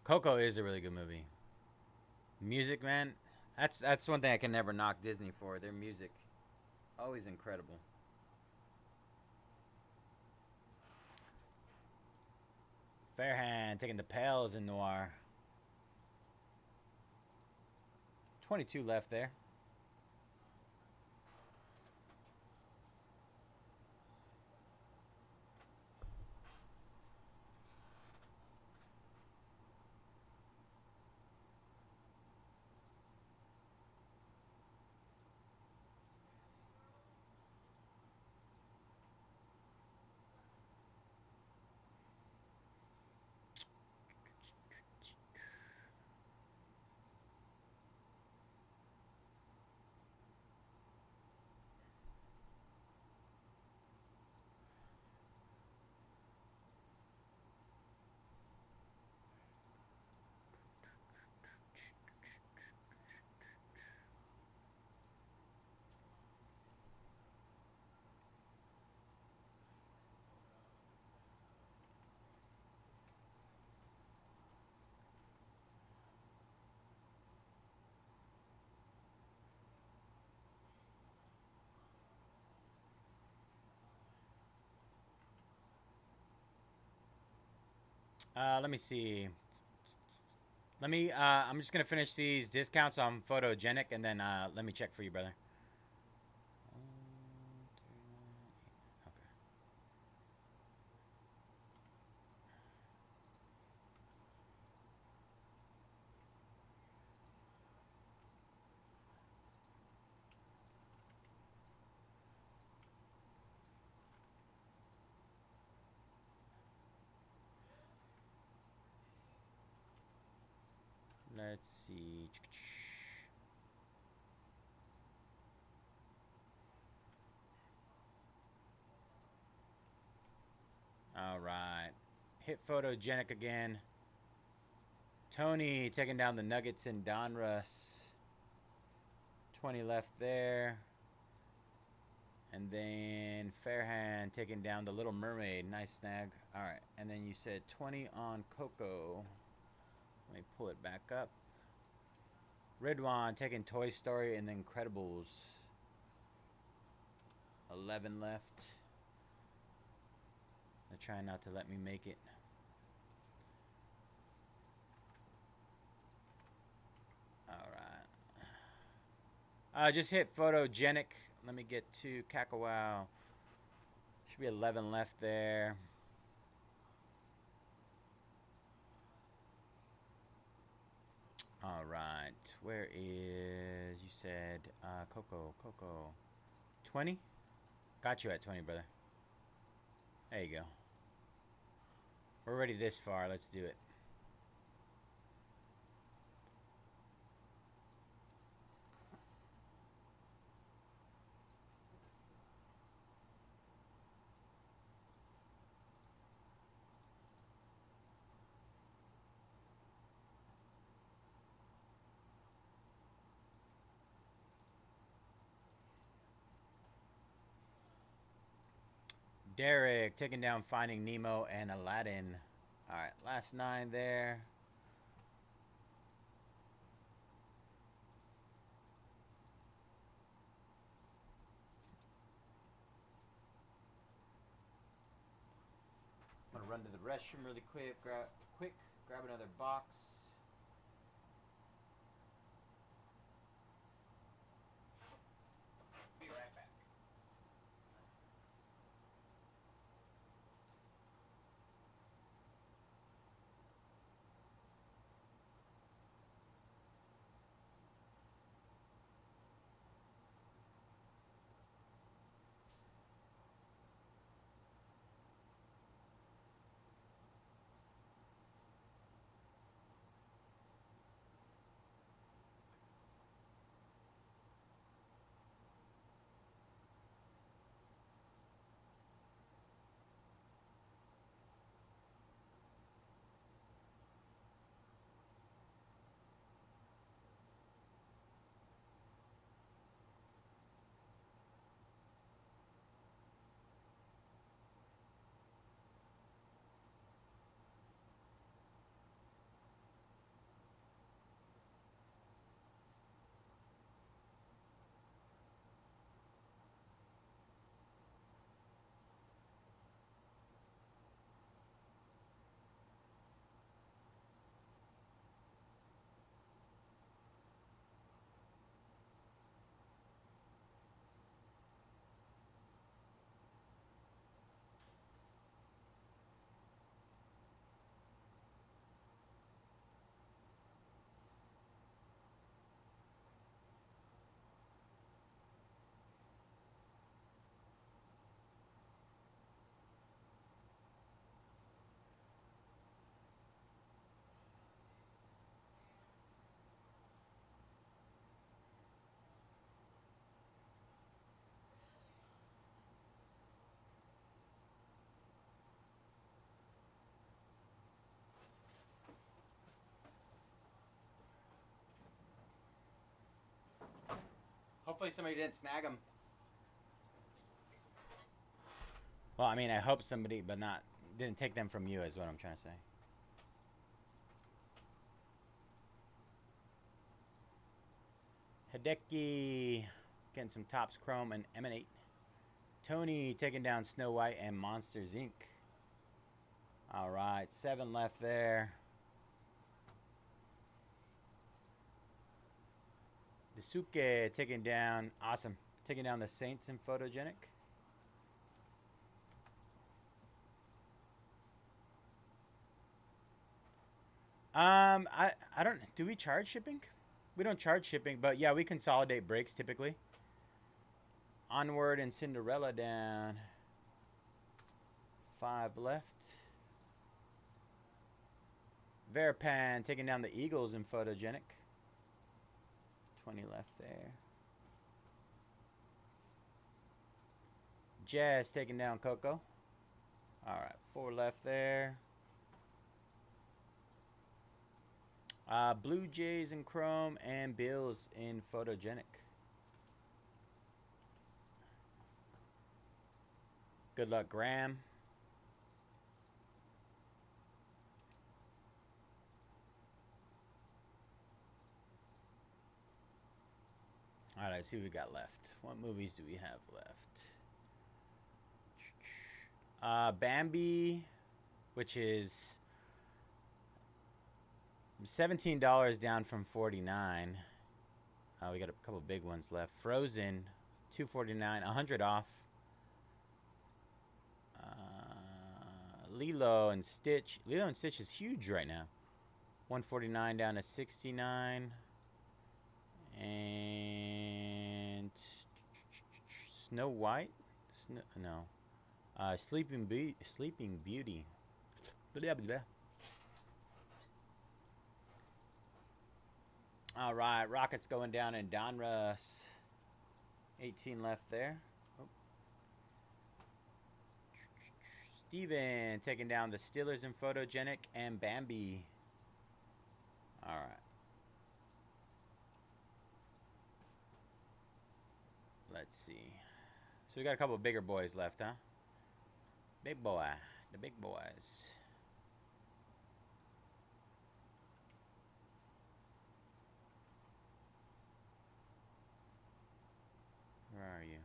S1: Coco is a really good movie. Music, man, that's one thing I can never knock Disney for. Their music, always incredible. Fairhand taking the pails in Noir. 22 left there. Let me see. I'm just gonna finish these discounts on Photogenic, and then let me check for you, brother. Let's see. All right. Hit Photogenic again. Tony taking down the Nuggets in Donruss. 20 left there. And then Fairhand taking down the Little Mermaid. Nice snag. All right. And then you said 20 on Coco. Let me pull it back up. Ridwan taking Toy Story and the Incredibles. 11 left. They're trying not to let me make it. Alright. Just hit Photogenic. Let me get to Kakawow. Should be 11 left there. Alright. Where is, you said, Coco. 20? Got you at 20, brother. There you go. We're already this far. Let's do it. Derek taking down Finding Nemo and Aladdin. All right, last 9 there. run to the restroom really quick. Grab another box. Be right back. Hopefully somebody didn't snag them. Well, I mean, I hope somebody, but didn't take them from you is what I'm trying to say. Hideki getting some Topps Chrome and Emanate. Tony taking down Snow White and Monsters Inc. All right, 7 left there. Dasuke taking down, awesome, taking down the Saints in Photogenic. I don't, do we charge shipping? We don't charge shipping, but yeah, we consolidate breaks typically. Onward and Cinderella down. 5 left. Veripan taking down the Eagles in Photogenic. 20 left there. Jazz taking down Coco. All right, 4 left there. Blue Jays in Chrome and Bills in Photogenic. Good luck, Graham. All right, let's see what we got left. What movies do we have left? Bambi, which is $17 down from $49. We got a couple big ones left. Frozen, $249, 100 off. Lilo and Stitch. Lilo and Stitch is huge right now. $149 down to $69. And Snow White? Sleeping Beauty. Blah, blah, blah. All right, Rockets going down in Donruss. 18 left there. Oh. Steven taking down the Steelers in Photogenic and Bambi. All right. Let's see. So we got a couple of bigger boys left, huh? Big boy. The big boys. Where are you?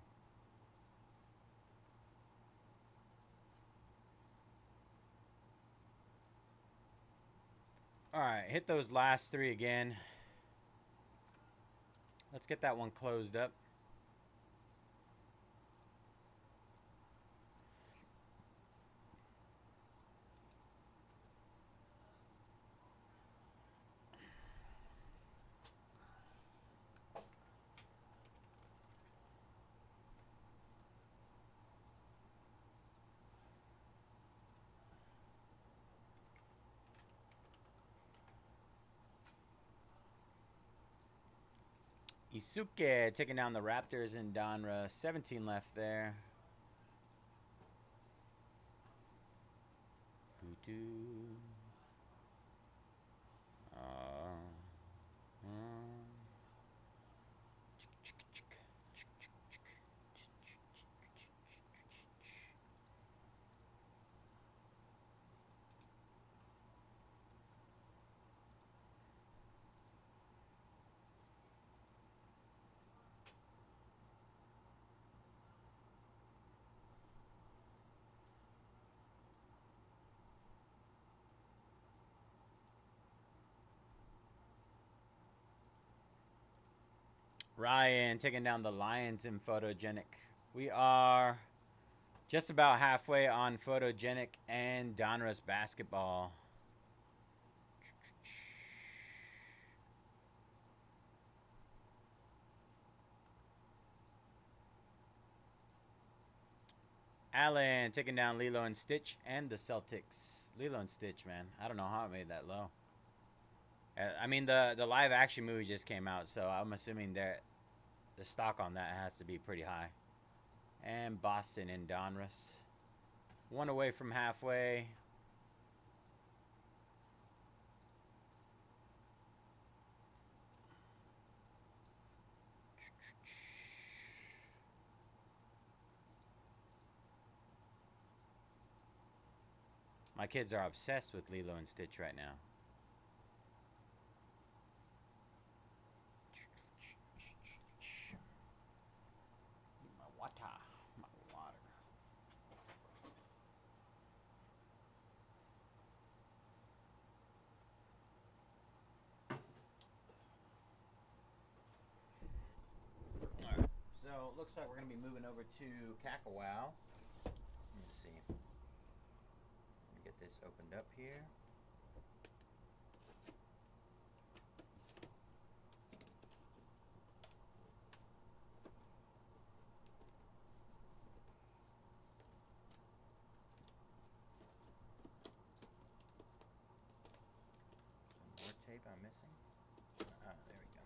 S1: All right, hit those last three again. Let's get that one closed up. Isuke taking down the Raptors in Donruss. 17 left there. Doo-doo. Ryan taking down the Lions in Photogenic. We are just about halfway on Photogenic and Donruss basketball. Allen taking down Lilo and Stitch and the Celtics. Lilo and Stitch, man. I don't know how it made that low. I mean, the live action movie just came out, so I'm assuming that the stock on that has to be pretty high. And Boston in Donruss. One away from halfway. My kids are obsessed with Lilo and Stitch right now. My water. My water. Alright, so it looks like we're going to be moving over to Kakawow. Let's see. Get this opened up here. Some more tape I'm missing. Ah, there we go.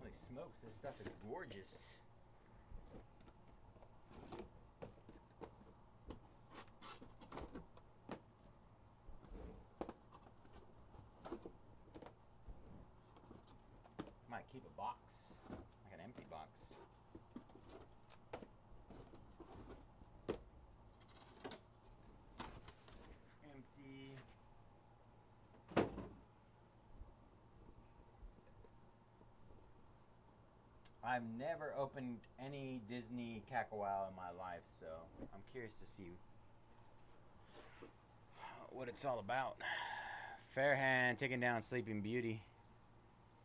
S1: Holy smokes, this stuff is gorgeous. Might keep a box, like an empty box. Empty. I've never opened any Disney Kakawow in my life, so I'm curious to see what it's all about. Fairhand taking down Sleeping Beauty.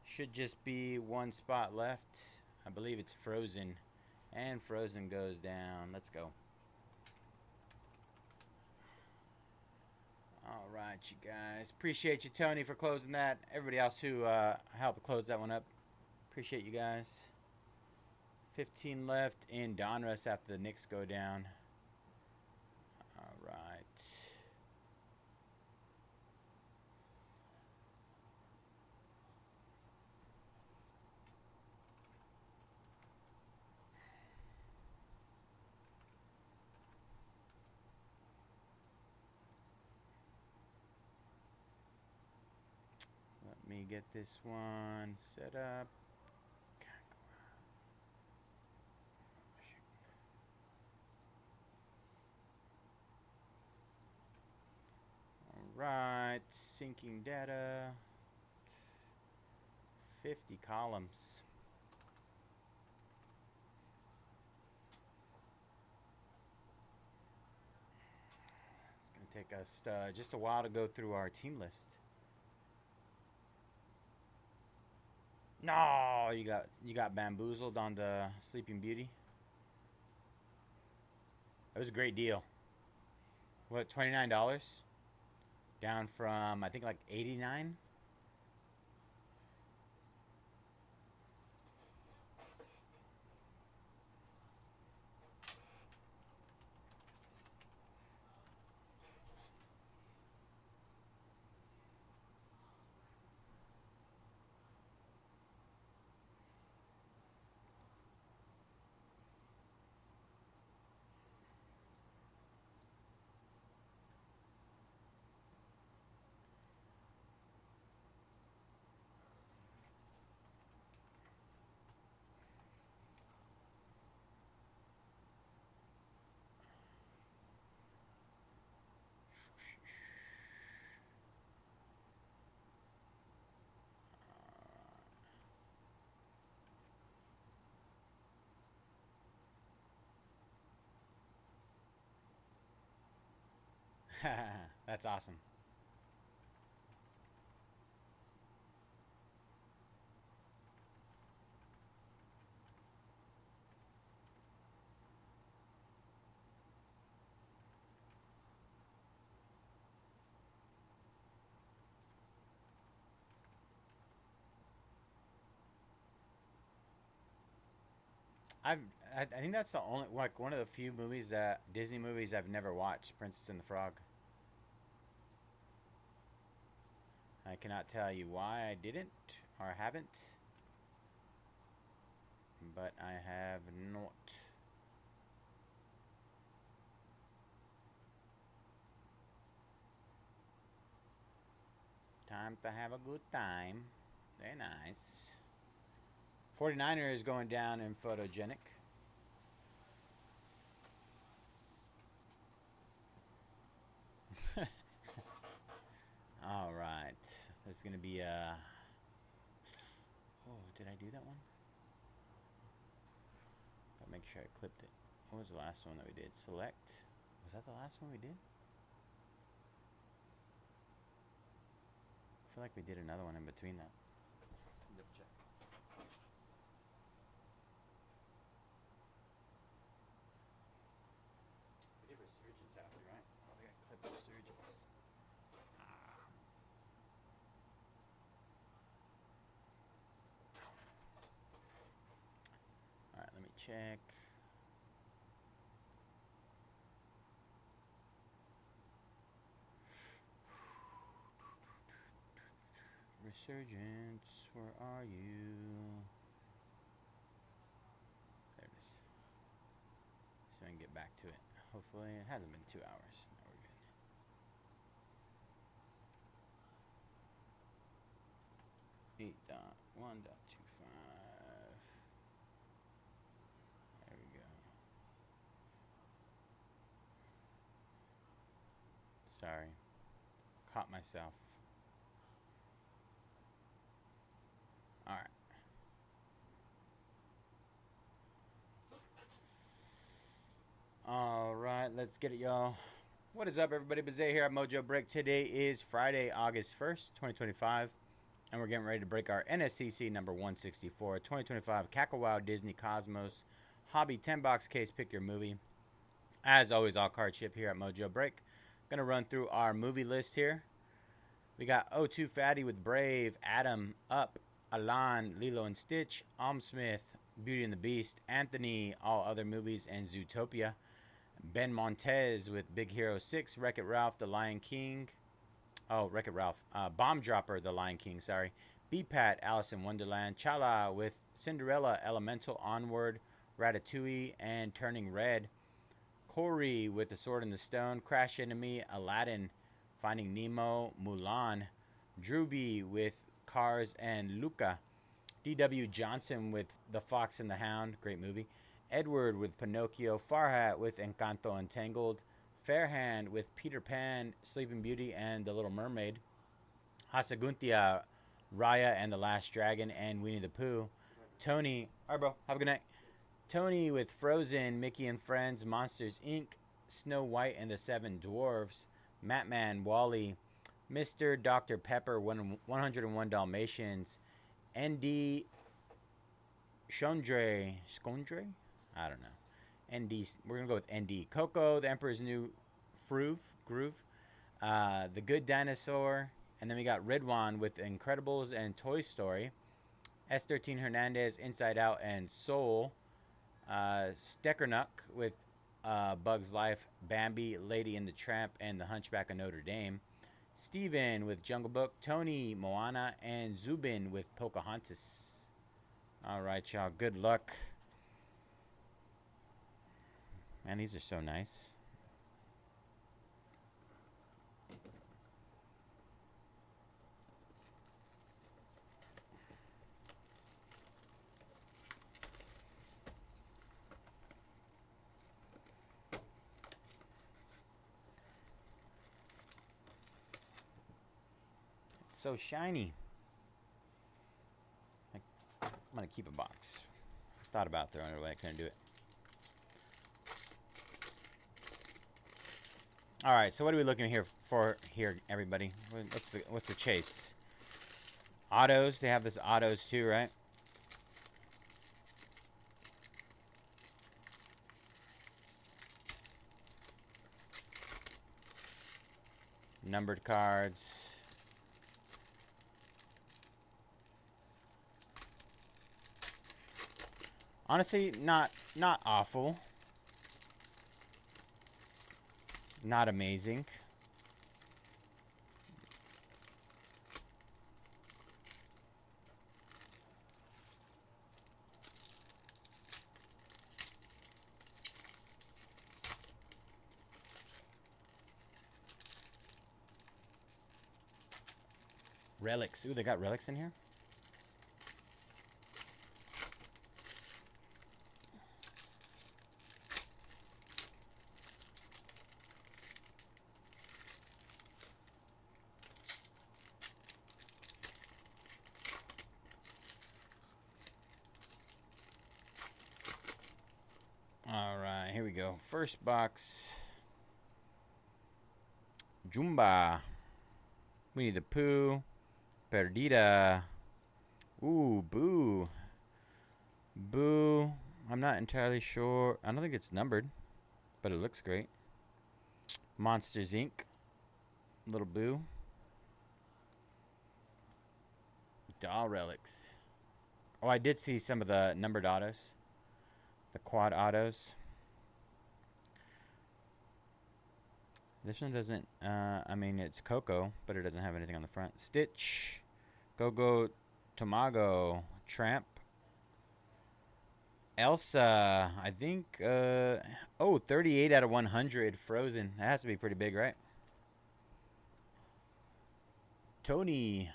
S1: Should just be one spot left. I believe it's Frozen. And Frozen goes down. Let's go. All right, you guys. Appreciate you, Tony, for closing that. Everybody else who helped close that one up. Appreciate you guys. 15 left in Donruss after the Knicks go down. All right. Let me get this one set up. Right, syncing data, 50 columns. Take us just a while to go through our team list. No, you got bamboozled on the Sleeping Beauty. It was a great deal. What, $29? Down from I think like 89. That's awesome. I think that's the only, like, one of the few movies that Disney movies I've never watched, Princess and the Frog. I cannot tell you why I didn't or haven't, but I have not. Time to have a good time. Very nice. 49ers going down in Photogenic. All right. This is going to be a... Oh, did I do that one? Gotta make sure I clipped it. What was the last one that we did? Select. Was that the last one we did? I feel like we did another one in between that. Double check. We did Resurgence after, right? Oh, we got clip Resurgence. Alright, let me check. Resurgence, where are you? There it is. So I can get back to it. Hopefully, it hasn't been 2 hours. No, we're good. 8.1.25. There we go. Sorry. Caught myself. Alright. Alright, let's get it, y'all. What is up, everybody? Bayze here at Mojobreak. Today is Friday, August 1st, 2025. And we're getting ready to break our NSCC number 164, 2025 Kakawow Disney Cosmos Hobby 10-box case. Pick your movie. As always, all card ship here at Mojobreak. Gonna run through our movie list here. We got O2 Fatty with Brave, Adam, Up, Alan, Lilo and Stitch, Smith, Beauty and the Beast, Anthony, All Other Movies, and Zootopia. Ben Montez with Big Hero 6, Wreck-It Ralph, The Lion King. Oh, Wreck-It Ralph. Bomb Dropper, The Lion King, sorry. B-Pat, Alice in Wonderland. Chala with Cinderella, Elemental, Onward, Ratatouille, and Turning Red. Corey with The Sword in the Stone. Crash Enemy, Aladdin, Finding Nemo, Mulan. Drewby with Cars and Luca. D.W. Johnson with The Fox and the Hound, great movie. Edward with Pinocchio. Farhat with Encanto Entangled. Fairhand with Peter Pan, Sleeping Beauty, and The Little Mermaid. Hasaguntia, Raya and the Last Dragon, and Winnie the Pooh. Tony, alright, bro, have a good night. Tony with Frozen, Mickey and Friends, Monsters Inc., Snow White and the Seven Dwarfs. Matman, Wally, Mr. Dr. Pepper, 101 Dalmatians, ND Shondre, I don't know. ND, we're gonna go with ND. Coco, the Emperor's New Groove, The Good Dinosaur, and then we got Ridwan with Incredibles and Toy Story. S13 Hernandez, Inside Out and Soul. Steckernuk with Bug's Life, Bambi, Lady and the Tramp, and The Hunchback of Notre Dame. Steven with Jungle Book, Tony, Moana, and Zubin with Pocahontas. All right, y'all. Good luck. Man, these are so nice. It's so shiny. I'm going to keep a box. Thought about throwing it away. I couldn't do it. All right, so what are we looking for here, everybody? What's the chase? Autos. They have this autos too, right? Numbered cards. Honestly, not awful. Not amazing. Relics. Ooh, they got relics in here? All right, here we go. First box. Jumba. Winnie the Pooh. Perdita. Ooh, Boo. Boo. I'm not entirely sure. I don't think it's numbered, but it looks great. Monsters, Inc. Little Boo. Doll relics. Oh, I did see some of the numbered autos. The quad autos. This one doesn't, I mean, it's Coco, but it doesn't have anything on the front. Stitch. Go Tomago. Tramp. Elsa. I think, 38 out of 100. Frozen. That has to be pretty big, right? Tony.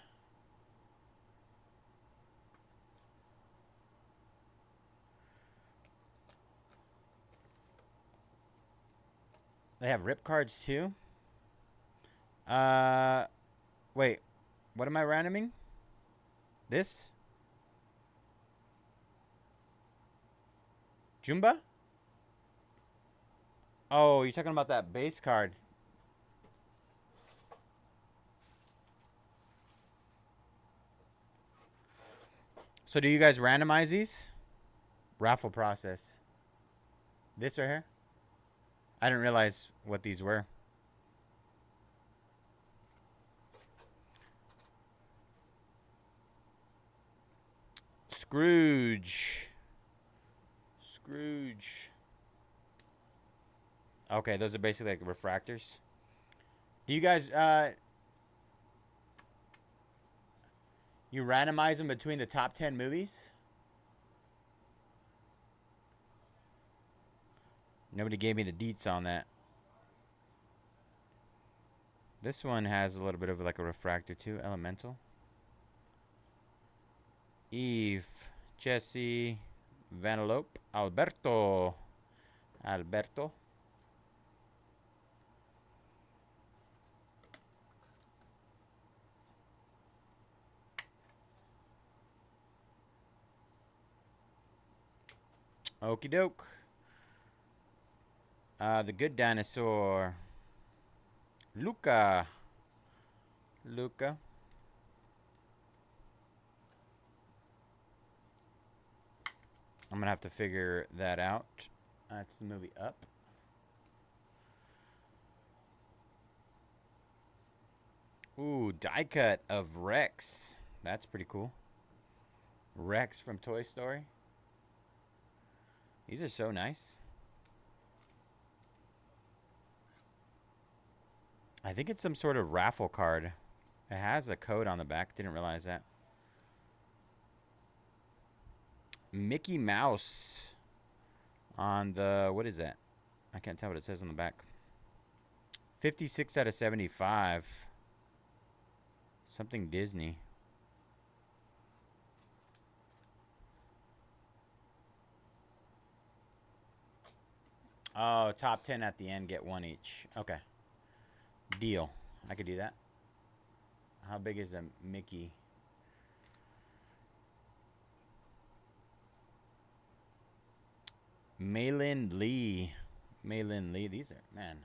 S1: They have rip cards too. Wait. What am I randoming? This? Jumba? Oh, you're talking about that base card. So do you guys randomize these? Raffle process. This right here? I didn't realize what these were. Scrooge. Okay, those are basically like refractors. Do you guys, you randomize them between the top 10 movies? Nobody gave me the deets on that. This one has a little bit of like a refractor too. Elemental. Eve. Jesse. Vanellope. Alberto. Okie doke. The Good Dinosaur. Luca. Luca. I'm going to have to figure that out. That's the movie Up. Ooh, die cut of Rex. That's pretty cool. Rex from Toy Story. These are so nice. I think it's some sort of raffle card. It has a code on the back. Didn't realize that. Mickey Mouse on the, what is that? I can't tell what it says on the back. 56 out of 75. Something Disney. Oh, top 10 at the end, get one each. Okay. Deal. I could do that. How big is a Mickey? Maylin Lee. Maylin Lee. These are, man.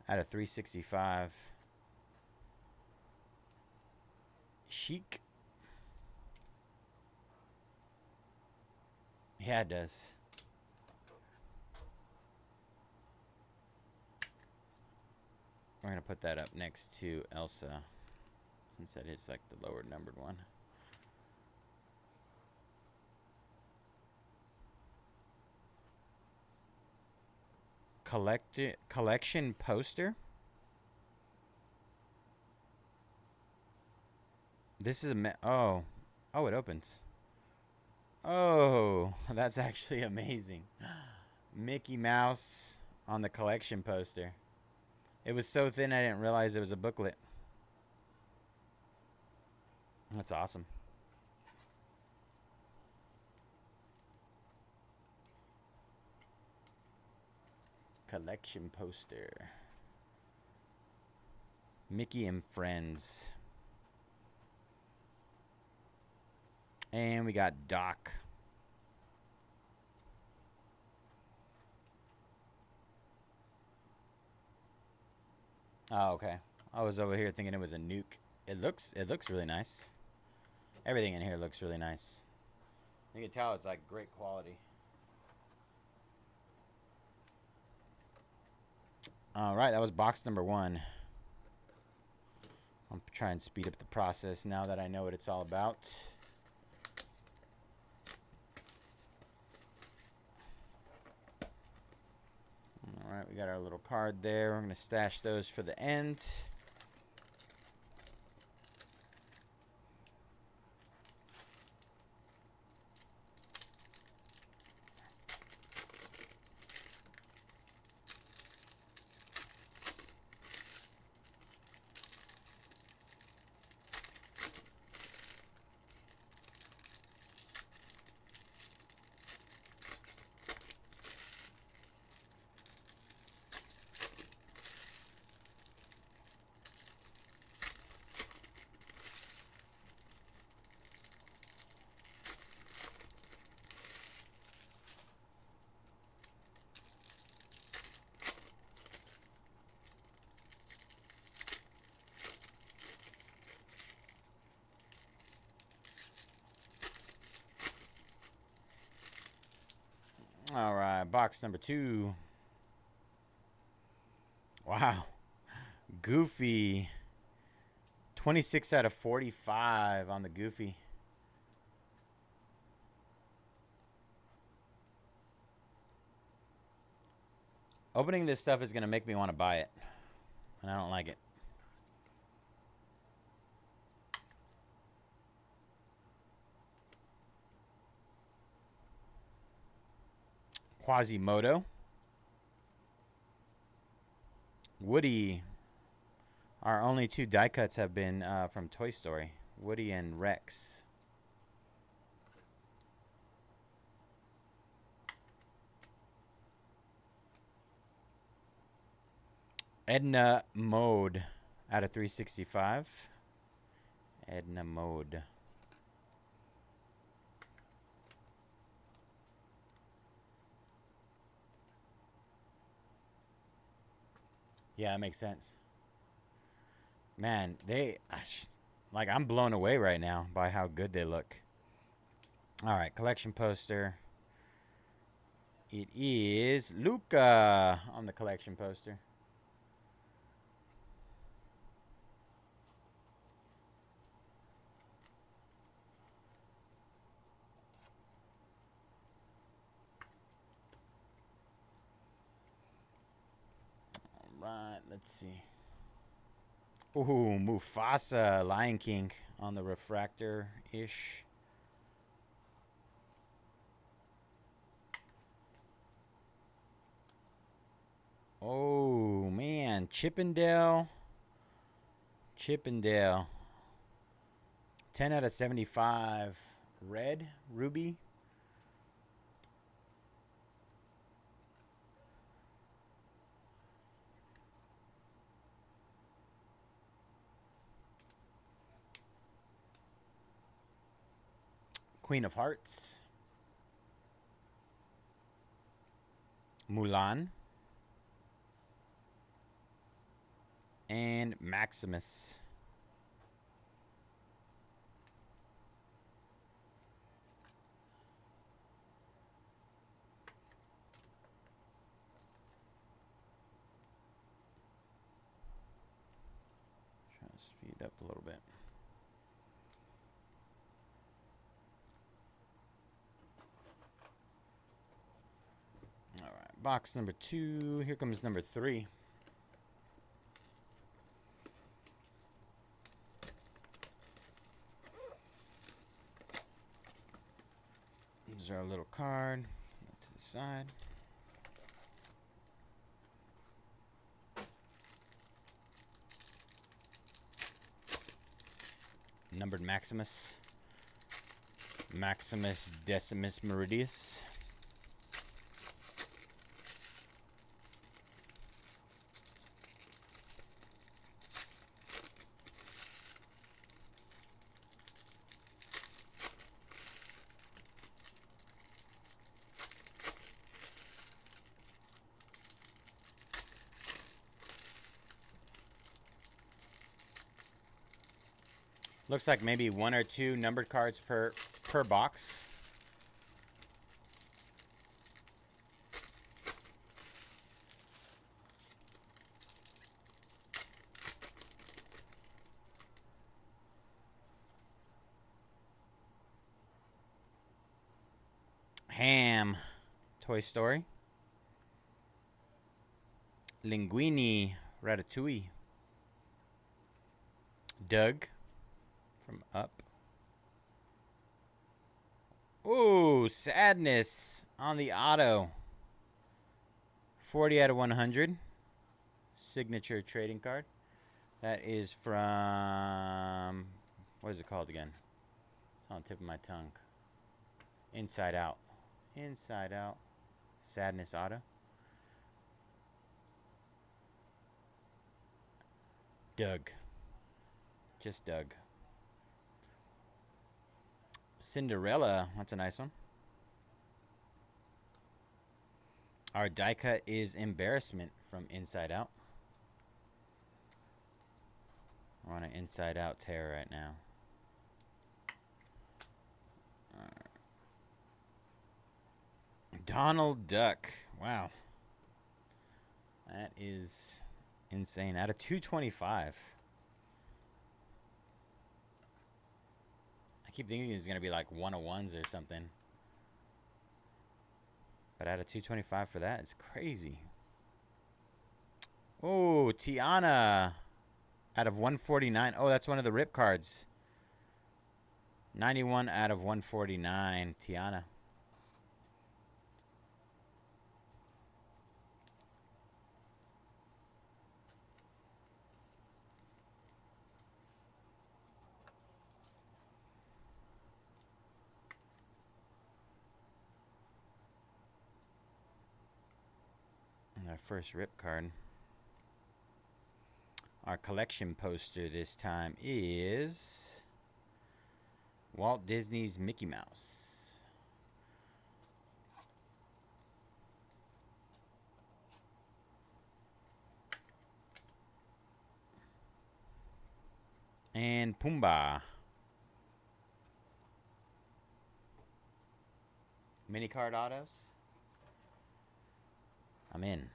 S1: Out of 365. Chic. Yeah, it does. We're going to put that up next to Elsa, since that is like the lower numbered one. Collection poster. This is a oh, it opens. Oh, that's actually amazing. Mickey Mouse on the collection poster. It was so thin I didn't realize it was a booklet. That's awesome. Collection poster. Mickey and Friends. And we got Doc. Oh, okay. I was over here thinking it was a nuke. It looks really nice. Everything in here looks really nice. You can tell it's like great quality. All right, that was box number 1. I'm trying to speed up the process now that I know what it's all about. All right, we got our little card there. We're going to stash those for the end. All right, box number 2. Wow. Goofy. 26 out of 45 on the Goofy. Opening this stuff is going to make me want to buy it. And I don't like it. Quasimodo. Woody. Our only 2 die cuts have been from Toy Story. Woody and Rex. Edna Mode out of 365. Edna Mode. Yeah, that makes sense. Man, like, I'm blown away right now by how good they look. All right, collection poster. It is Luca on the collection poster. All right, let's see. Ooh, Mufasa, Lion King on the refractor-ish. Oh, man. Chippendale. 10 out of 75. Red, ruby. Queen of Hearts. Mulan. And Maximus. Trying to speed up a little bit. All right, box number 2. Here comes number 3. Here's our little card. To the side. Numbered Maximus. Maximus Decimus Meridius. Looks like maybe 1 or 2 numbered cards per box. Ham, Toy Story. Linguini, Ratatouille. Doug from Up. Ooh, Sadness on the auto. 40 out of 100. Signature trading card. That is from, what is it called again? It's on the tip of my tongue. Inside Out. Inside Out. Sadness auto. Doug. Just Doug. Cinderella. That's a nice one. Our die cut is Embarrassment from Inside Out. We're on an Inside Out tear right now. Donald Duck. Wow. That is insane. Out of 225. I keep thinking it's going to be like 101s or something. But out of 225 for that, it's crazy. Oh, Tiana. Out of 149. Oh, that's one of the rip cards. 91 out of 149. Tiana. Our first rip card. Our collection poster this time is Walt Disney's Mickey Mouse. And Pumbaa. Mini card autos. I'm in.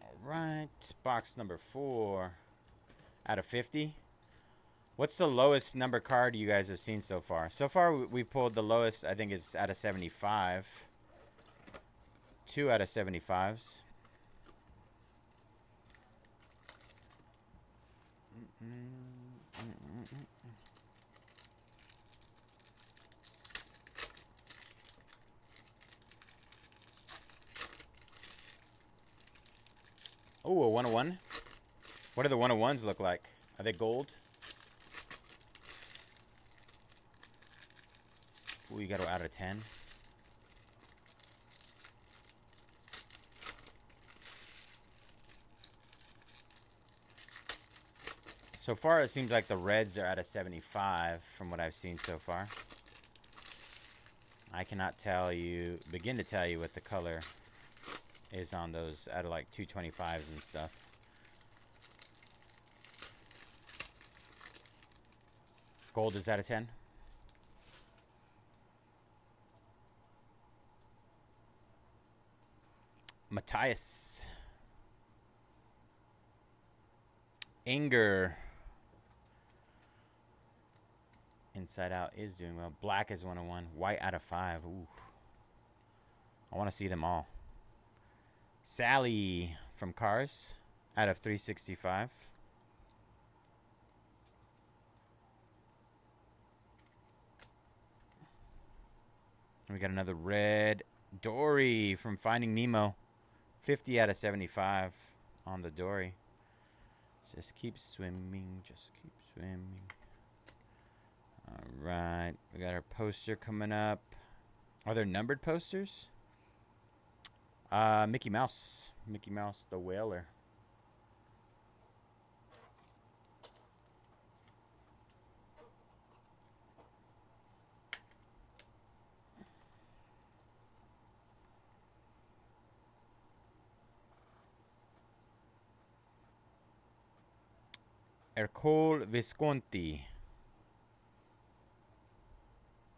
S1: All right. Box number 4 out of 50. What's the lowest number card you guys have seen so far? So far, we've pulled the lowest, I think, is out of 75. 2 out of 75s. Oh, a 101. What do the 101s look like? Are they gold? Ooh, you got to out of 10. So far, it seems like the reds are out of 75 from what I've seen so far. I cannot begin to tell you what the color is on those out of like 225s and stuff. Gold is out of 10. Matthias. Anger. Inside Out is doing well. Black is 101. White out of 5. Ooh. I want to see them all. Sally from Cars out of 365. We got another red. Dory from Finding Nemo. 50 out of 75 on the Dory. Just keep swimming. Just keep swimming. All right. We got our poster coming up. Are there numbered posters? Mickey Mouse. Mickey Mouse the Whaler. Ercole Visconti.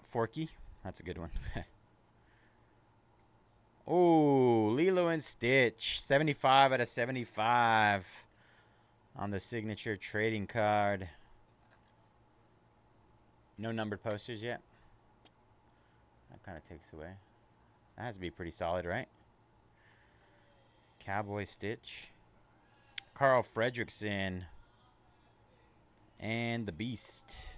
S1: Forky. That's a good one. Oh, Lilo and Stitch. 75 out of 75 on the signature trading card. No numbered posters yet. That kind of takes away. That has to be pretty solid, right? Cowboy Stitch. Carl Fredrickson. And the Beast.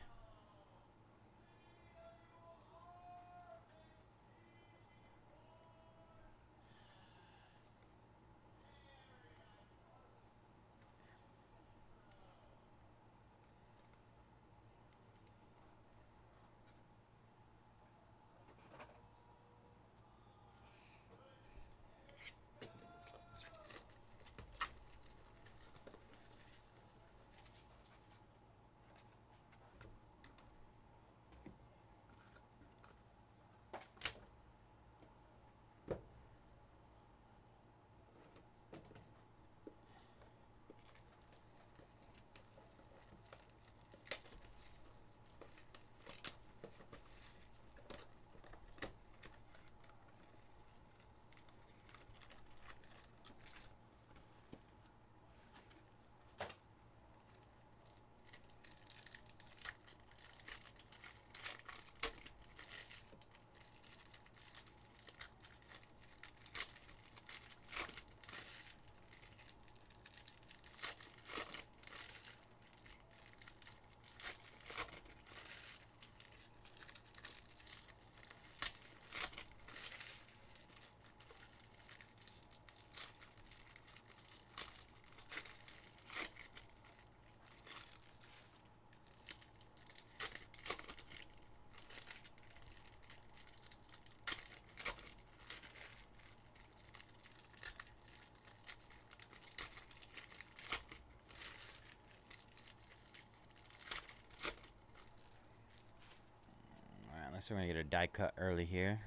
S1: So we're going to get a die cut early here.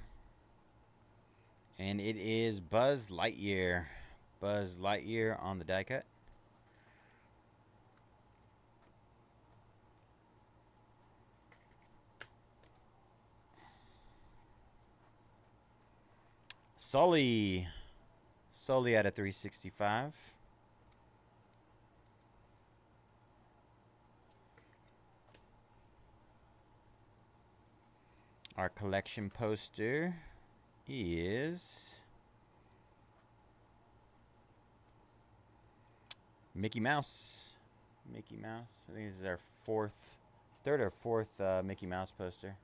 S1: And it is Buzz Lightyear. Buzz Lightyear on the die cut. Sully. Sully out of 365. Our collection poster is Mickey Mouse. Mickey Mouse. I think this is our third or fourth Mickey Mouse poster.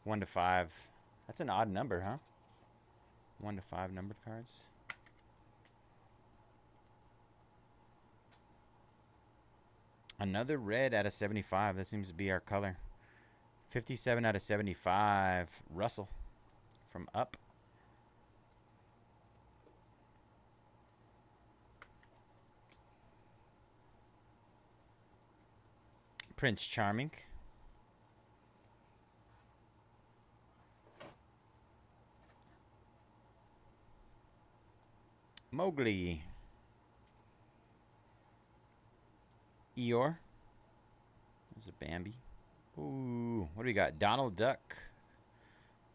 S1: 1 to 5. That's an odd number, huh? 1 to 5 numbered cards. Another red out of 75. That seems to be our color. 57 out of 75. Russell from Up. Prince Charming. Mowgli. Eeyore. There's a Bambi. Ooh, what do we got? Donald Duck.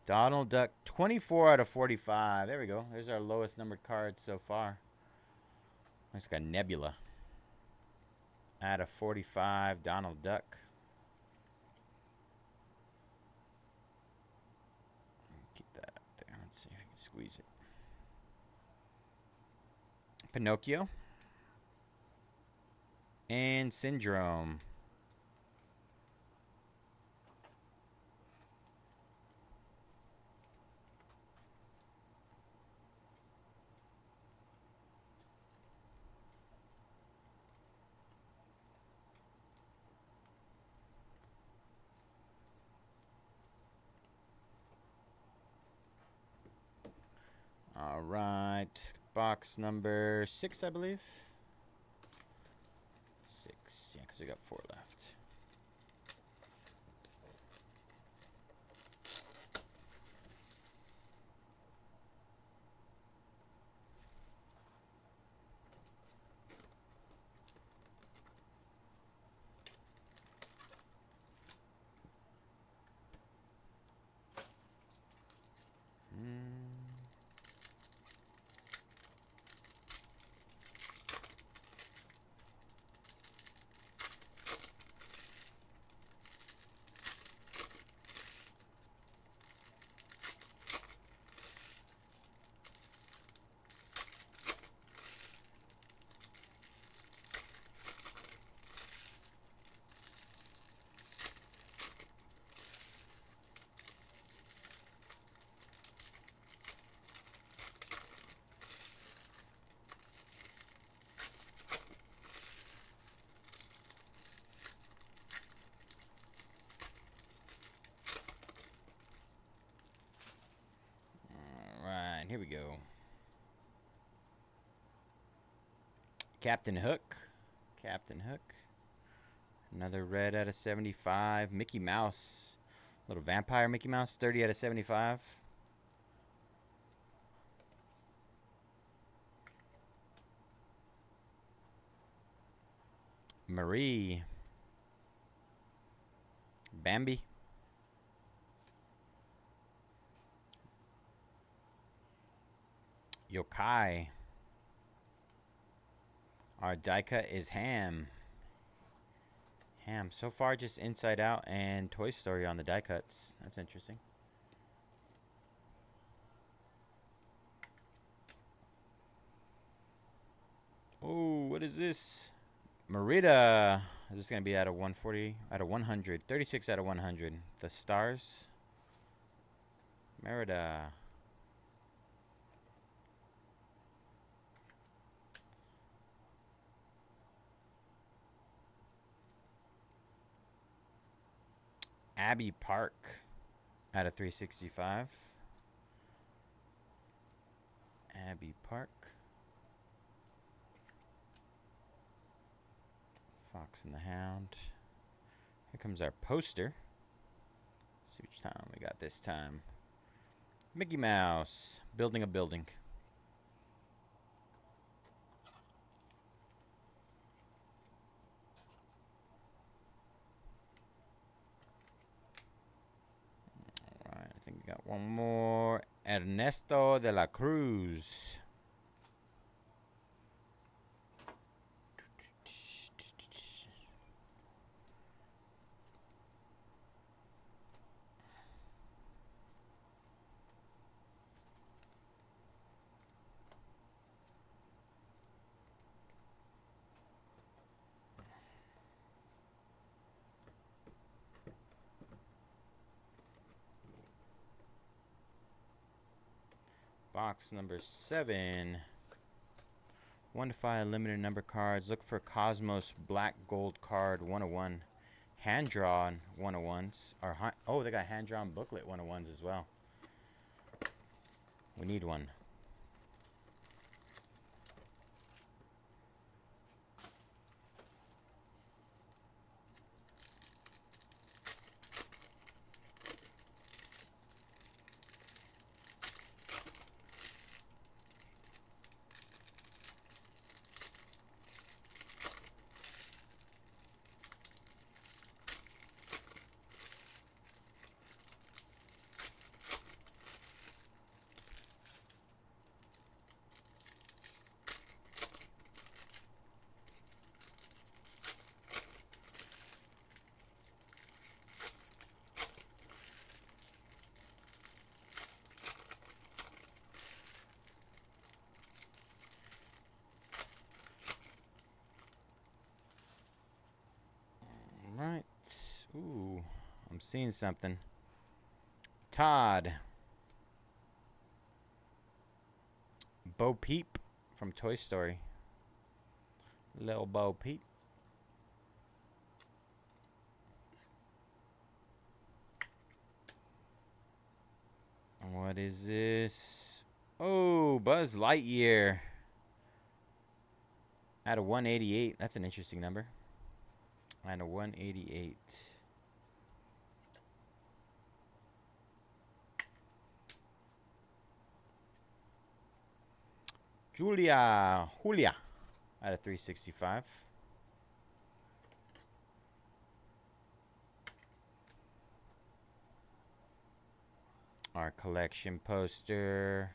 S1: Donald Duck, 24 out of 45. There we go. There's our lowest numbered card so far. Looks like a Nebula. Out of 45, Donald Duck. Keep that up there. Let's see if I can squeeze it. Pinocchio. And Syndrome. All right, box number 6, I believe. 6, yeah, because we got 4 left. Here we go. Captain Hook. Captain Hook. Another red out of 75. Mickey Mouse. Little vampire Mickey Mouse. 30 out of 75. Marie. Bambi. Yokai. Our die cut is Ham. Ham. So far, just Inside Out and Toy Story on the die cuts. That's interesting. Oh, what is this? Merida. Is this going to be out of 140? Out of 100. 36 out of 100. The Stars. Merida. Abbey Park out of 365. Abbey Park. Fox and the Hound. Here comes our poster. Let's see which time we got this time. Mickey Mouse. Building a building. Alright, I think we got one more. Ernesto de la Cruz. Box number 7. 1 to 5 limited number cards. Look for Cosmos Black Gold card 101. Hand drawn 101s. Oh, they got hand drawn booklet 101s as well. We need one. Right. Ooh, I'm seeing something. Todd. Bo Peep from Toy Story. Little Bo Peep. What is this? Oh, Buzz Lightyear. Out of 188. That's an interesting number. Out of 188. Julia. Out of 365. Our collection poster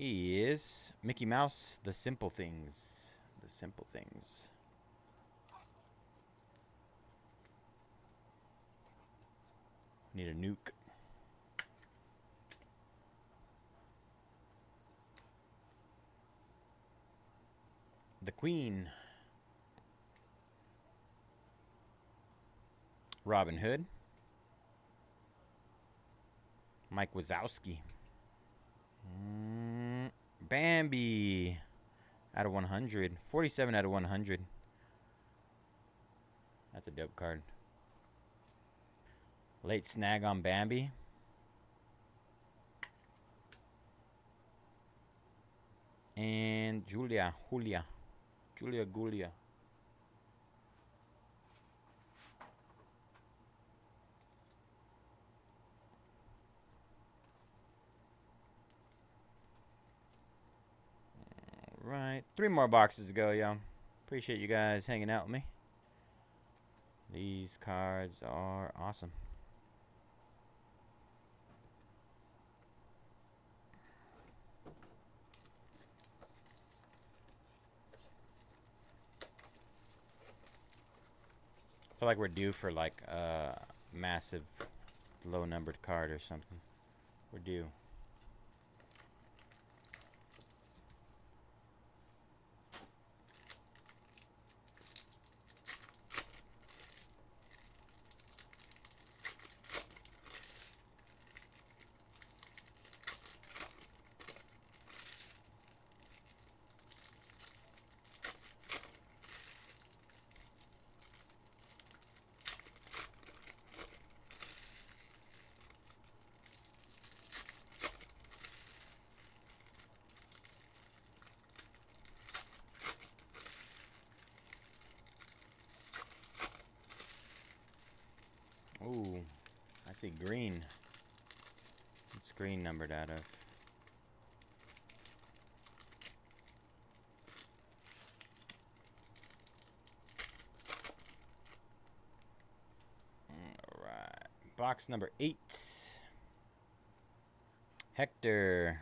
S1: is Mickey Mouse, The Simple Things. The Simple Things. Need a nuke. The Queen. Robin Hood. Mike Wazowski. Bambi. Out of 100. 47 out of 100. That's a dope card. Late snag on Bambi. And Julia. Gulia. Right. 3 more boxes to go, y'all. Appreciate you guys hanging out with me. These cards are awesome. I feel like we're due for like a massive low numbered card or something. We're due. Ooh, I see green. What's green numbered out of? All right, box number 8. Hector.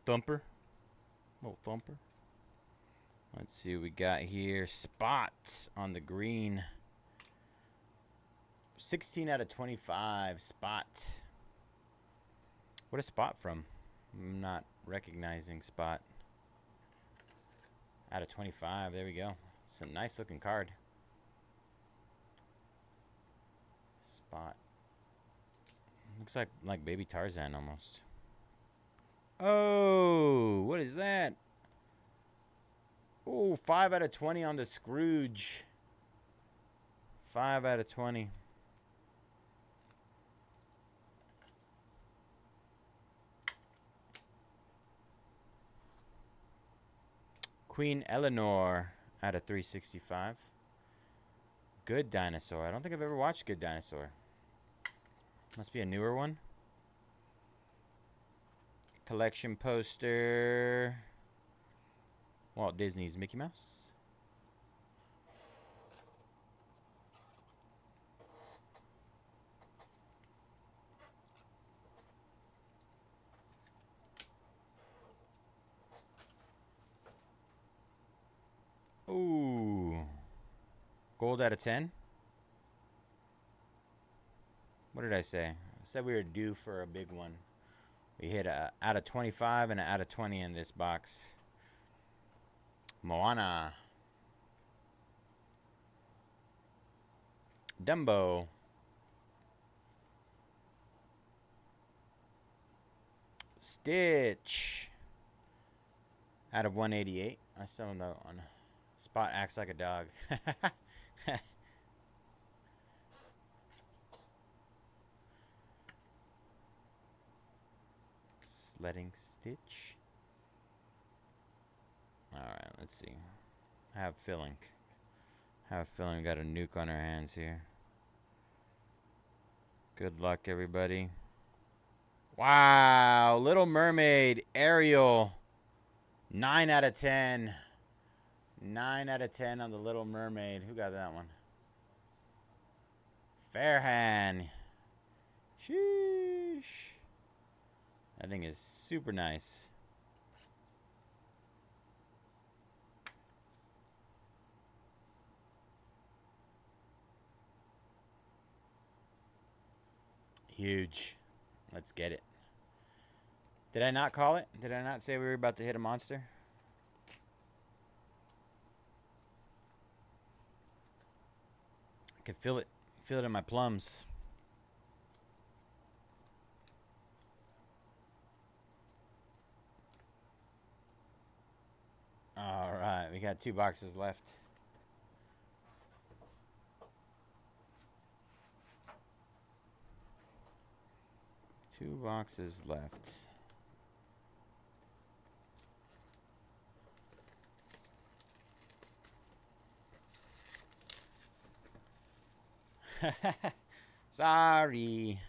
S1: Thumper. Little thumper. Let's see what we got here. Spots on the green. 16 out of 25. Spot. What is Spot from? I'm not recognizing Spot. Out of 25. There we go. It's a nice looking card. Spot. Looks like baby Tarzan almost. Oh, what is that? Oh, 5 out of 20 on the Scrooge. 5 out of 20. Queen Eleanor out of 365. Good Dinosaur. I don't think I've ever watched Good Dinosaur. Must be a newer one. Collection poster. Walt Disney's Mickey Mouse. Ooh. Gold out of 10. What did I say? I said we were due for a big one. We hit a out of 25 and an out of 20 in this box. Moana. Dumbo. Stitch. Out of 188. I still don't know on. Spot acts like a dog. Sledding Stitch. Alright, let's see. I have a feeling we got a nuke on our hands here. Good luck, everybody. Wow, Little Mermaid, Ariel. 9 out of 10. 9 out of 10 on the Little Mermaid. Who got that one? Fairhan. Sheesh. That thing is super nice. Huge. Let's get it. Did I not call it? Did I not say we were about to hit a monster? I can feel it. Feel it in my plums. All right, we got 2 boxes left. Two boxes left. Sorry.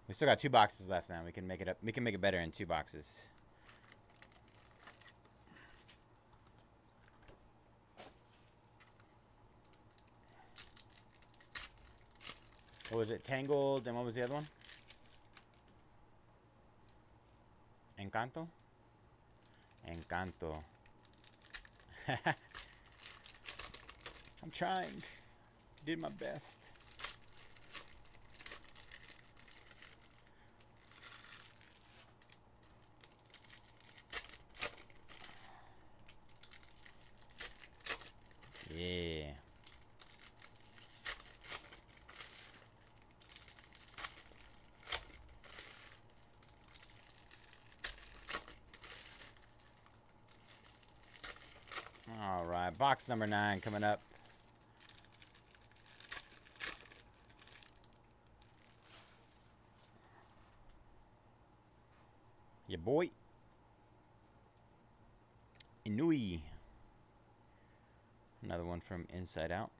S1: We still got 2 boxes left, man. We can make it up. We can make it better in 2 boxes. What was it? Tangled, and what was the other one? Encanto? Encanto. I'm trying. Did my best. Yeah. All right, box number 9 coming up. Your boy. Inui. Another one from Inside Out.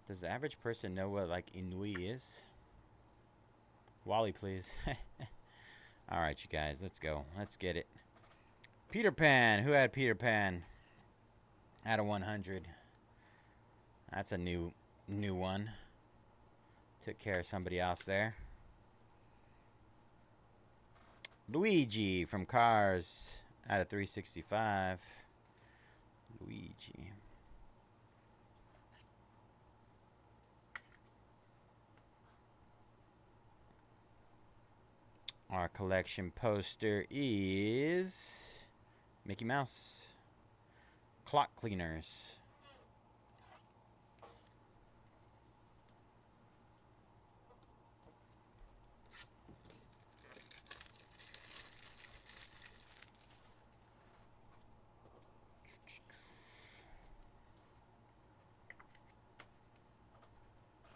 S1: Does the average person know what, like, Inui is? Wally, please. All right, you guys. Let's go. Let's get it. Peter Pan. Who had Peter Pan? Out of 100. That's a new one. Took care of somebody else there. Luigi from Cars. Out of 365. Luigi. Our collection poster is Mickey Mouse. Clock Cleaners.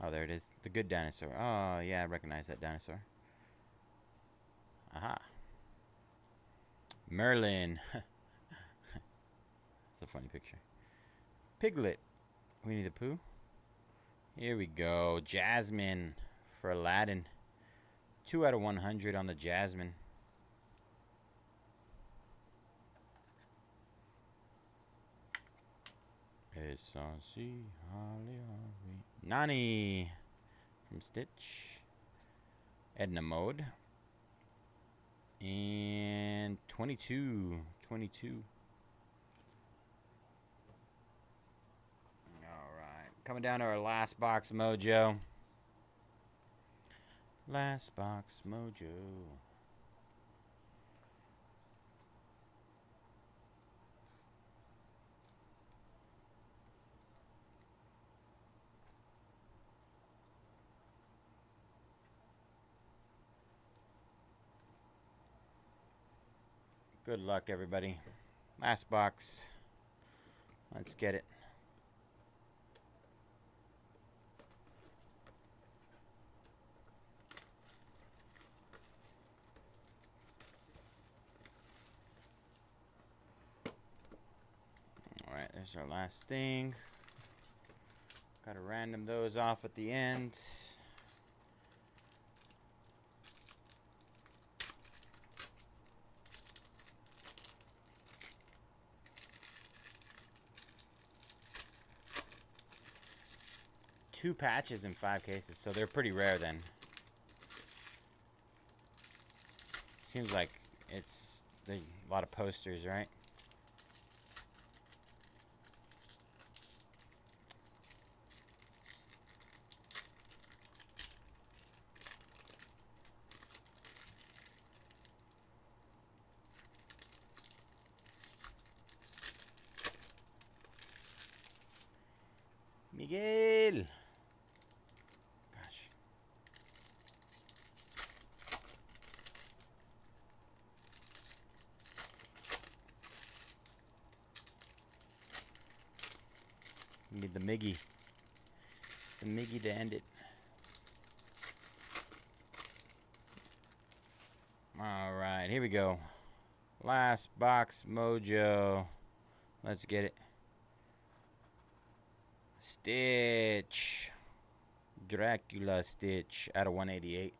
S1: Oh, there it is. The good dinosaur. Oh, yeah, I recognize that dinosaur. Aha. Merlin. That's a funny picture. Piglet. Winnie the Pooh. Here we go. Jasmine for Aladdin. 2 out of 100 on the Jasmine. Nani from Stitch. Edna Mode. And 22. Alright. Coming down to our last box mojo. Last box mojo. Good luck, everybody. Last box. Let's get it. All right, there's our last thing. Got to random those off at the end. Two patches in 5 cases, so they're pretty rare then. Seems like it's a lot of posters, right? Miguel. Gosh. Need the Miggy. The Miggy to end it. All right, here we go. Last box mojo. Let's get it. Stitch. Dracula Stitch out of 188.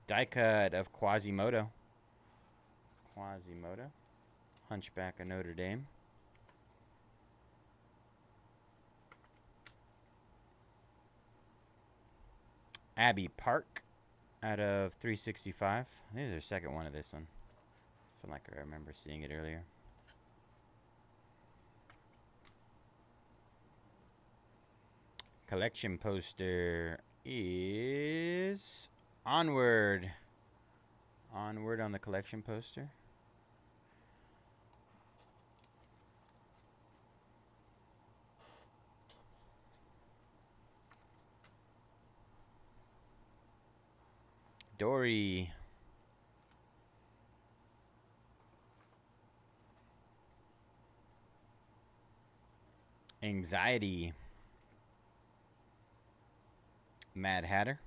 S1: Die cut of Quasimodo. Hunchback of Notre Dame. Abbey Park out of 365. This is their second one of this one. I feel like I remember seeing it earlier. Collection poster is Onward. Onward on the collection poster. Dory. Anxiety. Mad Hatter.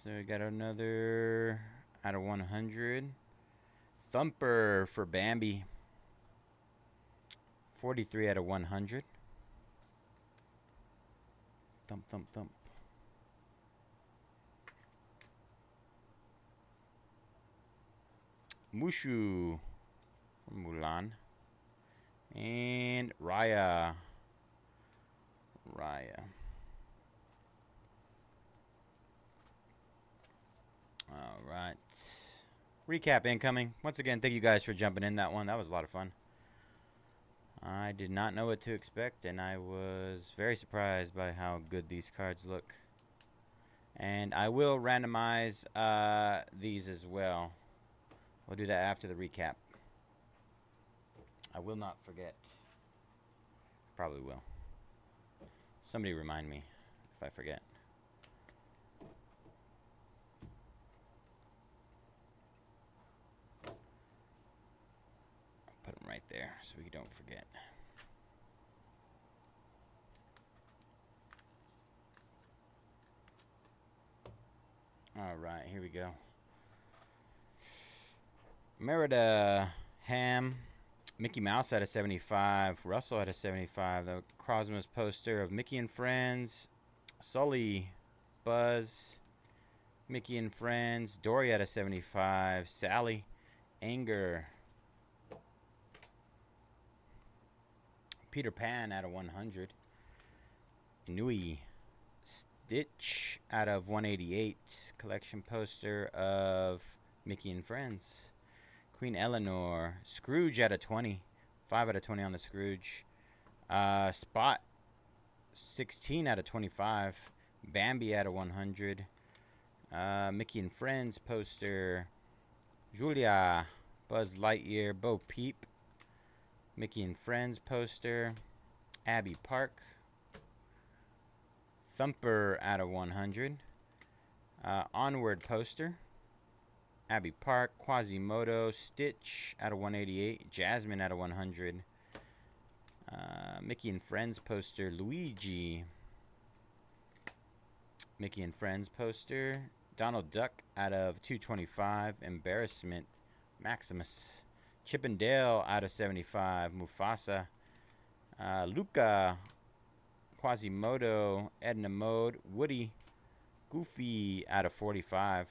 S1: So we got another out of 100. Thumper for Bambi. 43 out of 100. Thump, thump, thump. Mushu from Mulan. And Raya. All right. Recap incoming. Once again, thank you guys for jumping in that one. That was a lot of fun. I did not know what to expect, and I was very surprised by how good these cards look. And I will randomize these as well. We'll do that after the recap. I will not forget. Probably will. Somebody remind me if I forget. Put them right there so we don't forget. All right, here we go. Merida, Ham, Mickey Mouse at a 75, Russell at a 75, the Cosmos poster of Mickey and Friends, Sully, Buzz, Mickey and Friends, Dory at a 75, Sally, Anger, Peter Pan out of 100, Inui, Stitch out of 188, collection poster of Mickey and Friends, Queen Eleanor, Scrooge out of 20, 5 out of 20 on the Scrooge, Spot, 16 out of 25, Bambi out of 100, Mickey and Friends poster, Julia, Buzz Lightyear, Bo Peep, Mickey and Friends poster, Abby Park, Thumper out of 100, Onward poster, Abby Park, Quasimodo, Stitch out of 188, Jasmine out of 100, Mickey and Friends poster, Luigi, Mickey and Friends poster, Donald Duck out of 225, Embarrassment, Maximus, Chip and Dale out of 75, Mufasa, Luca, Quasimodo, Edna Mode, Woody, Goofy out of 45.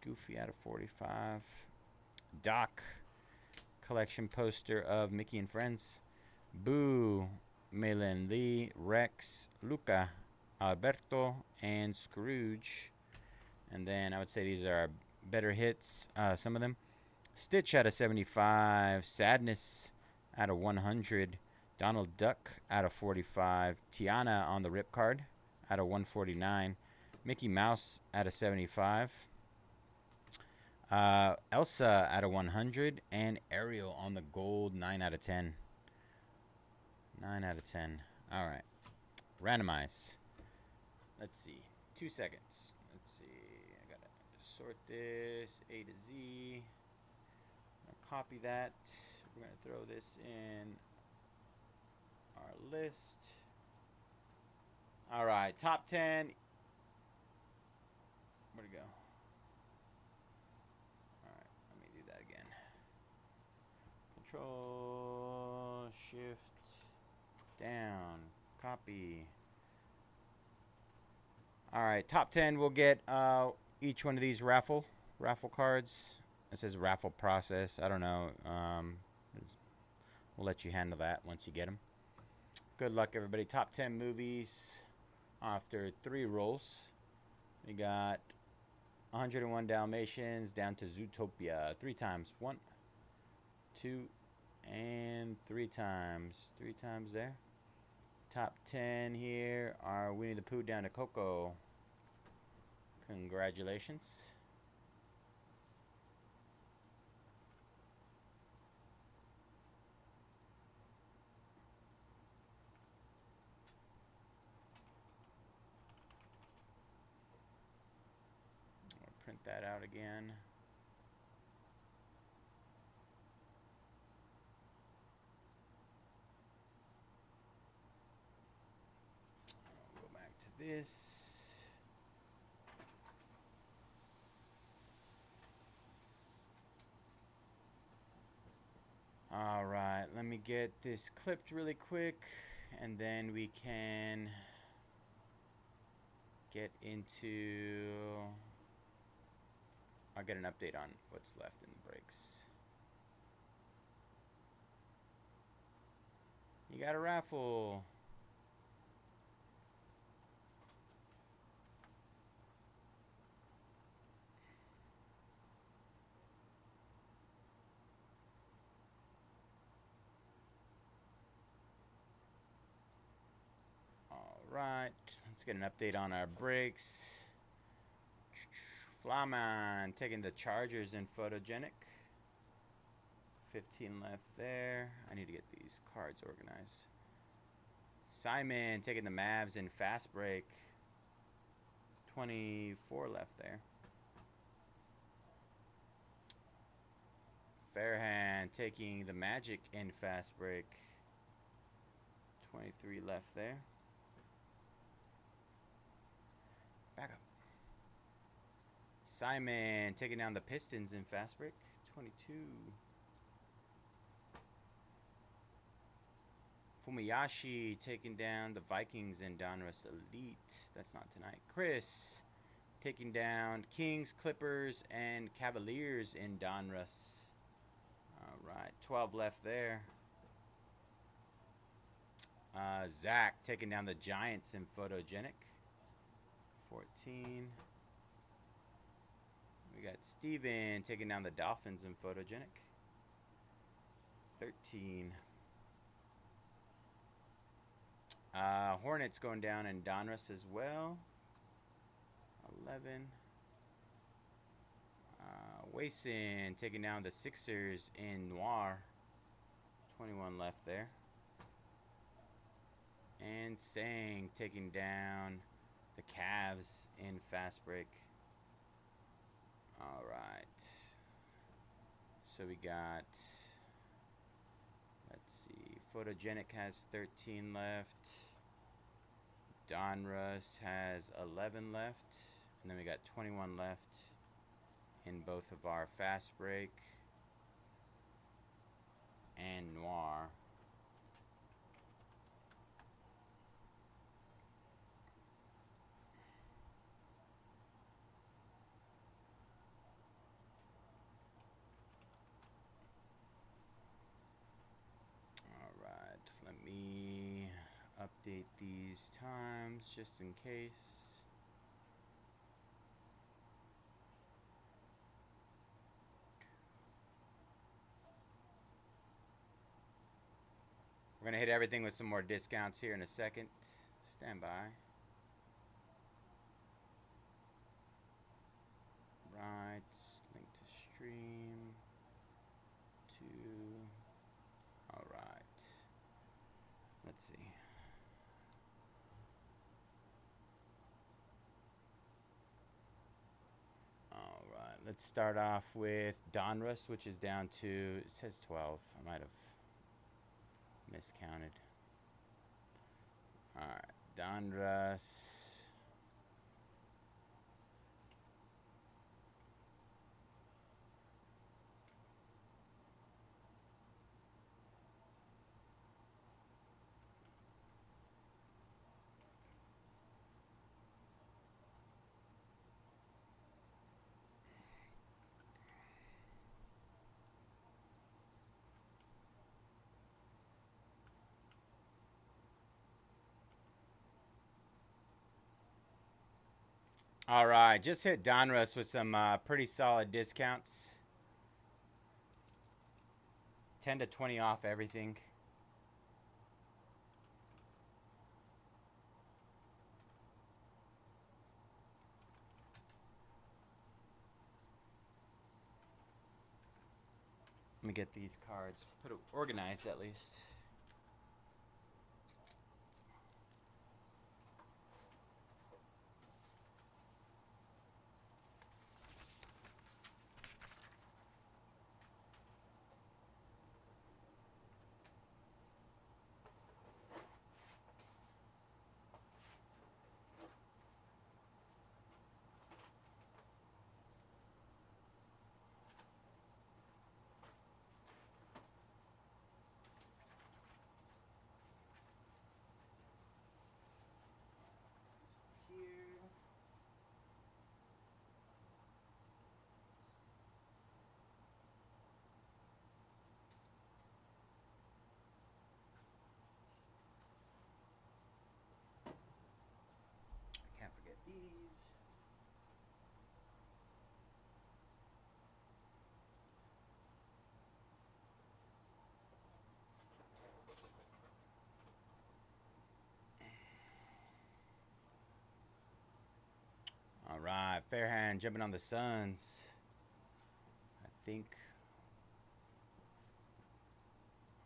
S1: Goofy out of 45. Doc, collection poster of Mickey and Friends. Boo, Malin Lee, Rex, Luca, Alberto, and Scrooge. And then I would say these are our better hits, some of them. Stitch out of 75. Sadness out of 100. Donald Duck out of 45. Tiana on the rip card out of 149. Mickey Mouse out of 75. Elsa out of 100. And Ariel on the gold 9 out of 10. 9 out of 10. All right. Randomize. Let's see. 2 seconds. Let's see. I got to sort this A to Z. I'll copy that. We're going to throw this in our list. All right. Top 10. Where'd it go? All right. Let me do that again. Control Shift down. Copy. All right, top 10. We'll get each one of these raffle cards. It says raffle process. I don't know. We'll let you handle that once you get them. Good luck, everybody. Top 10 movies after 3 rolls. We got 101 Dalmatians down to Zootopia 3 times. 1, 2, and 3 times. 3 times there. Top 10 here are Winnie the Pooh down to Coco. Congratulations. I'll print that out again. This. All right, let me get this clipped really quick, and then we can get into... I'll get an update on what's left in the breaks. You got a raffle. All right, let's get an update on our breaks. Flyman taking the Chargers in Photogenic. 15 left there. I need to get these cards organized. Simon taking the Mavs in Fast Break. 24 left there. Fairhand taking the Magic in Fast Break. 23 left there. Back up. Simon taking down the Pistons in Fast Break. 22. Fumiyashi taking down the Vikings in Donruss Elite. That's not tonight. Chris taking down Kings, Clippers, and Cavaliers in Donruss. All right, 12 left there. Zach taking down the Giants in Photogenic. 14. We got Steven taking down the Dolphins in Photogenic. 13. Hornets going down in Donruss as well. 11. Wason taking down the Sixers in Noir. 21 left there. And Sang taking down the Cavs in Fast Break. All right. So we got, let's see, Photogenic has 13 left. Donruss has 11 left. And then we got 21 left in both of our Fast Break and Noir. Update these times just in case. We're gonna hit everything with some more discounts here in a second. Stand by. Right, link to stream. All right. Let's see. Let's start off with Donruss, which is down to, it says 12. I might have miscounted. All right, Donruss. All right, just hit Donruss with some pretty solid discounts. 10 to 20 off everything. Let me get these cards organized at least. All right, Fairhand jumping on the Suns. I think.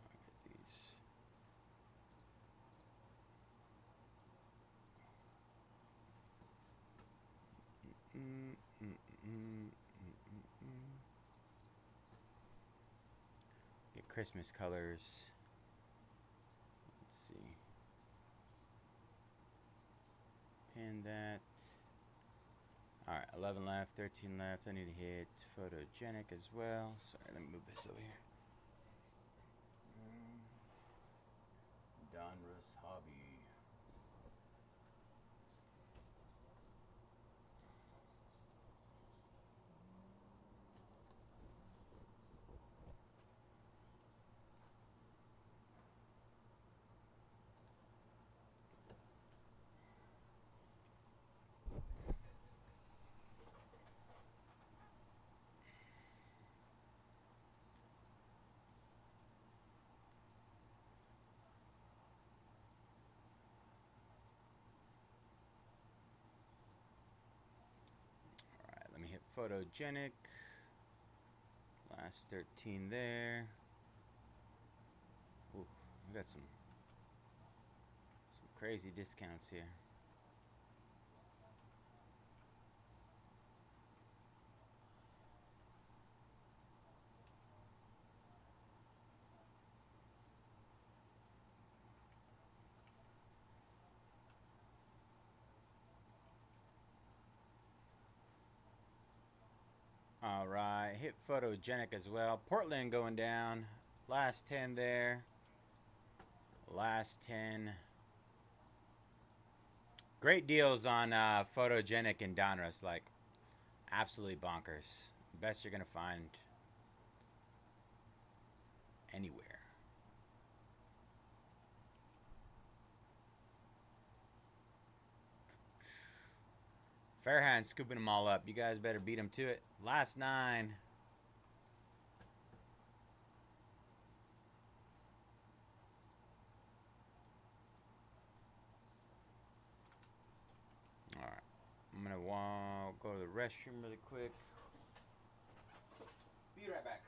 S1: I'll get these. Get Christmas colors. Let's see. Pin that. Alright, 11 left, 13 left. I need to hit Photogenic as well. Sorry, let me move this over here. Donruss Hobby. Let me hit Photogenic. Last 13 there. Ooh, we got some crazy discounts here. All right, hit Photogenic as well. Portland going down. Last 10 there. Last 10. Great deals on Photogenic and Donruss. Like, absolutely bonkers. Best you're going to find anywhere. Fairhand scooping them all up. You guys better beat them to it. Last 9. All right. I'm going to go to the restroom really quick. Be right back.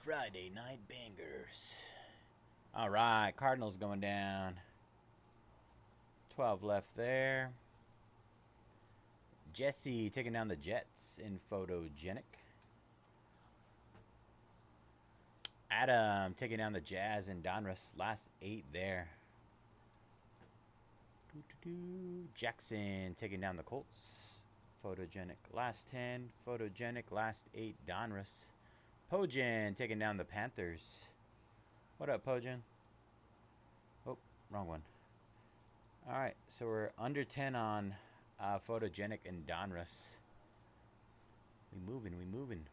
S1: Friday night bangers. All right, Cardinals going down. 12 left there. Jesse taking down the Jets in Photogenic. Adam taking down the Jazz in Donruss. Last 8 there. Jackson taking down the Colts. Photogenic. Last 10. Photogenic. Last 8. Donruss. Pogen taking down the Panthers. What up, Pogen? Oh, wrong one. All right, so we're under 10 on Photogenic and Donruss. We moving.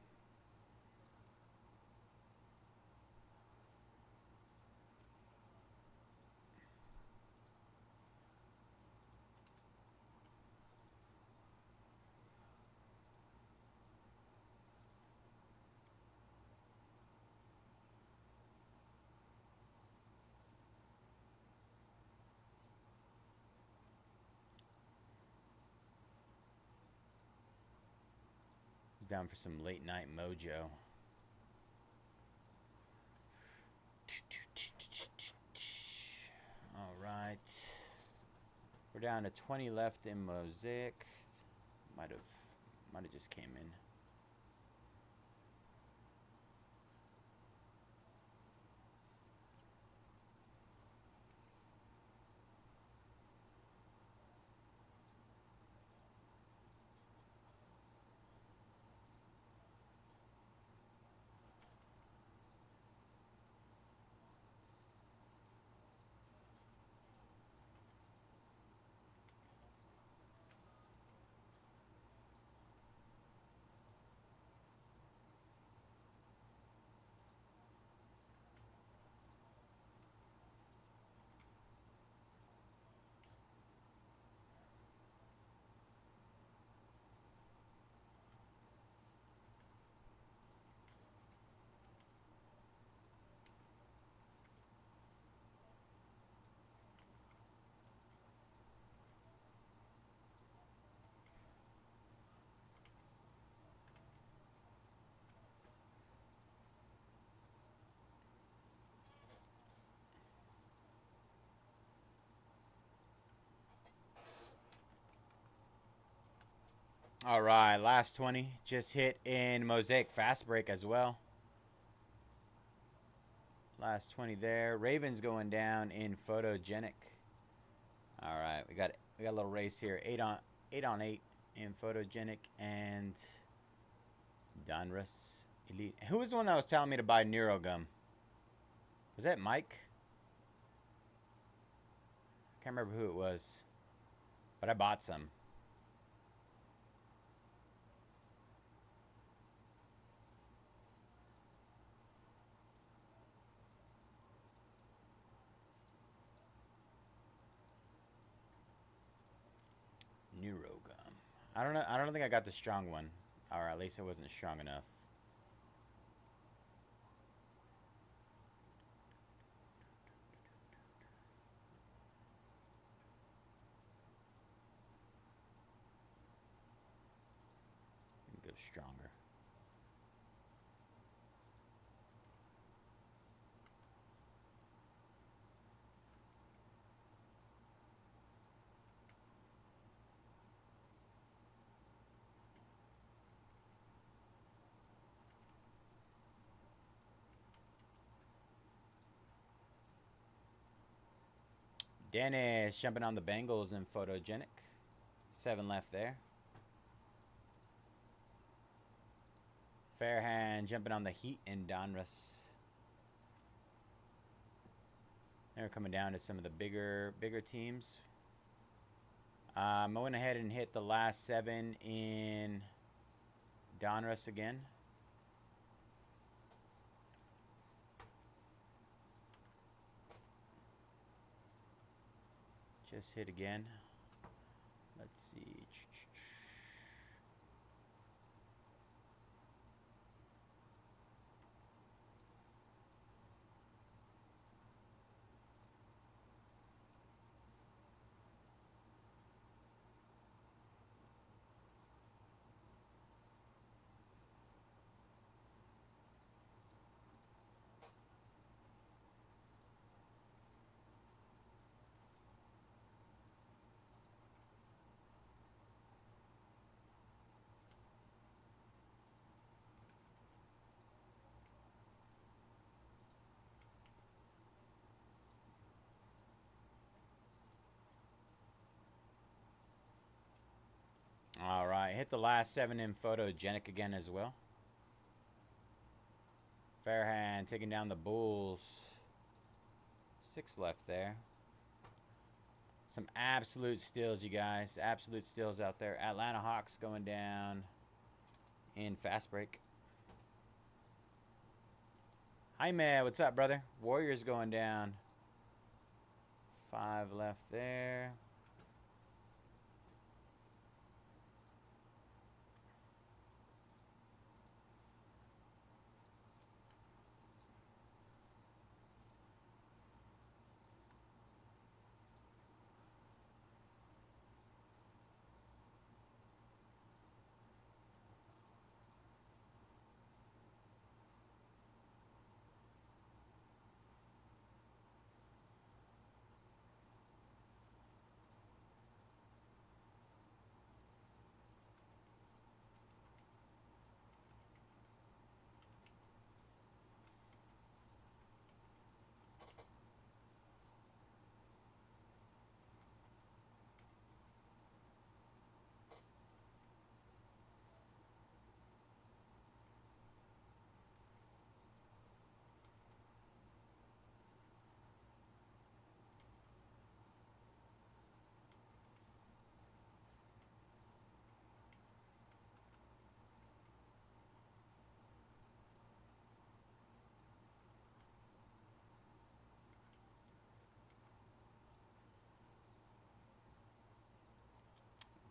S1: Down for some late night mojo. All right, we're down to 20 left in Mosaic. Might have just came in. All right, last 20 just hit in Mosaic fast break as well. Last 20 there. Ravens going down in Photogenic. All right, we got a little race here. 8 on 8 in Photogenic and Donruss Elite. Who was the one that was telling me to buy Neuro Gum? Was that Mike? Can't remember who it was, but I bought some. Neuro Gum. I don't know. I don't think I got the strong one, or at least it wasn't strong enough. Go stronger. Dennis jumping on the Bengals in Photogenic. 7 left there. Fairhand jumping on the Heat in Donruss. They're coming down to some of the bigger teams. I went ahead and hit the last 7 in Donruss again. Just hit again. Let's see. All right, hit the last 7 in Photogenic again as well. Fairhand taking down the Bulls. 6 left there. Some absolute steals, you guys. Absolute steals out there. Atlanta Hawks going down in fast break. Jaime, what's up, brother? Warriors going down. 5 left there.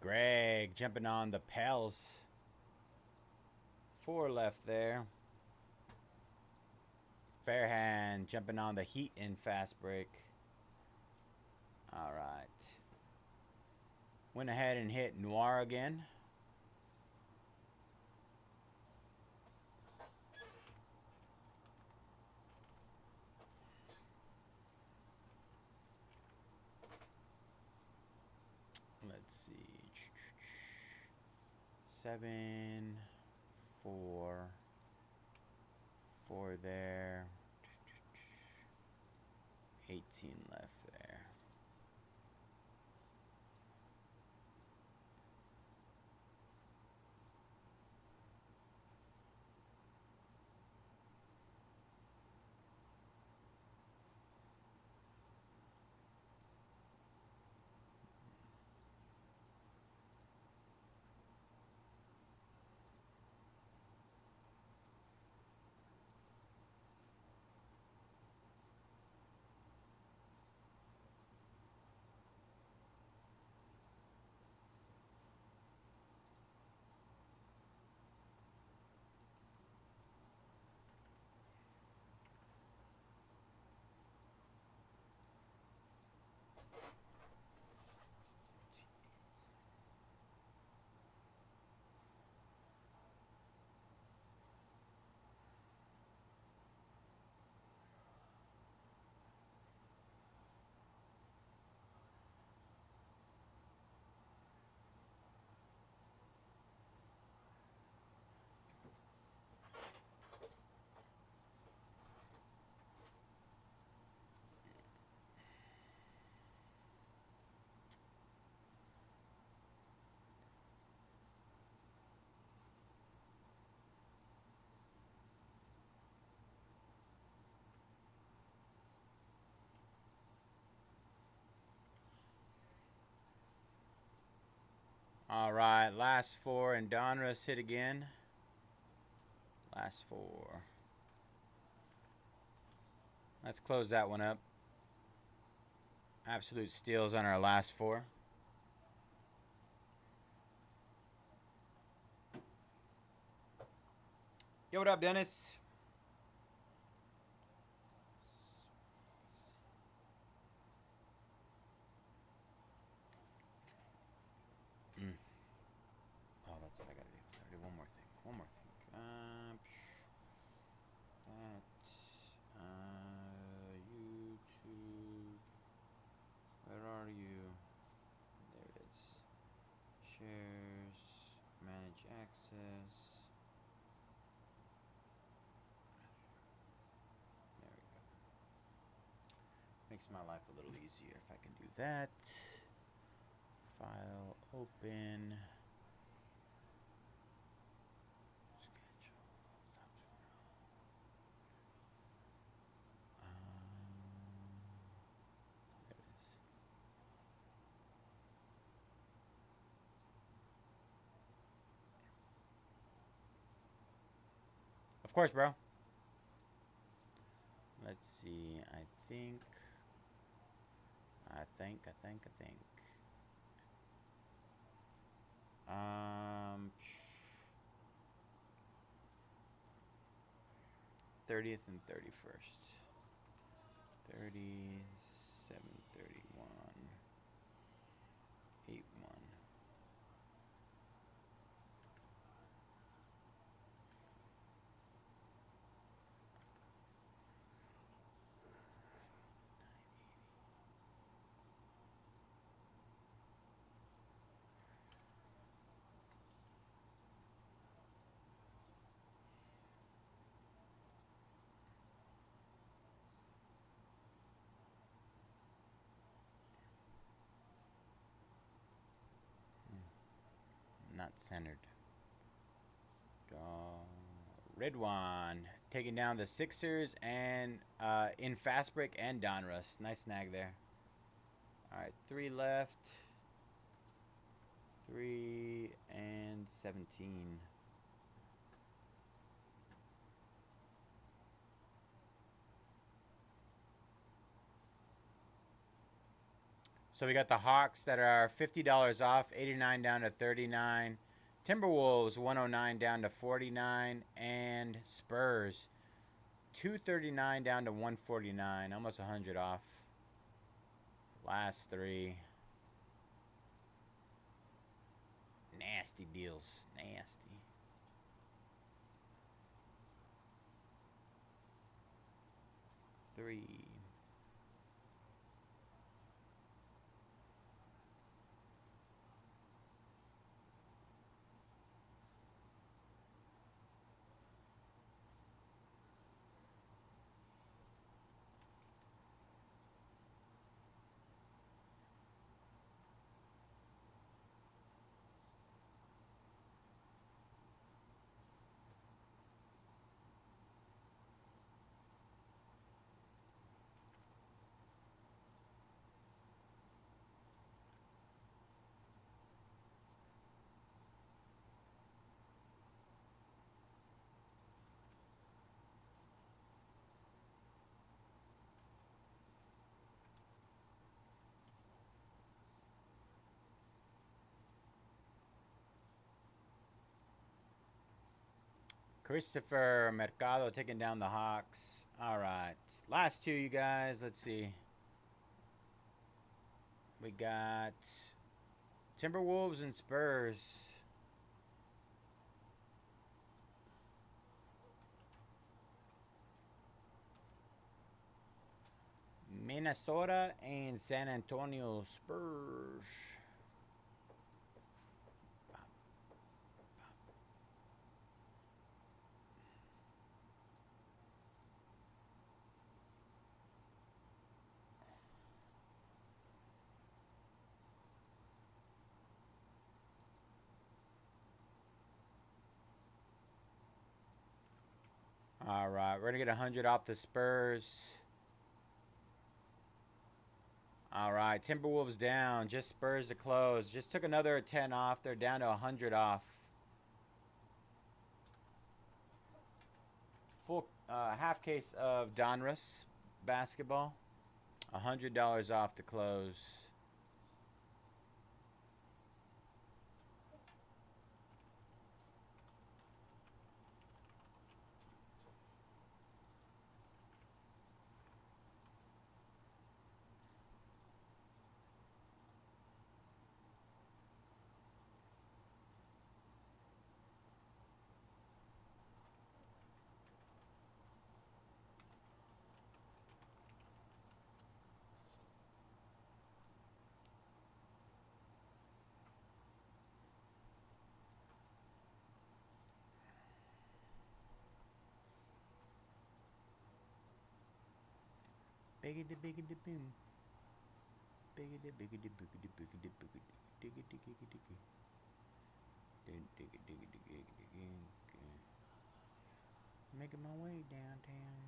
S1: Greg jumping on the Pels. 4 left there. Fairhand jumping on the Heat in fast break. All right. Went ahead and hit Noir again. Let's see. 7, 4, 4 there. 18 left there. All right, last 4 and Donruss hit again. Last 4. Let's close that one up. Absolute steals on our last 4. Yo, what up, Dennis? Oh, that's what I gotta do. I gotta do one more thing. One more thing. YouTube. Where are you? There it is. Shares. Manage access. There we go. Makes my life a little easier if I can do that. File open. Of course, bro. Let's see. I think. 30th and 31st. 37, 31, 8, 1. Not centered. Ridwan taking down the Sixers and in fast break and Donruss. Nice snag there. All right, 3 left. 3 and 17. So we got the Hawks that are $50 off, 89 down to 39. Timberwolves 109 down to 49, and Spurs 239 down to 149, almost 100 off. Last 3. Nasty deals, nasty. Three. Christopher Mercado taking down the Hawks. All right. Last 2, you guys. Let's see. We got Timberwolves and Spurs. Minnesota and San Antonio Spurs. All right, we're going to get 100 off the Spurs. All right, Timberwolves down. Just Spurs to close. Just took another 10 off. They're down to 100 off. Full half case of Donruss basketball. $100 off to close. Biggity biggity boom. Biggity biggity boogity boogity boogity. Diggy diggy diggy. Diggy diggy diggy diggy. Making my way downtown.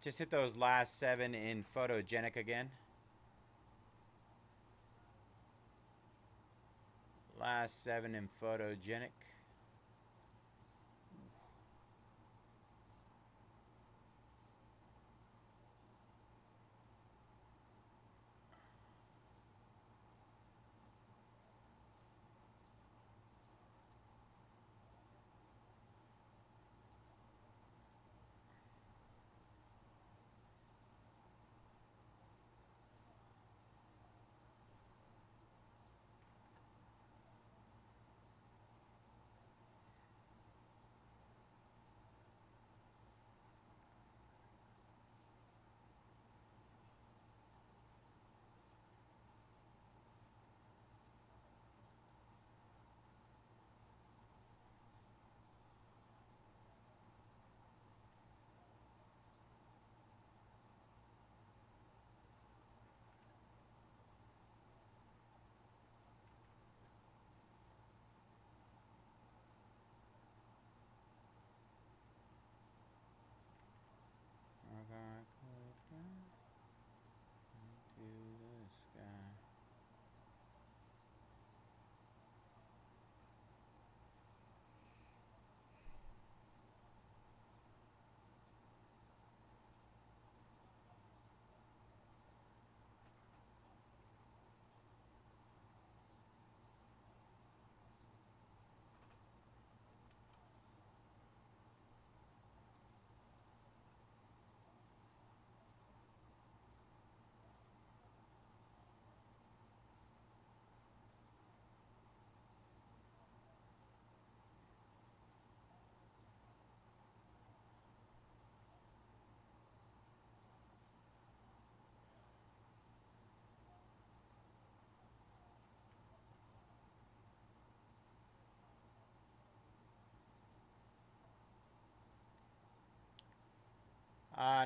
S1: Just hit those last 7 in Photogenic again. Last 7 in Photogenic.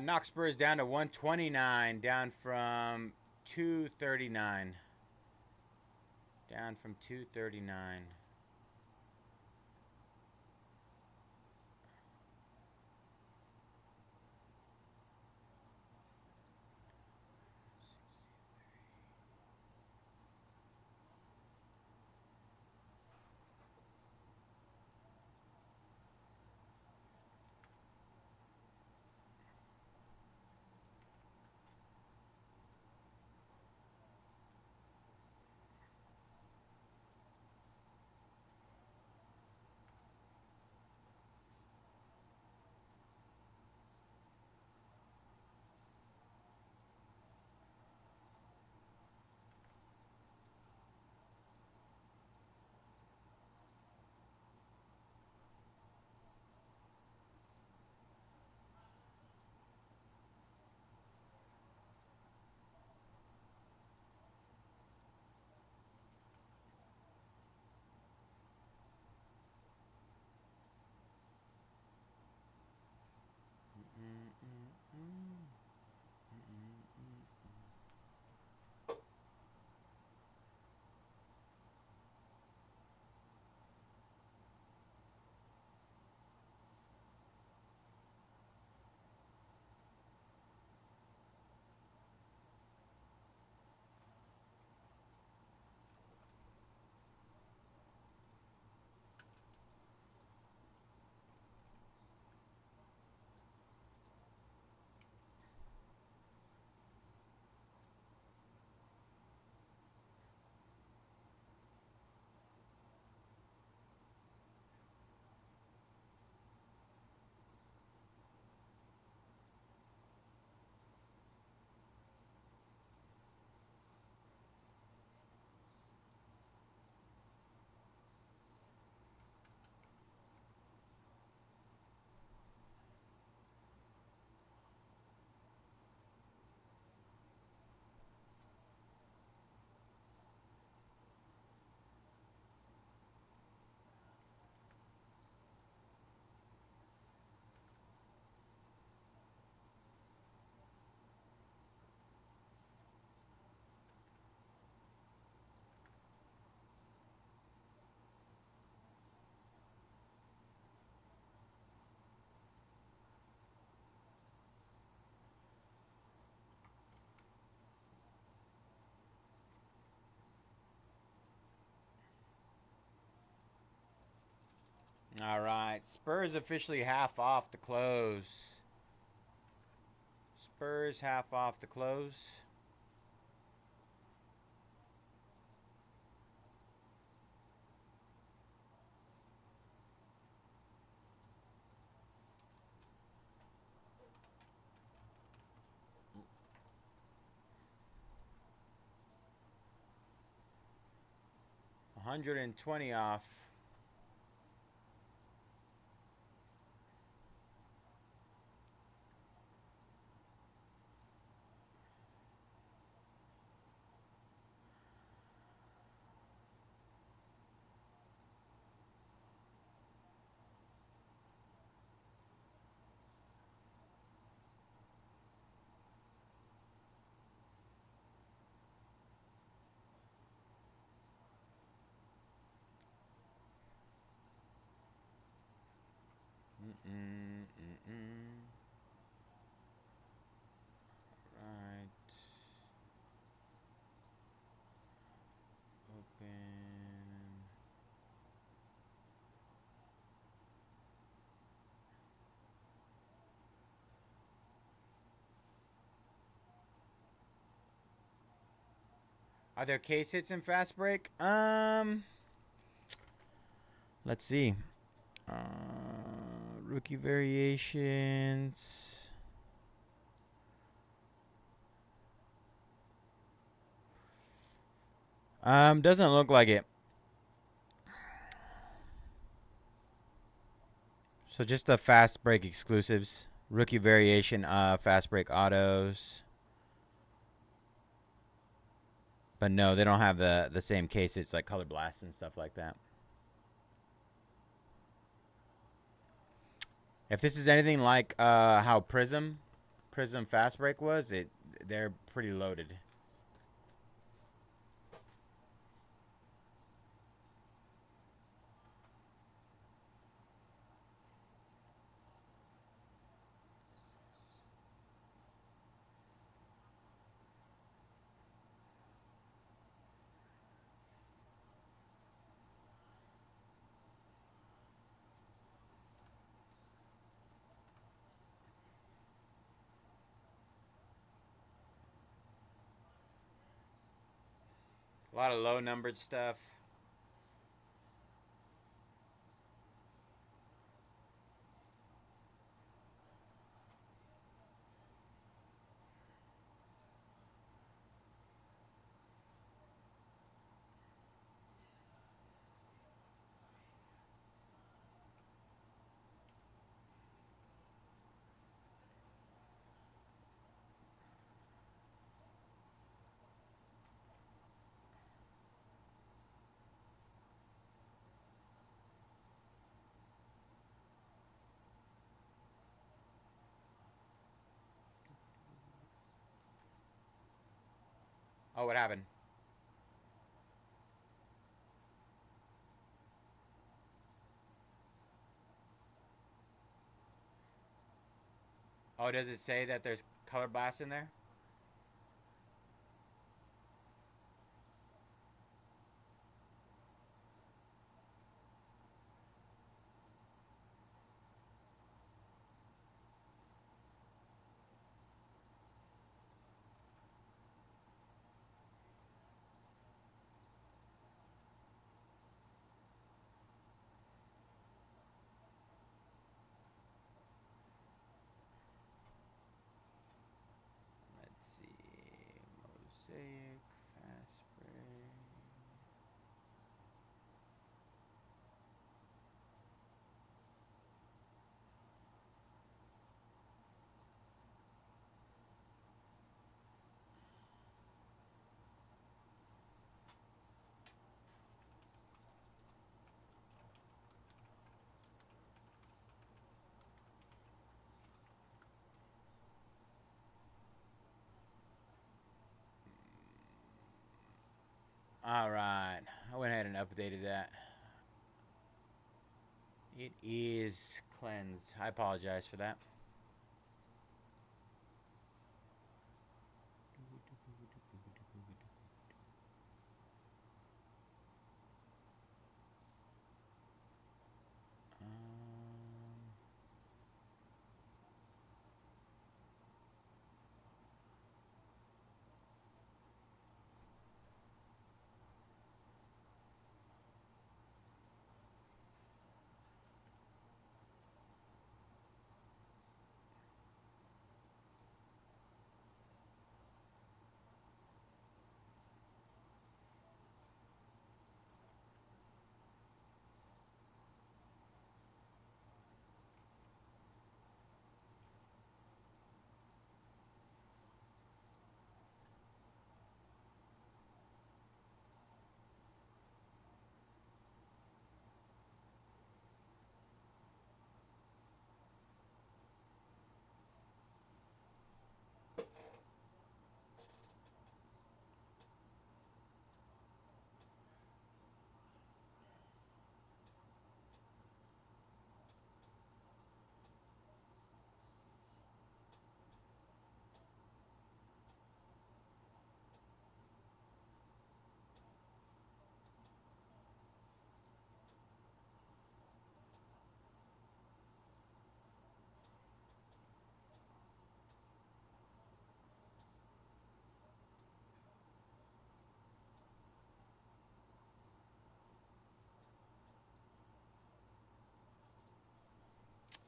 S1: Knox Spurs down to 129, down from 239. Down from 239. All right. Spurs officially half off to close. Spurs half off to close. $120 off. Right. Open. Are there case hits in fast break? Let's see. Rookie variations. Doesn't look like it. So just the fast break exclusives. Rookie variation, fast break autos. But no, they don't have the same case. It's like color blast and stuff like that. If this is anything like how Prism fast break was, they're pretty loaded. A lot of low numbered stuff. Oh, what happened? Oh, does it say that there's color blast in there? Let's see. Mosaic, fast break. All right. I went ahead and updated that. It is cleansed. I apologize for that.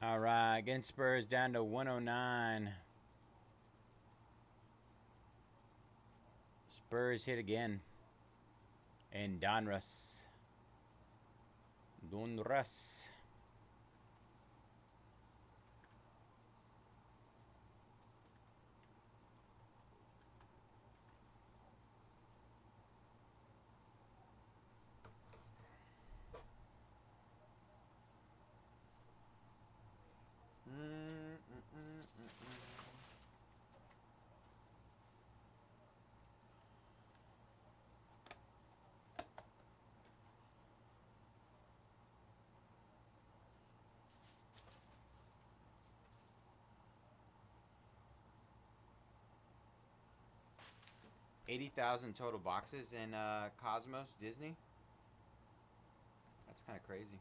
S1: All right, getting Spurs down to 109. Spurs hit again. And Donruss. Donruss. $80,000 total boxes in Cosmos Disney. That's kind of crazy.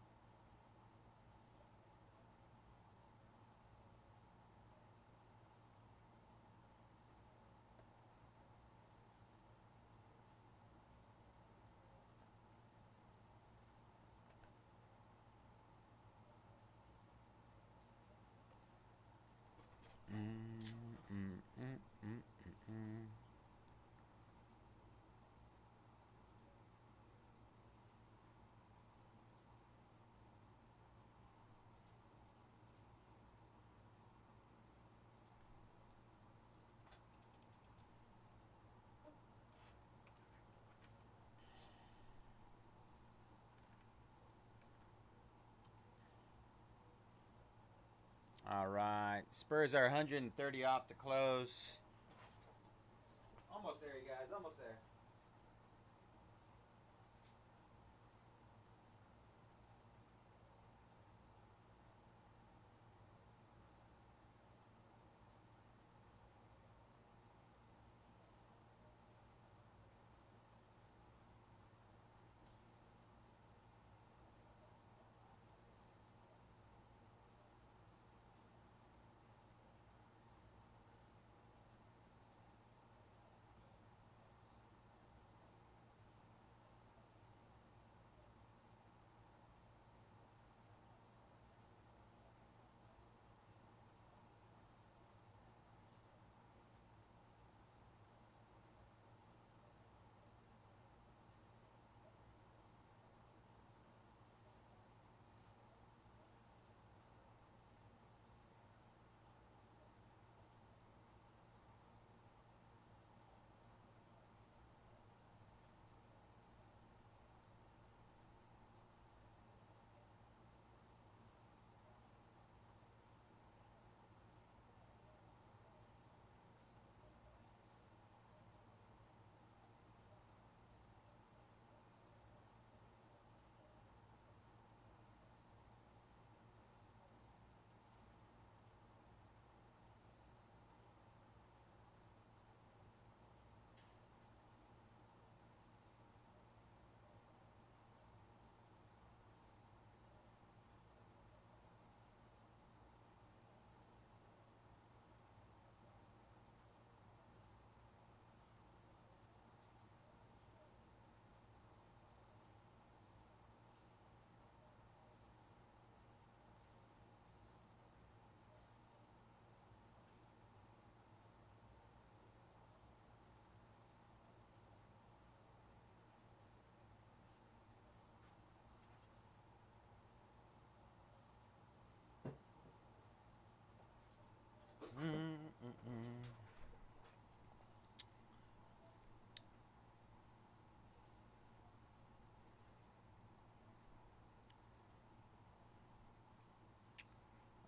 S1: All right. Spurs are 130 off to close. Almost there, you guys. Almost there.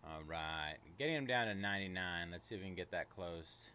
S1: All right. Getting him down to 99. Let's see if we can get that closed.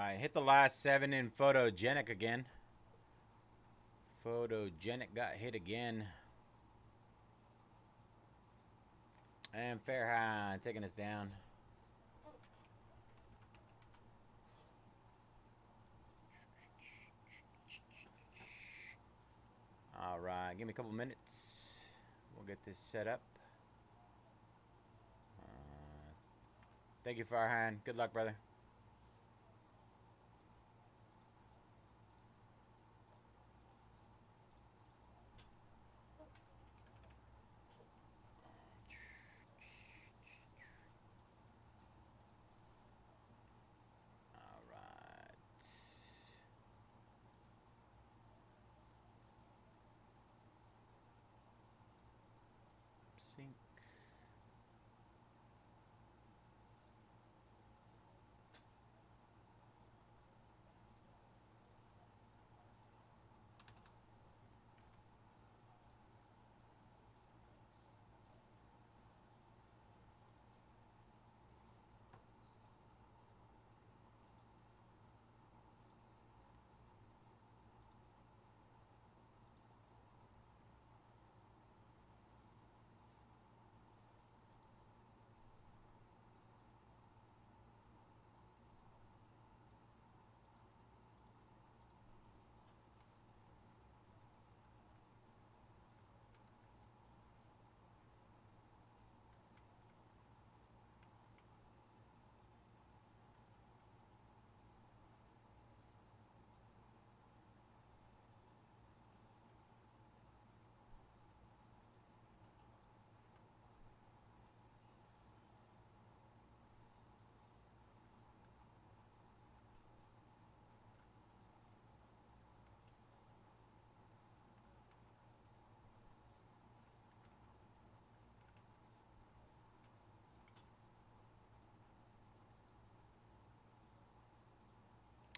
S1: right. Hit the last 7 in Photogenic again. Photogenic got hit again. And Fairhand taking us down. All right. Give me a couple minutes. We'll get this set up. Thank you, Farhan. Good luck, brother. All right. Sync.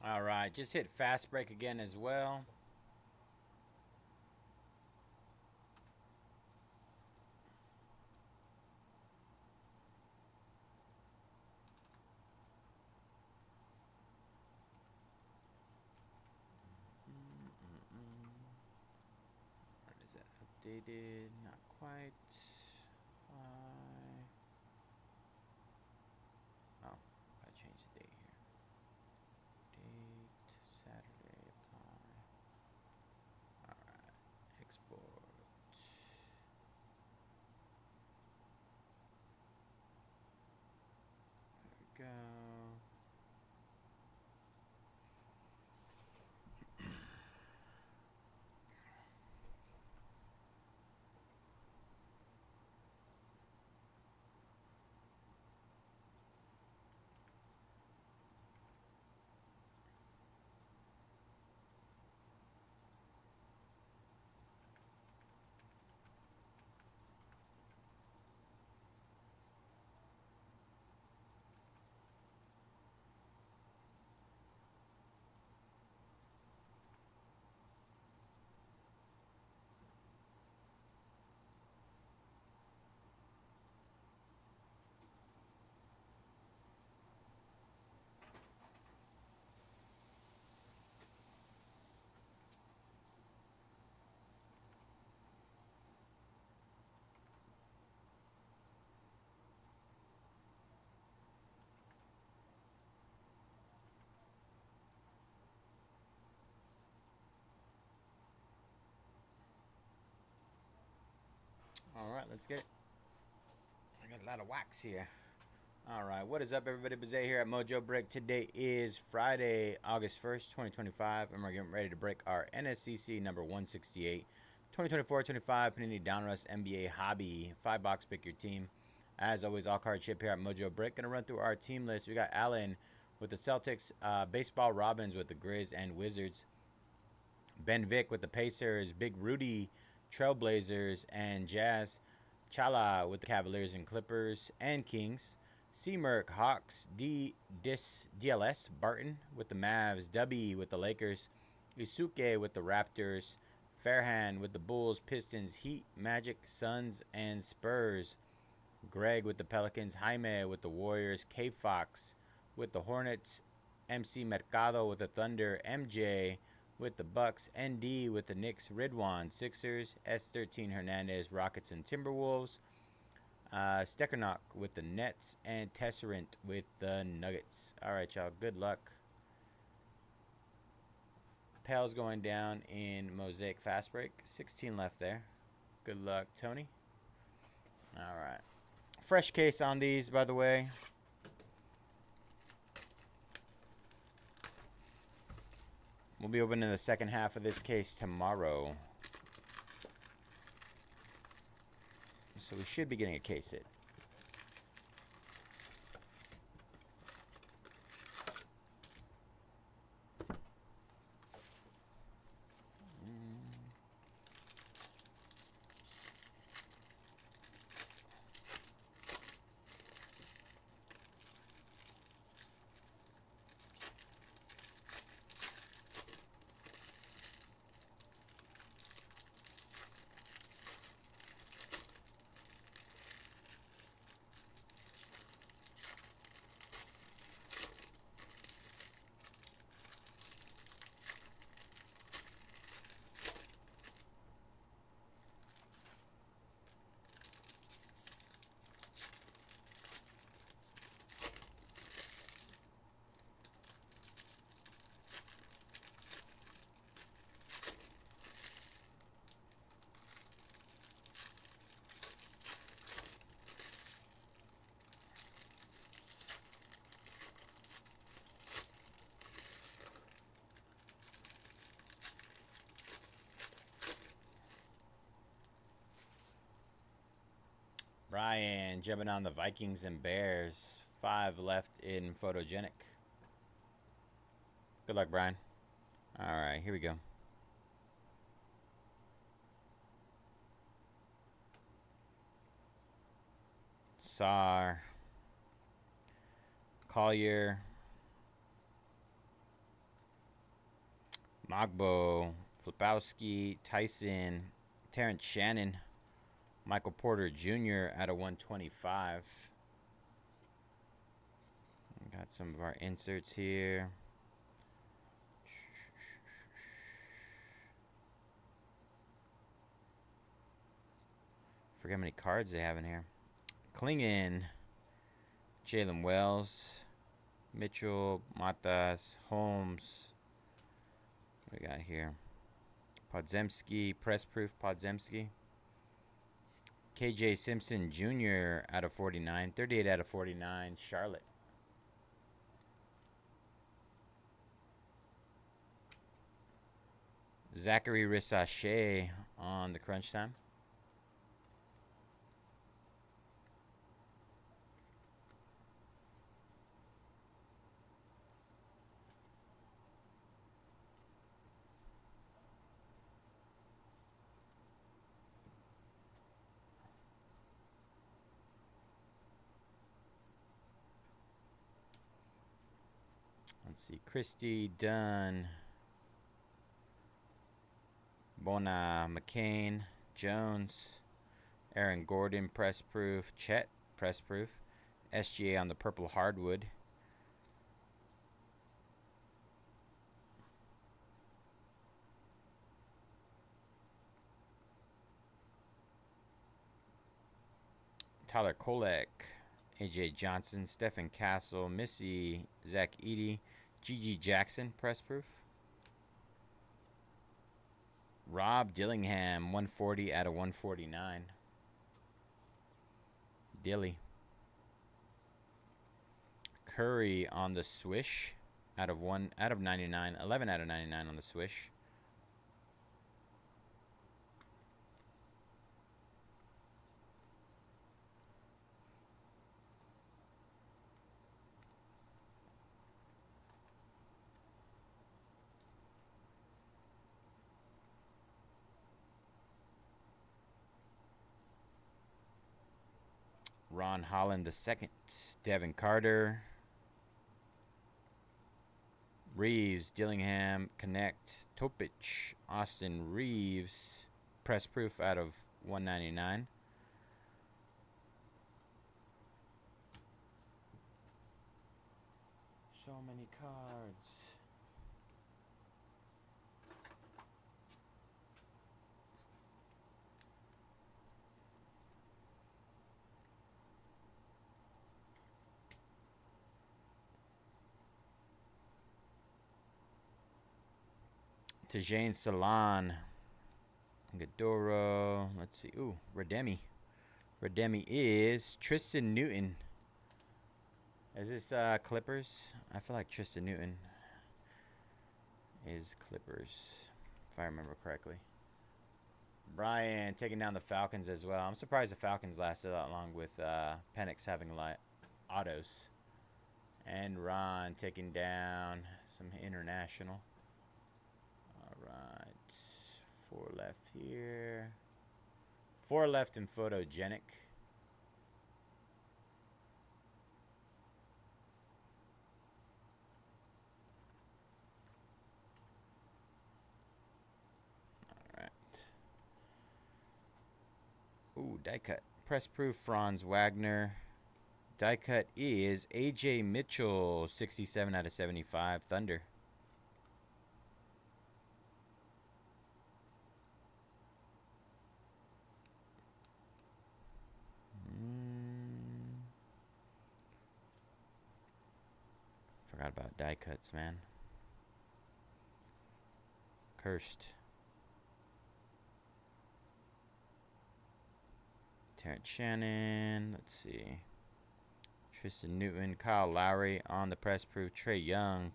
S1: All right. Just hit fast break again as well. Is that updated? Not quite. Oh, I changed the date here. Date Saturday. Apply. All right. Export. There we go. All right, let's get it. I got a lot of wax here. All right, what is up, everybody? Bayze here at Mojobreak. Today is Friday, August 1st, 2025, and we're getting ready to break our NSCC number 168, 2024-25 Panini Donruss NBA Hobby 5-box pick your team. As always, all card ship here at Mojobreak. Gonna run through our team list. We got Allen with the Celtics, Baseball Robbins with the Grizz and Wizards, Ben Vick with the Pacers, Big Rudy, Trailblazers and Jazz, Chala with the Cavaliers and Clippers and Kings, C-Merc, Hawks, DLS, Barton with the Mavs, Dubby with the Lakers, Usuke with the Raptors, Fairhand with the Bulls, Pistons, Heat, Magic, Suns, and Spurs, Greg with the Pelicans, Jaime with the Warriors, K-Fox with the Hornets, MC Mercado with the Thunder, MJ with the Bucks, ND with the Knicks, Ridwan, Sixers, S13 Hernandez, Rockets and Timberwolves, Steckernach with the Nets, and Tesserant with the Nuggets. All right, y'all. Good luck. Pals going down in Mosaic Fast Break. 16 left there. Good luck, Tony. All right. Fresh case on these, by the way. We'll be opening the second half of this case tomorrow. So we should be getting a case hit. Brian jumping on the Vikings and Bears. 5 left in Photogenic. Good luck, Brian. All right, here we go. Sar. Collier. Mogbo. Flipowski. Tyson. Terrence Shannon. Michael Porter Jr. out of 125. Got some of our inserts here. Forget how many cards they have in here. Klingon. Jalen Wells. Mitchell. Matas. Holmes. What we got here? Podzemski. Press proof Podzemski. KJ Simpson Jr. out of 49. 38 out of 49. Charlotte. Zachary Rissache on the crunch time. Let's see. Christie, Dunn, Bona, McCain, Jones, Aaron Gordon, press proof, Chet, press proof, SGA on the purple hardwood. Tyler Kolek, AJ Johnson, Stephen Castle, Missy, Zach Edey, GG Jackson, press proof. Rob Dillingham, 140 out of 149. Dilly. Curry on the swish out of 99, 11 out of 99 on the swish. Ron Holland II, Devin Carter, Reeves, Dillingham, Connect, Topic, Austin Reeves, press proof out of 199. so many cards. Tajane Salon. Gadoro. Let's see. Ooh, Redemi. Redemi is Tristan Newton. Is this Clippers? I feel like Tristan Newton is Clippers, if I remember correctly. Brian taking down the Falcons as well. I'm surprised the Falcons lasted that long with Penix having autos. And Ron taking down some international. All right. 4 left here. 4 left in Photogenic. Ooh, die cut. Press proof Franz Wagner. Die cut is AJ Mitchell, 67 out of 75, Thunder. Forgot about die cuts, man. Cursed. Terrence Shannon. Let's see. Tristan Newton. Kyle Lowry on the press proof. Trey Young.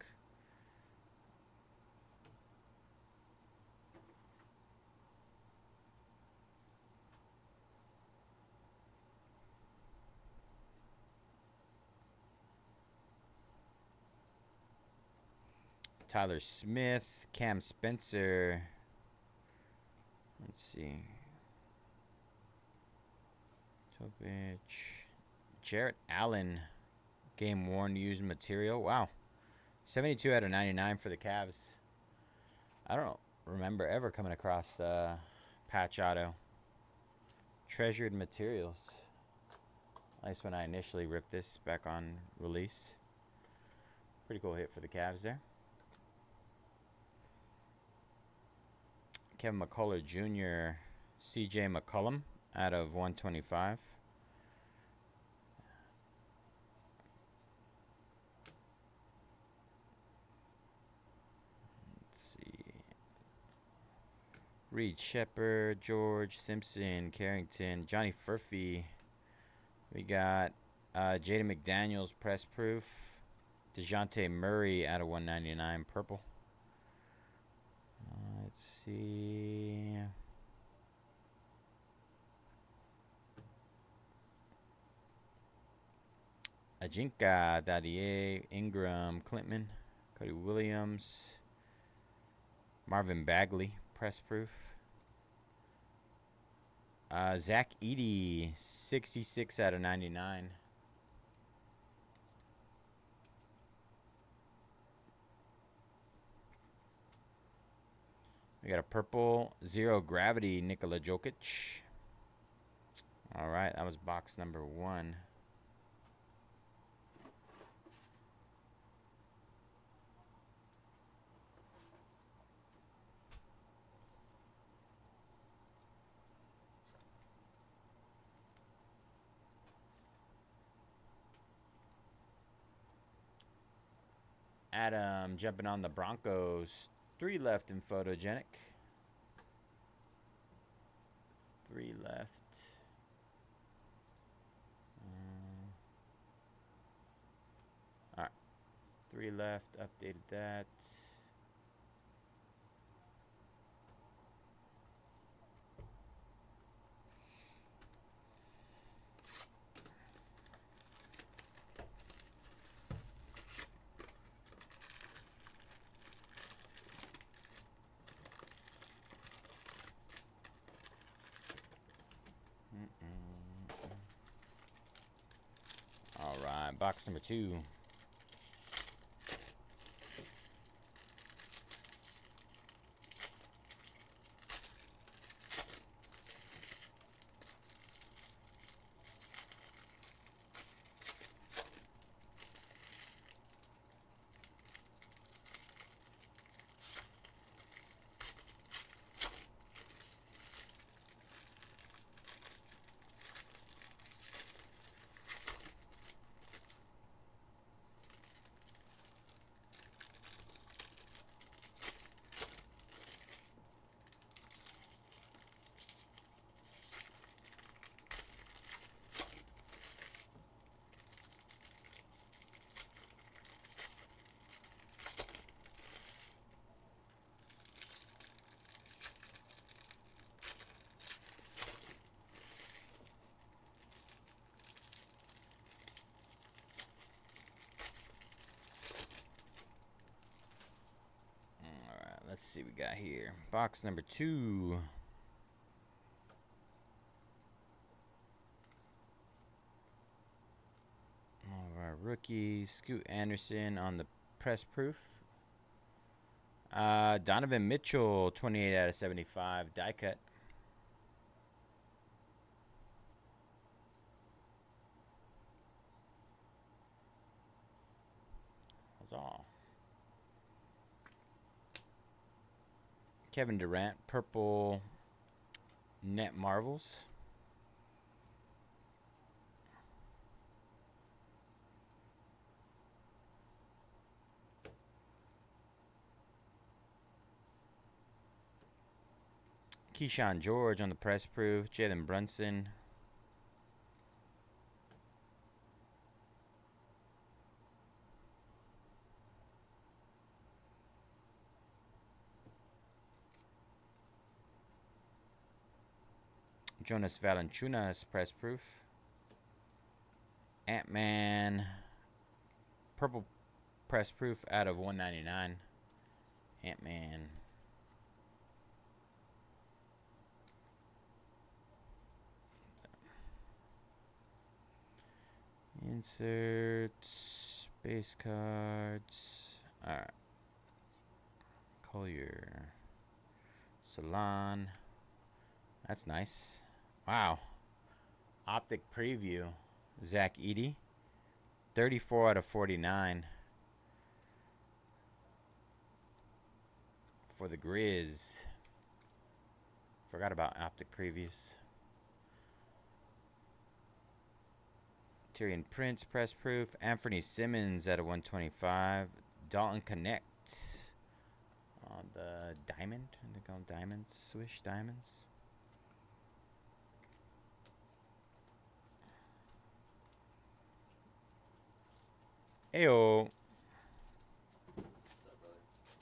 S1: Tyler Smith. Cam Spencer. Let's see. Jarrett Allen, game worn used material. Wow, 72 out of 99 for the Cavs. I don't remember ever coming across the patch auto. Treasured materials. At least when I initially ripped this back on release. Pretty cool hit for the Cavs there. Kevin McCullough Jr., CJ McCollum out of 125. Reed Shepard, George Simpson, Carrington, Johnny Furphy. We got Jaden McDaniels, press proof. DeJounte Murray out of 199, purple. Let's see. Ajinka, Dadier, Ingram, Clintman, Cody Williams, Marvin Bagley, press proof. Zach Edey, 66 out of 99. We got a purple, zero gravity, Nikola Jokic. All right, that was box number 1. Adam jumping on the Broncos. 3 left in Photogenic. 3 left. All right. 3 left. Updated that. All right, box number 2. Let's see what we got here. Box number 2. All of our rookies. Scoot Anderson on the press proof. Donovan Mitchell, 28 out of 75, die cut. That's all. Kevin Durant, purple net marvels. Keyshawn George on the press proof. Jalen Brunson. Jonas Valanciunas press proof. Ant-Man. Purple press proof out of 199. Ant-Man. Inserts, base cards. Alright. Collier. Salon. That's nice. Wow. Optic preview. Zach Edey. 34 out of 49. For the Grizz. Forgot about optic previews. Tyrion Prince press proof. Anthony Simmons at a 125. Dalton Connect on the diamond. I think on diamonds. Swish diamonds. Heyo.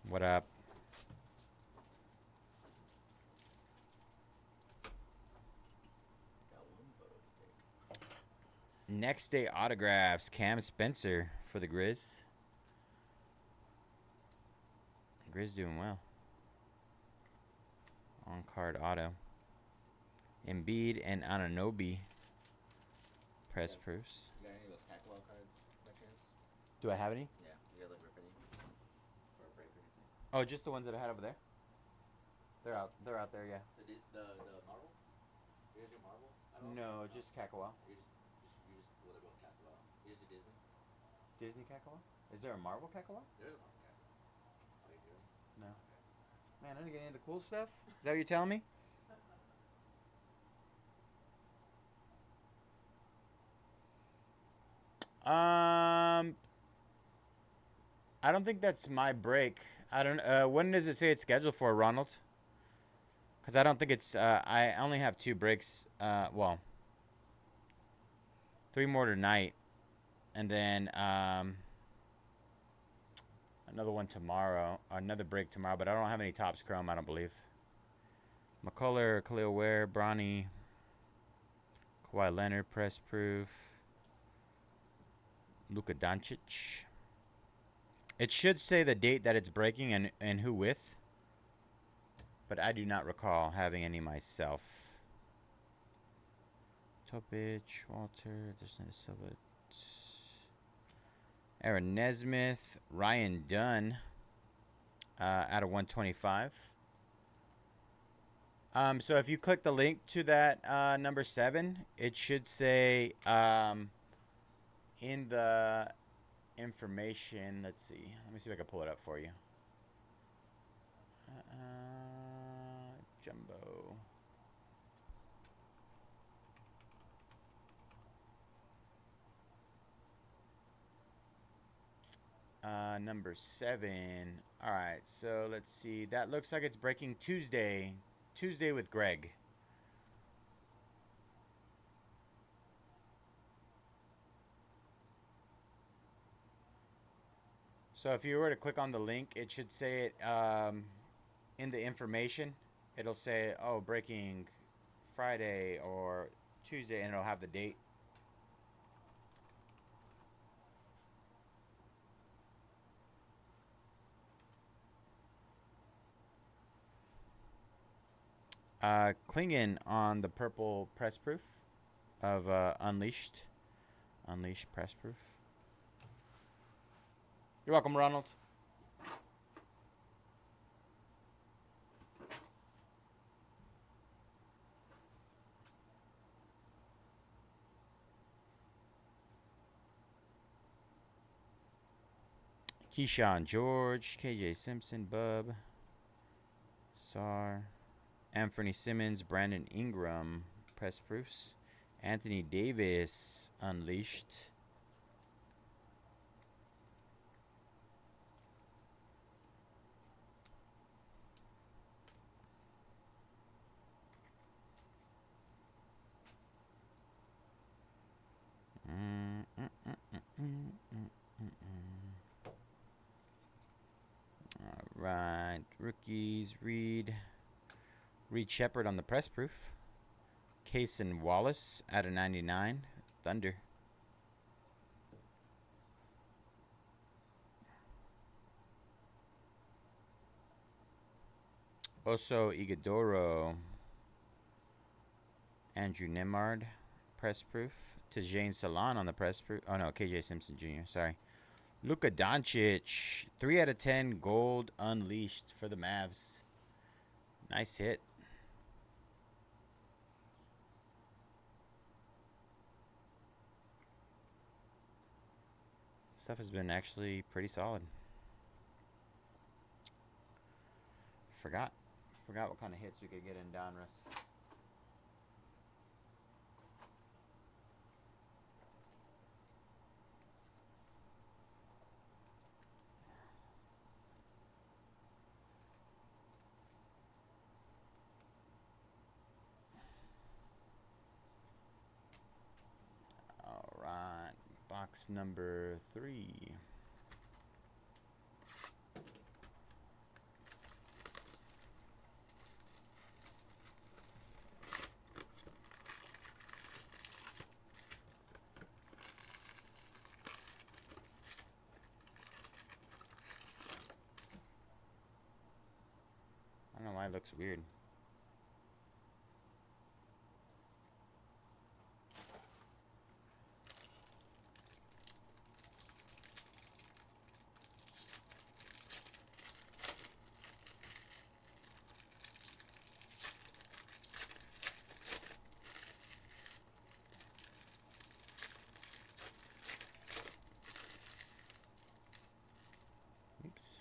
S1: What up? Next day autographs. Cam Spencer for the Grizz. Grizz doing well. On card auto. Embiid and Anunoby press proofs.
S2: You got any of those Kakawow cards by chance?
S1: Do I have any?
S2: Yeah. You got like rip any for a break or anything?
S1: Oh, just the ones that I had over there. They're out. They're out there. Yeah.
S2: The Marvel? You guys do Marvel?
S1: No, just Kakawow.
S2: You just well, they're both Kakawow. You just do Disney?
S1: Disney Kakawow? Is there a Marvel Kakawow?
S2: There is a Marvel Kakawow. Are you doing?
S1: No. Man, I didn't get any of the cool stuff. Is that what you're telling me? I don't think that's my break. I don't. When does it say it's scheduled for, Ronald? Because I don't think it's. I only have 2 breaks. Well, 3 more tonight, and then another one tomorrow. Another break tomorrow, but I don't have any Topps Chrome. I don't believe. McCullough, Khalil Ware, Bronny, Kawhi Leonard, press proof. Luka Doncic. It should say the date that it's breaking and who with. But I do not recall having any myself. Topic, Walter, there's no Silva. Aaron Nesmith, Ryan Dunn, out of 125. So if you click the link to that number 7, it should say in the information. Let's see. Let me see if I can pull it up for you. Jumbo. Number 7. All right. So let's see. That looks like it's breaking Tuesday. Tuesday with Greg. So if you were to click on the link, it should say it in the information. It'll say, oh, breaking Friday or Tuesday, and it'll have the date. Klingen on the purple press proof of Unleashed. Unleashed press proof. You're welcome, Ronald. Keyshawn George, KJ Simpson, Bub, Sar, Anthony Simmons, Brandon Ingram, press proofs. Anthony Davis, Unleashed. All right, rookies, Reed Shepard on the press proof. Cason Wallace out of 99, Thunder. Oso Ighodaro, Andrew Nemard, press proof. Tajane Salon on the press proof. Oh no, KJ Simpson Jr. Sorry. Luka Doncic, 3 out of 10, gold unleashed for the Mavs. Nice hit. Stuff has been actually pretty solid. Forgot what kind of hits we could get in Donruss. All right, box number 3. I don't know why it looks weird. Oops.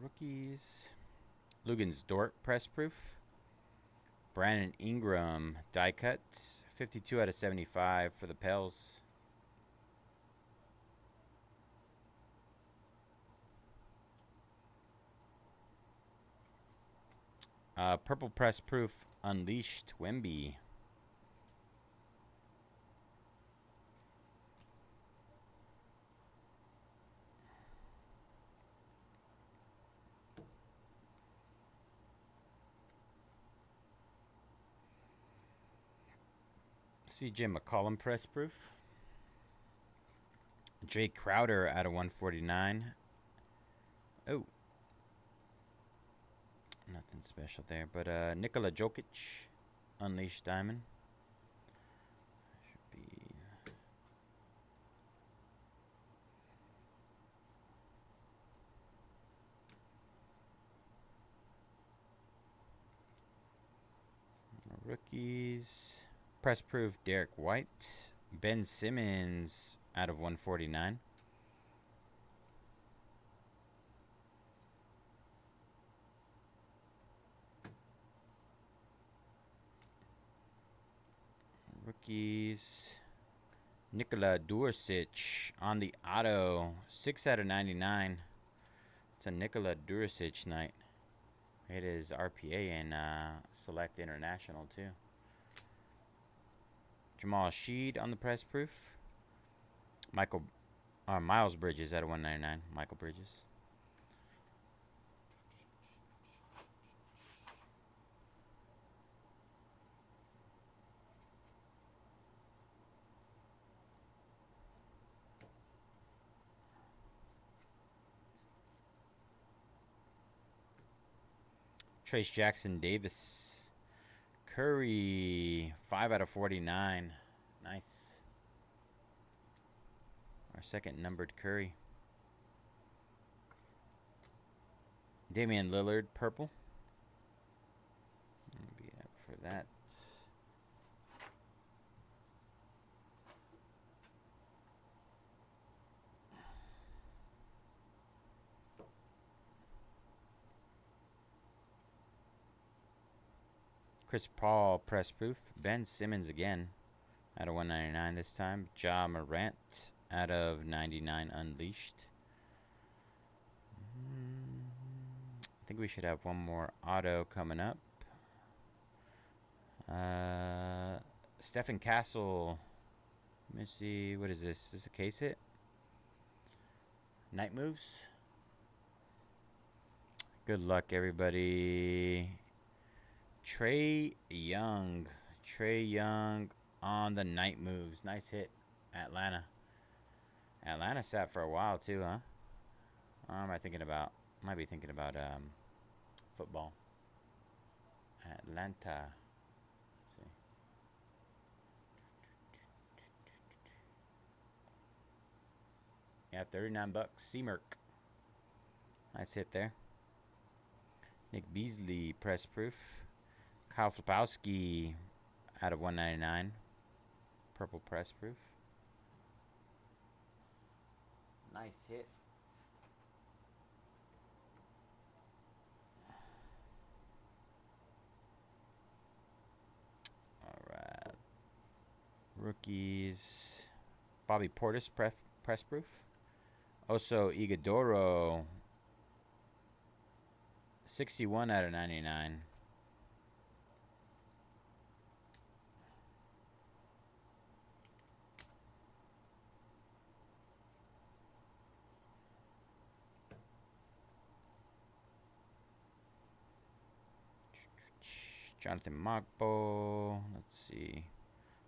S1: Rookies. Lugens Dort press proof. Brandon Ingram die cut. 52 out of 75 for the Pels. Purple press proof Unleashed Wemby. CJ McCollum press proof. Jake Crowder out of 149. Oh. Nothing special there. But Nikola Jokic, Unleashed Diamond. Should be... Rookies. press proof Derek White. Ben Simmons out of 149. Rookies. Nikola Duricic on the auto. 6 out of 99. It's a Nikola Duricic night. It is RPA and Select International too. Jamal Sheed on the press proof. Miles Bridges out of 199. Michael Bridges. Trace Jackson Davis. Curry, 5 out of 49. Nice. Our second numbered Curry. Damian Lillard, purple. Be up for that. Chris Paul, press proof. Ben Simmons again, out of 199 this time. Ja Morant, out of 99 unleashed. I think we should have one more auto coming up. Stephen Castle. Let me see. What is this? Is this a case hit? Night moves. Good luck, everybody. Trey Young. Trey Young on the night moves. Nice hit. Atlanta. Atlanta sat for a while too, huh? Or am I thinking about? Might be thinking about football. Atlanta. Let's see. Yeah, $39. C-Merc. Nice hit there. Nick Beasley, press proof. Kyle Flipowski, out of 199. Purple press proof. Nice hit. All right. Rookies. Bobby Portis, press proof. Also, Iguodaro, 61 out of 99. Jonathan Mokbo. Let's see.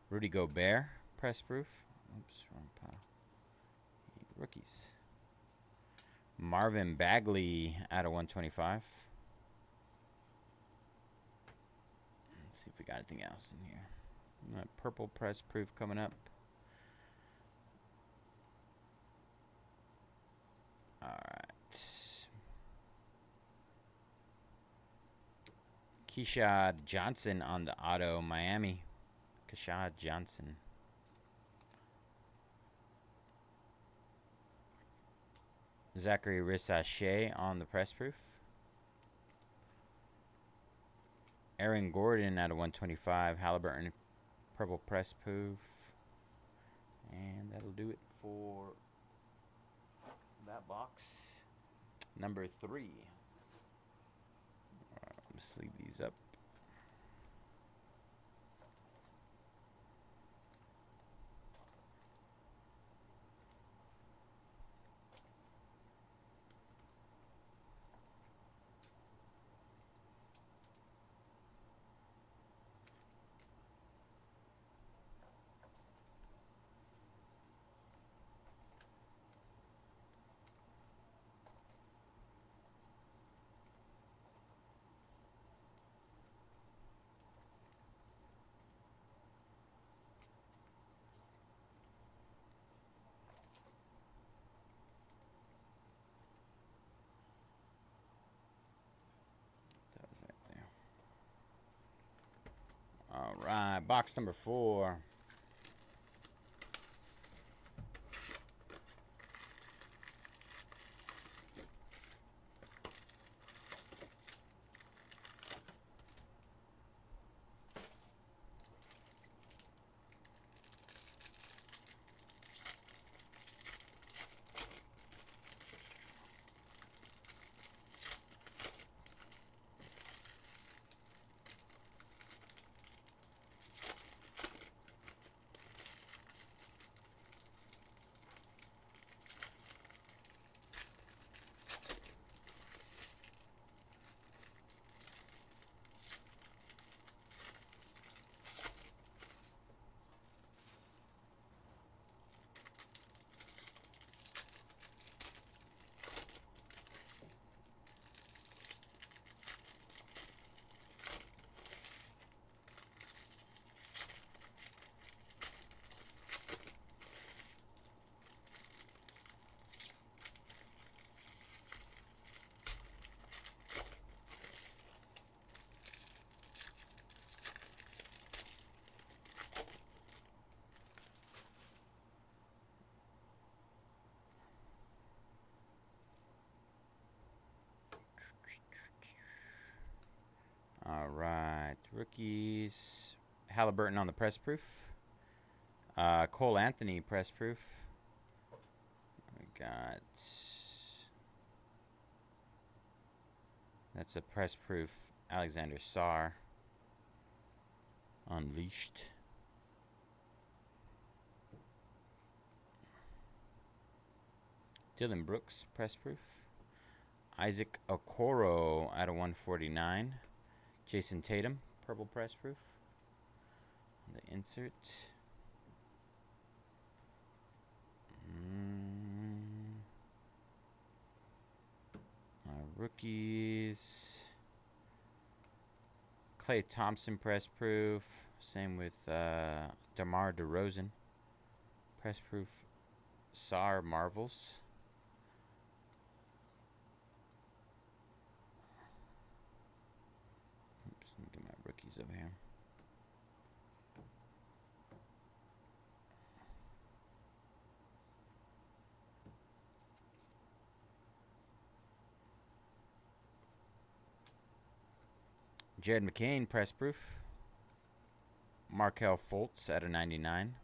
S1: Rudy Gobert, press proof. Oops, wrong pile. Rookies. Marvin Bagley, out of 125. Let's see if we got anything else in here. Purple press proof coming up. All right. Keshad Johnson on the auto, Miami. Keshad Johnson. Zachary Rissache on the press proof. Aaron Gordon out of 125. Halliburton purple press proof. And that'll do it for that box. Number 3. Let's leave these up. right, box number 4. All right, rookies. Halliburton on the press proof. Cole Anthony press proof. We got. That's a press proof. Alexander Sarr. Unleashed. Dylan Brooks press proof. Isaac Okoro out of 149. Jason Tatum, purple press proof. The insert. Rookies. Klay Thompson press proof. Same with DeMar DeRozan. Press proof. Sarr Marvels. Oops, let me get my rookies over here. Jared McCain press proof. Markelle Fultz out of 99.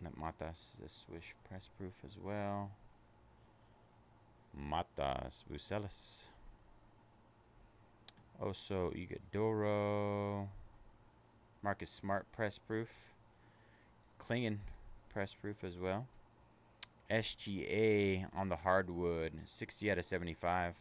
S1: That Matas is a Swish press proof as well. Matas Bucelis. Oso Iguodoro. Marcus Smart press proof. Klingon press proof as well. SGA on the hardwood, 60 out of 75.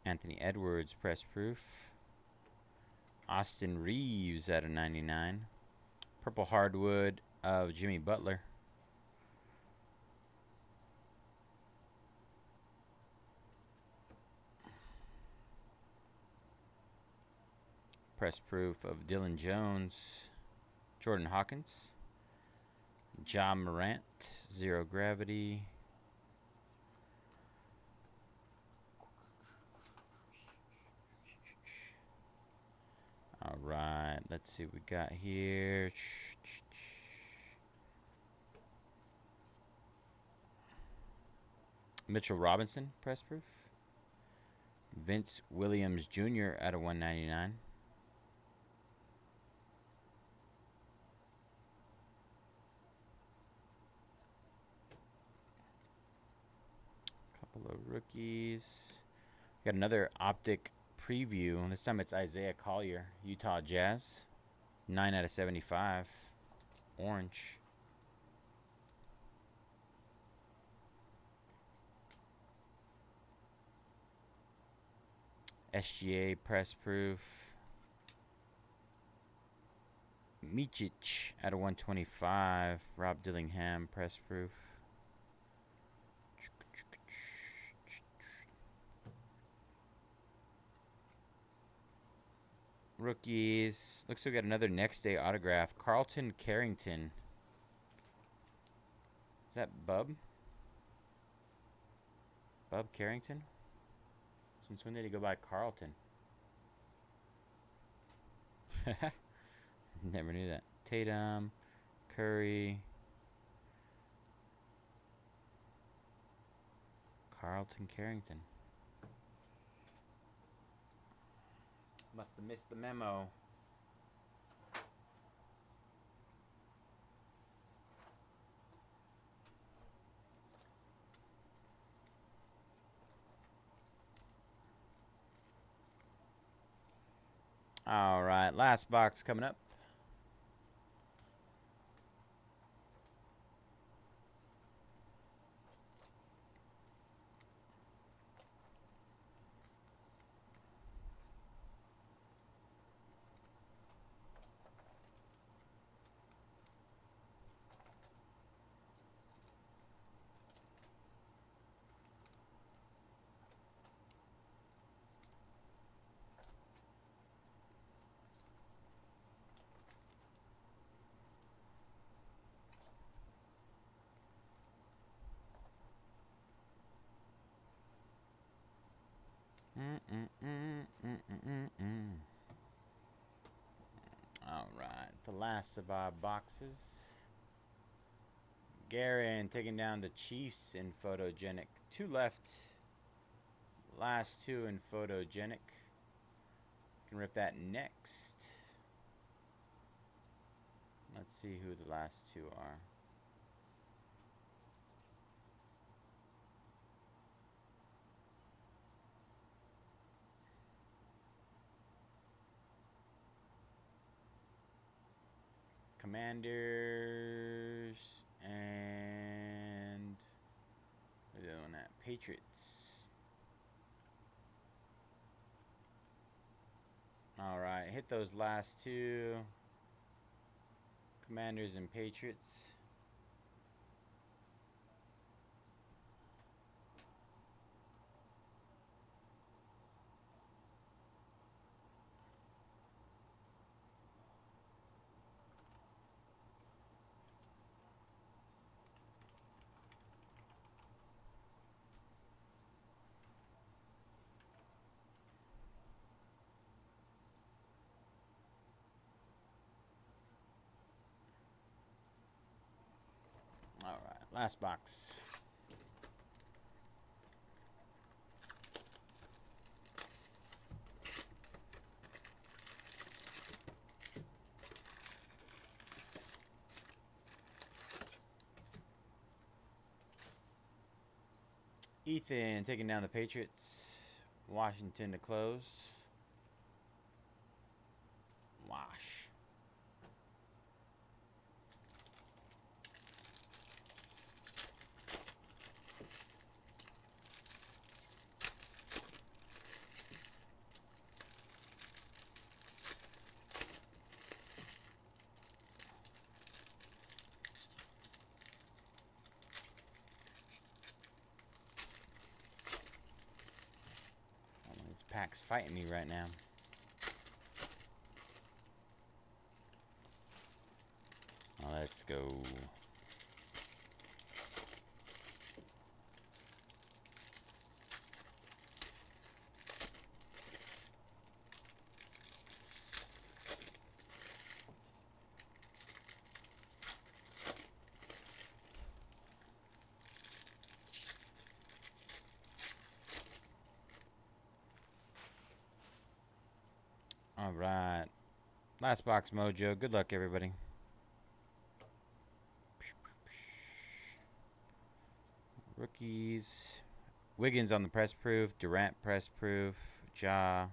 S1: Anthony Edwards press proof. Austin Reeves out of 99. Purple hardwood of Jimmy Butler. Press proof of Dylan Jones. Jordan Hawkins. Ja Morant, Zero Gravity. All right, let's see what we got here. Mitchell Robinson, press proof. Vince Williams Jr. out of 199. Couple of rookies. Got another optic preview. This time it's Isaiah Collier, Utah Jazz. 9 out of 75. Orange. SGA press proof. Micic out of 125. Rob Dillingham press proof. Rookies. Looks like we got another next day autograph. Carlton Carrington. Is that Bub? Bub Carrington? Since when did he go by Carlton? Never knew that. Tatum. Curry. Carlton Carrington. Must have missed the memo. All right, last box coming up. All right, the last of our boxes. Garen taking down the Chiefs in Photogenic. 2 left. Last 2 in Photogenic. Can rip that next. Let's see who the last 2 are. Commanders and we're doing that. Patriots. All right, hit those last 2. Commanders and Patriots. All right, last box. Ethan taking down the Patriots. Washington to close. Wash. This pack's fighting me right now. Let's go. All right. Last box mojo. Good luck, everybody. Rookies. Wiggins on the press proof. Durant press proof. Ja.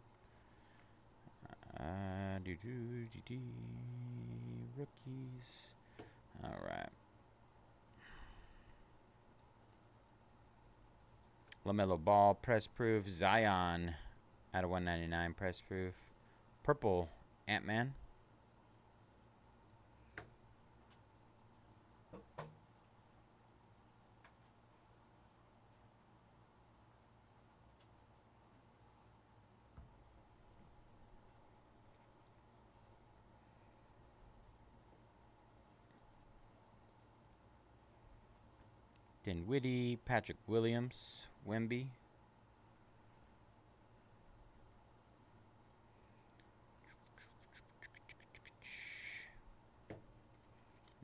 S1: Rookies. All right. LaMelo Ball, press proof. Zion, out of 199, press proof. Purple, Ant-Man. Dinwiddie, Patrick Williams, Wemby.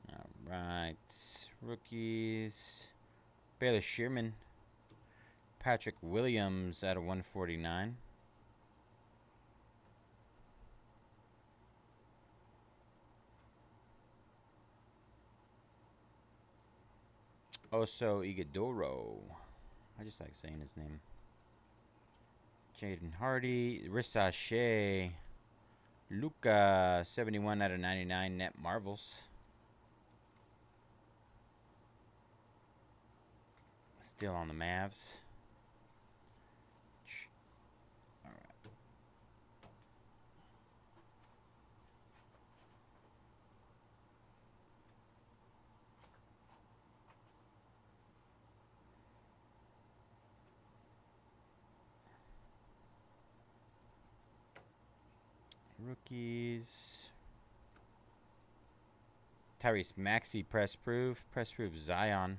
S1: All right, rookies. Baylor Shearman, Patrick Williams out of 149. Oso Ighodaro. I just like saying his name. Jaden Hardy, Risache, Luka, 71 out of 99, net Marvels. Still on the Mavs. All right. Rookies. Tyrese Maxey, press proof. Press proof Zion.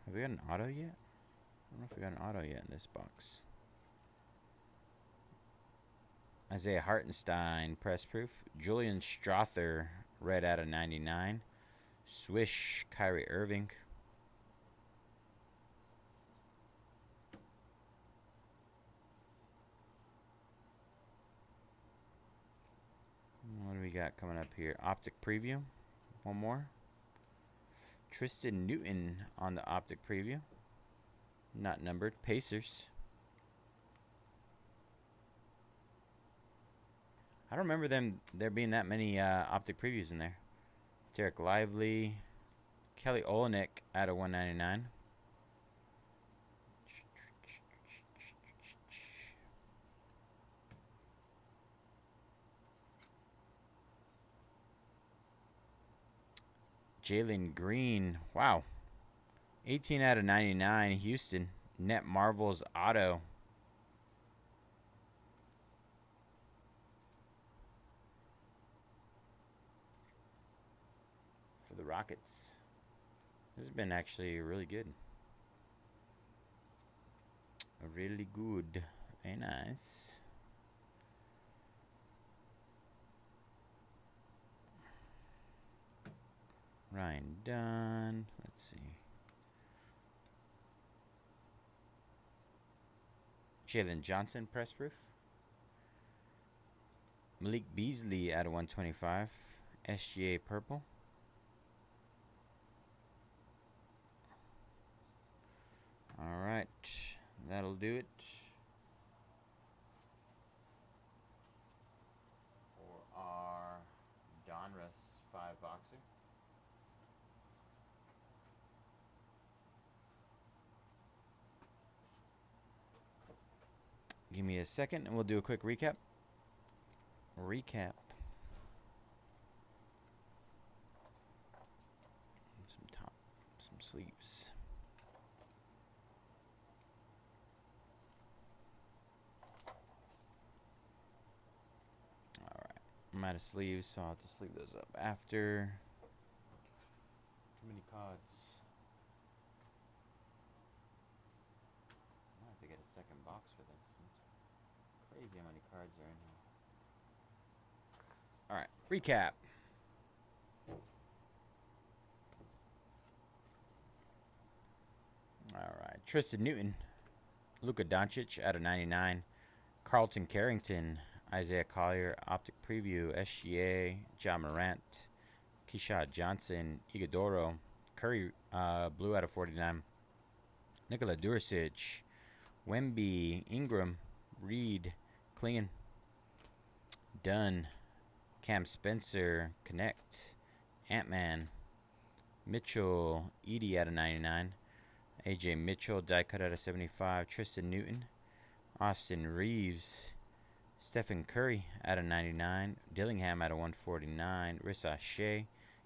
S1: Have we got an auto yet? I don't know if we got an auto yet in this box. Isaiah Hartenstein, press proof. Julian Strother, red out of 99. Swish, Kyrie Irving. What do we got coming up here? Optic preview. One more. Tristan Newton on the optic preview. Not numbered. Pacers. I don't remember there being that many optic previews in there. Derek Lively. Kelly Olynyk out of 199. Jalen Green. Wow. 18 out of 99. Houston. Net Marvels auto. For the Rockets. This has been actually really good. Really good. Very nice. Ryan Dunn. Let's see. Jalen Johnson, press proof. Malik Beasley out of 125. SGA purple. All right. That'll do it. For our Donruss 5-boxer. Give me a second and we'll do a quick recap. Some sleeves. All right, I'm out of sleeves, so I'll just leave those up after. Too many cards. I have to get a second box for this. It's crazy how many cards are in here. All right, recap. All right, Tristan Newton, Luka Doncic out of 99, Carlton Carrington, Isaiah Collier, Optic Preview, SGA, John Morant, Keyshawn Johnson, Ighodaro, Curry, blue out of 49, Nikola Duricic, Wemby, Ingram, Reed, Klingon, Dunn, Cam Spencer, Connect, Ant-Man, Mitchell, Edie out of 99, AJ Mitchell, die cut out of 75, Tristan Newton, Austin Reeves, Stephen Curry out of 99, Dillingham out of 149, Rissa Shea,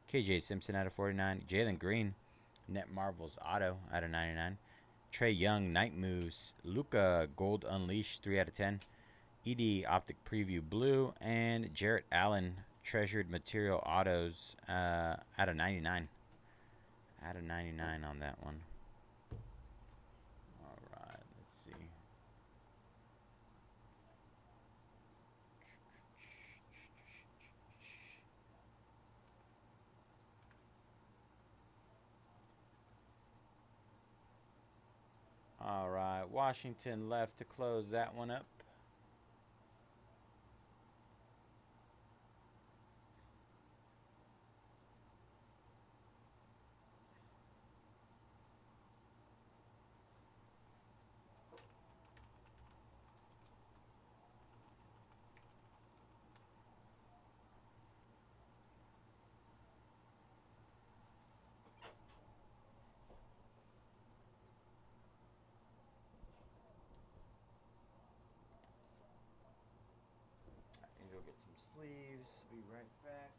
S1: KJ Simpson out of 49, Jalen Green, Net Marvels Auto out of 99, Trey Young, Night Moves, Luca Gold Unleashed 3 out of 10, ED Optic Preview Blue, and Jarrett Allen Treasured Material Autos out of 99. Out of 99 on that one. All right, let's see. All right, Washington left to close that one up. And go get some sleeves. Be right back.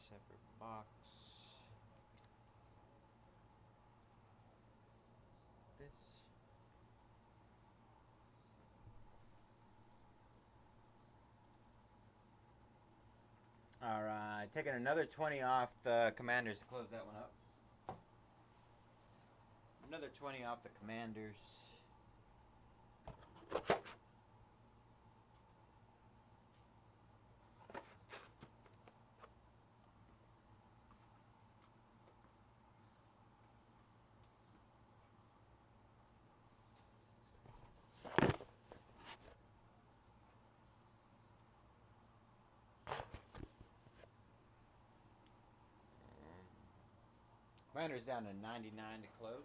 S1: Separate box. This. All right, taking another 20 off the Commanders to close that one up. Another 20 off the Commanders. Commanders down to 99 to close.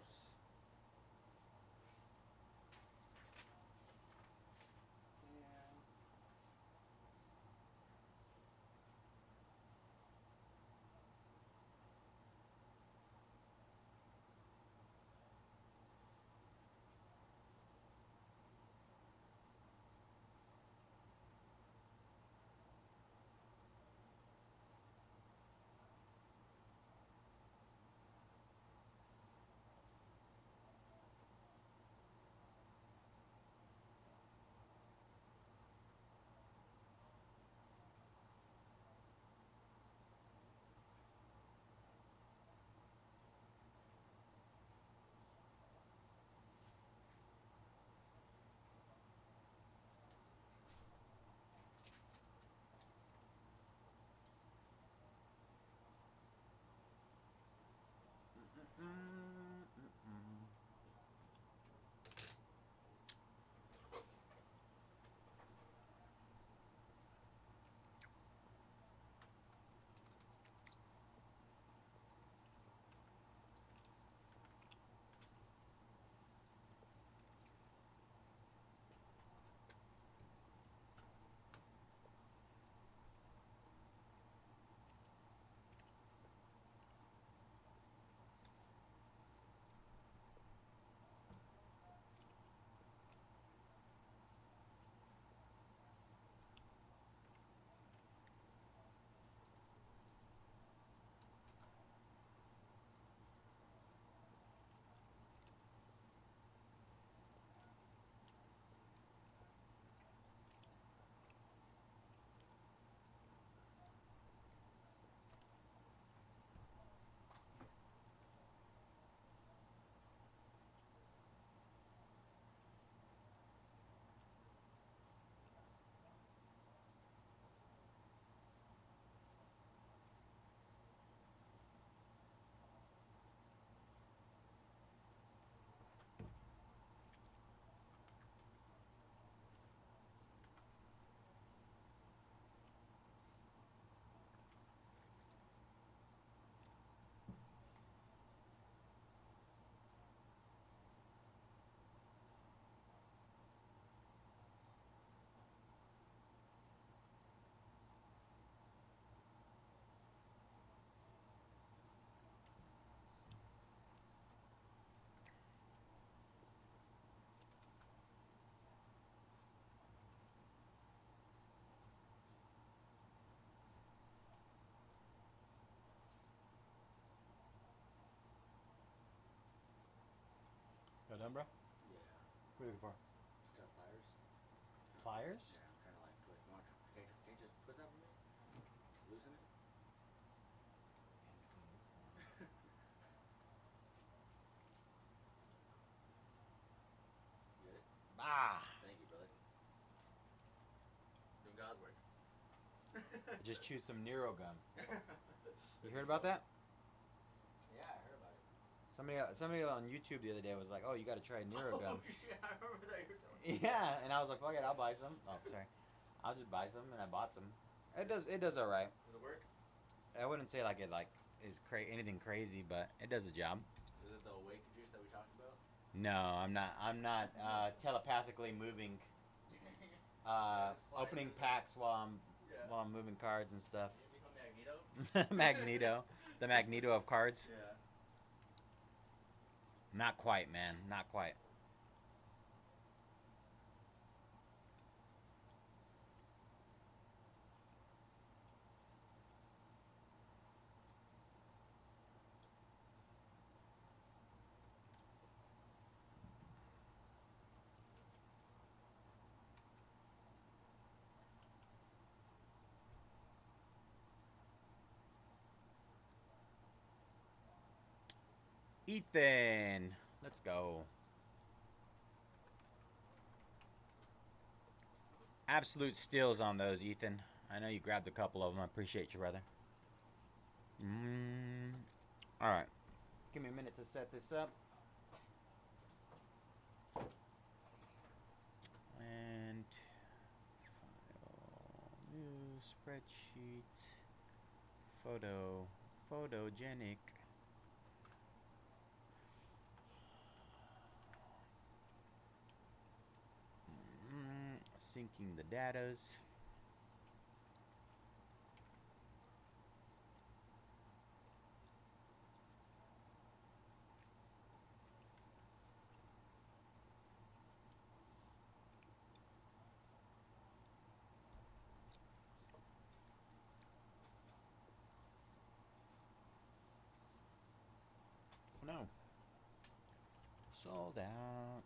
S1: All done, bro?
S2: Yeah.
S1: What are you looking for?
S2: Got pliers.
S1: Pliers?
S2: Yeah, I'm trying to like twist. Can you just twist that for me? Loosen it. You get it?
S1: Ah!
S2: Thank you, brother. Doing God's work.
S1: I just chewed some Nero gum. You heard about that?
S2: Yeah, I heard about it.
S1: Somebody on YouTube the other day was like, "Oh, you got to try Nero gum."
S2: Oh shit! I remember that you were telling me.
S1: Yeah, and I was like, "Fuck it, I'll buy some." Oh, sorry, I'll just buy some, and I bought some. It does all right.
S2: Does it work?
S1: I wouldn't say like it is anything crazy, but it does the job.
S2: Is it the awake juice that we talked about?
S1: No, I'm not telepathically moving, opening packs while I'm moving cards and stuff.
S2: You become Magneto?
S1: Magneto, the Magneto of cards.
S2: Yeah.
S1: Not quite, man. Not quite. Ethan, let's go. Absolute steals on those, Ethan. I know you grabbed a couple of them. I appreciate you, brother. All right. Give me a minute to set this up. And file, new spreadsheet, photogenic. Syncing the datas. No. Sold out.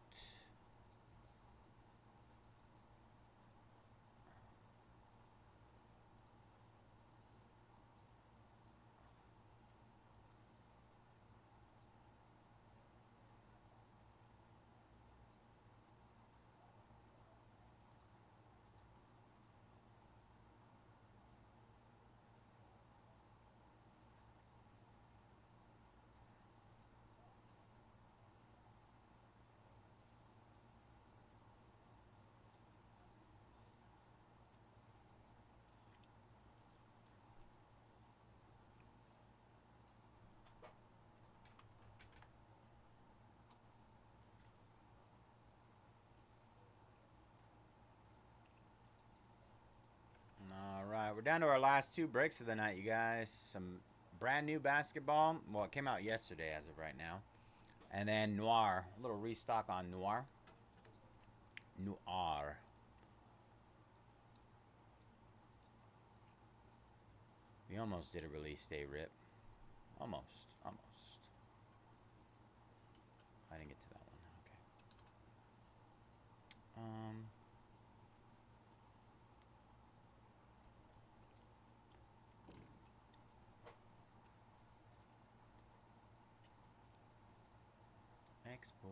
S1: All right, we're down to our last two breaks of the night, you guys. Some brand new basketball. Well, it came out yesterday as of right now. And then Noir. A little restock on Noir. Noir. We almost did a release day rip. Almost. I didn't get to that one. Okay. Export.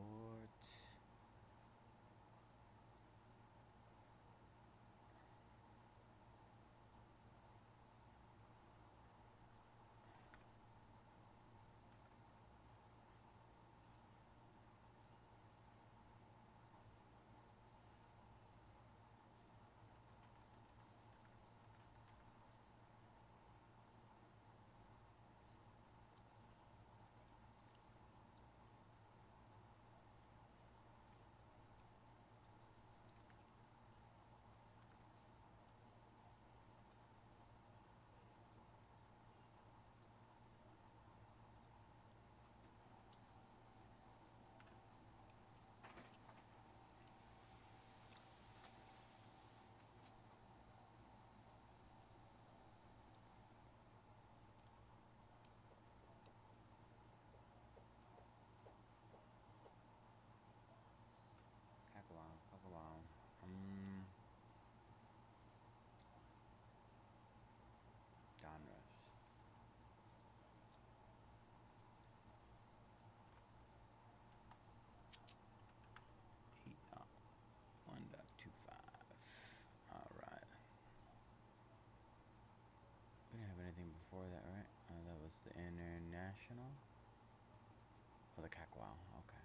S1: the Kakawow. Okay.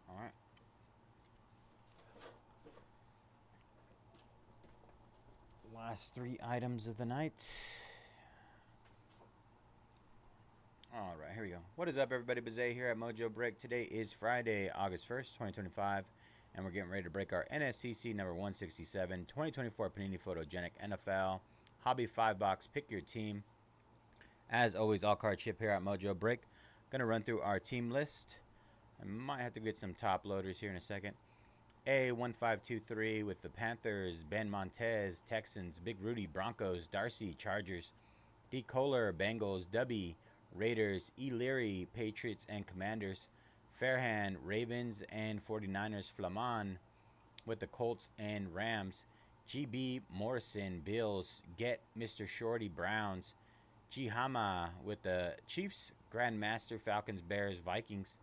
S1: All right. Last 3 items of the night. All right, here we go. What is up, everybody? Bayze here at Mojobreak. Today is Friday, August 1st, 2025, and we're getting ready to break our NSCC number 167, 2024 Panini Photogenic NFL Hobby 5-box. Pick your team. As always, all card ship here at Mojobreak. Going to run through our team list. I might have to get some top loaders here in a second. A1523 with the Panthers, Ben Montez, Texans, Big Rudy, Broncos, Darcy, Chargers, D. Kohler, Bengals, Dubby, Raiders, E. Leary, Patriots and Commanders, Fairhand, Ravens and 49ers, Flaman with the Colts and Rams, GB Morrison, Bills, Get Mr. Shorty, Browns, G. Hama with the Chiefs, Grandmaster, Falcons, Bears, Vikings,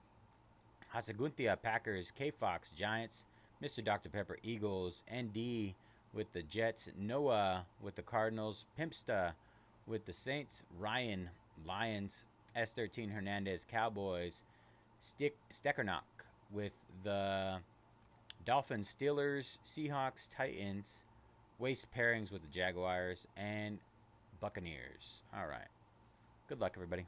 S1: Hasaguntia, Packers, K-Fox, Giants, Mr. Dr. Pepper, Eagles, ND with the Jets, Noah with the Cardinals, Pimpsta with the Saints, Ryan, Lions, S13 Hernandez, Cowboys, Steckernock with the Dolphins, Steelers, Seahawks, Titans, Waste pairings with the Jaguars, and Buccaneers. All right. Good luck, everybody.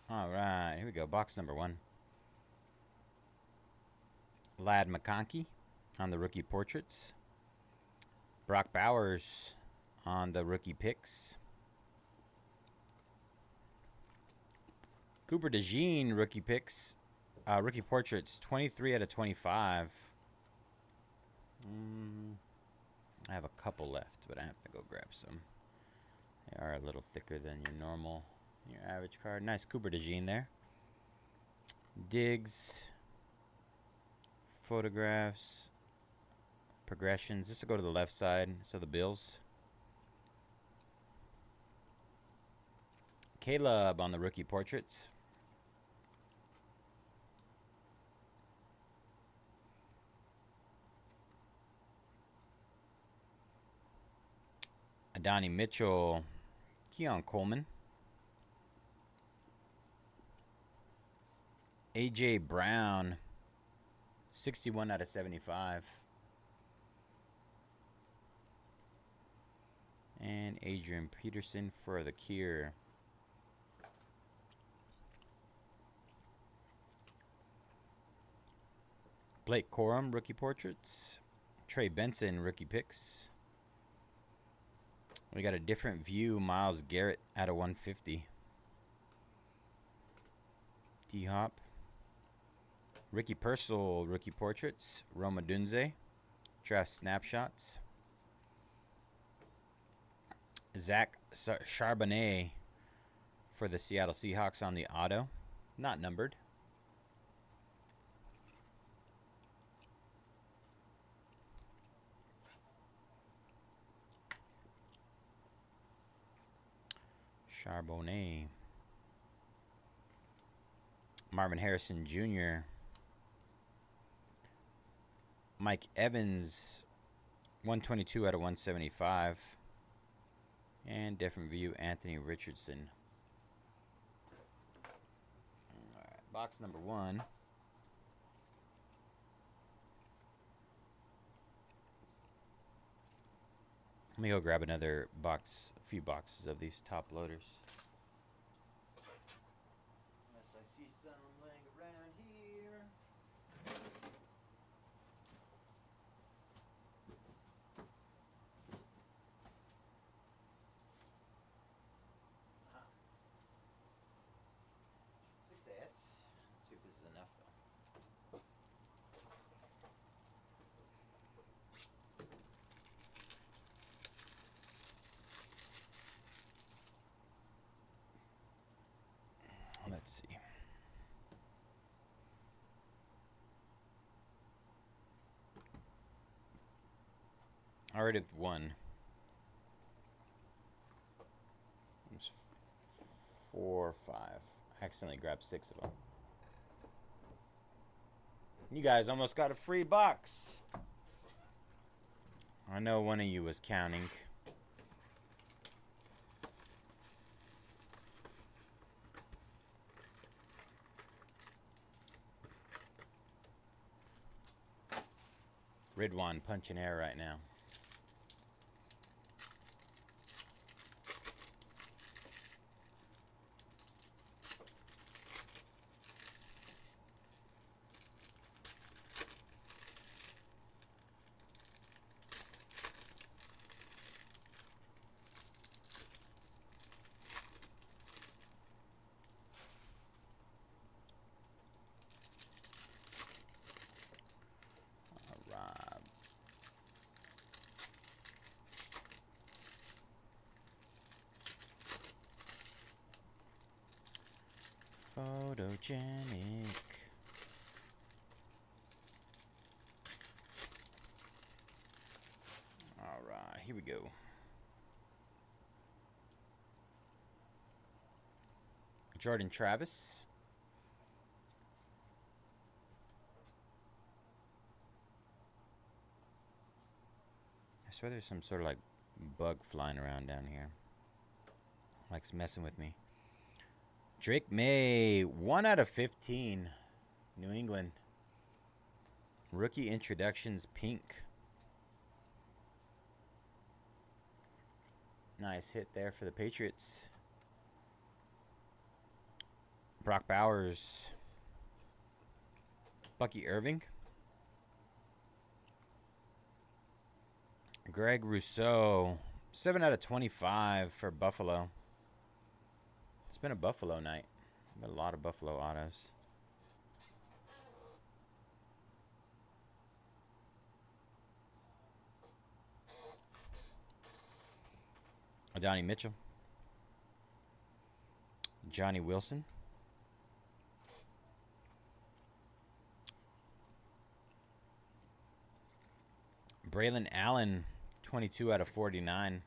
S1: All right, here we go. Box number 1. Lad McConkey on the rookie portraits. Brock Bowers on the rookie picks. Cooper DeJean rookie picks. Rookie portraits, 23 out of 25. I have a couple left, but I have to go grab some. They are a little thicker than your average card. Nice Cooper DeJean there. Diggs. Photographs. Progressions. This will go to the left side. So the Bills. Caleb on the rookie portraits. Adonai Mitchell. Keon Coleman. A.J. Brown. 61 out of 75. And Adrian Peterson for the cure. Blake Corum, rookie portraits. Trey Benson, rookie picks. We got a different view, Myles Garrett out of 150. D-Hop. Ricky Purcell, rookie portraits. Roma Dunze, draft snapshots. Zach Charbonnet for the Seattle Seahawks on the auto. Not numbered. Charbonnet. Marvin Harrison Jr. Mike Evans, 122 out of 175. And different view, Anthony Richardson. All right, box number 1. Let me go grab another box, a few boxes of these top loaders. Unless I see some laying around here. Success. Let's see if this is enough though. Let's see. I already have 1. There's 4 or 5. I accidentally grabbed 6 of them. You guys almost got a free box. I know one of you was counting. Ridwan punching air right now. Photogenic. All right, here we go. Jordan Travis. I swear there's some sort of like bug flying around down here. Like's messing with me. Drake May, 1 out of 15. New England. Rookie introductions, pink. Nice hit there for the Patriots. Brock Bowers. Bucky Irving. Greg Rousseau, 7 out of 25 for Buffalo. It's been a Buffalo night. Been a lot of Buffalo autos. Adonai Mitchell. Johnny Wilson. Braylon Allen, 22 out of 49.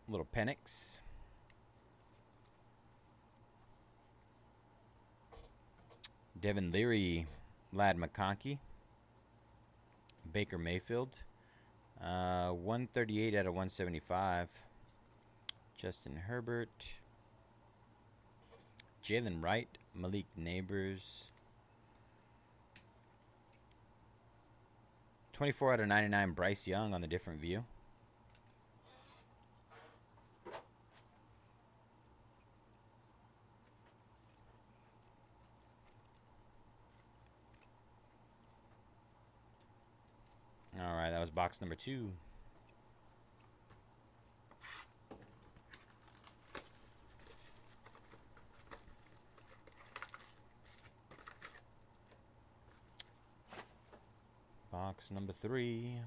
S1: Little Penix. Devin Leary, Lad McConkey. Baker Mayfield. 138 out of 175. Justin Herbert. Jalen Wright. Malik Neighbors. 24 out of 99. Bryce Young on the different view. All right, that was box number 2. Box number 3.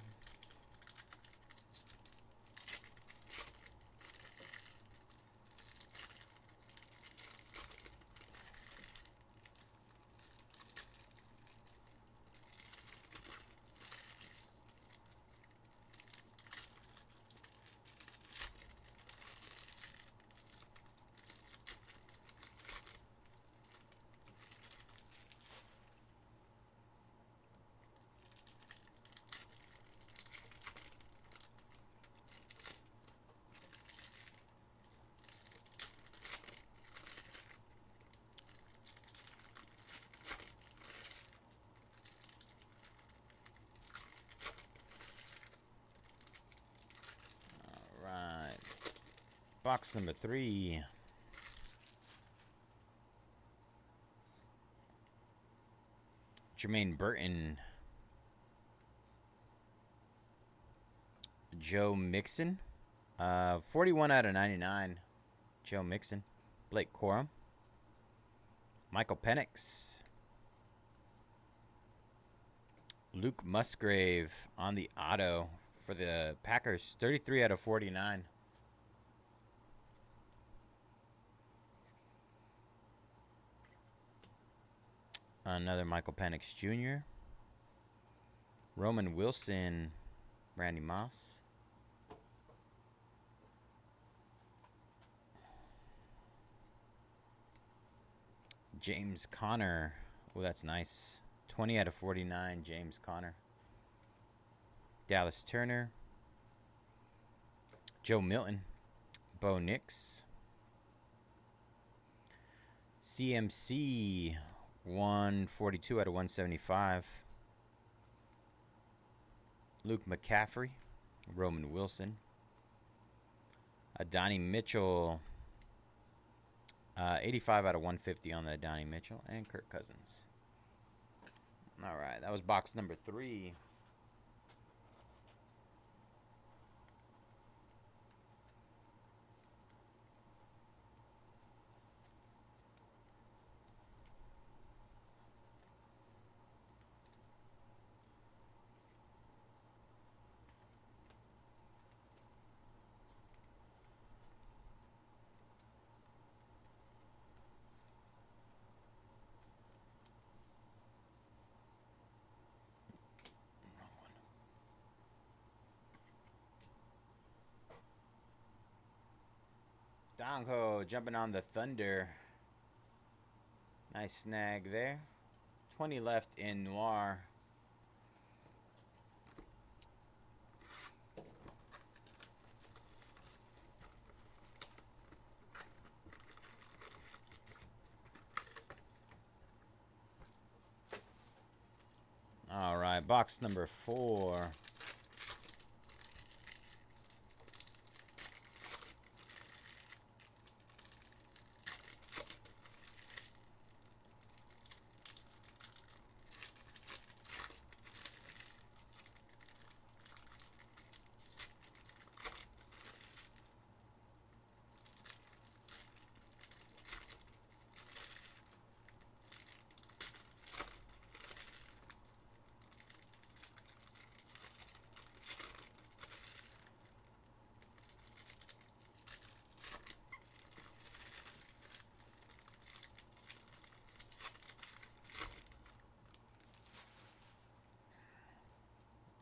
S1: Box number 3. Jermaine Burton. Joe Mixon. 41 out of 99. Joe Mixon. Blake Corum. Michael Penix. Luke Musgrave on the auto for the Packers. 33 out of 49. Another Michael Penix Jr. Roman Wilson. Randy Moss. James Conner. Oh, that's nice. 20 out of 49, James Conner. Dallas Turner. Joe Milton. Bo Nix. CMC. 142 out of 175. Luke McCaffrey. Roman Wilson. Donnie Mitchell. 85 out of 150 on the Donnie Mitchell. And Kirk Cousins. All right, that was box number 3. Dongho jumping on the Thunder. Nice snag there. 20 left in Noir. All right, box number 4.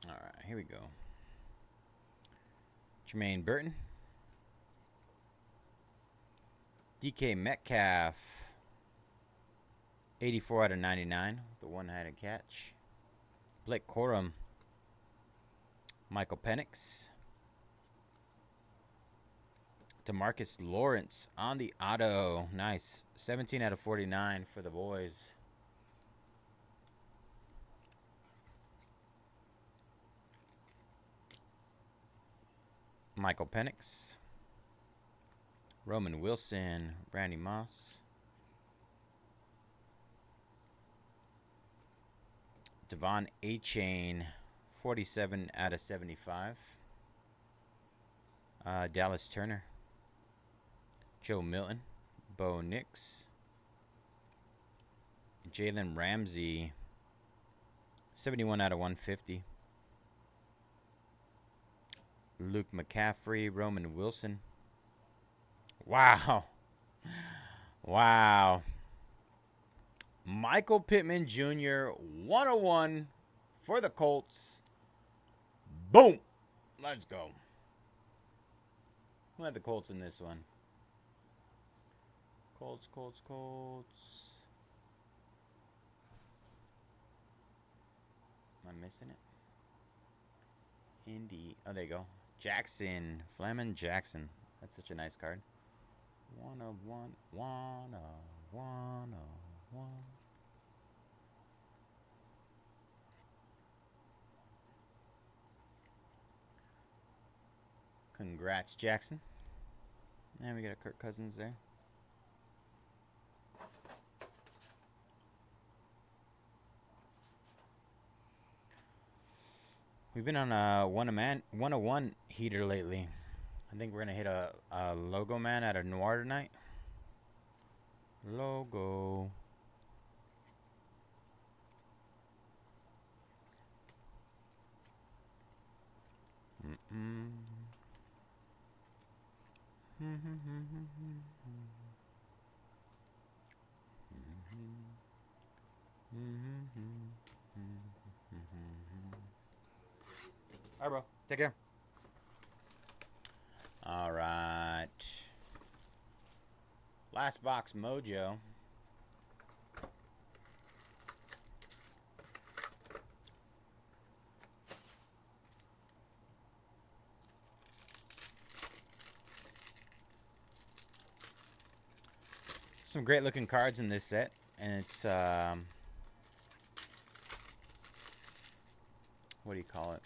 S1: All right, here we go. Jermaine Burton. DK Metcalf. 84 out of 99. The one-handed catch. Blake Corum. Michael Penix. DeMarcus Lawrence on the auto. Nice. 17 out of 49 for the boys. Michael Penix. Roman Wilson. Randy Moss. Devon A-Chain. 47 out of 75. Dallas Turner. Joe Milton. Bo Nix. Jalen Ramsey. 71 out of 150. Luke McCaffrey. Roman Wilson. Wow. Wow. Michael Pittman Jr. 101 for the Colts. Boom. Let's go. Who had the Colts in this one? Colts. Am I missing it? Indy. Oh, there you go. Jackson. Flamin' Jackson. That's such a nice card. 1 of 1. 1 of 1 of 1. Congrats, Jackson. And we got a Kirk Cousins there. We've been on a 101 heater lately. I think we're going to hit a logo man at a Noir tonight. Logo. All right, bro. Take care. All right. Last box, Mojo. Some great looking cards in this set, and it's what do you call it?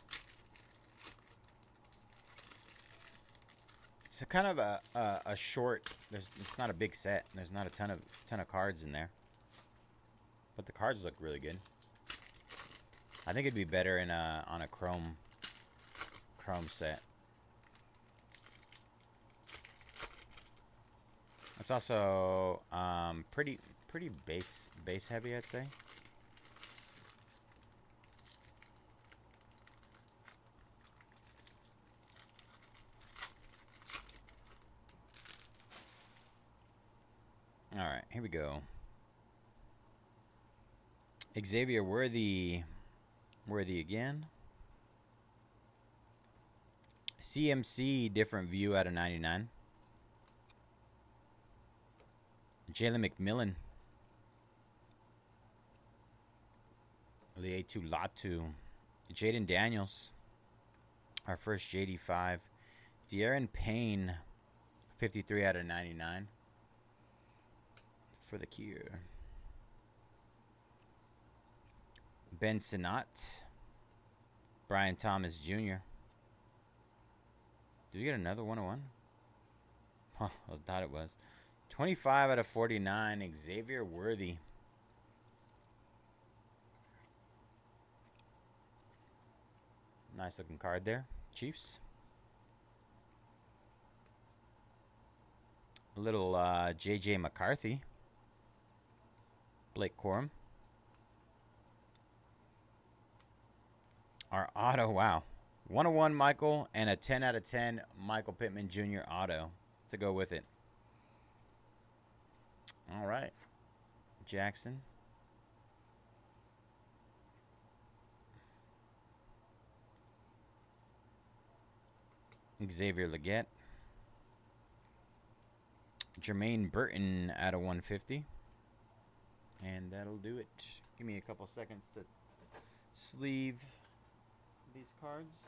S1: It's a kind of a short. It's not a big set. There's not a ton of cards in there, but the cards look really good. I think it'd be better in on a chrome set. It's also pretty base heavy, I'd say. All right, here we go. Xavier Worthy again. CMC different view out of 99. Jalen McMillan. Lietu Latu. Jaden Daniels. Our first JD5. De'Aaron Payne. 53 out of 99. For the cure. Ben Sinnott. Brian Thomas Jr. Did we get another 101? Huh, I thought it was. 25 out of 49, Xavier Worthy. Nice looking card there, Chiefs. A little JJ McCarthy. Blake Corum. Our auto, wow. 101 Michael and a 10 out of 10 Michael Pittman Jr. auto to go with it. All right. Jackson. Xavier Legette. Jermaine Burton out of 150. And that'll do it. Give me a couple seconds to sleeve these cards.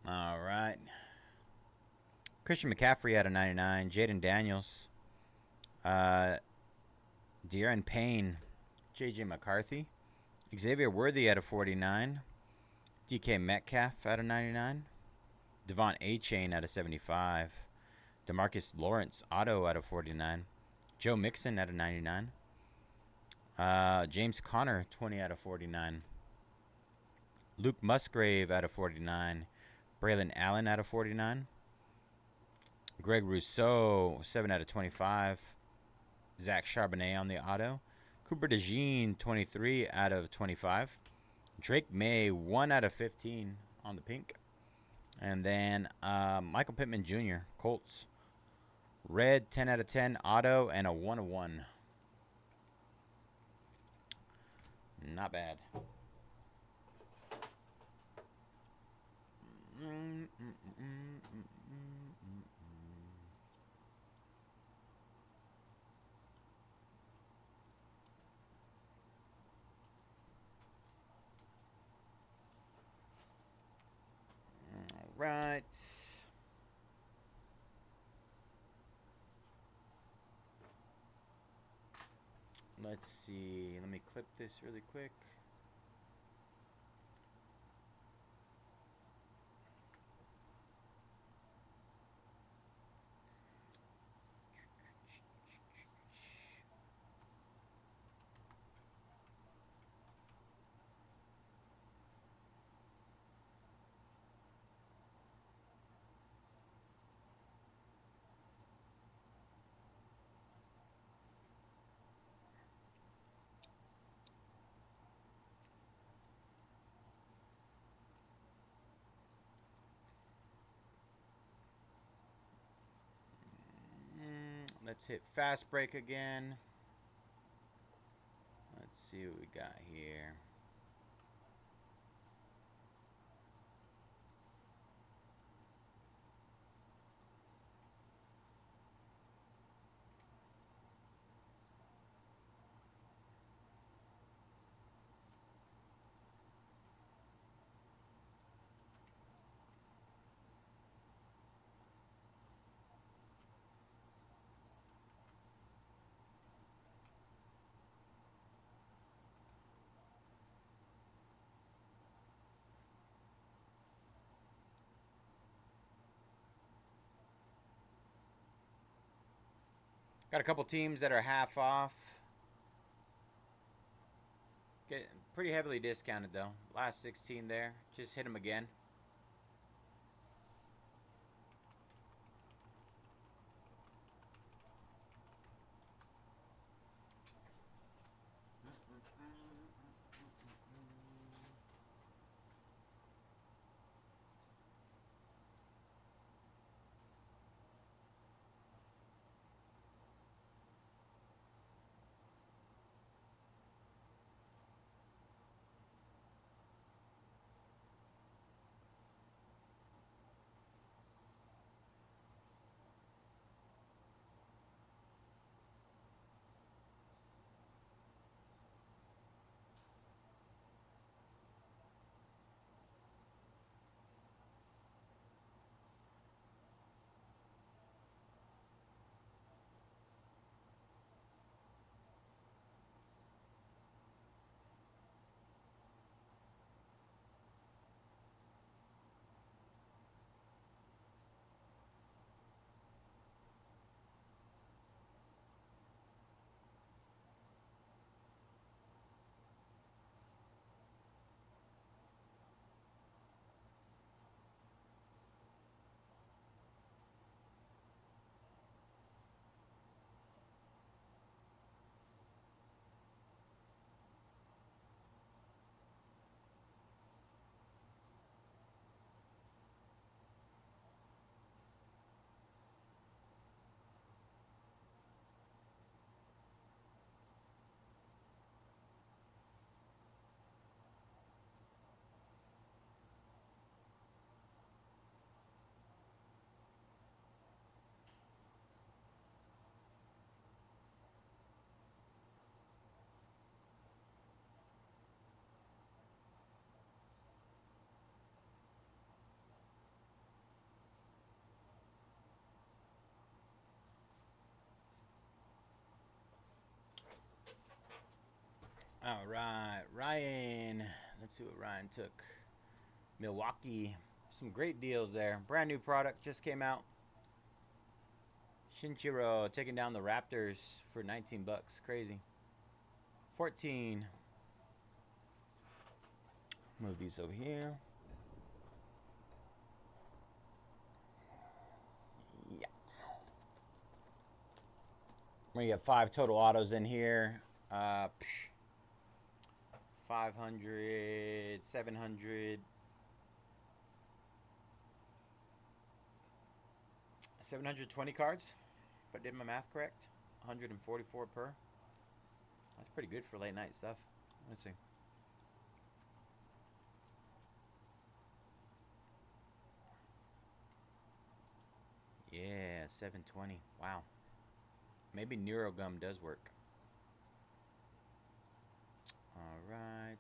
S1: All right. Christian McCaffrey out of 99. Jaden Daniels. De'Aaron Payne. JJ McCarthy. Xavier Worthy out of 49. DK Metcalf out of 99. Devon A-Chain out of 75. DeMarcus Lawrence auto out of 49. Joe Mixon out of 99. James Conner 20 out of 49. Luke Musgrave out of 49. Braylon Allen out of 49. Greg Rousseau, 7 out of 25. Zach Charbonnet on the auto. Cooper DeJean, 23 out of 25. Drake May, 1 out of 15 on the pink. And then Michael Pittman Jr., Colts. Red, 10 out of 10 auto, and a 101. Not bad. All right. Let's see. Let me clip this really quick. Let's hit fast break again. Let's see what we got here. Got a couple teams that are half off. Get pretty heavily discounted though. Last 16 there. Just hit them again. All right, Ryan. Let's see what Ryan took. Milwaukee. Some great deals there. Brand new product just came out. Shinchiro taking down the Raptors for 19 bucks. Crazy. 14. Move these over here. Yeah. We're gonna get 5 total autos in here. 500, 700, 720 cards, if I did my math correct. 144 per. That's pretty good for late night stuff. Let's see. Yeah, 720. Wow. Maybe Neurogum does work. All right.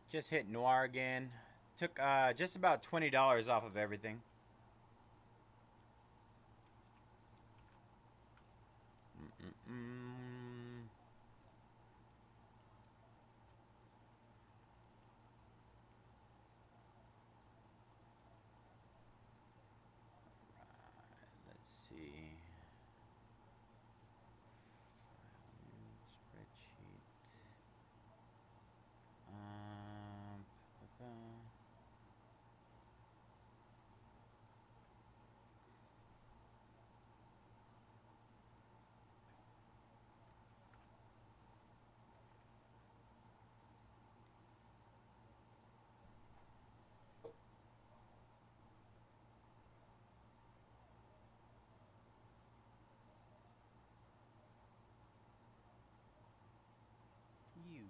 S1: Just hit Noir again. Took just about $20 off of everything. Let's see. Spreadsheet. Pa-pa-pa. You.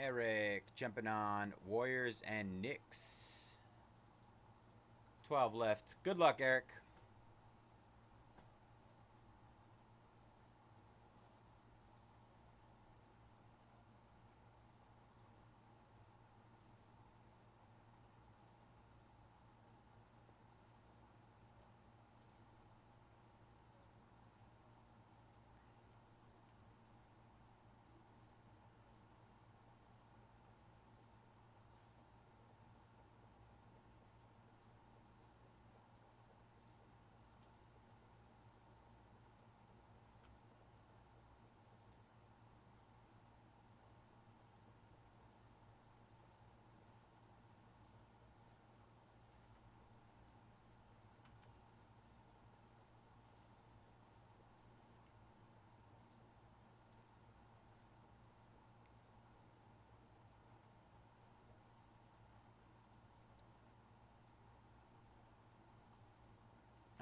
S1: Eric jumping on Warriors and Knicks. 12 left. Good luck, Eric.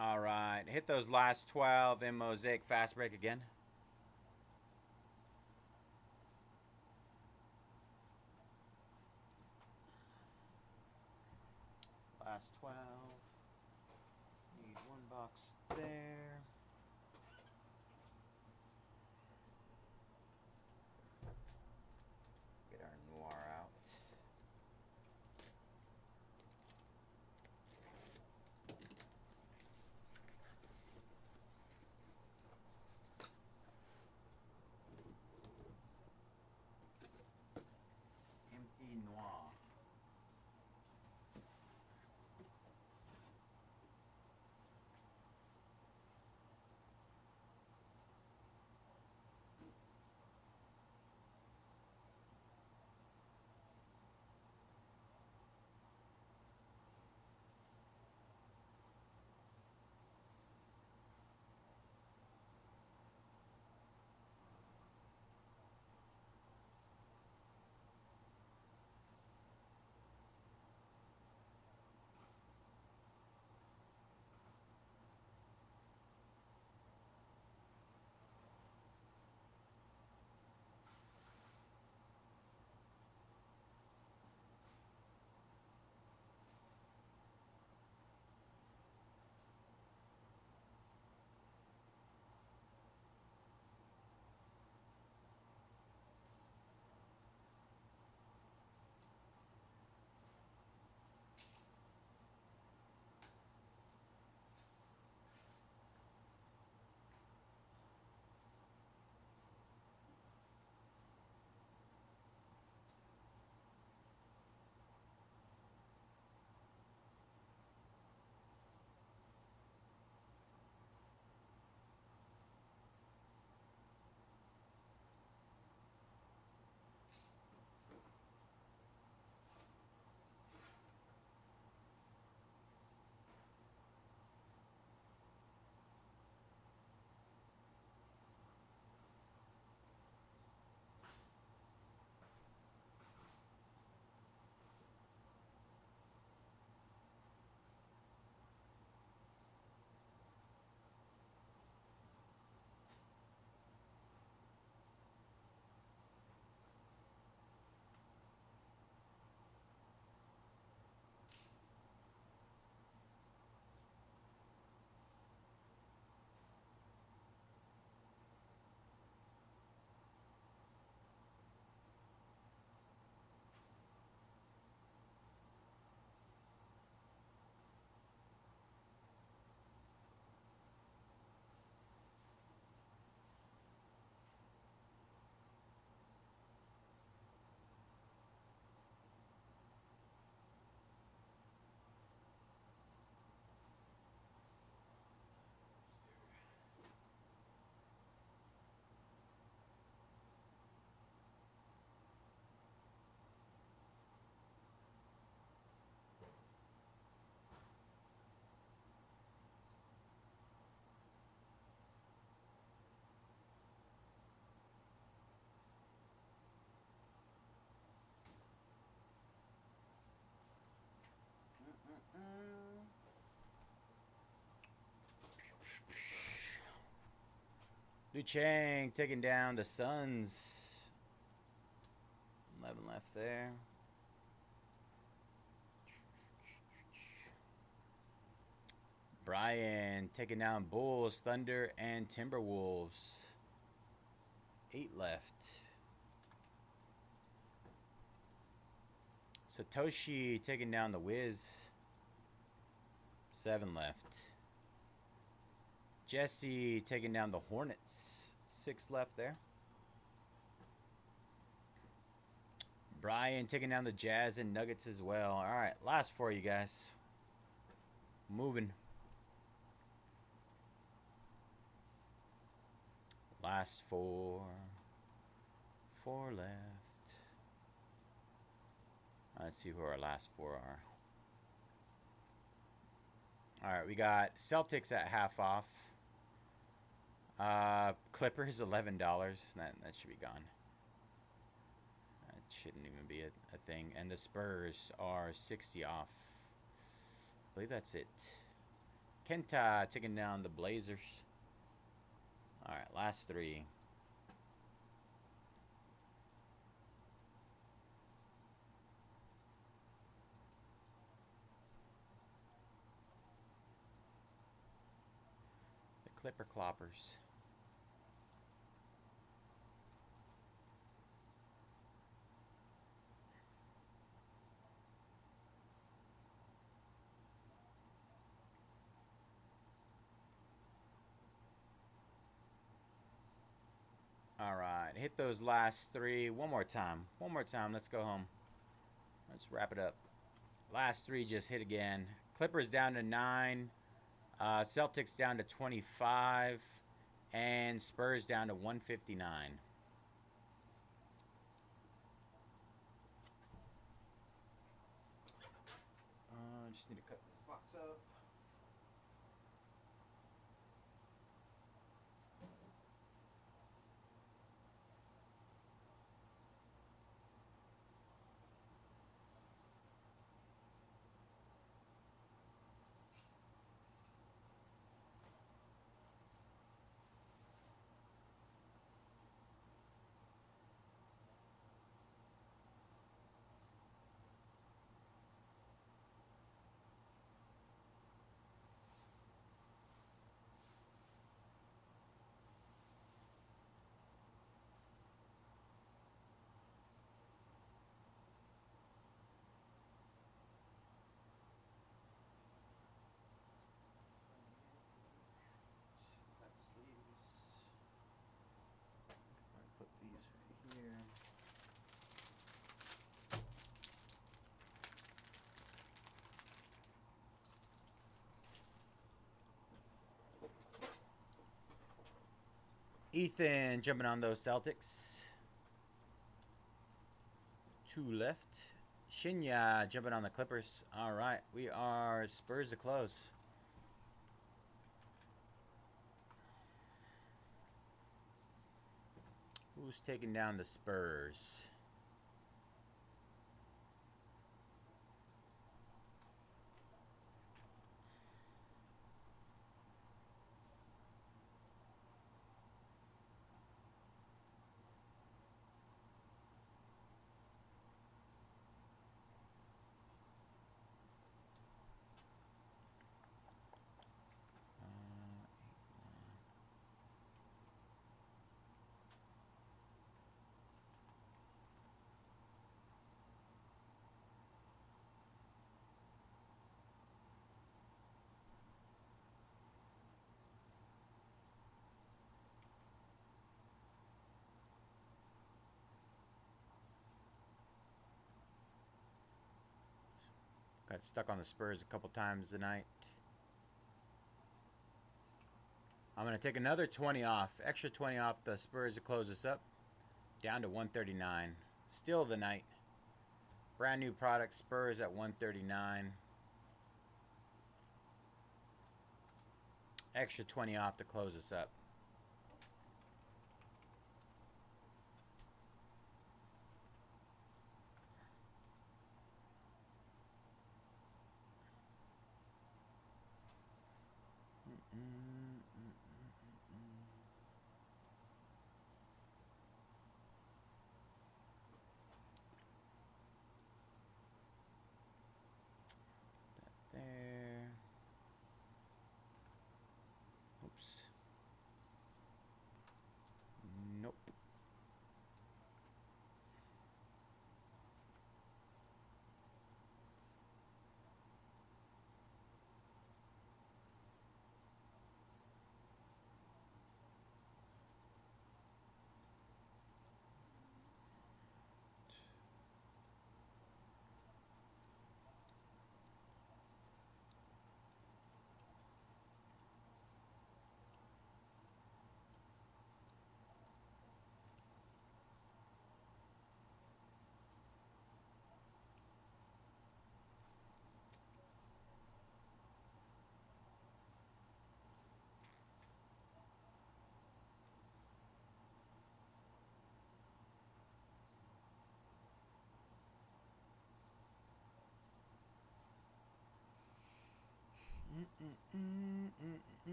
S1: All right. Hit those last 12 in Mosaic fast break again. Last 12. Need one box there. Get our Noir out. Empty Noir. Liu Chang taking down the Suns. 11 left there. Brian taking down Bulls, Thunder, and Timberwolves. 8 left. Satoshi taking down the Wiz. 7 left. Jesse taking down the Hornets. 6 left there. Brian taking down the Jazz and Nuggets as well. All right, last 4, you guys. Moving. Last 4. 4 left. Let's see who our last 4 are. All right, we got Celtics at half off. Clippers $11. That should be gone. That shouldn't even be a thing. And the Spurs are 60 off. I believe that's it. Kenta taking down the Blazers. All right, last 3. The Clipper Cloppers. All right, hit those last 3 one more time. One more time. Let's go home. Let's wrap it up. Last 3 just hit again. Clippers down to 9. Celtics down to 25. And Spurs down to 159. Just need to cut this box up. Put these here. Ethan jumping on those Celtics. 2 left. Shinya jumping on the Clippers. All right, we are Spurs to close. Who's taking down the Spurs? Got stuck on the Spurs a couple times tonight. I'm going to take another 20 off. Extra 20 off the Spurs to close this up. Down to 139. Still the night. Brand new product. Spurs at 139. Extra 20 off to close this up. There. Oops.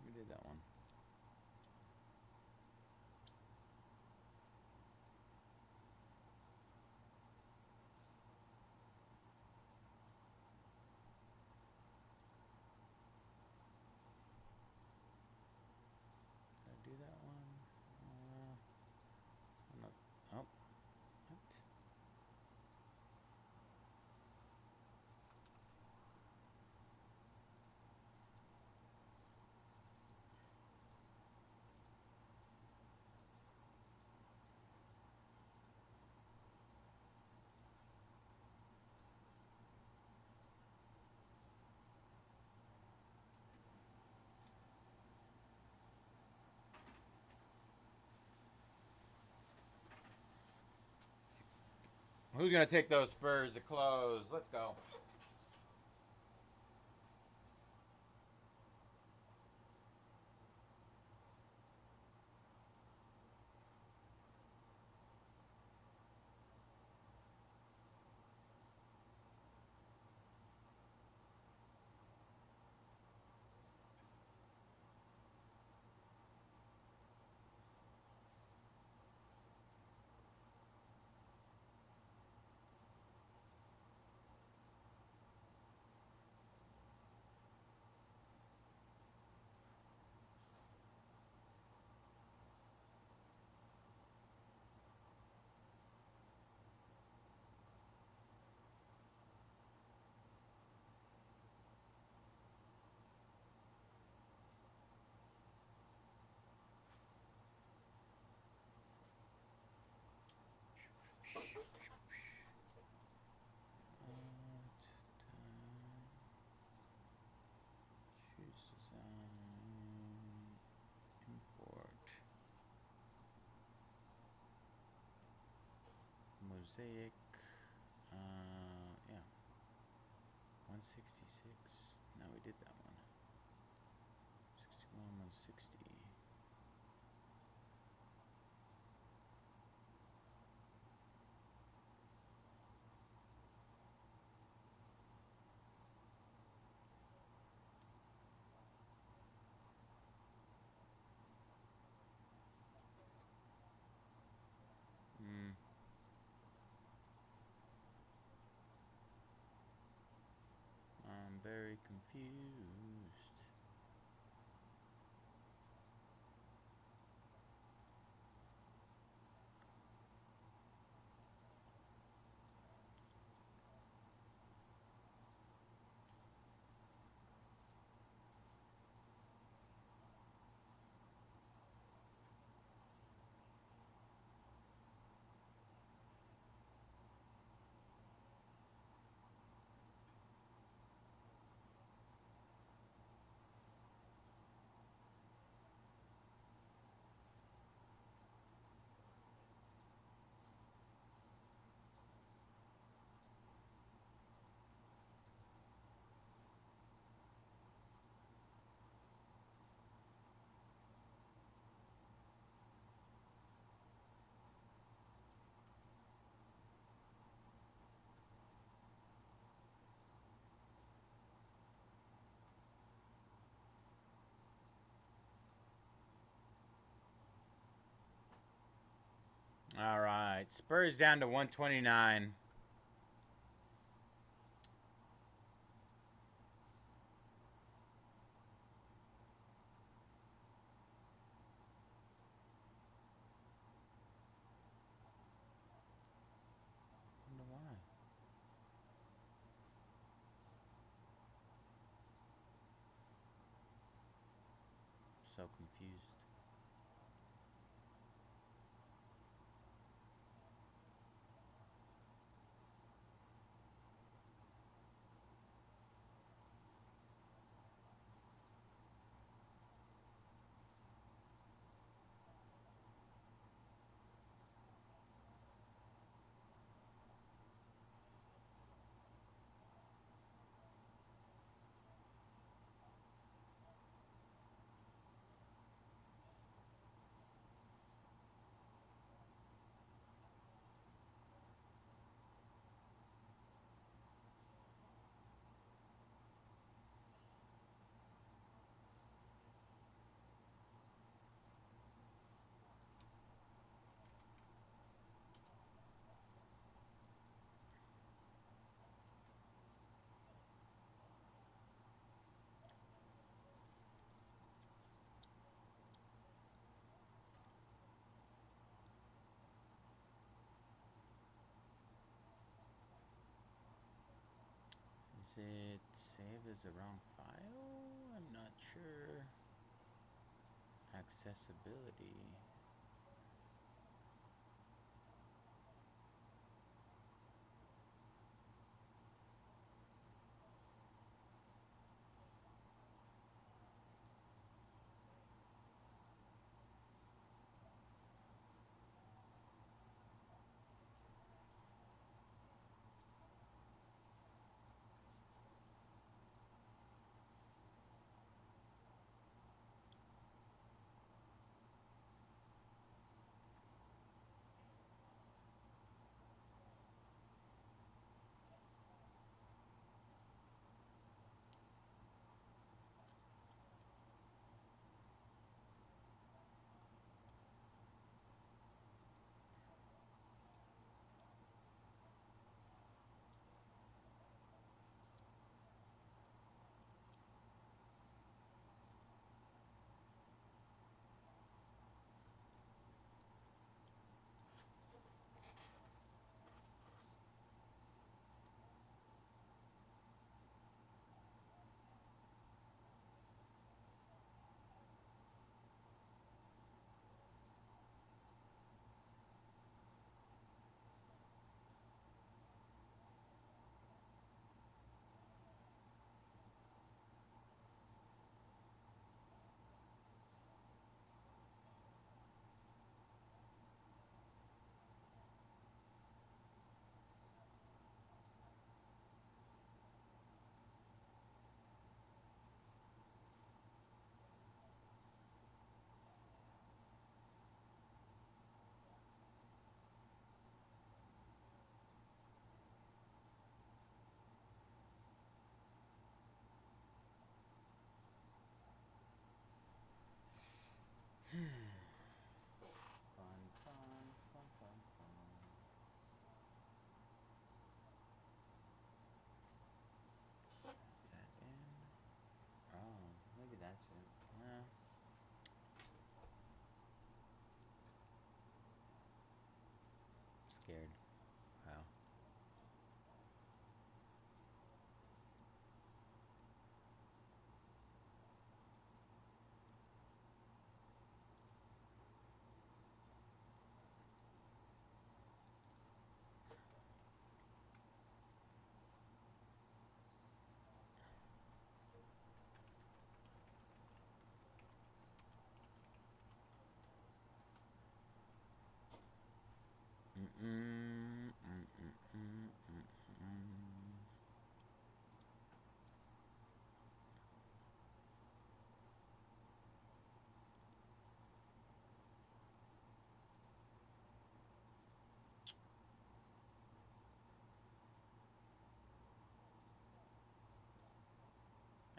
S1: We did that one. Did I do that one? I'm not. Oh. What? Who's gonna take those Spurs to close? Let's go. Import. Mosaic. Yeah. 166. No, we did that one. 61, 160. I'm very confused. All right. Spurs down to 129. I wonder why. so confused. Is it saved as the wrong file? I'm not sure. Accessibility. Fun, fun, fun, fun, fun. Is that in? Oh, maybe that's it. Scared. Wow.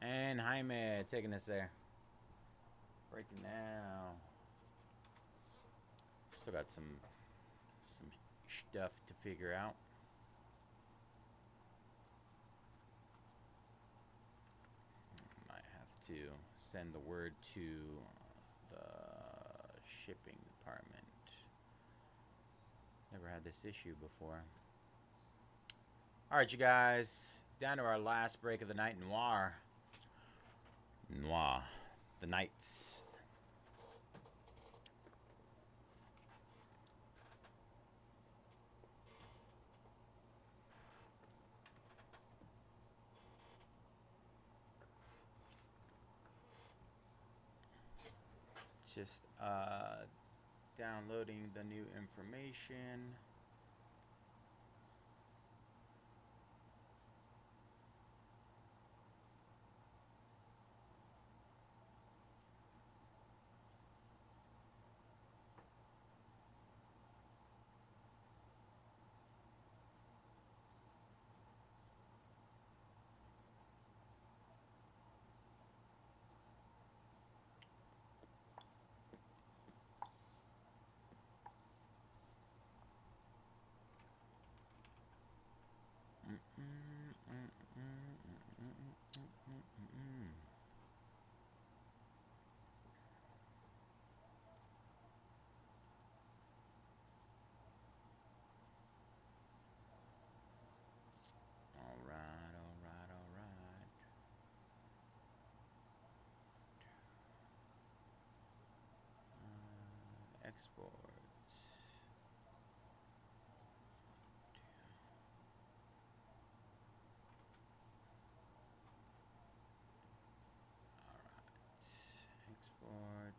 S1: And Jaime taking us there. Breaking now. Still got some stuff to figure out. Might have to send the word to the shipping department. Never had this issue before. All right, you guys. Down to our last break of the night, Noir. Noir. The Knights. Just downloading the new information. Export. Export.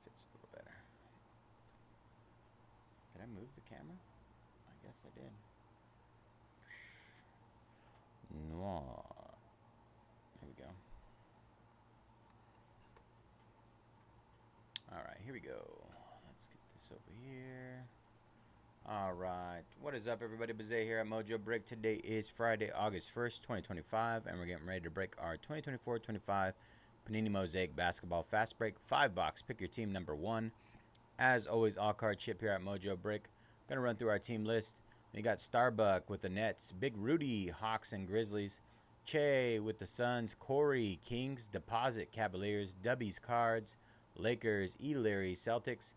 S1: Fits a little better. Did I move the camera? I guess I did. Noir. There we go. Alright, here we go. Let's get this over here. Alright, what is up everybody? Bayze here at Mojobreak. Today is Friday, August 1st, 2025, and we're getting ready to break our 2024-25 Panini Mosaic Basketball Fast Break 5-box. Pick your team number 1. As always, all card chip here at Mojobreak. Gonna run through our team list. We got Starbuck with the Nets, Big Rudy, Hawks and Grizzlies, Che with the Suns, Corey, Kings, Deposit, Cavaliers, Dubbies, Cards, Lakers, E. Leary, Celtics,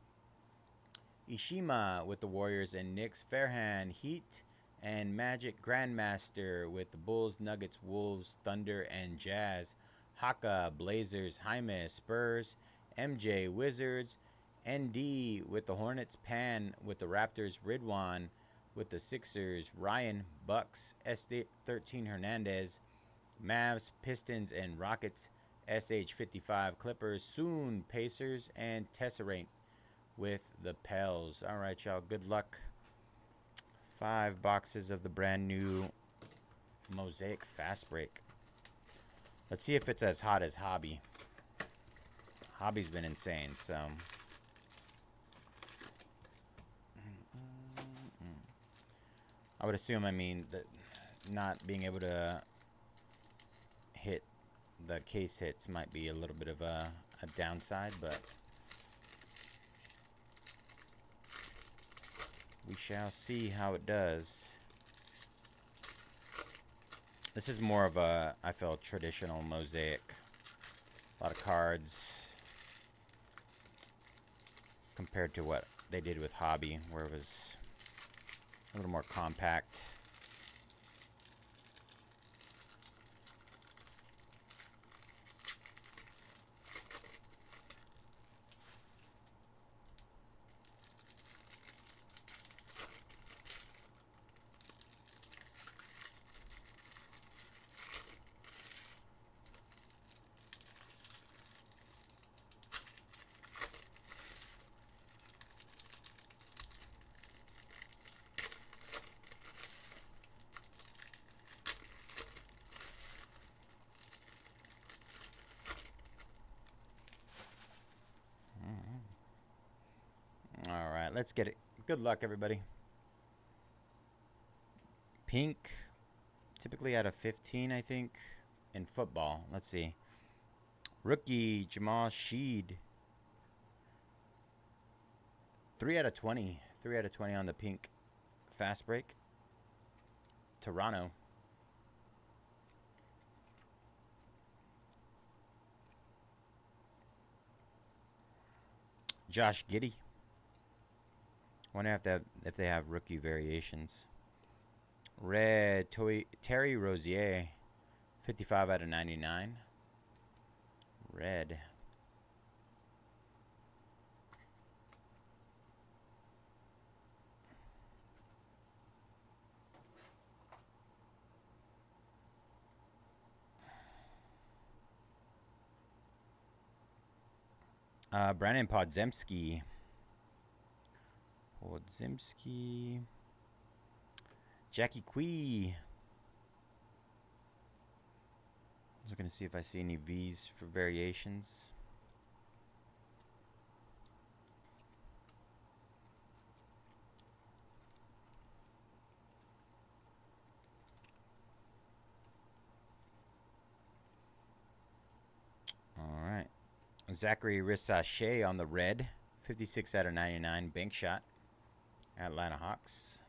S1: Ishima with the Warriors and Knicks, Fairhand, Heat, and Magic Grandmaster with the Bulls, Nuggets, Wolves, Thunder, and Jazz, Haka, Blazers, Jaime, Spurs, MJ, Wizards, ND with the Hornets, Pan with the Raptors, Ridwan with the Sixers, Ryan, Bucks, S13 Hernandez, Mavs, Pistons, and Rockets, SH55 Clippers, Soon, Pacers, and Tesseraint with the Pels. All right, y'all, good luck. 5 boxes of the brand new Mosaic Fast Break. Let's see if it's as hot as Hobby. Hobby's been insane, so... I would assume, I mean, that not being able to hit the case hits might be a little bit of a downside, but we shall see how it does. This is more of a, I feel, traditional Mosaic. A lot of cards compared to what they did with Hobby, where it was a little more compact. right, let's get it. Good luck, everybody. Pink, typically out of 15, I think, in football. Let's see. Rookie, Jamal Sheed. 3 out of 20. 3 out of 20 on the pink. Fast break. Toronto. Josh Giddey. Wonder if they have rookie variations. Red Terry Rozier. 55 out of 99. Red. Brandon Podziemski. Jackie Quee. I was looking to see if I see any V's for variations. All right. Zachary Rissache on the red. 56 out of 99. Bank shot. Atlanta Hawks.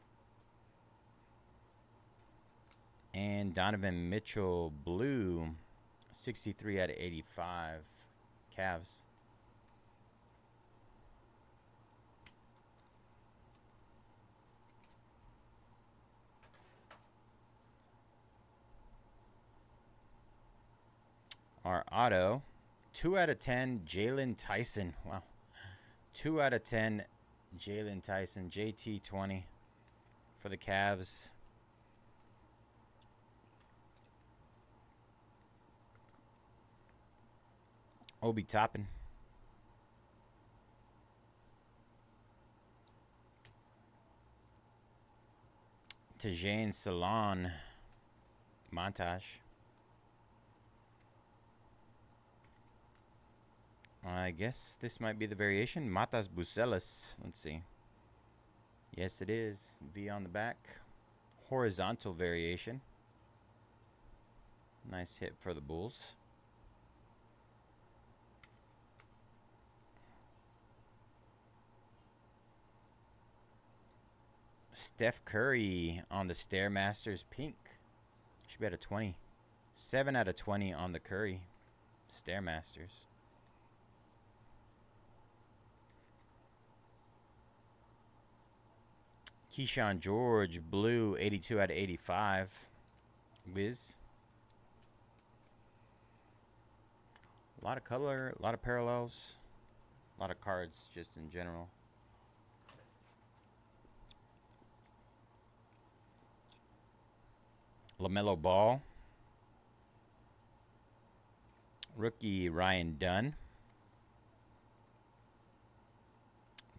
S1: And Donovan Mitchell blue. 63 out of 85. Cavs. Our auto. 2 out of 10, Jalen Tyson. Wow. 2 out of 10, Jalen Tyson. JT20 for the Cavs. Obi Toppin. Tajane Salon. Montage. I guess this might be the variation. Matas Bucelas. Let's see. Yes, it is. V on the back. Horizontal variation. Nice hit for the Bulls. Steph Curry on the Stairmasters pink. Should be at a 20. 7 out of 20 on the Curry Stairmasters. Keyshawn George, blue, 82 out of 85. Wiz. A lot of color, a lot of parallels, a lot of cards just in general. LaMelo Ball. Rookie Ryan Dunn.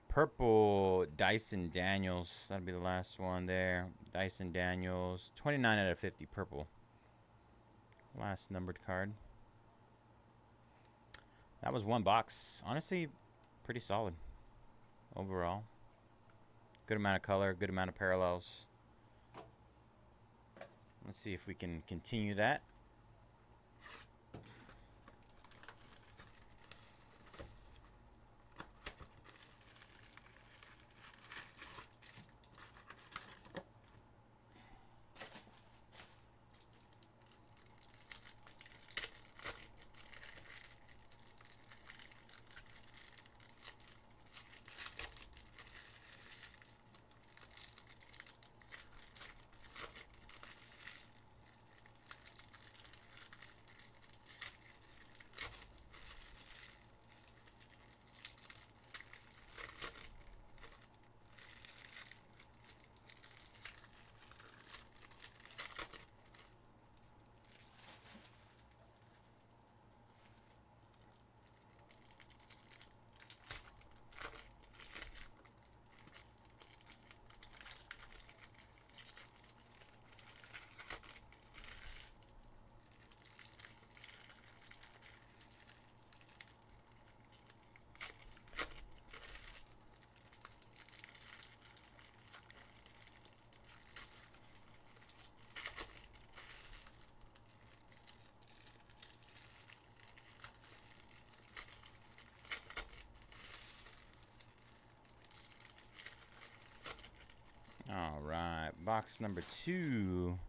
S1: Purple Dyson Daniels. That'll be the last one there. Dyson Daniels. 29 out of 50 purple. Last numbered card. That was one box. Honestly, pretty solid overall. Good amount of color, good amount of parallels. Let's see if we can continue that. box number 2.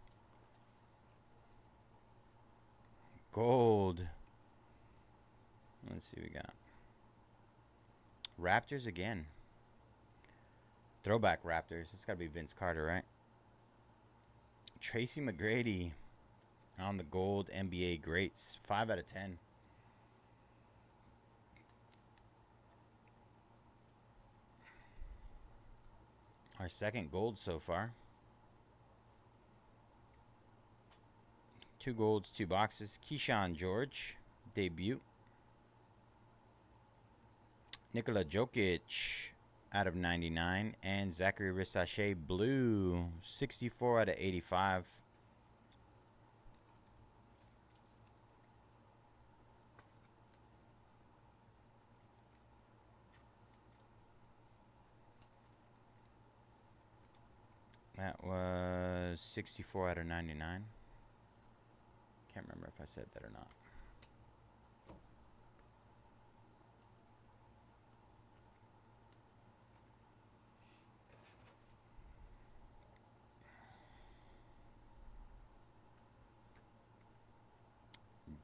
S1: Gold. Let's see what we got. Raptors again. Throwback Raptors. It's got to be Vince Carter, right? Tracy McGrady on the gold NBA greats. 5 out of 10. Our second gold so far. 2 golds, 2 boxes. Keyshawn George, debut. Nikola Jokic out of 99. And Zachary Rissache blue, 64 out of 85. That was 64 out of 99. Can't remember if I said that or not.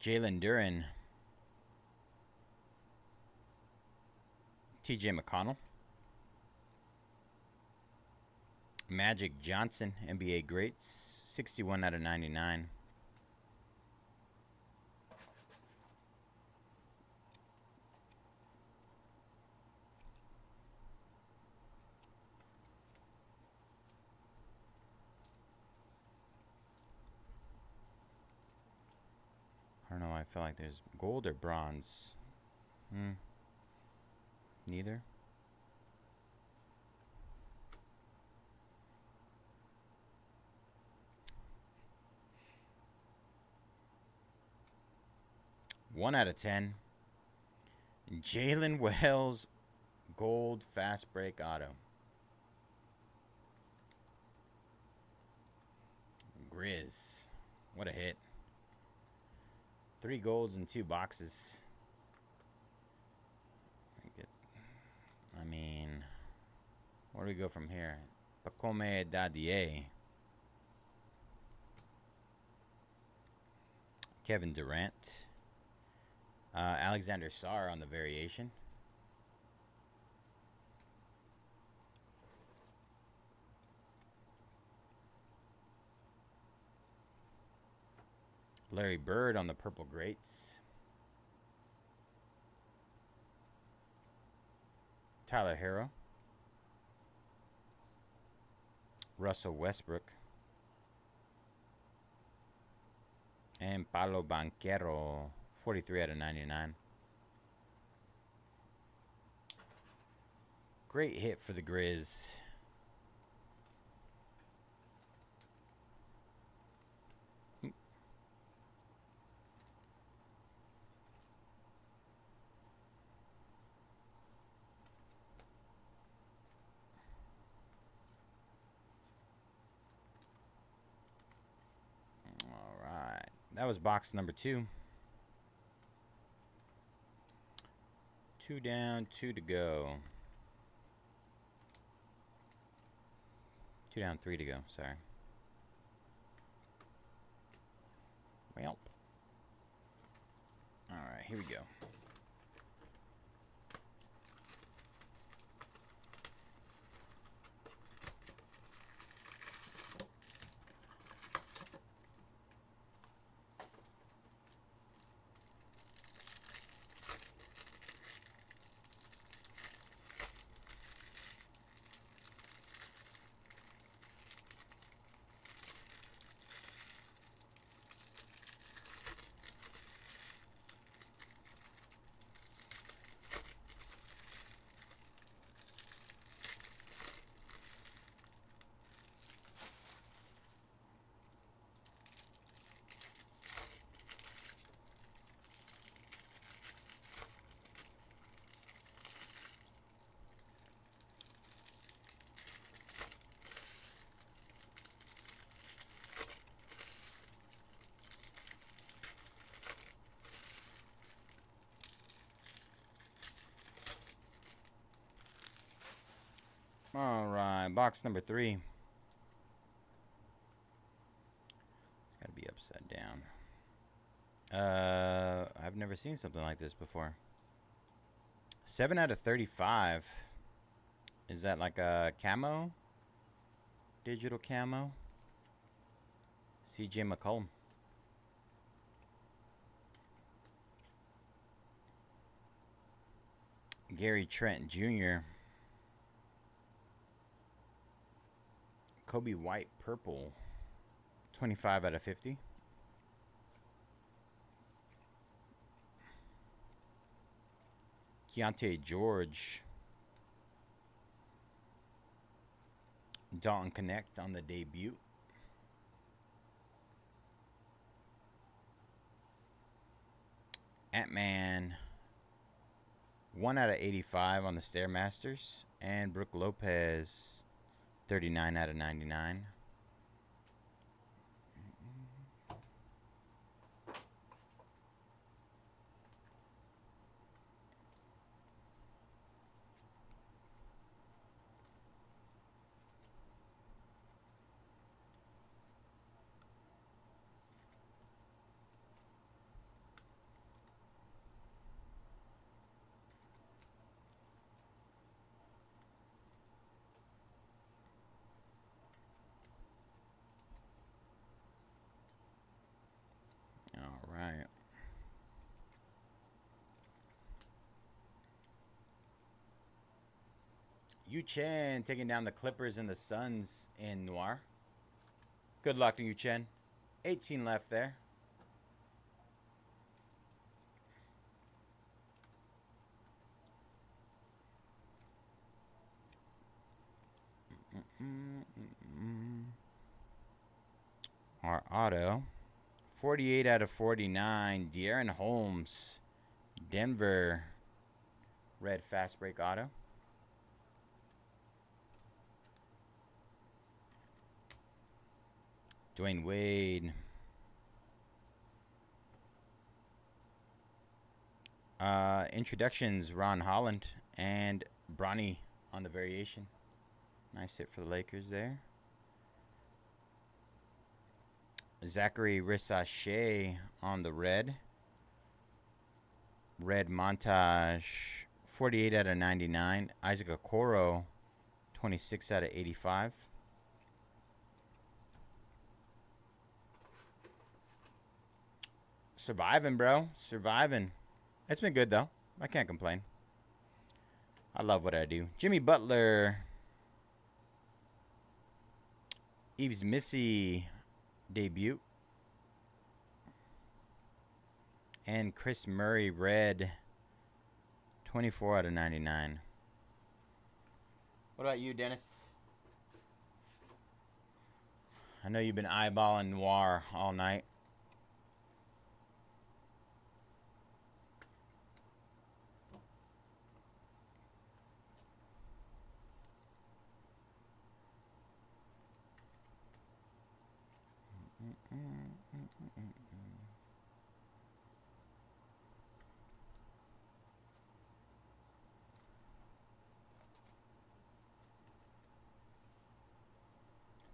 S1: Jalen Duren. TJ McConnell. Magic Johnson, NBA greats, 61 out of 99. I don't know, I feel like there's gold or bronze. Neither. One out of 10. Jalen Wells, gold fast break auto. Grizz, what a hit. 3 golds and 2 boxes. I mean, where do we go from here? Pacome Dadier. Kevin Durant. Alexander Sarr on the variation. Larry Bird on the purple greats. Tyler Herro. Russell Westbrook. And Paolo Banchero, 43 out of 99. Great hit for the Grizz. That was box number 2. 2 down, 2 to go. 2 down, 3 to go. Sorry. Well. All right, here we go. All right, box number 3. upside down. I've never seen something like this before. 7 out of 35. Is that like a camo? Digital camo? CJ McCollum. Gary Trent Jr. Kobe White purple. 25 out of 50. Keontae George. Dalton Connect on the debut. Ant-Man. 1 out of 85 on the Stairmasters. And Brooke Lopez. 39 out of 99. All right. Yu Chen taking down the Clippers and the Suns in Noir. Good luck to Yu Chen. 18 left there. Our auto. 48 out of 49. De'Aaron Holmes. Denver. Red fast break auto. Dwayne Wade. Introductions, Ron Holland and Bronny on the variation. Nice hit for the Lakers there. Zachary Rissache on the red. Red montage. 48 out of 99. Isaac Okoro. 26 out of 85. Surviving, bro. Surviving. It's been good, though. I can't complain. I love what I do. Jimmy Butler. Eves Missy debut. And Chris Murray red. 24 out of 99. What about you, Dennis? I know you've been eyeballing Noir all night.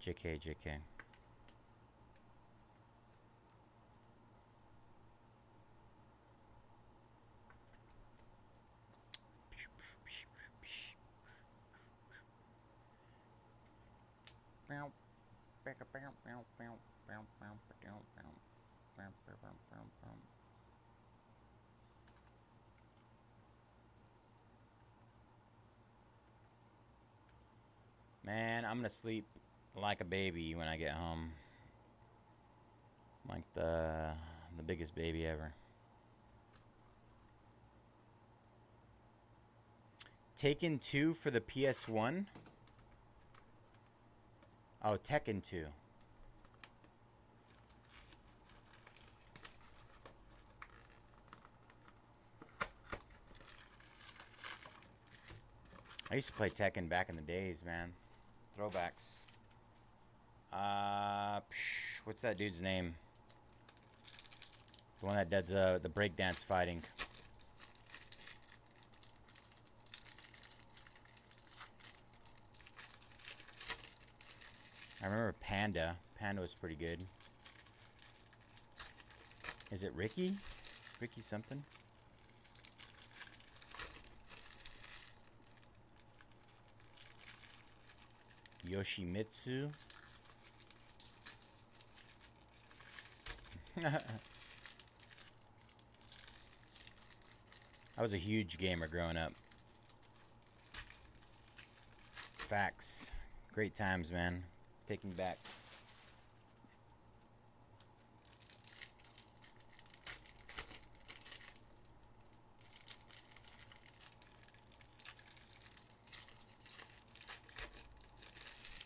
S1: JK. Man, I'm gonna sleep like a baby when I get home. Like the biggest baby ever. Taken 2 for the PS1. Oh, Tekken 2. I used to play Tekken back in the days, man. Throwbacks. What's that dude's name? The one that does the breakdance fighting. I remember Panda. Panda was pretty good. Is it Ricky? Ricky something? Yoshimitsu. I was a huge gamer growing up. Facts. Great times, man. Taking back.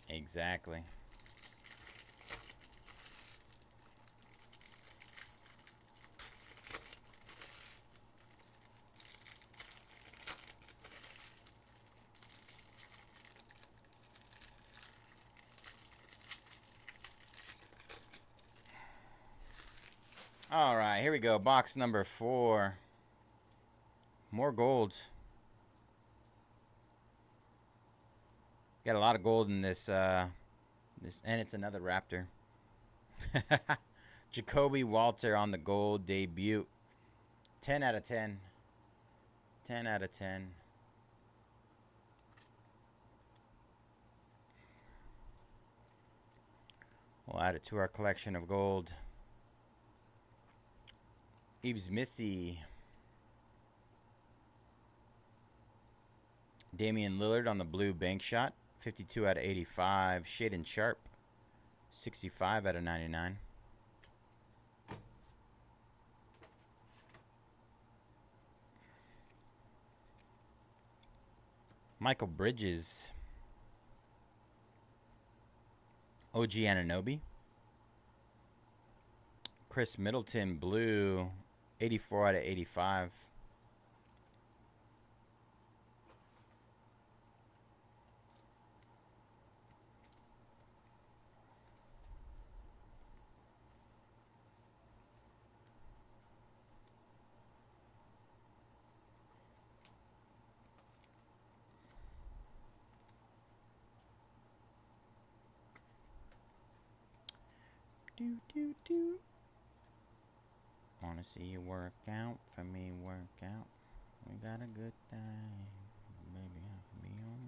S1: Exactly. All right, here we go. Box number 4. More gold. Got a lot of gold in this, and it's another Raptor. Jacoby Walter on the gold debut. 10 out of 10. 10 out of 10. We'll add it to our collection of gold. Eves Missy. Damian Lillard on the blue bank shot. 52 out of 85. Shaden Sharp. 65 out of 99. Michael Bridges. OG Anunoby. Chris Middleton blue. 84 out of 85. Do, do, do. Wanna see you work out, for me work out. We got a good time. Maybe I can be on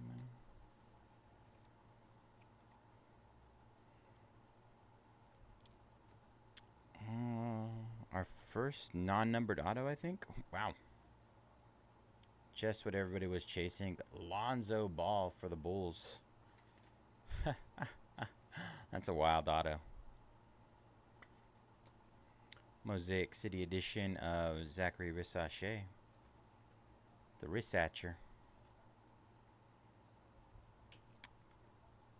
S1: man. Our first non-numbered auto, I think. Wow. Just what everybody was chasing. Lonzo Ball for the Bulls. That's a wild auto. Mosaic City edition of Zachary Rissache. The Rissacher.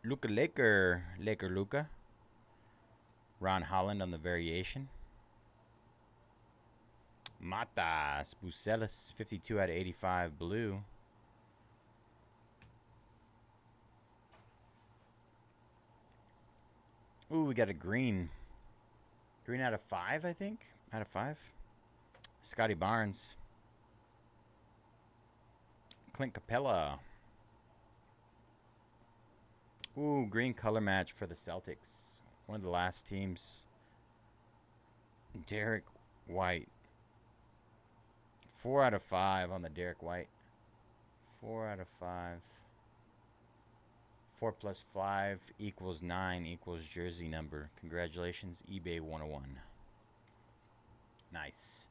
S1: Luka Laker. Laker Luka. Ron Holland on the variation. Matas Bucelis. 52 out of 85 blue. Ooh, we got a green. Green out of 5, I think. Out of 5. Scotty Barnes. Clint Capella. Ooh, green color match for the Celtics. One of the last teams. Derek White. 4 out of 5 on the Derek White. 4 out of 5. 4 plus 5 equals 9 equals jersey number. Congratulations, eBay 101. Nice.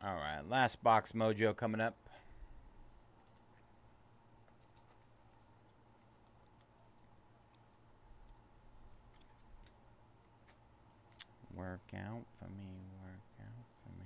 S1: All right, last box mojo coming up. Work out for me, work out for me.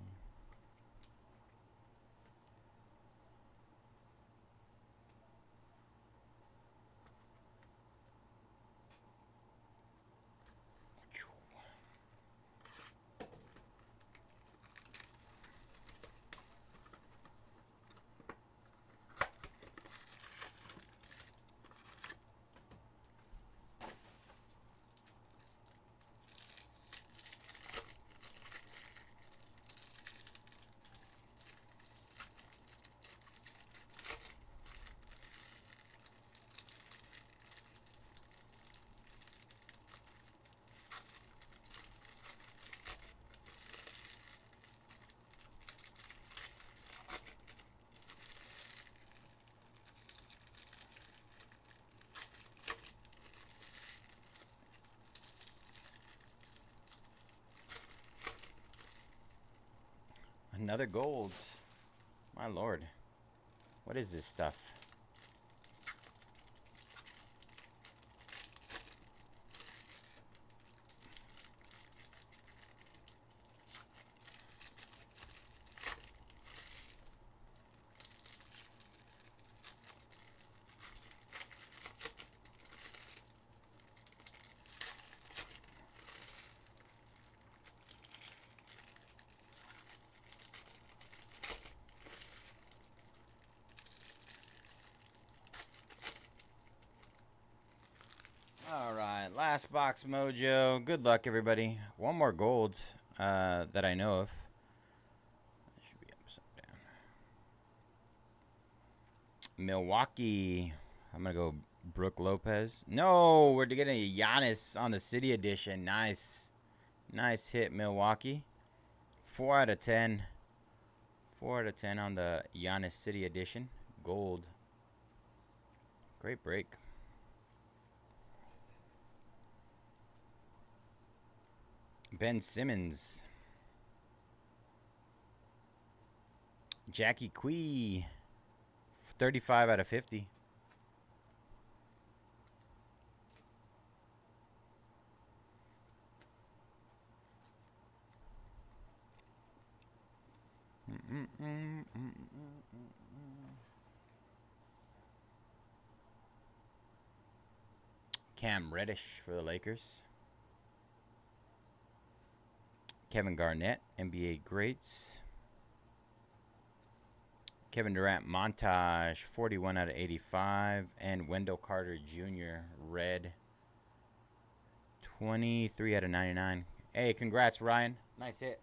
S1: another gold. My lord. What is this stuff? All right, last box mojo. Good luck, everybody. One more gold that I know of. It should be upside down. Milwaukee. I'm going to go Brooke Lopez. No, we're getting a Giannis on the City Edition. Nice. Nice hit, Milwaukee. 4 out of 10. 4 out of 10 on the Giannis City Edition. Gold. Great break. Ben Simmons. Jackie Quee. 35 out of 50. Cam Reddish for the Lakers. Kevin Garnett, NBA greats. Kevin Durant montage, 41 out of 85. And Wendell Carter Jr., red, 23 out of 99. Hey, congrats, Ryan. Nice hit.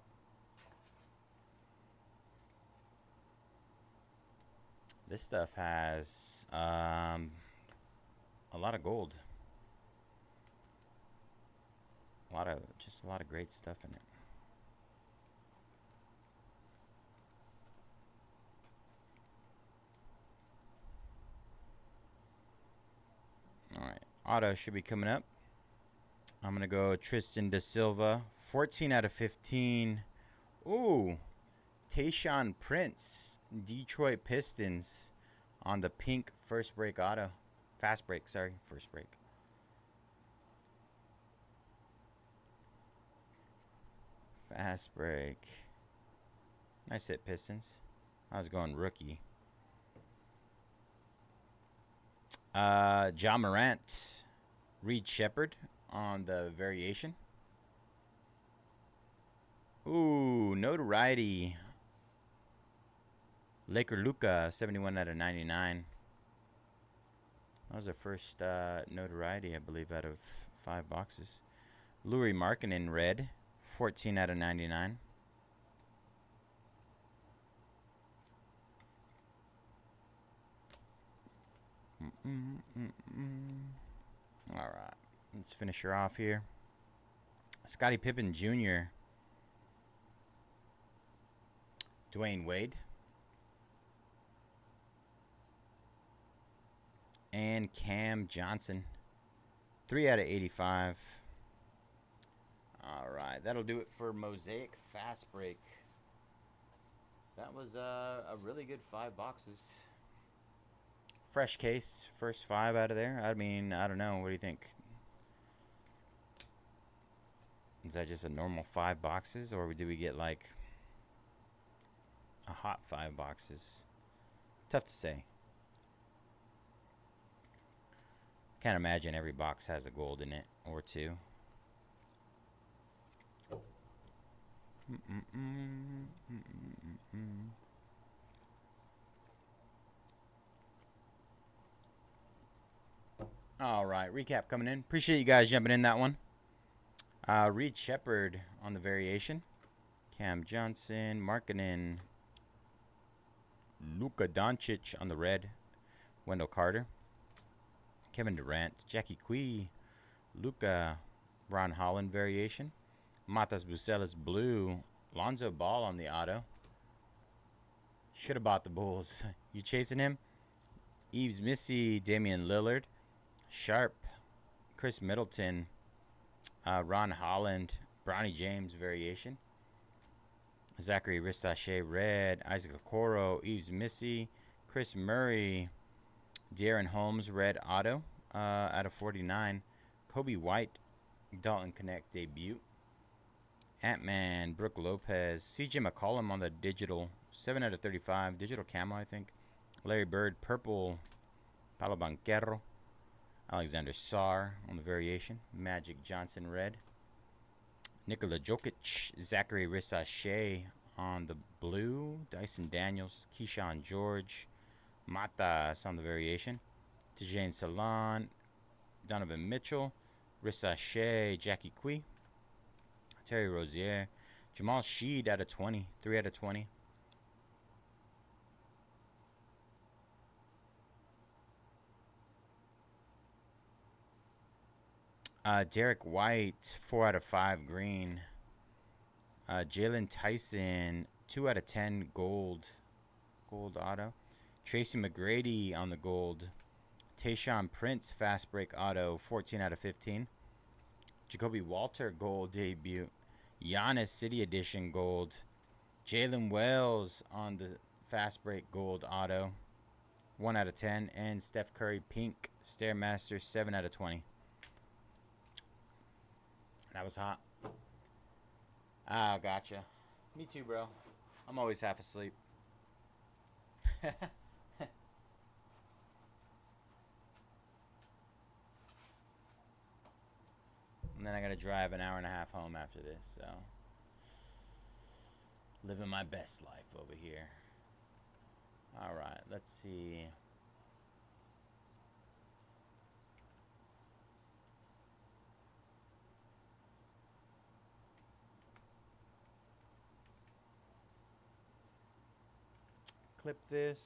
S1: This stuff has a lot of gold. Just a lot of great stuff in it. All right, auto should be coming up. I'm going to go Tristan Da Silva, 14 out of 15. Ooh, Tayshaun Prince, Detroit Pistons on the pink first break auto. Fast break, sorry, first break. Fast break. Nice hit, Pistons. I was going rookie. Ja Morant, Reed Shepherd on the variation. Ooh, notoriety. Laker Luka, 71 out of 99. That was our first notoriety, I believe, out of 5 boxes. Lauri Markkanen, red, 14 out of 99. All right, let's finish her off here. Scottie Pippen Jr., Dwayne Wade, and Cam Johnson, 3 out of 85. All right, that'll do it for Mosaic Fast Break. That was a really good 5 boxes. Fresh case, first 5 out of there. I mean, I don't know. What do you think? Is that just a normal 5 boxes, or do we get like a hot 5 boxes? Tough to say. Can't imagine every box has a gold in it or 2. All right, recap coming in. Appreciate you guys jumping in that one. Reed Shepherd on the variation. Cam Johnson, Markkanen, Luka Doncic on the red. Wendell Carter, Kevin Durant, Jackie Quee, Luka, Ron Holland variation. Matas Bucelas blue. Lonzo Ball on the auto. Should have bought the Bulls. You chasing him? Yves Missy, Damian Lillard, Sharp, Chris Middleton, Ron Holland, Bronny James variation. Zachary Ristache, red. Isaac Okoro, Eves Missy, Chris Murray, De'Aaron Holmes, red auto out of 49. Kobe White, Dalton Connect debut. Ant-Man, Brooke Lopez, CJ McCollum on the digital, 7 out of 35. Digital camo, I think. Larry Bird, purple. Paolo Banchero. Alexander Sarr on the variation. Magic Johnson, red. Nikola Jokic, Zachary Risache on the blue. Dyson Daniels, Keyshawn George. Matas on the variation. Tijane Salon, Donovan Mitchell. Risache, Jackie Quee. Terry Rozier. Jamal Sheed out of 20. 3 out of 20. Derek White, 4 out of 5 green. Jalen Tyson, 2 out of 10 gold. Gold auto. Tracy McGrady on the gold. Tayshaun Prince, fast break auto, 14 out of 15. Jacoby Walter, gold debut. Giannis City Edition gold. Jalen Wells on the fast break gold auto, 1 out of 10. And Steph Curry pink Stairmaster, 7 out of 20. That was hot. Ah, gotcha. Me too, bro. I'm always half asleep. And then I gotta drive an hour and a half home after this, so living my best life over here. Alright, let's see. Clip this.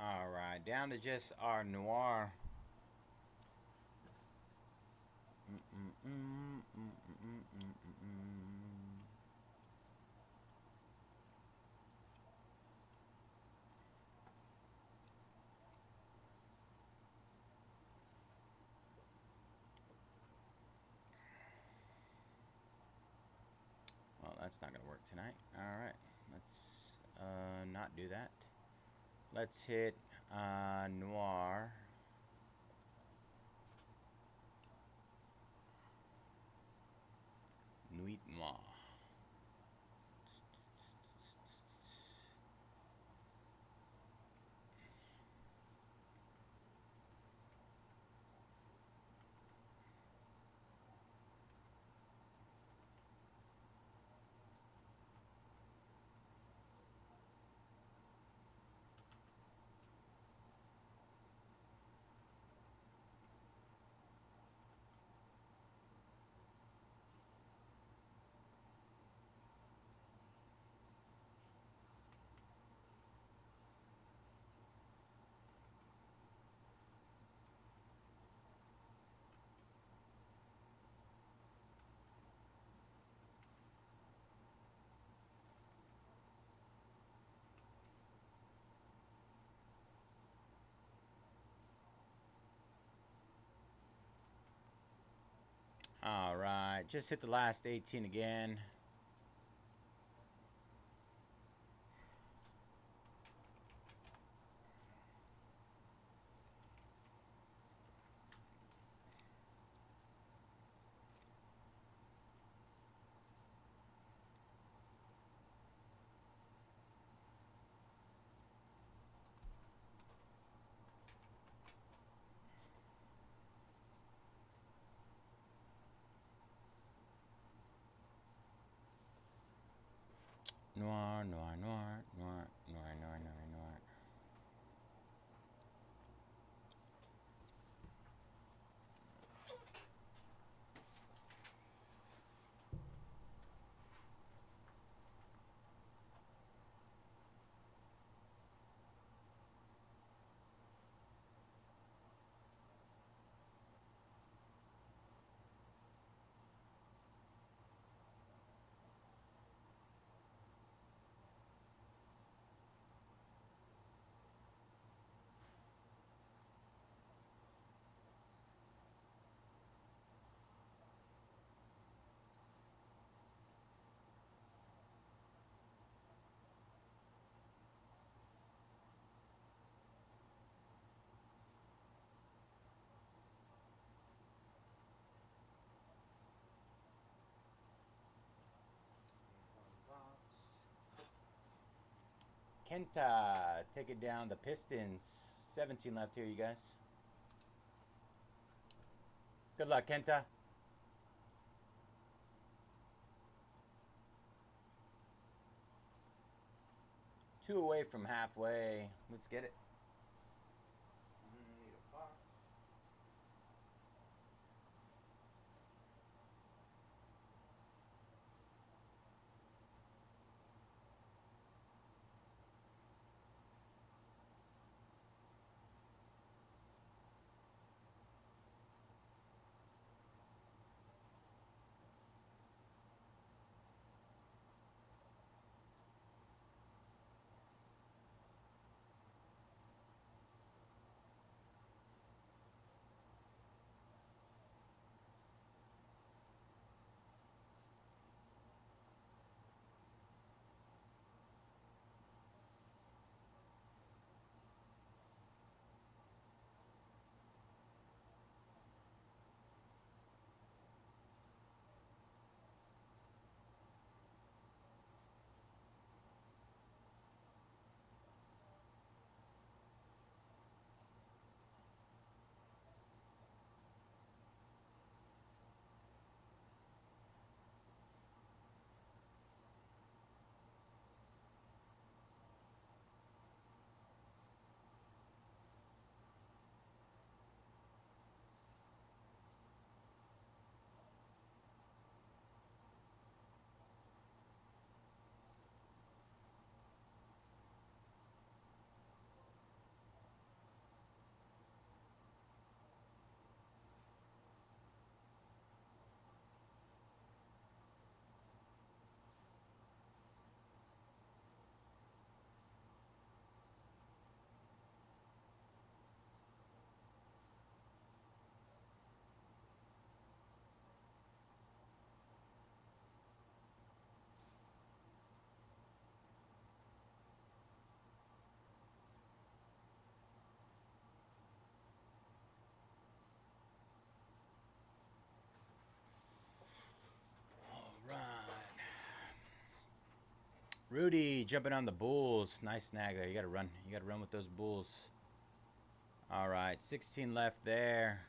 S1: Alright, down to just our Noir. Well, that's not going to work tonight. Alright, let's not do that. Let's hit Noir. Nuit Noir. Alright, just hit the last 18 again. Noir, noir, noir, noir, noir, noir, noir, noir. Kenta, take it down. The Pistons. 17 left here, you guys. Good luck, Kenta. Two away from halfway. Let's get it. Rudy jumping on the Bulls. Nice snag there. You got to run. You got to run with those Bulls. All right, 16 left there.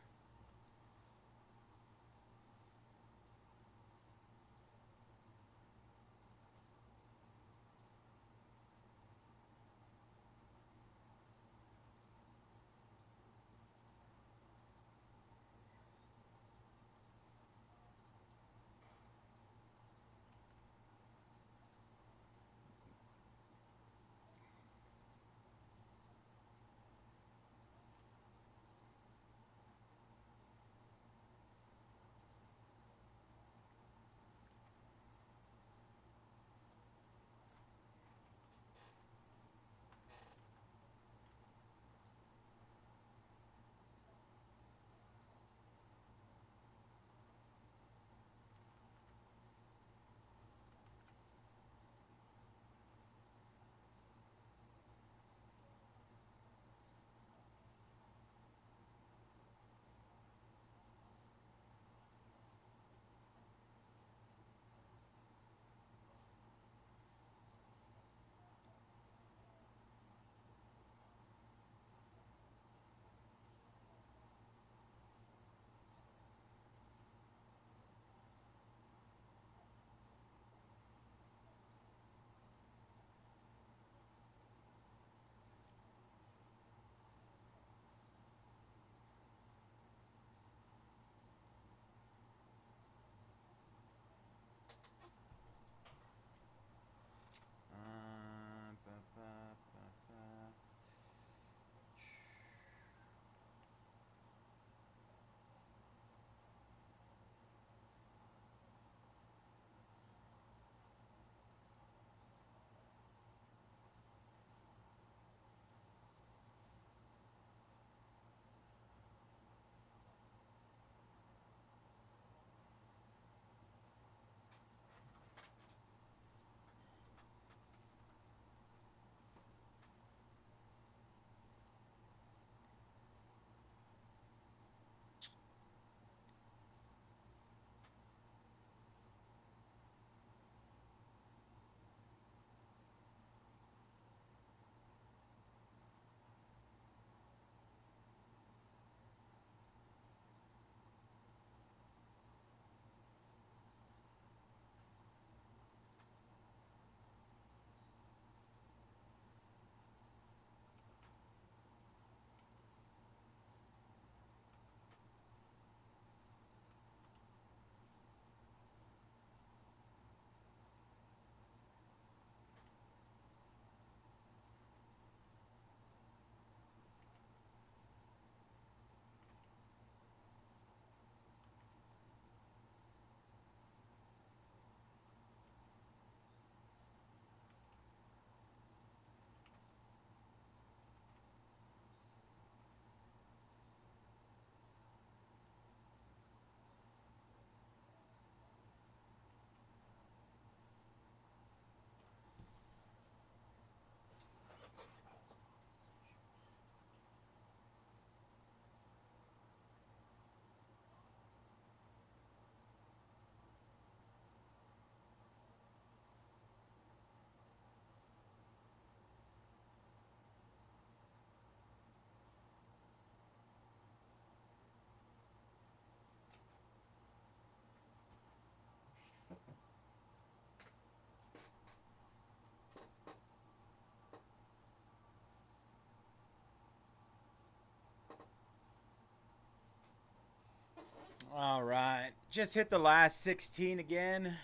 S1: All right. Just hit the last 16 again.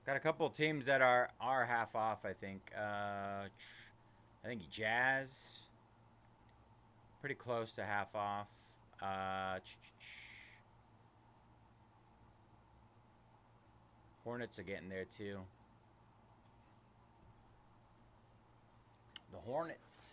S1: Got a couple teams that are half off, I think. I think Jazz, pretty close to half off. Hornets are getting there too. The Hornets.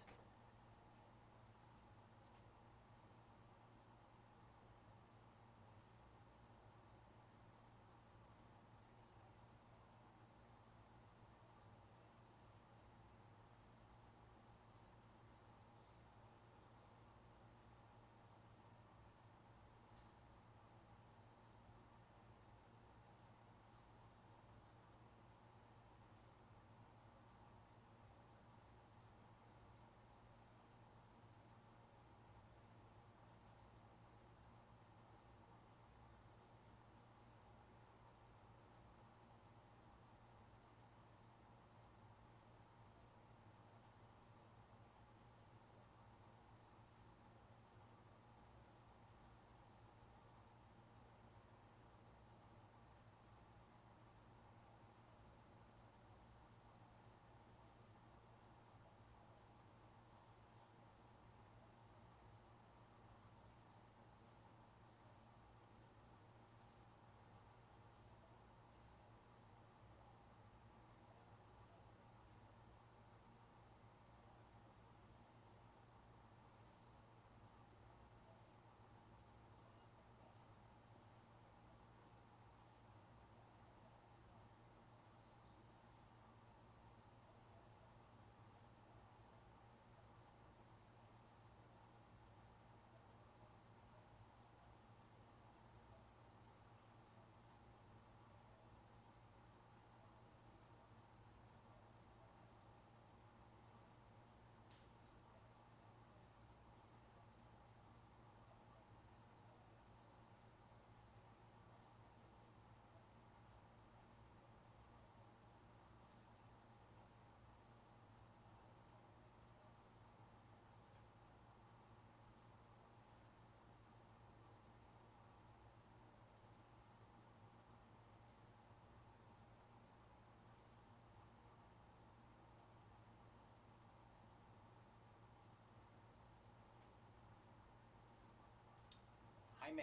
S1: Jaime.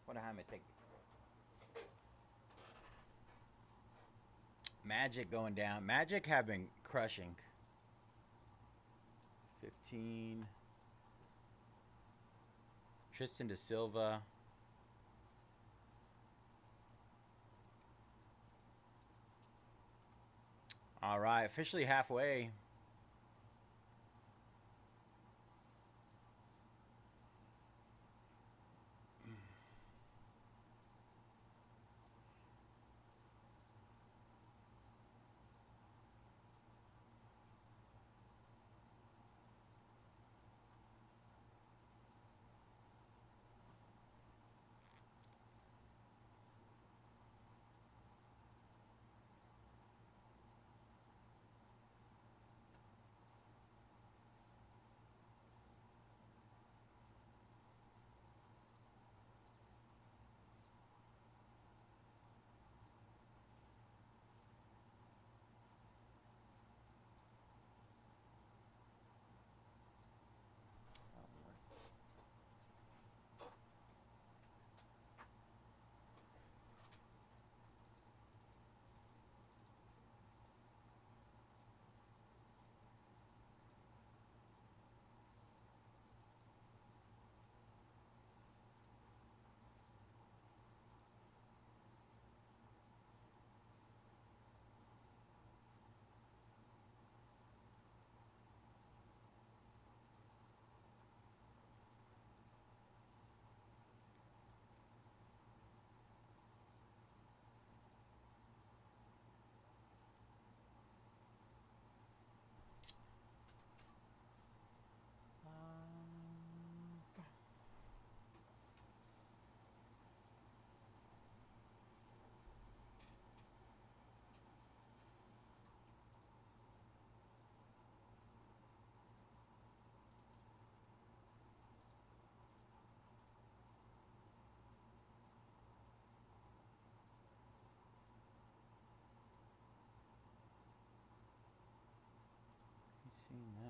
S1: What a Jaime take. Magic going down. Magic have been crushing. 15. Tristan da Silva. All right, officially halfway.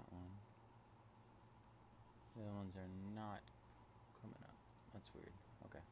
S1: that one. The other ones are not coming up. That's weird. Okay.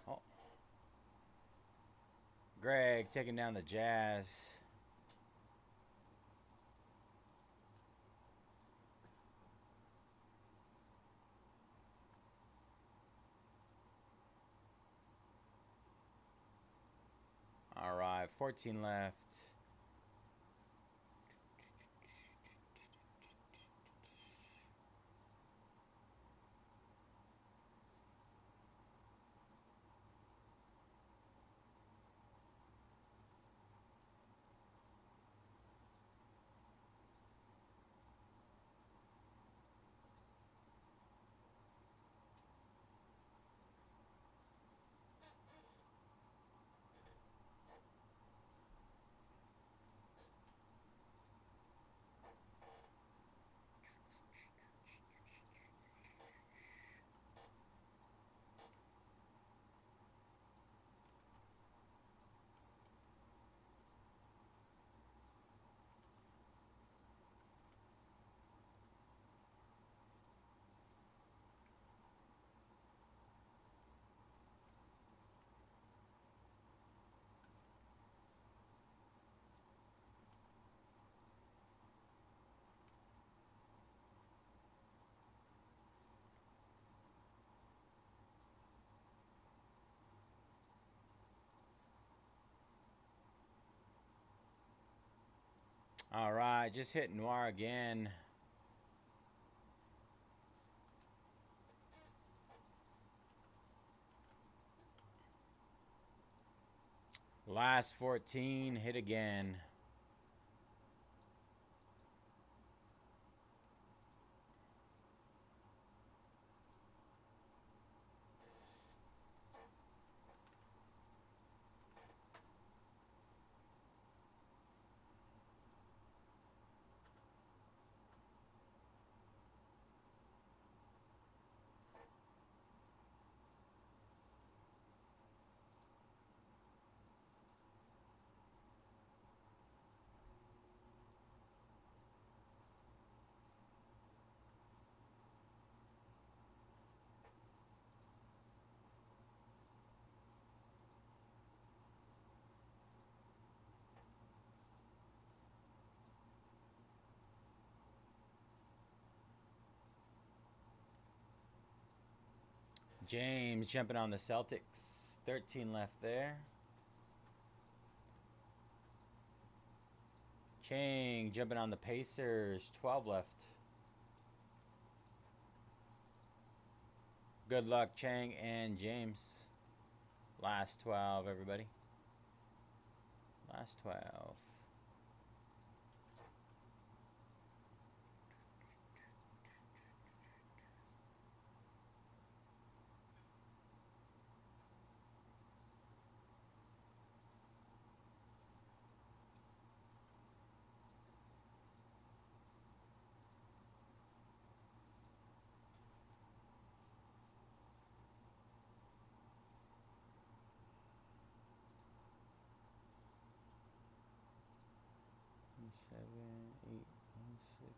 S1: Oh. Greg taking down the Jazz. All right, 14 left. All right, just hit Noir again. Last 14, hit again. James jumping on the Celtics. 13 left there. Chang jumping on the Pacers. 12 left. Good luck, Chang and James. Last 12, everybody. Last 12. Seven, 8, 6.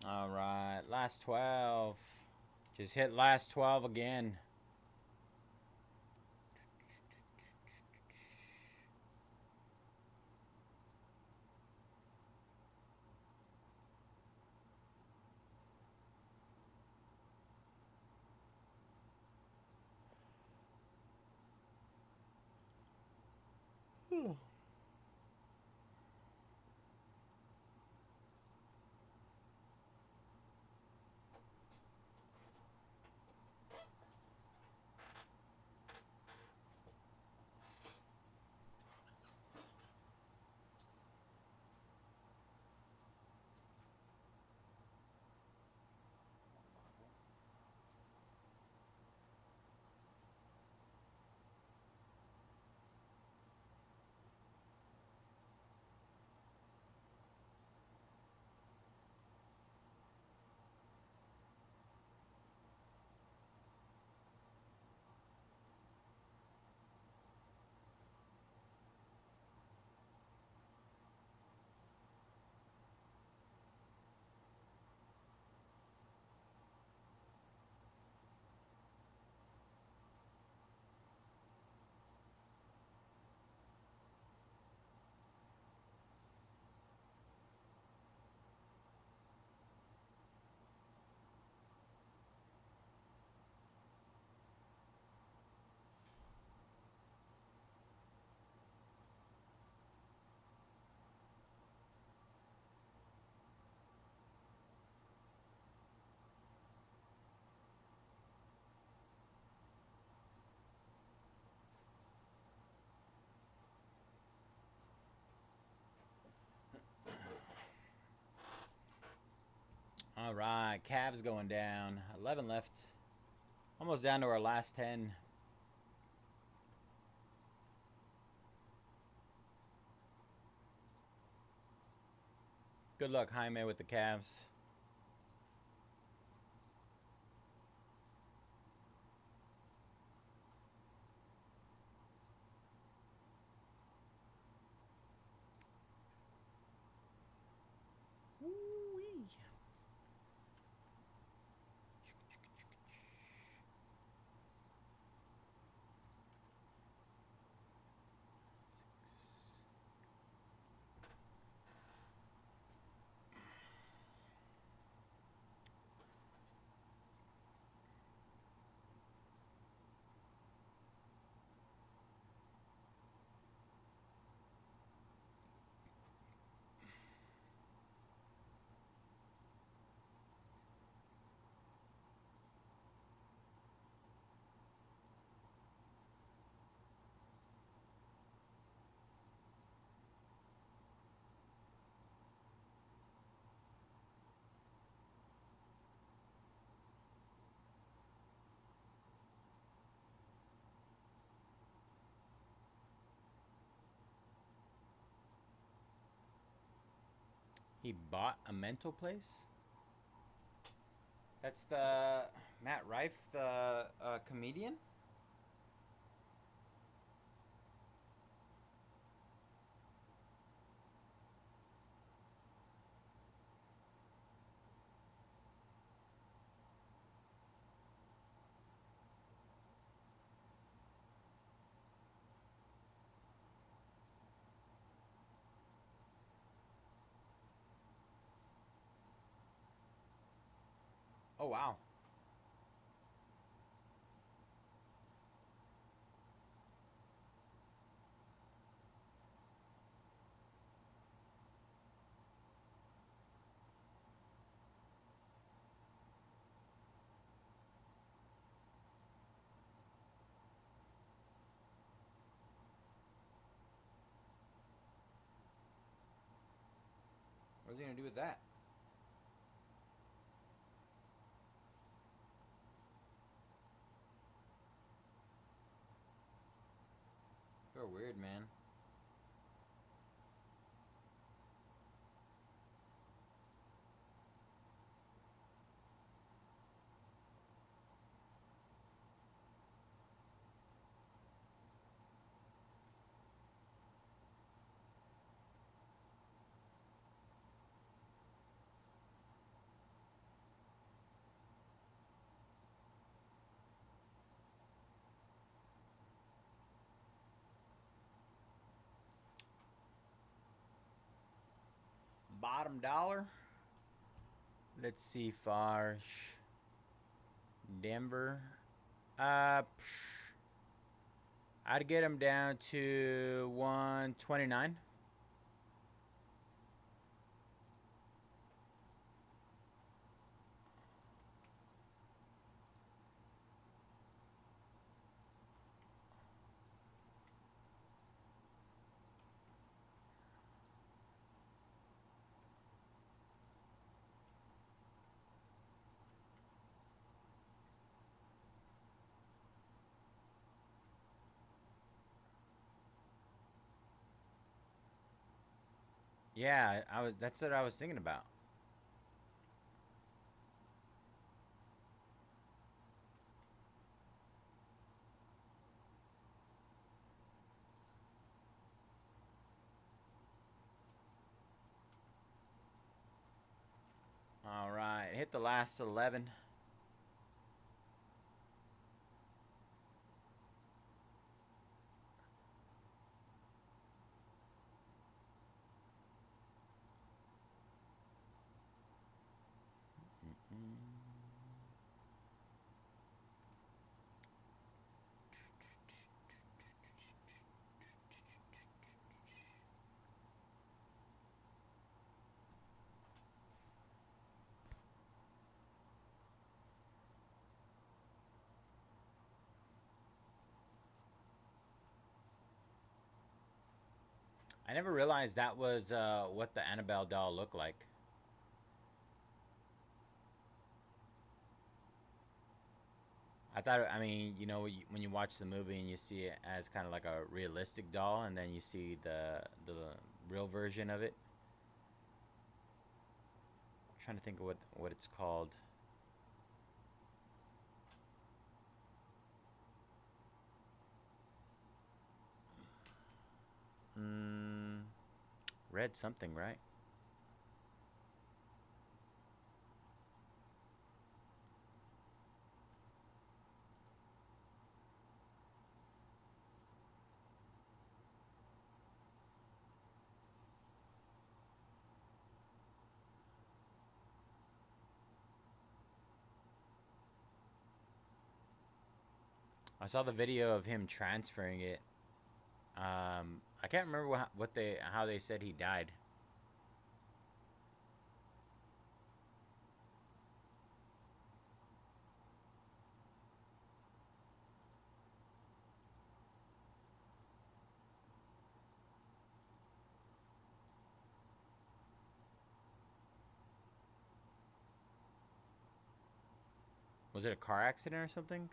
S1: All right, last 12. Just hit last 12 again. All right, Cavs going down. 11 left. Almost down to our last 10. Good luck, Jaime, with the Cavs. Woo-wee. He bought a mental place? That's the Matt Rife, the comedian? Oh, wow. What's he going to do with that? You're weird, man. Bottom dollar. Let's see, Farsh. Denver. I'd get him down to 129. Yeah, that's what I was thinking about. All right, hit the last 11. I never realized that was what the Annabelle doll looked like. I thought, I mean, you know, when you watch the movie and you see it as kind of like a realistic doll, and then you see the real version of it. I'm trying to think of what it's called. Red something, right? I saw the video of him transferring it. I can't remember how they said he died. Was it a car accident or something?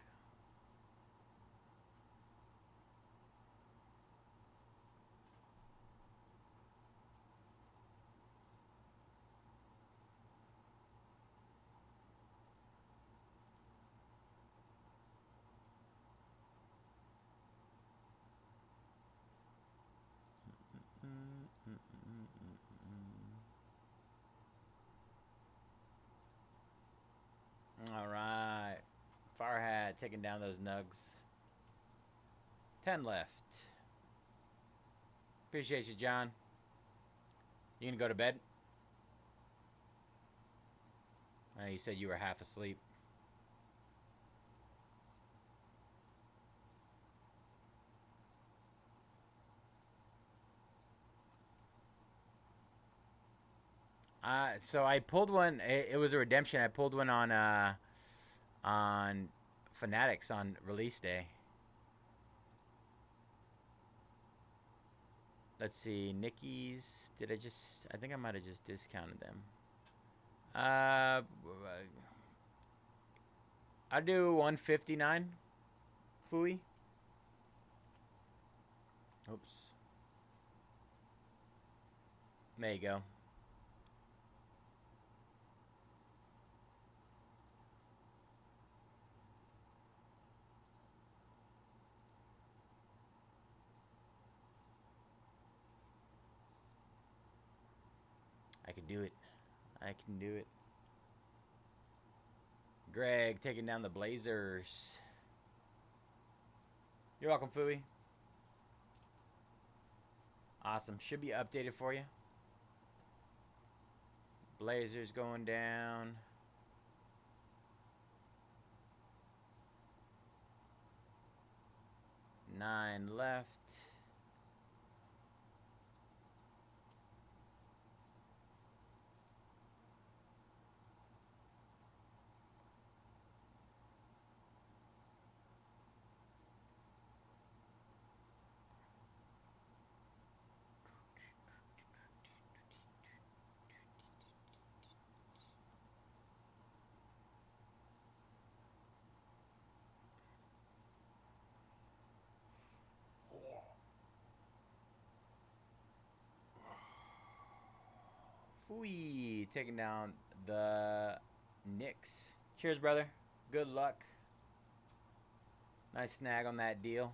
S1: All right. Farhat taking down those nugs. 10 left. Appreciate you, John. You gonna go to bed? You said you were half asleep. So I pulled one. It was a redemption. I pulled one on Fanatics on release day. Let's see, Nickies. I think I might have just discounted them. I'll do 159. Fooey. Oops. There you go. I can do it. I can do it. Greg taking down the Blazers. You're welcome, Fooey. Awesome. Should be updated for you. Blazers going down. Nine left. Fooey taking down the Knicks. Cheers, brother. Good luck. Nice snag on that deal.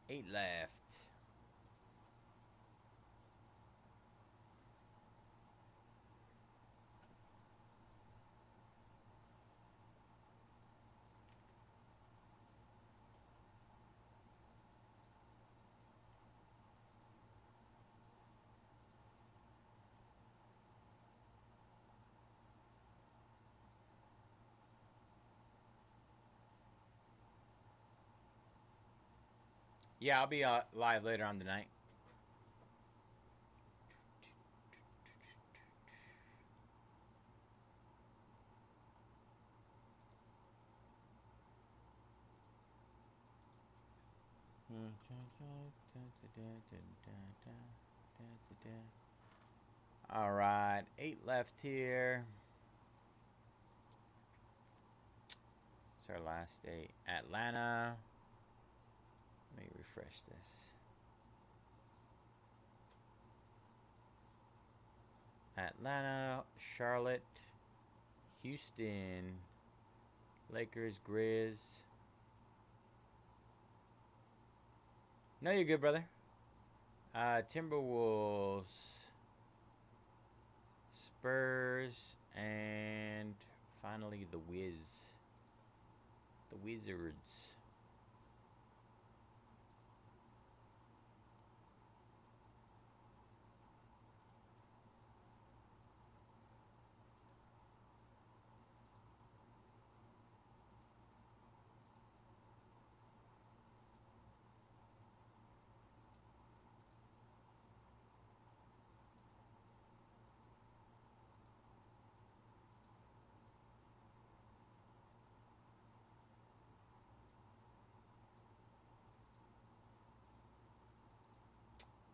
S1: Eight left. Yeah, I'll be live later on tonight. All right, 8 left here. It's our last day. Atlanta. Let me refresh this. Atlanta, Charlotte, Houston, Lakers, Grizz. No, you're good, brother. Timberwolves, Spurs, and finally the Wizards.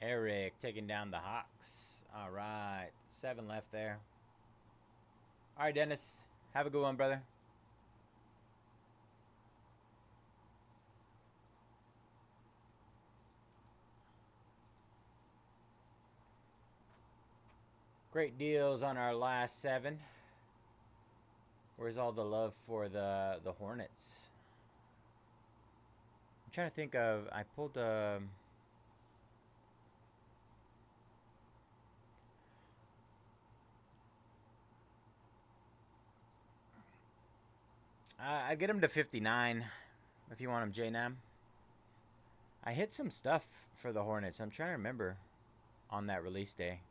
S1: Eric taking down the Hawks. All right. 7 left there. All right, Dennis. Have a good one, brother. Great deals on our last 7. Where's all the love for the Hornets? I'm trying to think of... I pulled... I'd get him to 59 if you want him, J-Nam. I hit some stuff for the Hornets. I'm trying to remember on that release day.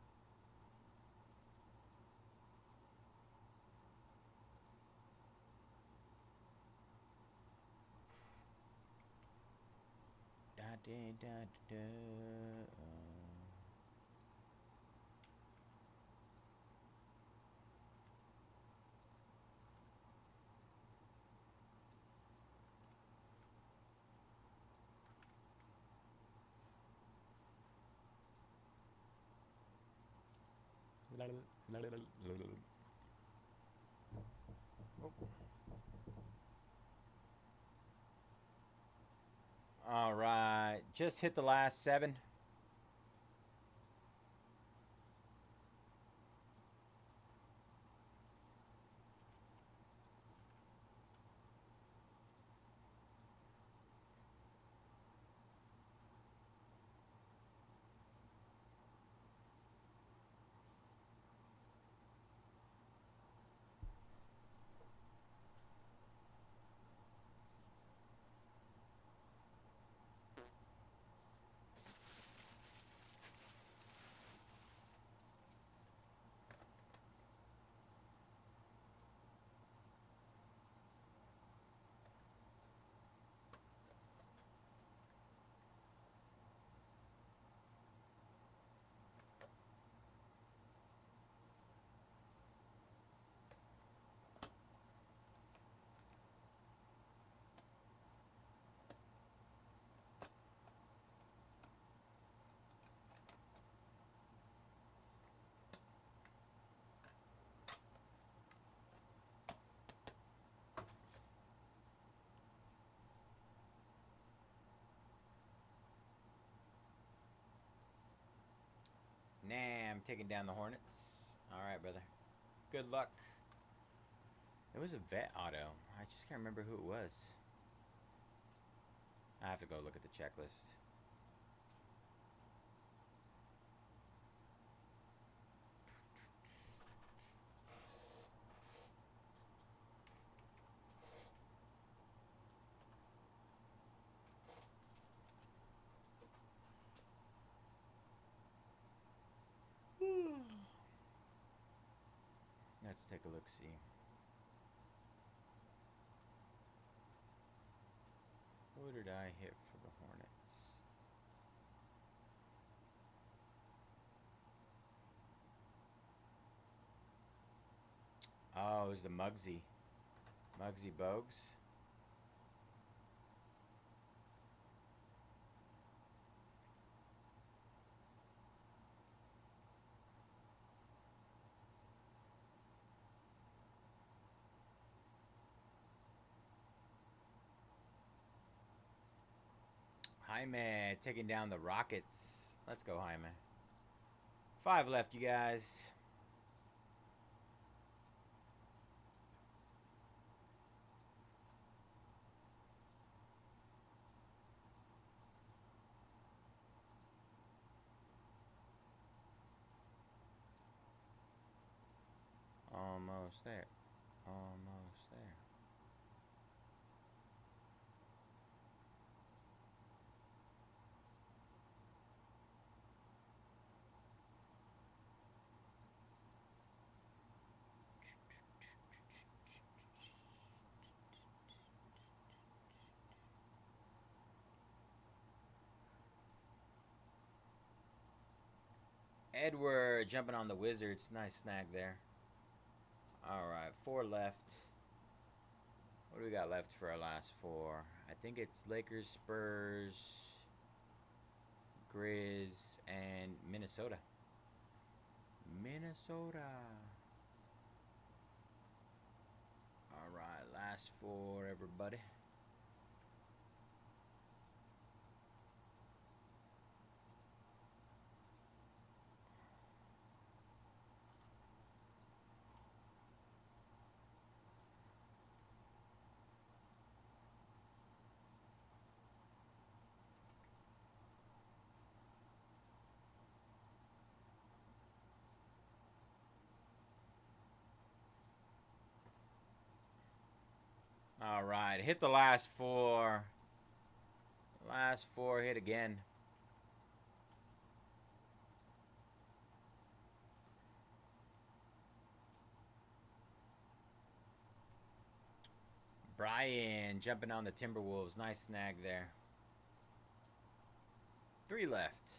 S1: All right, just hit the last 7. Nam taking down the Hornets. All right, brother. Good luck. It was a vet auto. I just can't remember who it was. I have to go look at the checklist. Let's take a look, see. Who did I hit for the Hornets? Oh, it was the Muggsy Bogues. Jaime taking down the Rockets. Let's go, Jaime. 5 left, you guys. Almost there. Almost there. Edward jumping on the Wizards. Nice snag there. All right, 4 left. What do we got left for our last 4? I think it's Lakers, Spurs, Grizz, and Minnesota. Minnesota. All right, last 4, everybody. All right, hit the last 4. Last 4 hit again. Brian jumping on the Timberwolves. Nice snag there. 3 left.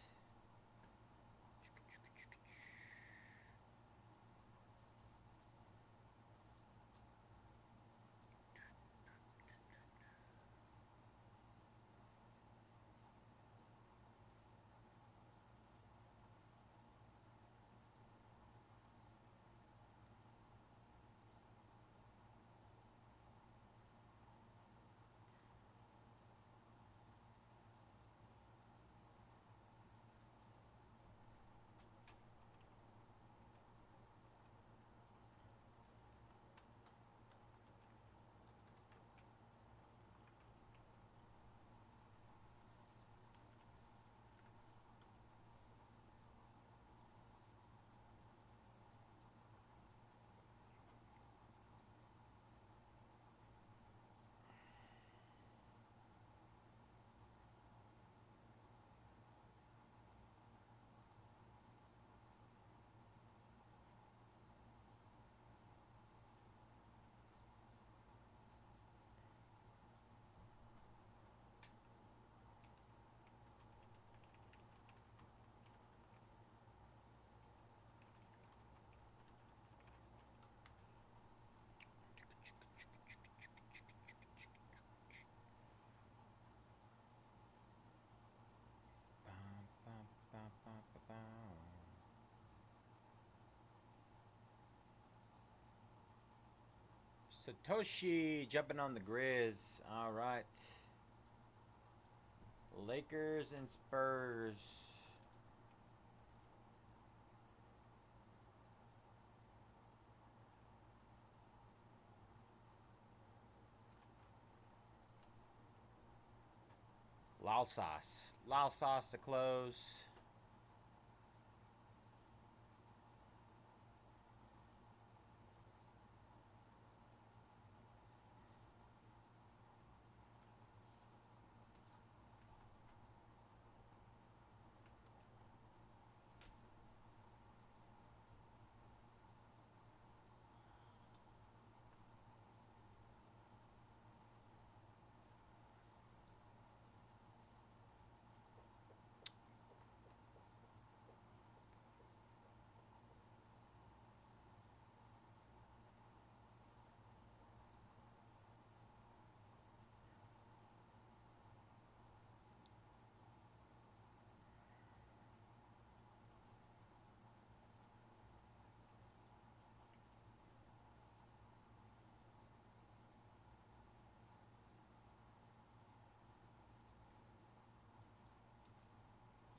S1: Satoshi jumping on the Grizz. All right. Lakers and Spurs. Lal Sauce. Lal Sauce to close.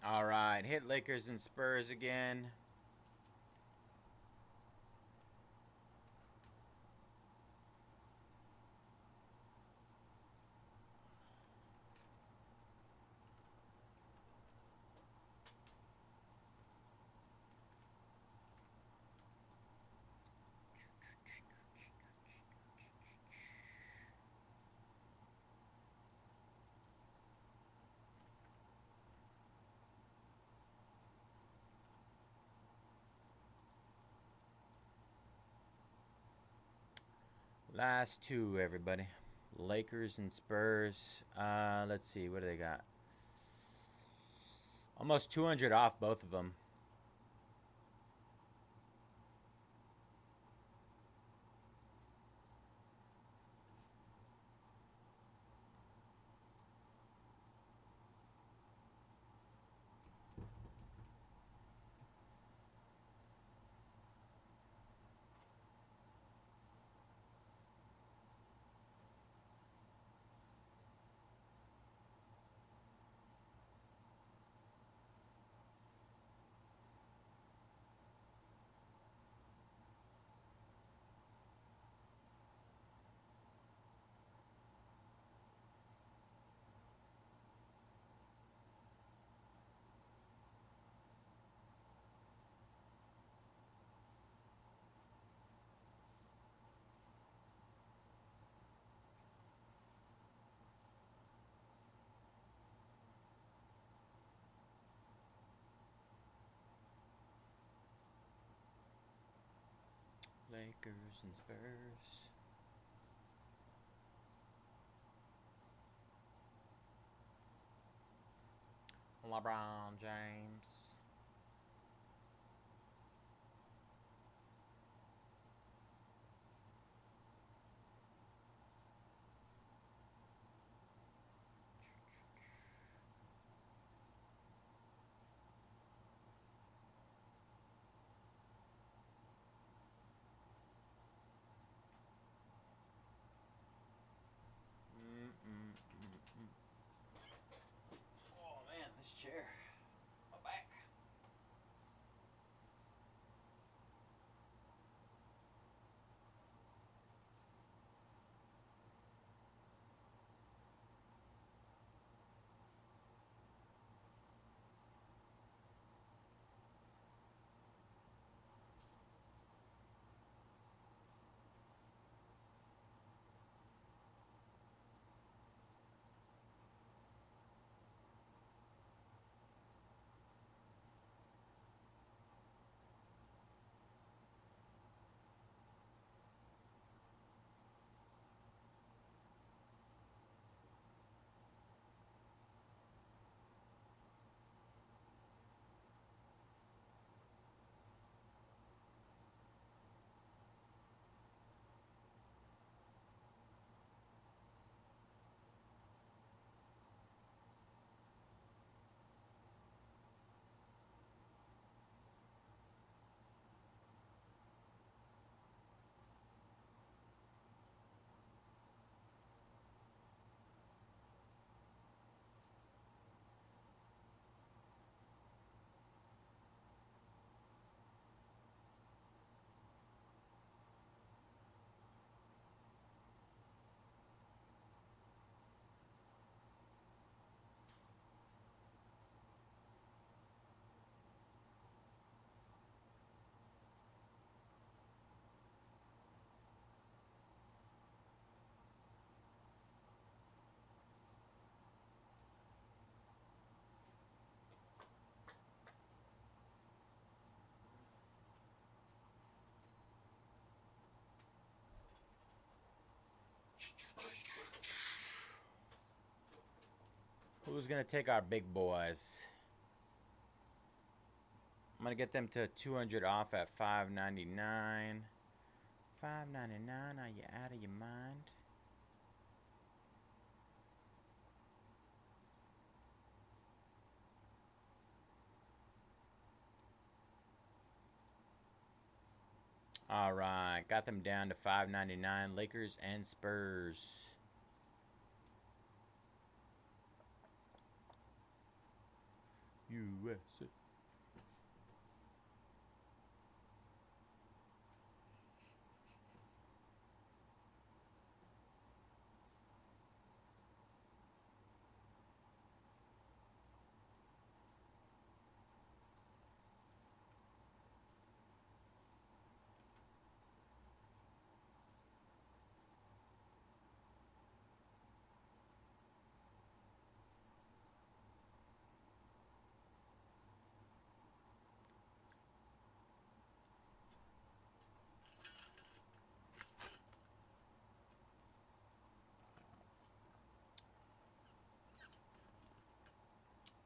S1: All right, hit Lakers and Spurs again. Last two, everybody. Lakers and Spurs. Let's see, what do they got? Almost 200 off both of them. Lakers and Spurs. LeBron James. Oh man, this chair. My back. Who's gonna take our big boys? I'm gonna get them to 200 off at $5.99. $5.99? Are you out of your mind? All right, got them down to $5.99. Lakers and Spurs. USA.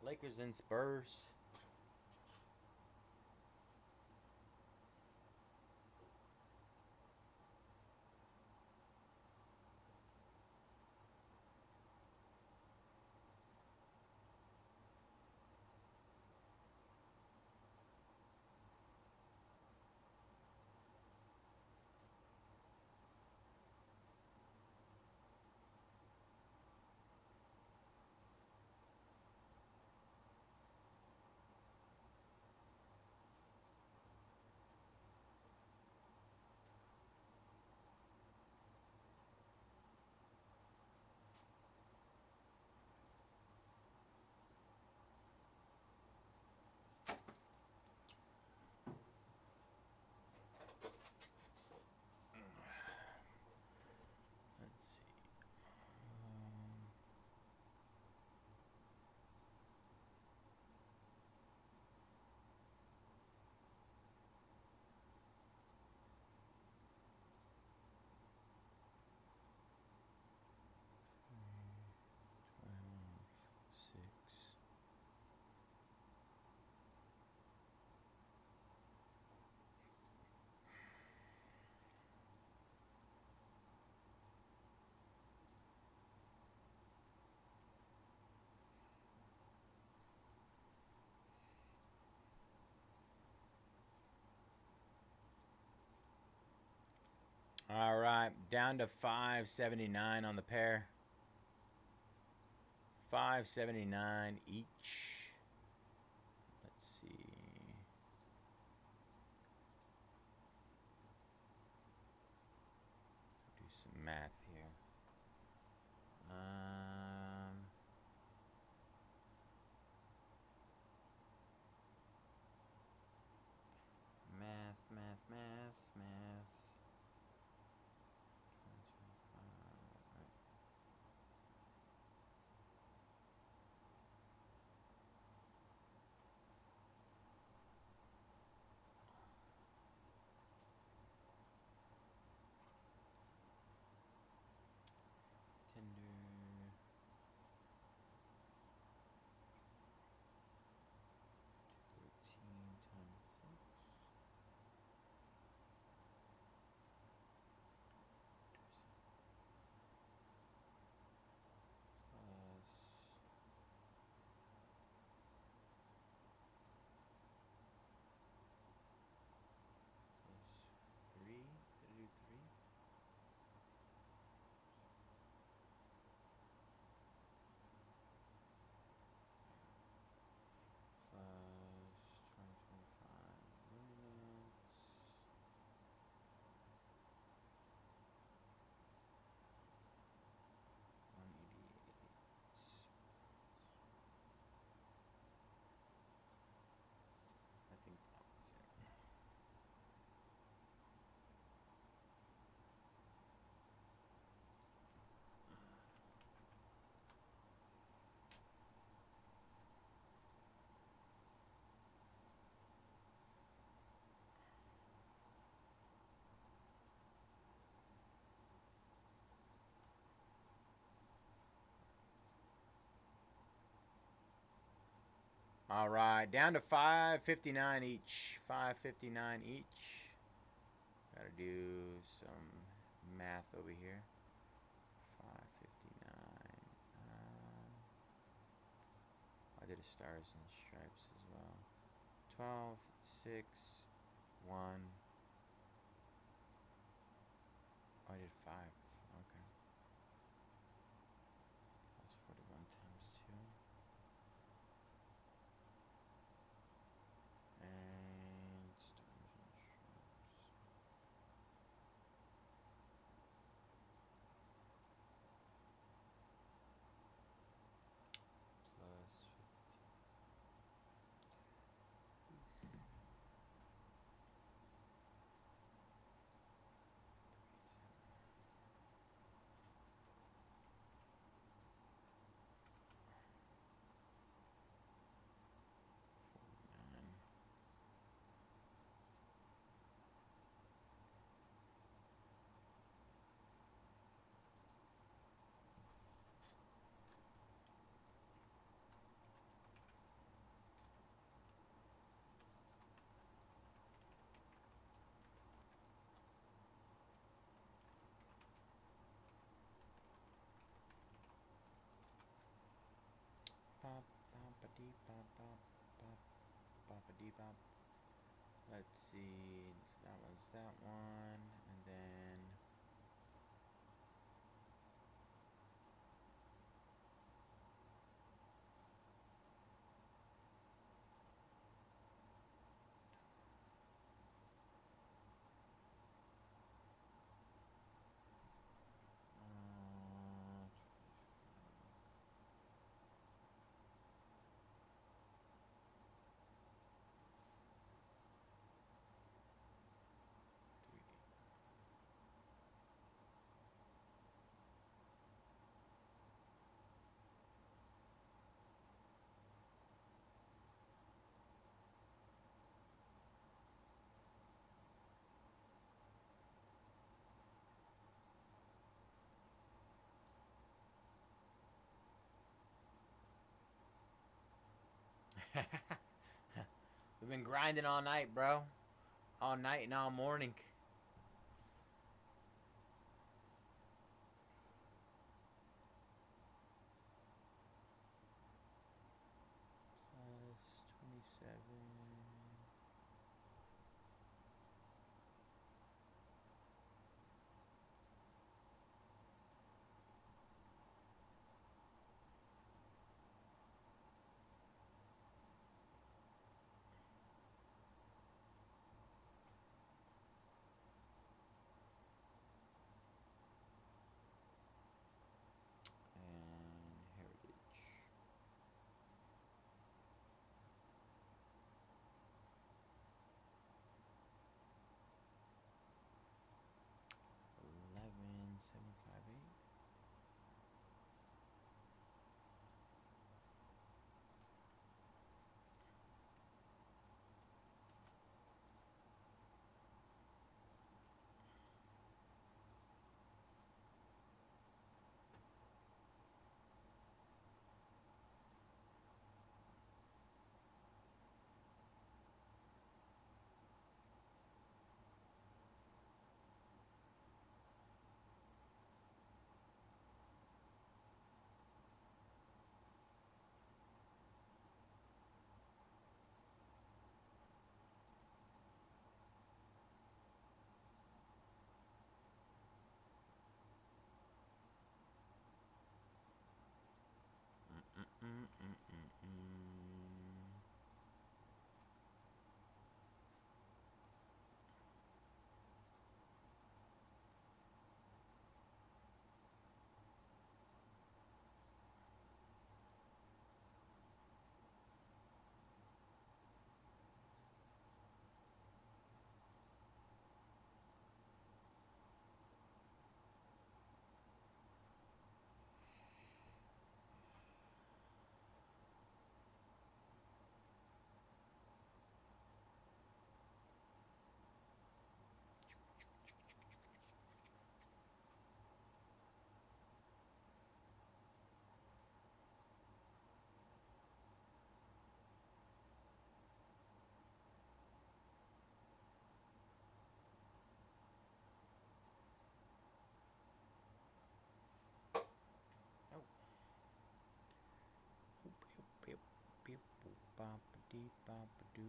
S1: Lakers and Spurs. Let's see. All right, down to 579 on the pair. 579 each. Let's see. Do some math here. Math. All right, down to 559 each. 559 each. Gotta do some math over here. 559. I did a stars and stripes as well. 12, 6, 1. Oh, I did 5. Okay. That's 41 times 2. dee bop bop bop bop a dee bop. Let's see. That was that one, and then. We've been grinding all night, bro. All night and all morning. Plus 27. And Heritage. $11,758. Bop-a-dee-bop-a-doo.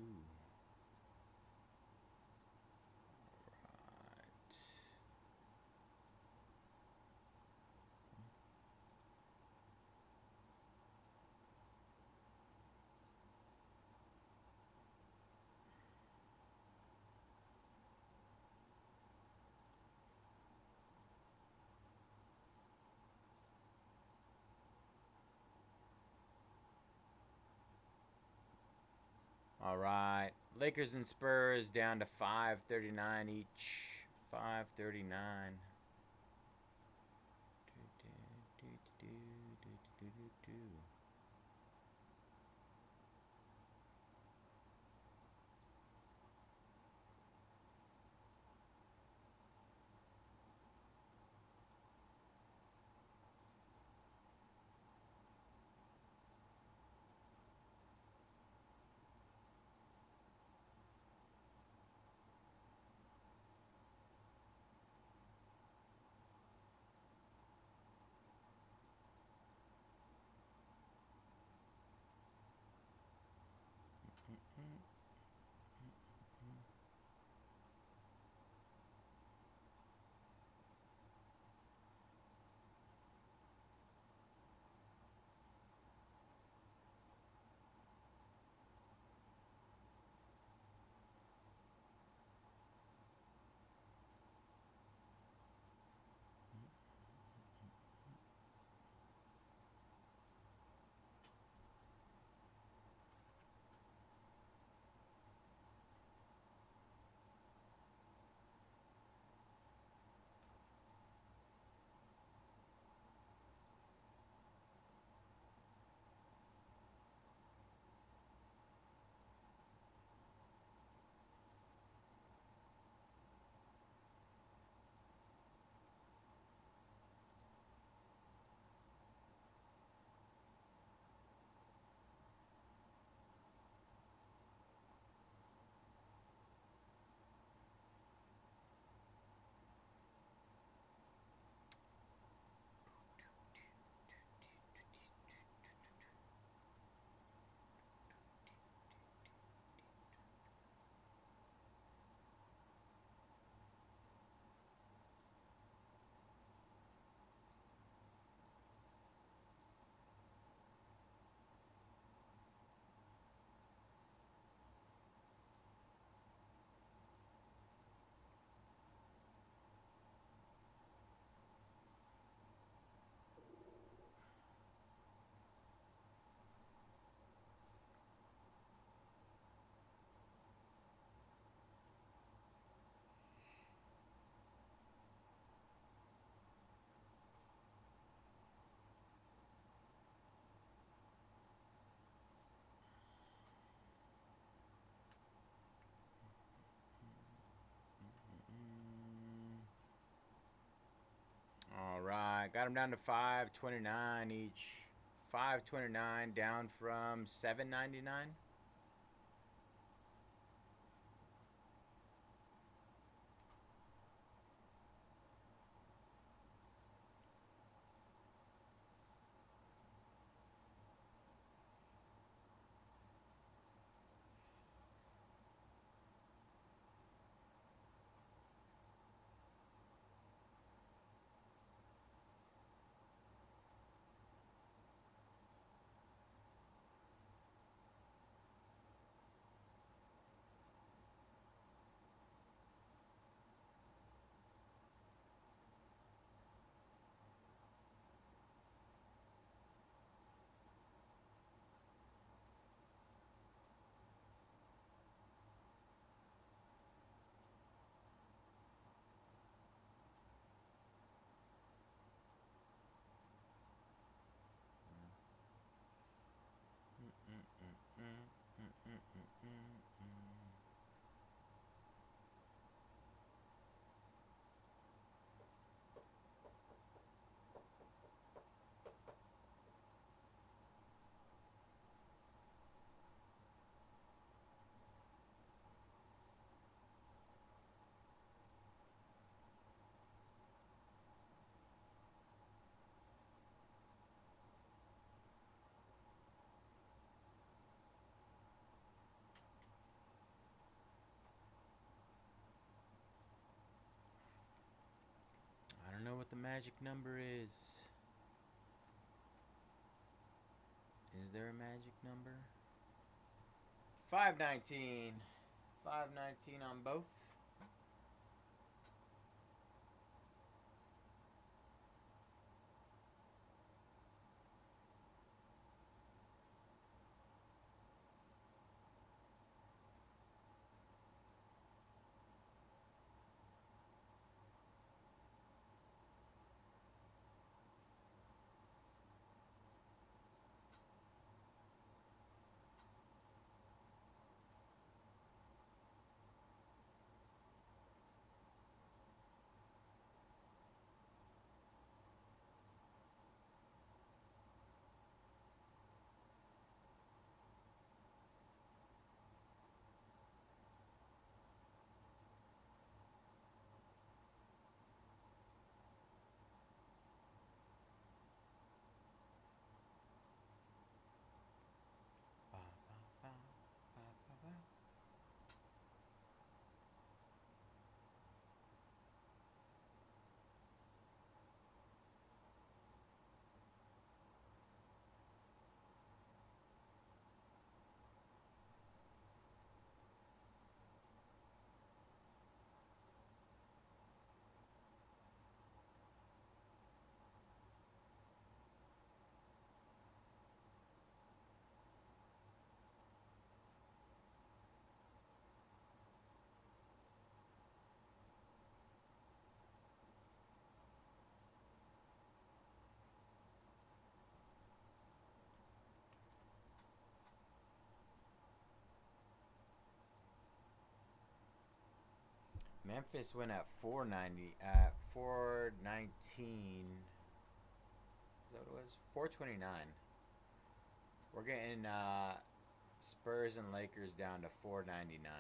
S1: All right. Lakers and Spurs down to 539 each. 539. them down to $5.29 each. $5.29 down from $7.99. I don't know what the magic number is. Is there a magic number? 519. 519 on both. Memphis went at 490 at 419. Is that what it was? 429. We're getting Spurs and Lakers down to 499.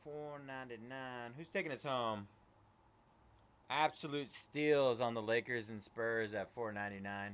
S1: $4.99. Who's taking us home? Absolute steals on the Lakers and Spurs at $4.99.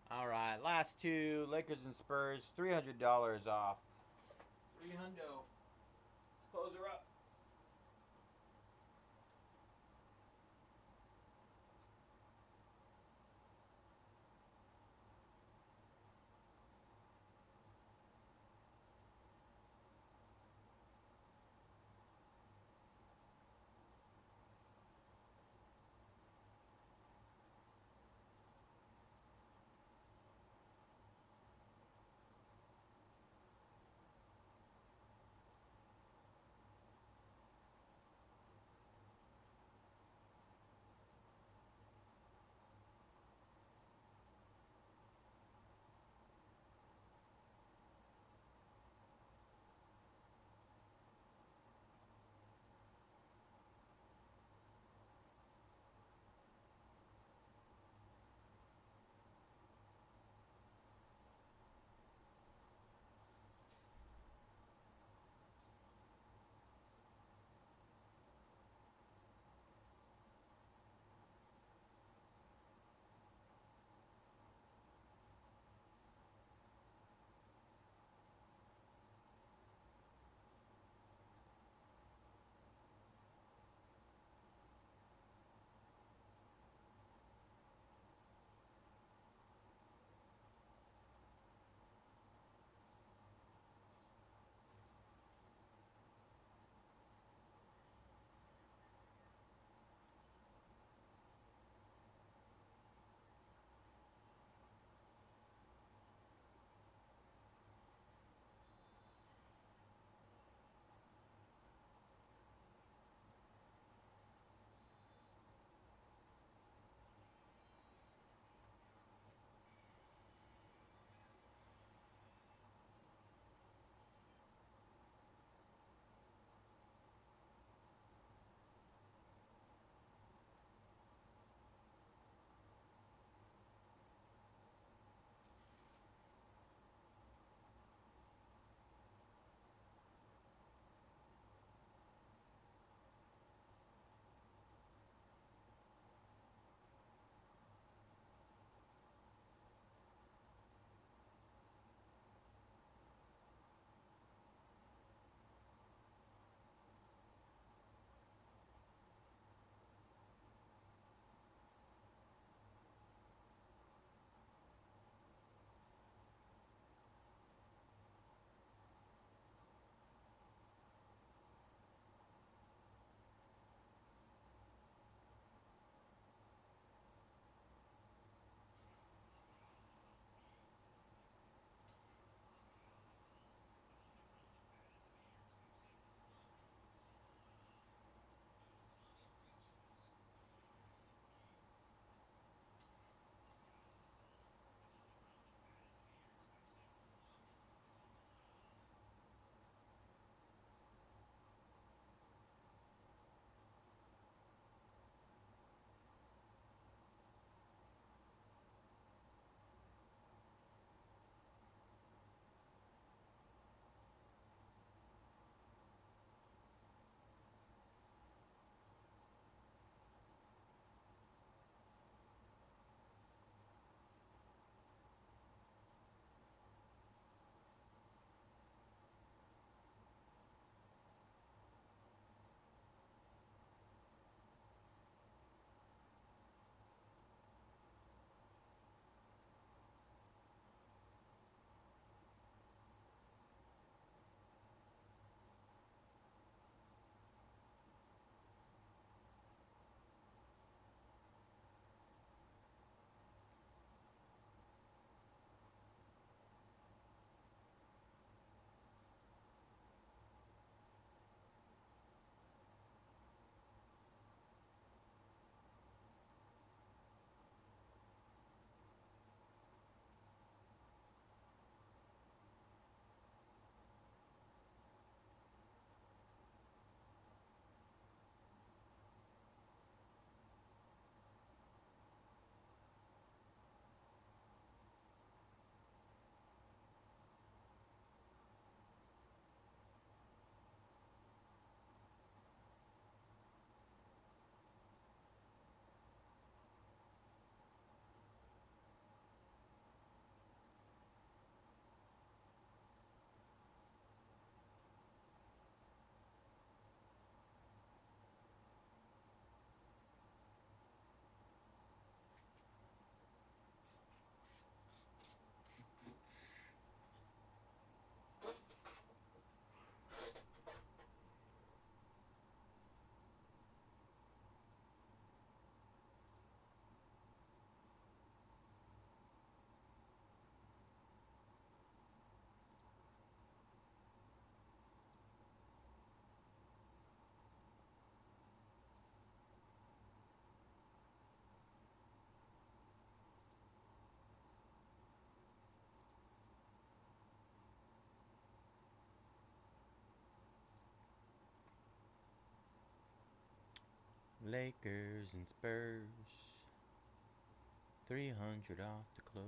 S1: All right, last two, Lakers and Spurs, $300 off. 300. Let's close her up. Lakers and Spurs. 300 off the close.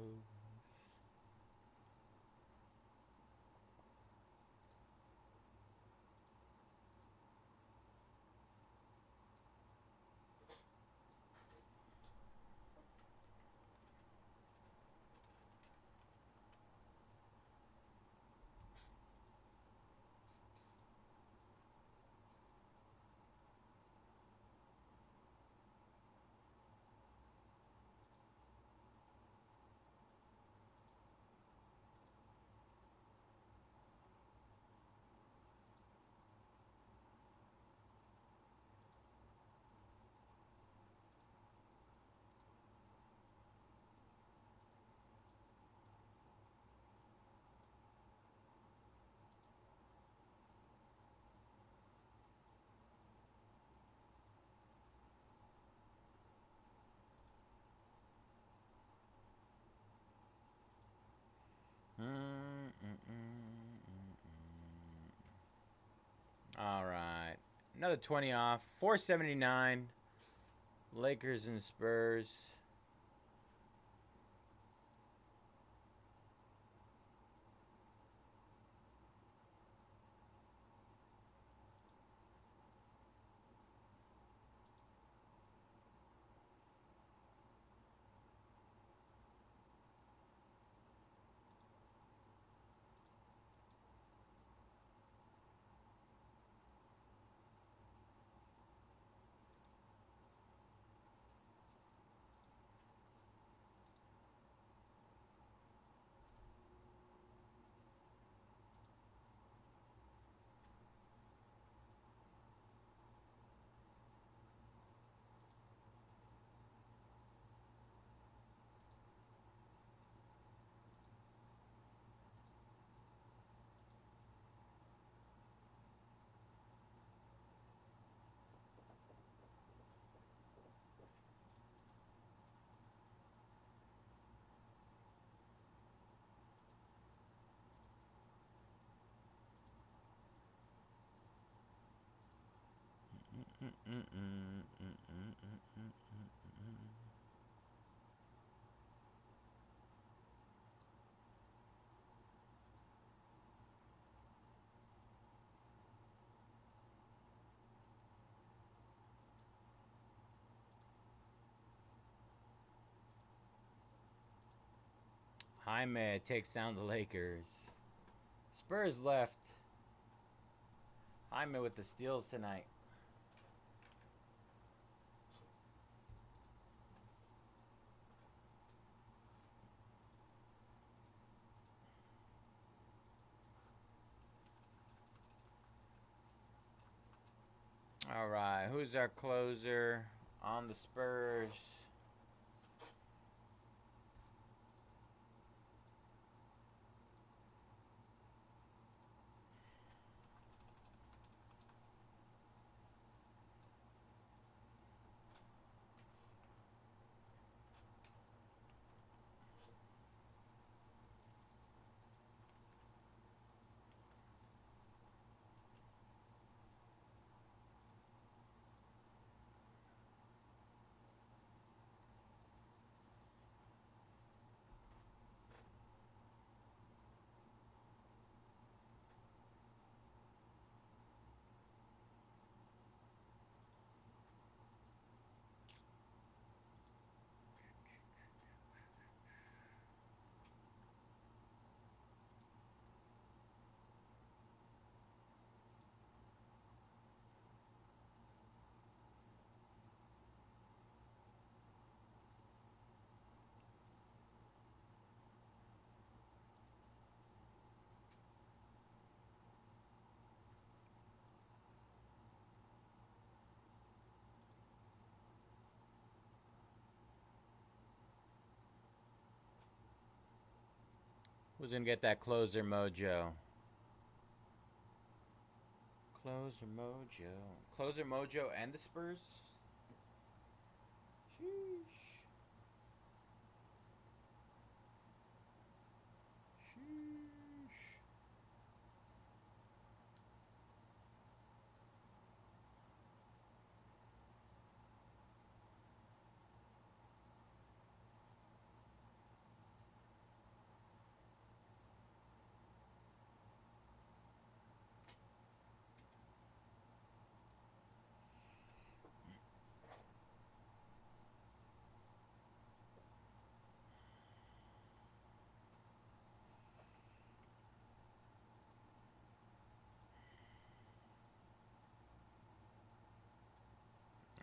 S1: All right. Another 20 off. 479. Lakers and Spurs. Jaime takes down the Lakers. Spurs left. Jaime with the steals tonight. All right, who's our closer on the Spurs? Who's gonna get that closer mojo? Closer mojo. Closer mojo and the Spurs? Sheesh. Sheesh.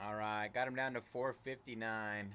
S1: All right, got him down to 459.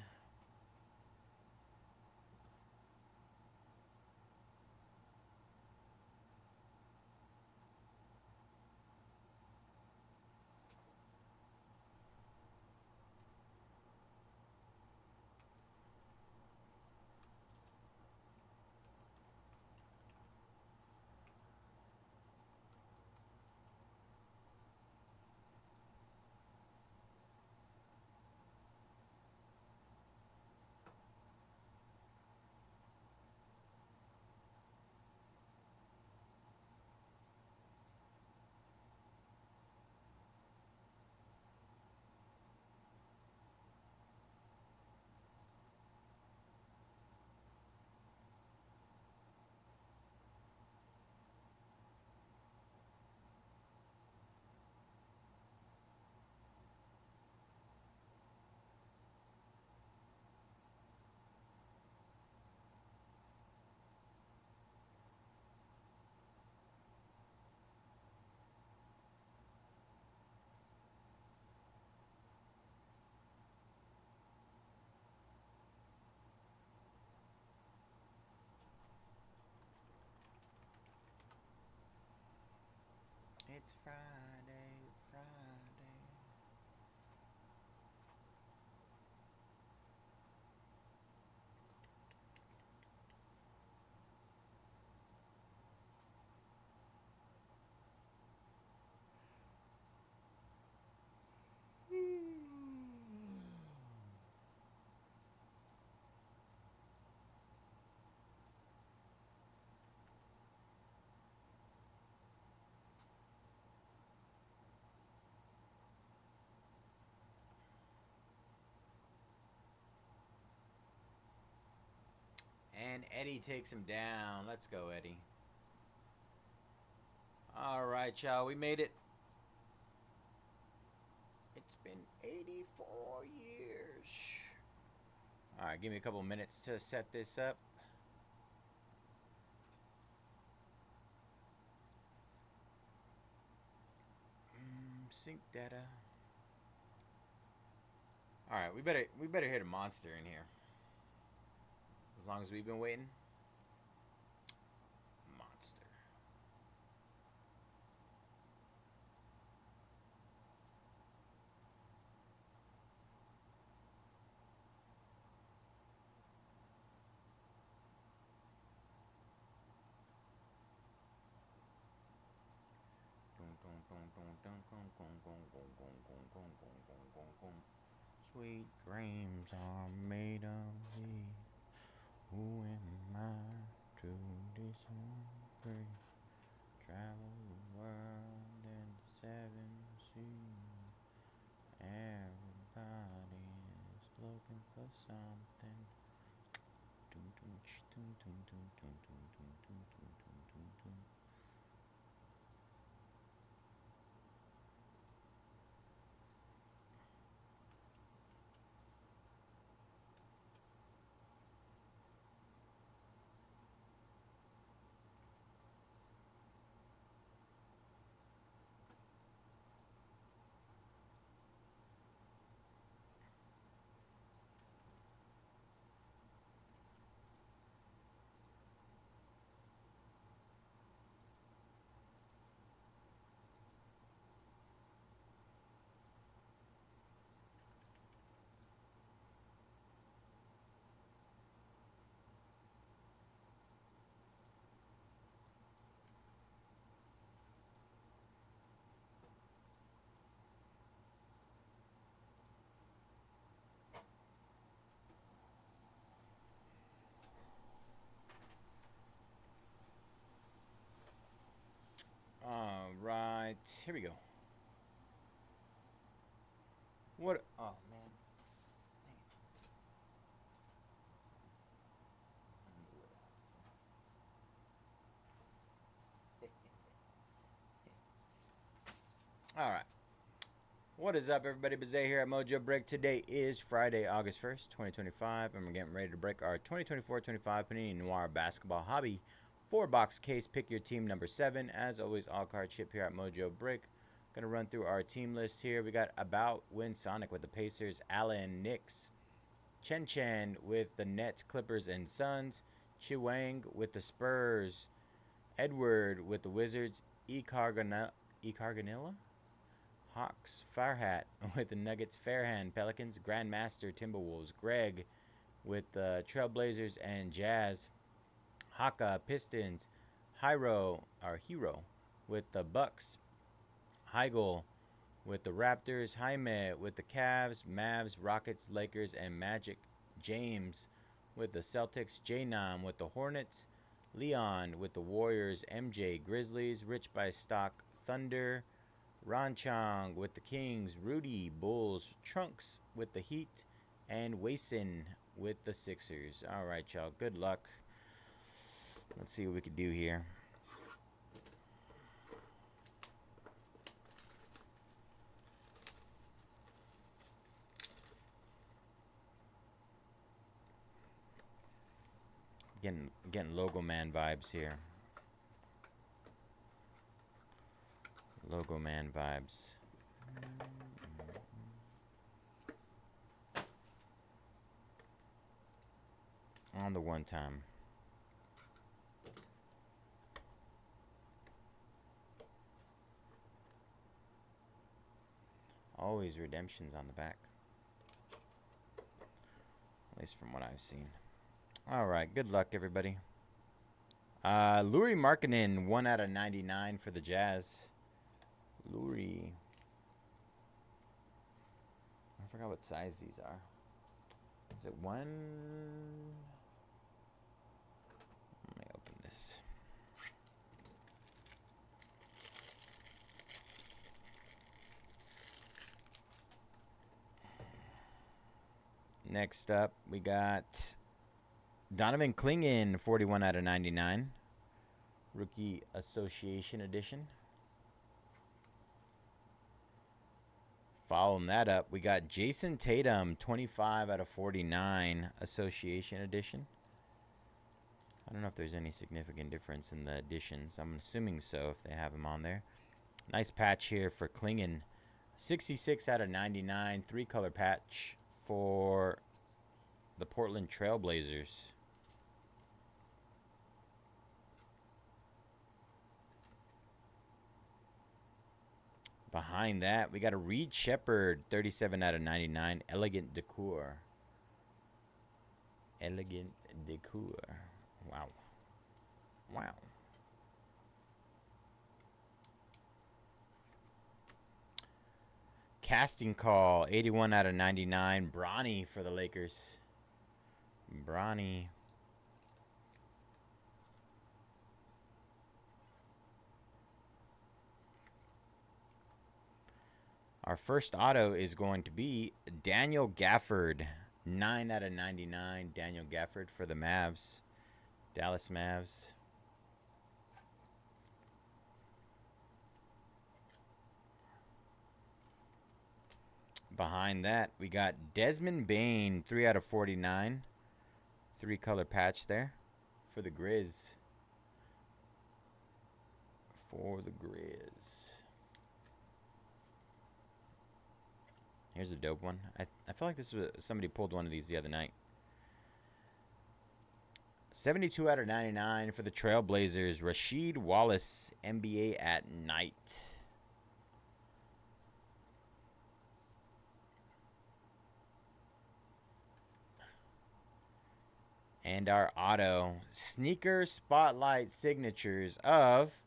S1: It's Friday, Friday. And Eddie takes him down. Let's go, Eddie. All right, y'all. We made it. It's been 84 years. All right, give me a couple minutes to set this up. Sync data. All right, we better hit a monster in here. As long as we've been waiting. Monster. Sweet dreams are made of these. Who am I to disagree? Travel the world and the 7 seas. Everybody is looking for something. All right, here we go. What? Oh man. All right. What is up, everybody? Bayze here at Mojobreak. Today is Friday, August 1st, 2025, and we're getting ready to break our 2024-25 Panini Noir Basketball Hobby 4-box case. Pick your team number 7. As always, all cards ship here at Mojobreak. Gonna run through our team list here. We got About Win Sonic with the Pacers, Allen, Knicks, Chen Chen with the Nets, Clippers, and Suns, Chiwang with the Spurs, Edward with the Wizards, Carganilla, Hawks, Firehat with the Nuggets, Fairhand, Pelicans, Grandmaster, Timberwolves, Greg with the Trailblazers and Jazz, Haka, Pistons, Hero with the Bucks, Heigl with the Raptors, Jaime with the Cavs, Mavs, Rockets, Lakers, and Magic, James with the Celtics, J-Nam with the Hornets, Leon with the Warriors, MJ, Grizzlies, Rich by Stock, Thunder, Ron Chong with the Kings, Rudy, Bulls, Trunks with the Heat, and Wason with the Sixers. All right, y'all. Good luck. Let's see what we can do here. Getting Logo Man vibes here. Logo Man vibes. On the one time. Always redemptions on the back. At least from what I've seen. All right, good luck, everybody. Lauri Markkanen, 1 out of 99 for the Jazz. Lauri. I forgot what size these are. Is it 1? Let me open this. Next up, we got Donovan Clingan, 41 out of 99. Rookie Association Edition. Following that up, we got Jason Tatum, 25 out of 49, Association Edition. I don't know if there's any significant difference in the editions. I'm assuming so if they have him on there. Nice patch here for Clingan. 66 out of 99, 3-color patch for the Portland Trailblazers. Behind that, we got a Reed Shepherd, 37 out of 99. Elegant Decor. Elegant Decor. Wow. Wow. Casting Call, 81 out of 99. Bronny for the Lakers. Bronny. Our first auto is going to be Daniel Gafford. 9 out of 99. Daniel Gafford for the Mavs. Dallas Mavs. Behind that, we got Desmond Bane. 3 out of 49. 3-color patch there for the Grizz. For the Grizz. Here's a dope one. I feel like this was somebody pulled one of these the other night. 72 out of 99 for the Trailblazers. Rasheed Wallace, NBA at night. And our auto sneaker spotlight signatures of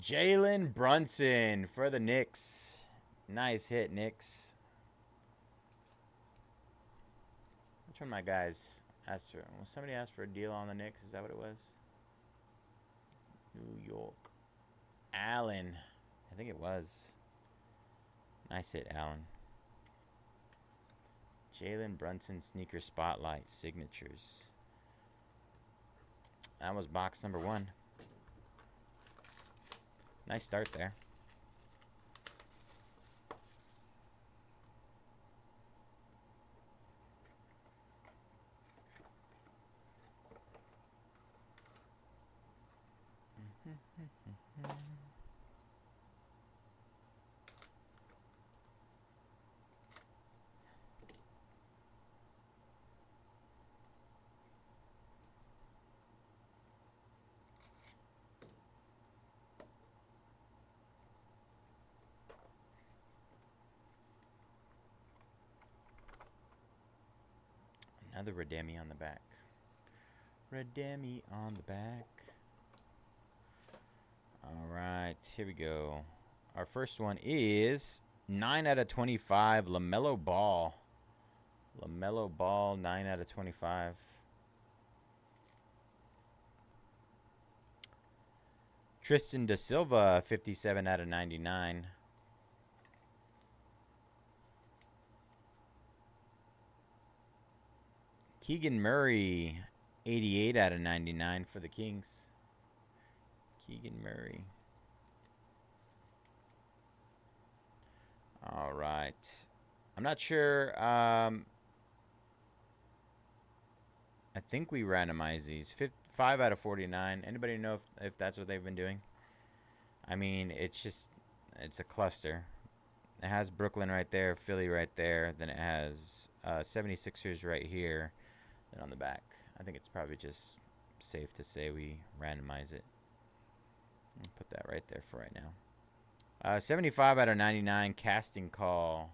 S1: Jalen Brunson for the Knicks. Nice hit, Knicks. Which one of my guys asked for? Well, somebody asked for a deal on the Knicks. Is that what it was? New York. Allen. I think it was. Nice hit, Allen. Jalen Brunson sneaker spotlight signatures. That was box number 1. Nice start there. Another Redemi on the back. Redemi on the back. All right, here we go. Our first one is 9 out of 25, LaMelo Ball. LaMelo Ball, 9 out of 25. Tristan Da Silva, 57 out of 99. Keegan Murray, 88 out of 99 for the Kings. Keegan Murray. All right. I'm not sure. I think we randomize these. 5 out of 49. Anybody know if that's what they've been doing? I mean, it's a cluster. It has Brooklyn right there, Philly right there. Then it has 76ers right here. Then on the back. I think it's probably just safe to say we randomize it. I'll put that right there for right now. 75 out of 99, casting call.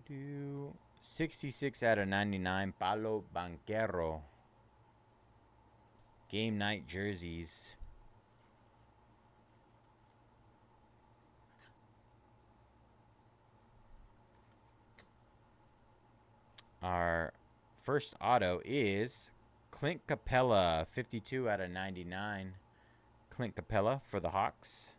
S1: Do 66 out of 99, Palo Banquero. Game night jerseys. Our first auto is Clint Capella, 52 out of 99. Clint Capella for the Hawks.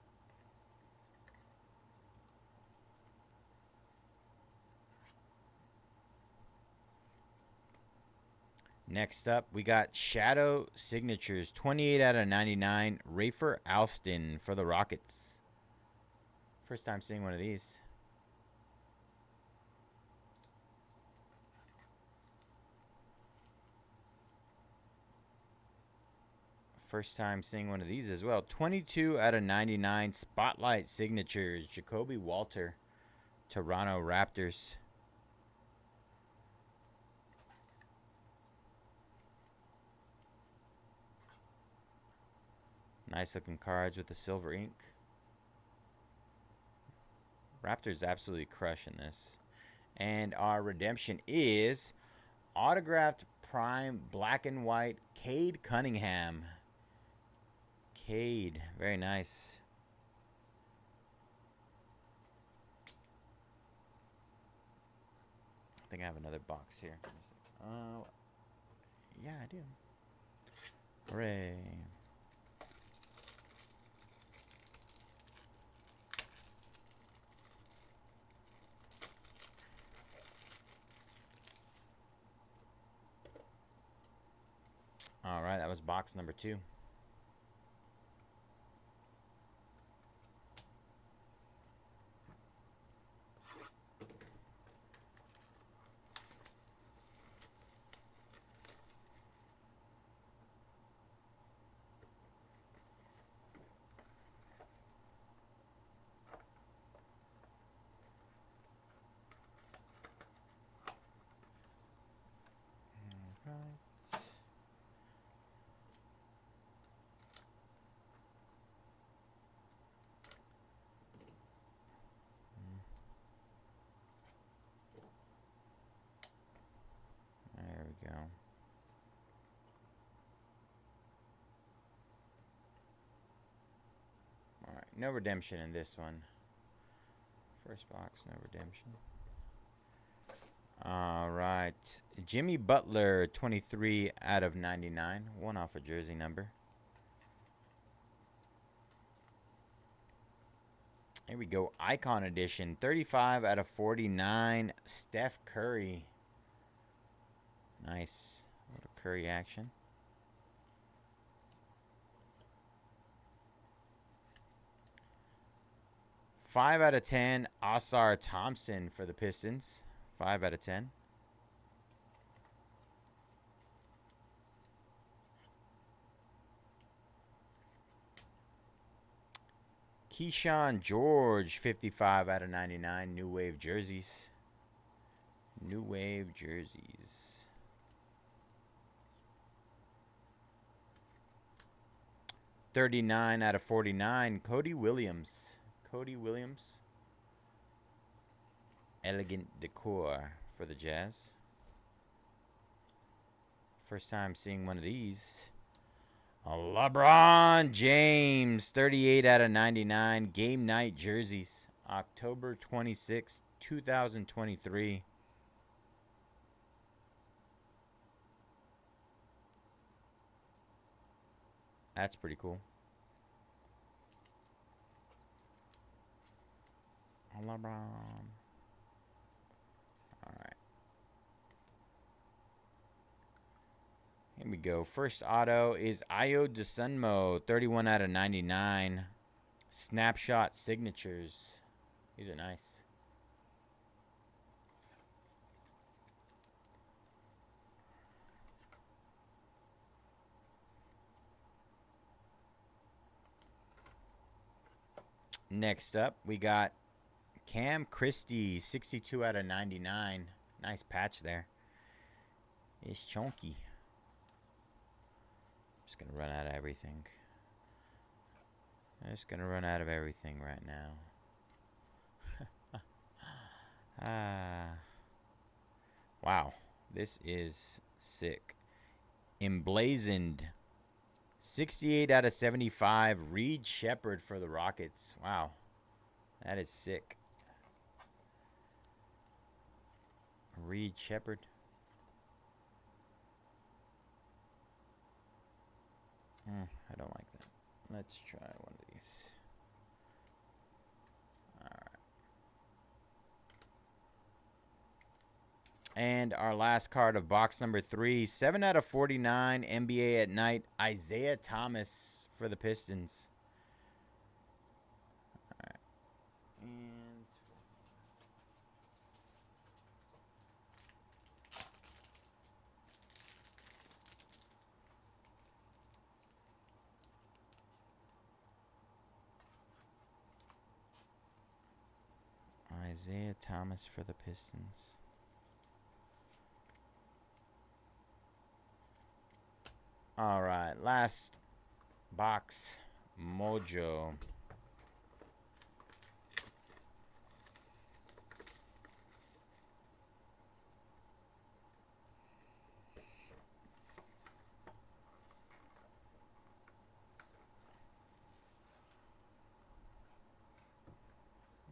S1: Next up, we got Shadow Signatures, 28 out of 99. Rafer Alston for the Rockets. First time seeing one of these. First time seeing one of these as well. 22 out of 99 Spotlight Signatures. Jacoby Walter, Toronto Raptors. Nice looking cards with the silver ink. Raptors absolutely crushing this. And our redemption is autographed prime black and white Cade Cunningham. Cade, very nice. I think I have another box here. Yeah, I do. Hooray. All right, that was box number 2. There we go. All right, no redemption in this one. First box, no redemption. All right, Jimmy Butler, 23 out of 99. One off a jersey number. Here we go, Icon Edition, 35 out of 49. Steph Curry. Nice. A little Curry action. Five out of 10. Osar Thompson for the Pistons. 5 out of 10. Keyshawn George, 55 out of 99. New Wave jerseys. New Wave jerseys. $39 out of 49. Cody Williams. Cody Williams. Elegant decor for the Jazz. First time seeing one of these. LeBron James, 38 out of 99. Game night jerseys. October 26, 2023. That's pretty cool. LeBron. All right. Here we go. First auto is Ayo Dosunmu, 31 out of 99. Snapshot signatures. These are nice. Next up, we got Cam Christie, 62 out of 99. Nice patch there. It's chunky. Just going to run out of everything. I'm just going to run out of everything right now. Wow. This is sick. Emblazoned. 68 out of 75. Reed Shepherd for the Rockets. Wow. That is sick. Reed Shepherd. I don't like that. Let's try one of these. Alright. And our last card of box number 3. 7 out of 49. NBA at night. Isaiah Thomas for the Pistons. Alright. And Isaiah Thomas for the Pistons. All right, last box, Mojo.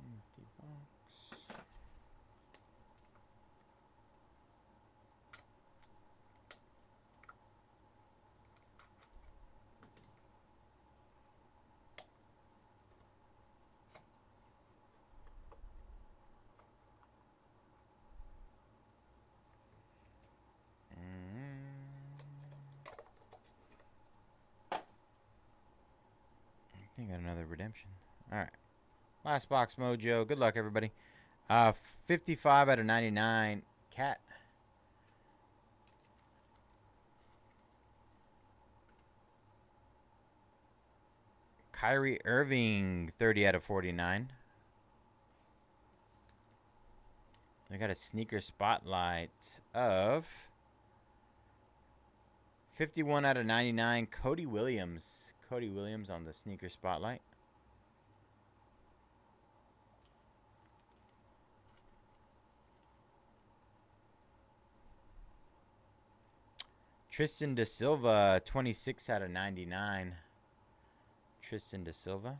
S1: Empty box. I think I got another redemption. All right. Last box, Mojo. Good luck, everybody. 55 out of 99. Cat. Kyrie Irving, 30 out of 49. We got a sneaker spotlight of 51 out of 99. Cody Williams. Cody Williams on the sneaker spotlight. Tristan Da Silva, 26 out of 99. Tristan Da Silva.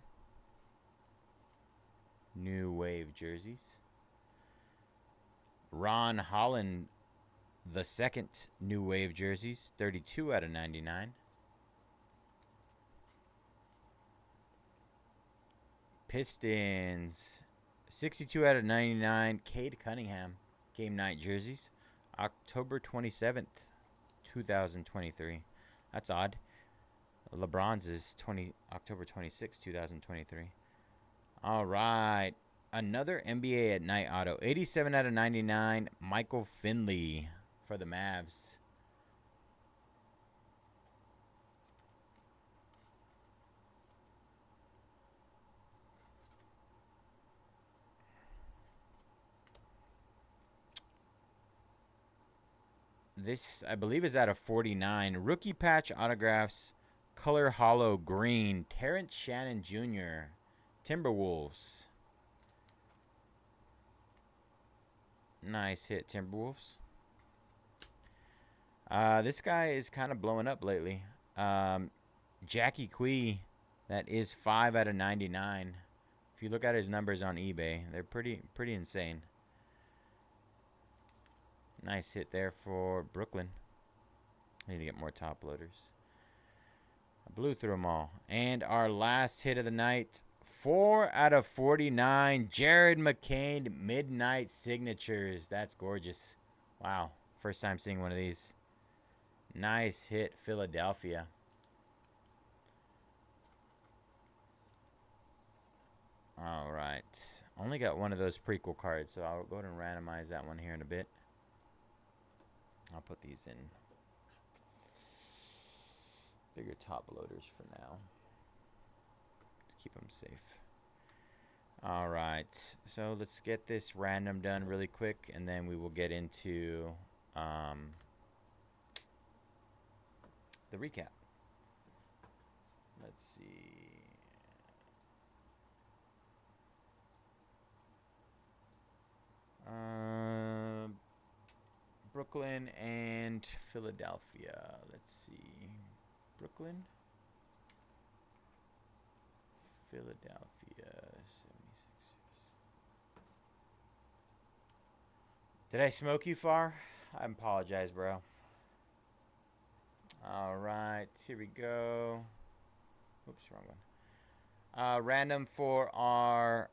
S1: New Wave jerseys. Ron Holland, the second New Wave jerseys, 32 out of 99. Pistons, 62 out of 99. Cade Cunningham, game night jerseys, October 27th, 2023. That's odd. LeBron's is October 26, 2023. All right. Another NBA at night auto. 87 out of 99. Michael Finley for the Mavs. This, I believe, is out of 49. Rookie patch autographs, color hollow green. Terrence Shannon Jr., Timberwolves. Nice hit, Timberwolves. This guy is kind of blowing up lately. Jackie Quee, that is 5 out of 99. If you look at his numbers on eBay, they're pretty insane. Nice hit there for Brooklyn. I need to get more top loaders. I blew through them all. And our last hit of the night, 4 out of 49. Jared McCain Midnight Signatures. That's gorgeous. Wow. First time seeing one of these. Nice hit, Philadelphia. All right. Only got one of those prequel cards, so I'll go ahead and randomize that one here in a bit. I'll put these in bigger top loaders for now to keep them safe. All right, so let's get this random done really quick, and then we will get into the recap. Let's see. Brooklyn and Philadelphia. Let's see. Brooklyn, Philadelphia, 76ers. Did I smoke you far? I apologize, bro. All right, here we go. Oops, wrong one. Random for our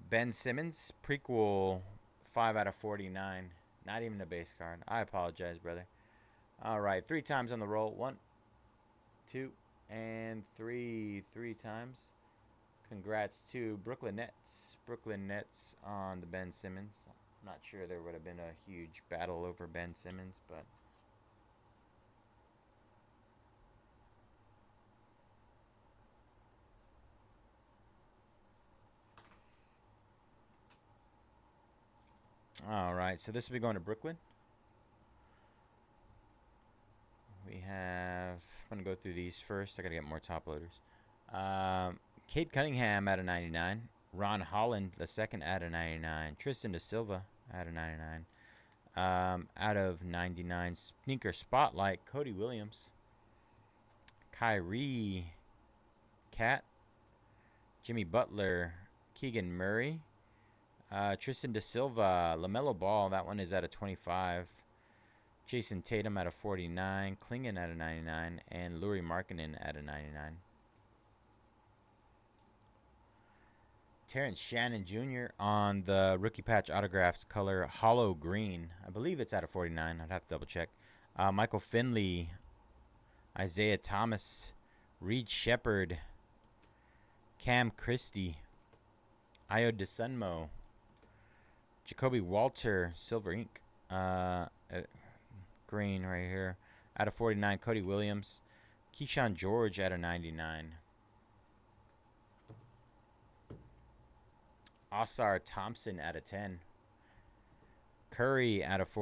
S1: Ben Simmons prequel, 5 out of 49. Not even a base card. I apologize, brother. All right, 3 times on the roll. 1, 2, and 3. 3 times. Congrats to Brooklyn Nets. Brooklyn Nets on the Ben Simmons. I'm not sure there would have been a huge battle over Ben Simmons, but all right, so this will be going to Brooklyn. We have, I'm going to go through these first. I got to get more top loaders. Kate Cunningham out of 99. Ron Holland, the second out of 99. Tristan Da Silva out of 99. Out of 99, Sneaker Spotlight, Cody Williams. Kyrie Cat. Jimmy Butler, Keegan Murray. Tristan Da Silva, LaMelo Ball, that one is out of 25. Jason Tatum out of 49. Klingon out of 99. And Lauri Markkanen out of 99. Terrence Shannon Jr. on the rookie patch autographs, color hollow green. I believe it's out of 49. I'd have to double check. Michael Finley, Isaiah Thomas, Reed Shepard, Cam Christie, Ayo DeSunmo, Jacoby Walter, silver ink, green right here, out of 49. Cody Williams, Keyshawn George out of 99. Osar Thompson out of 10. Curry out of 40.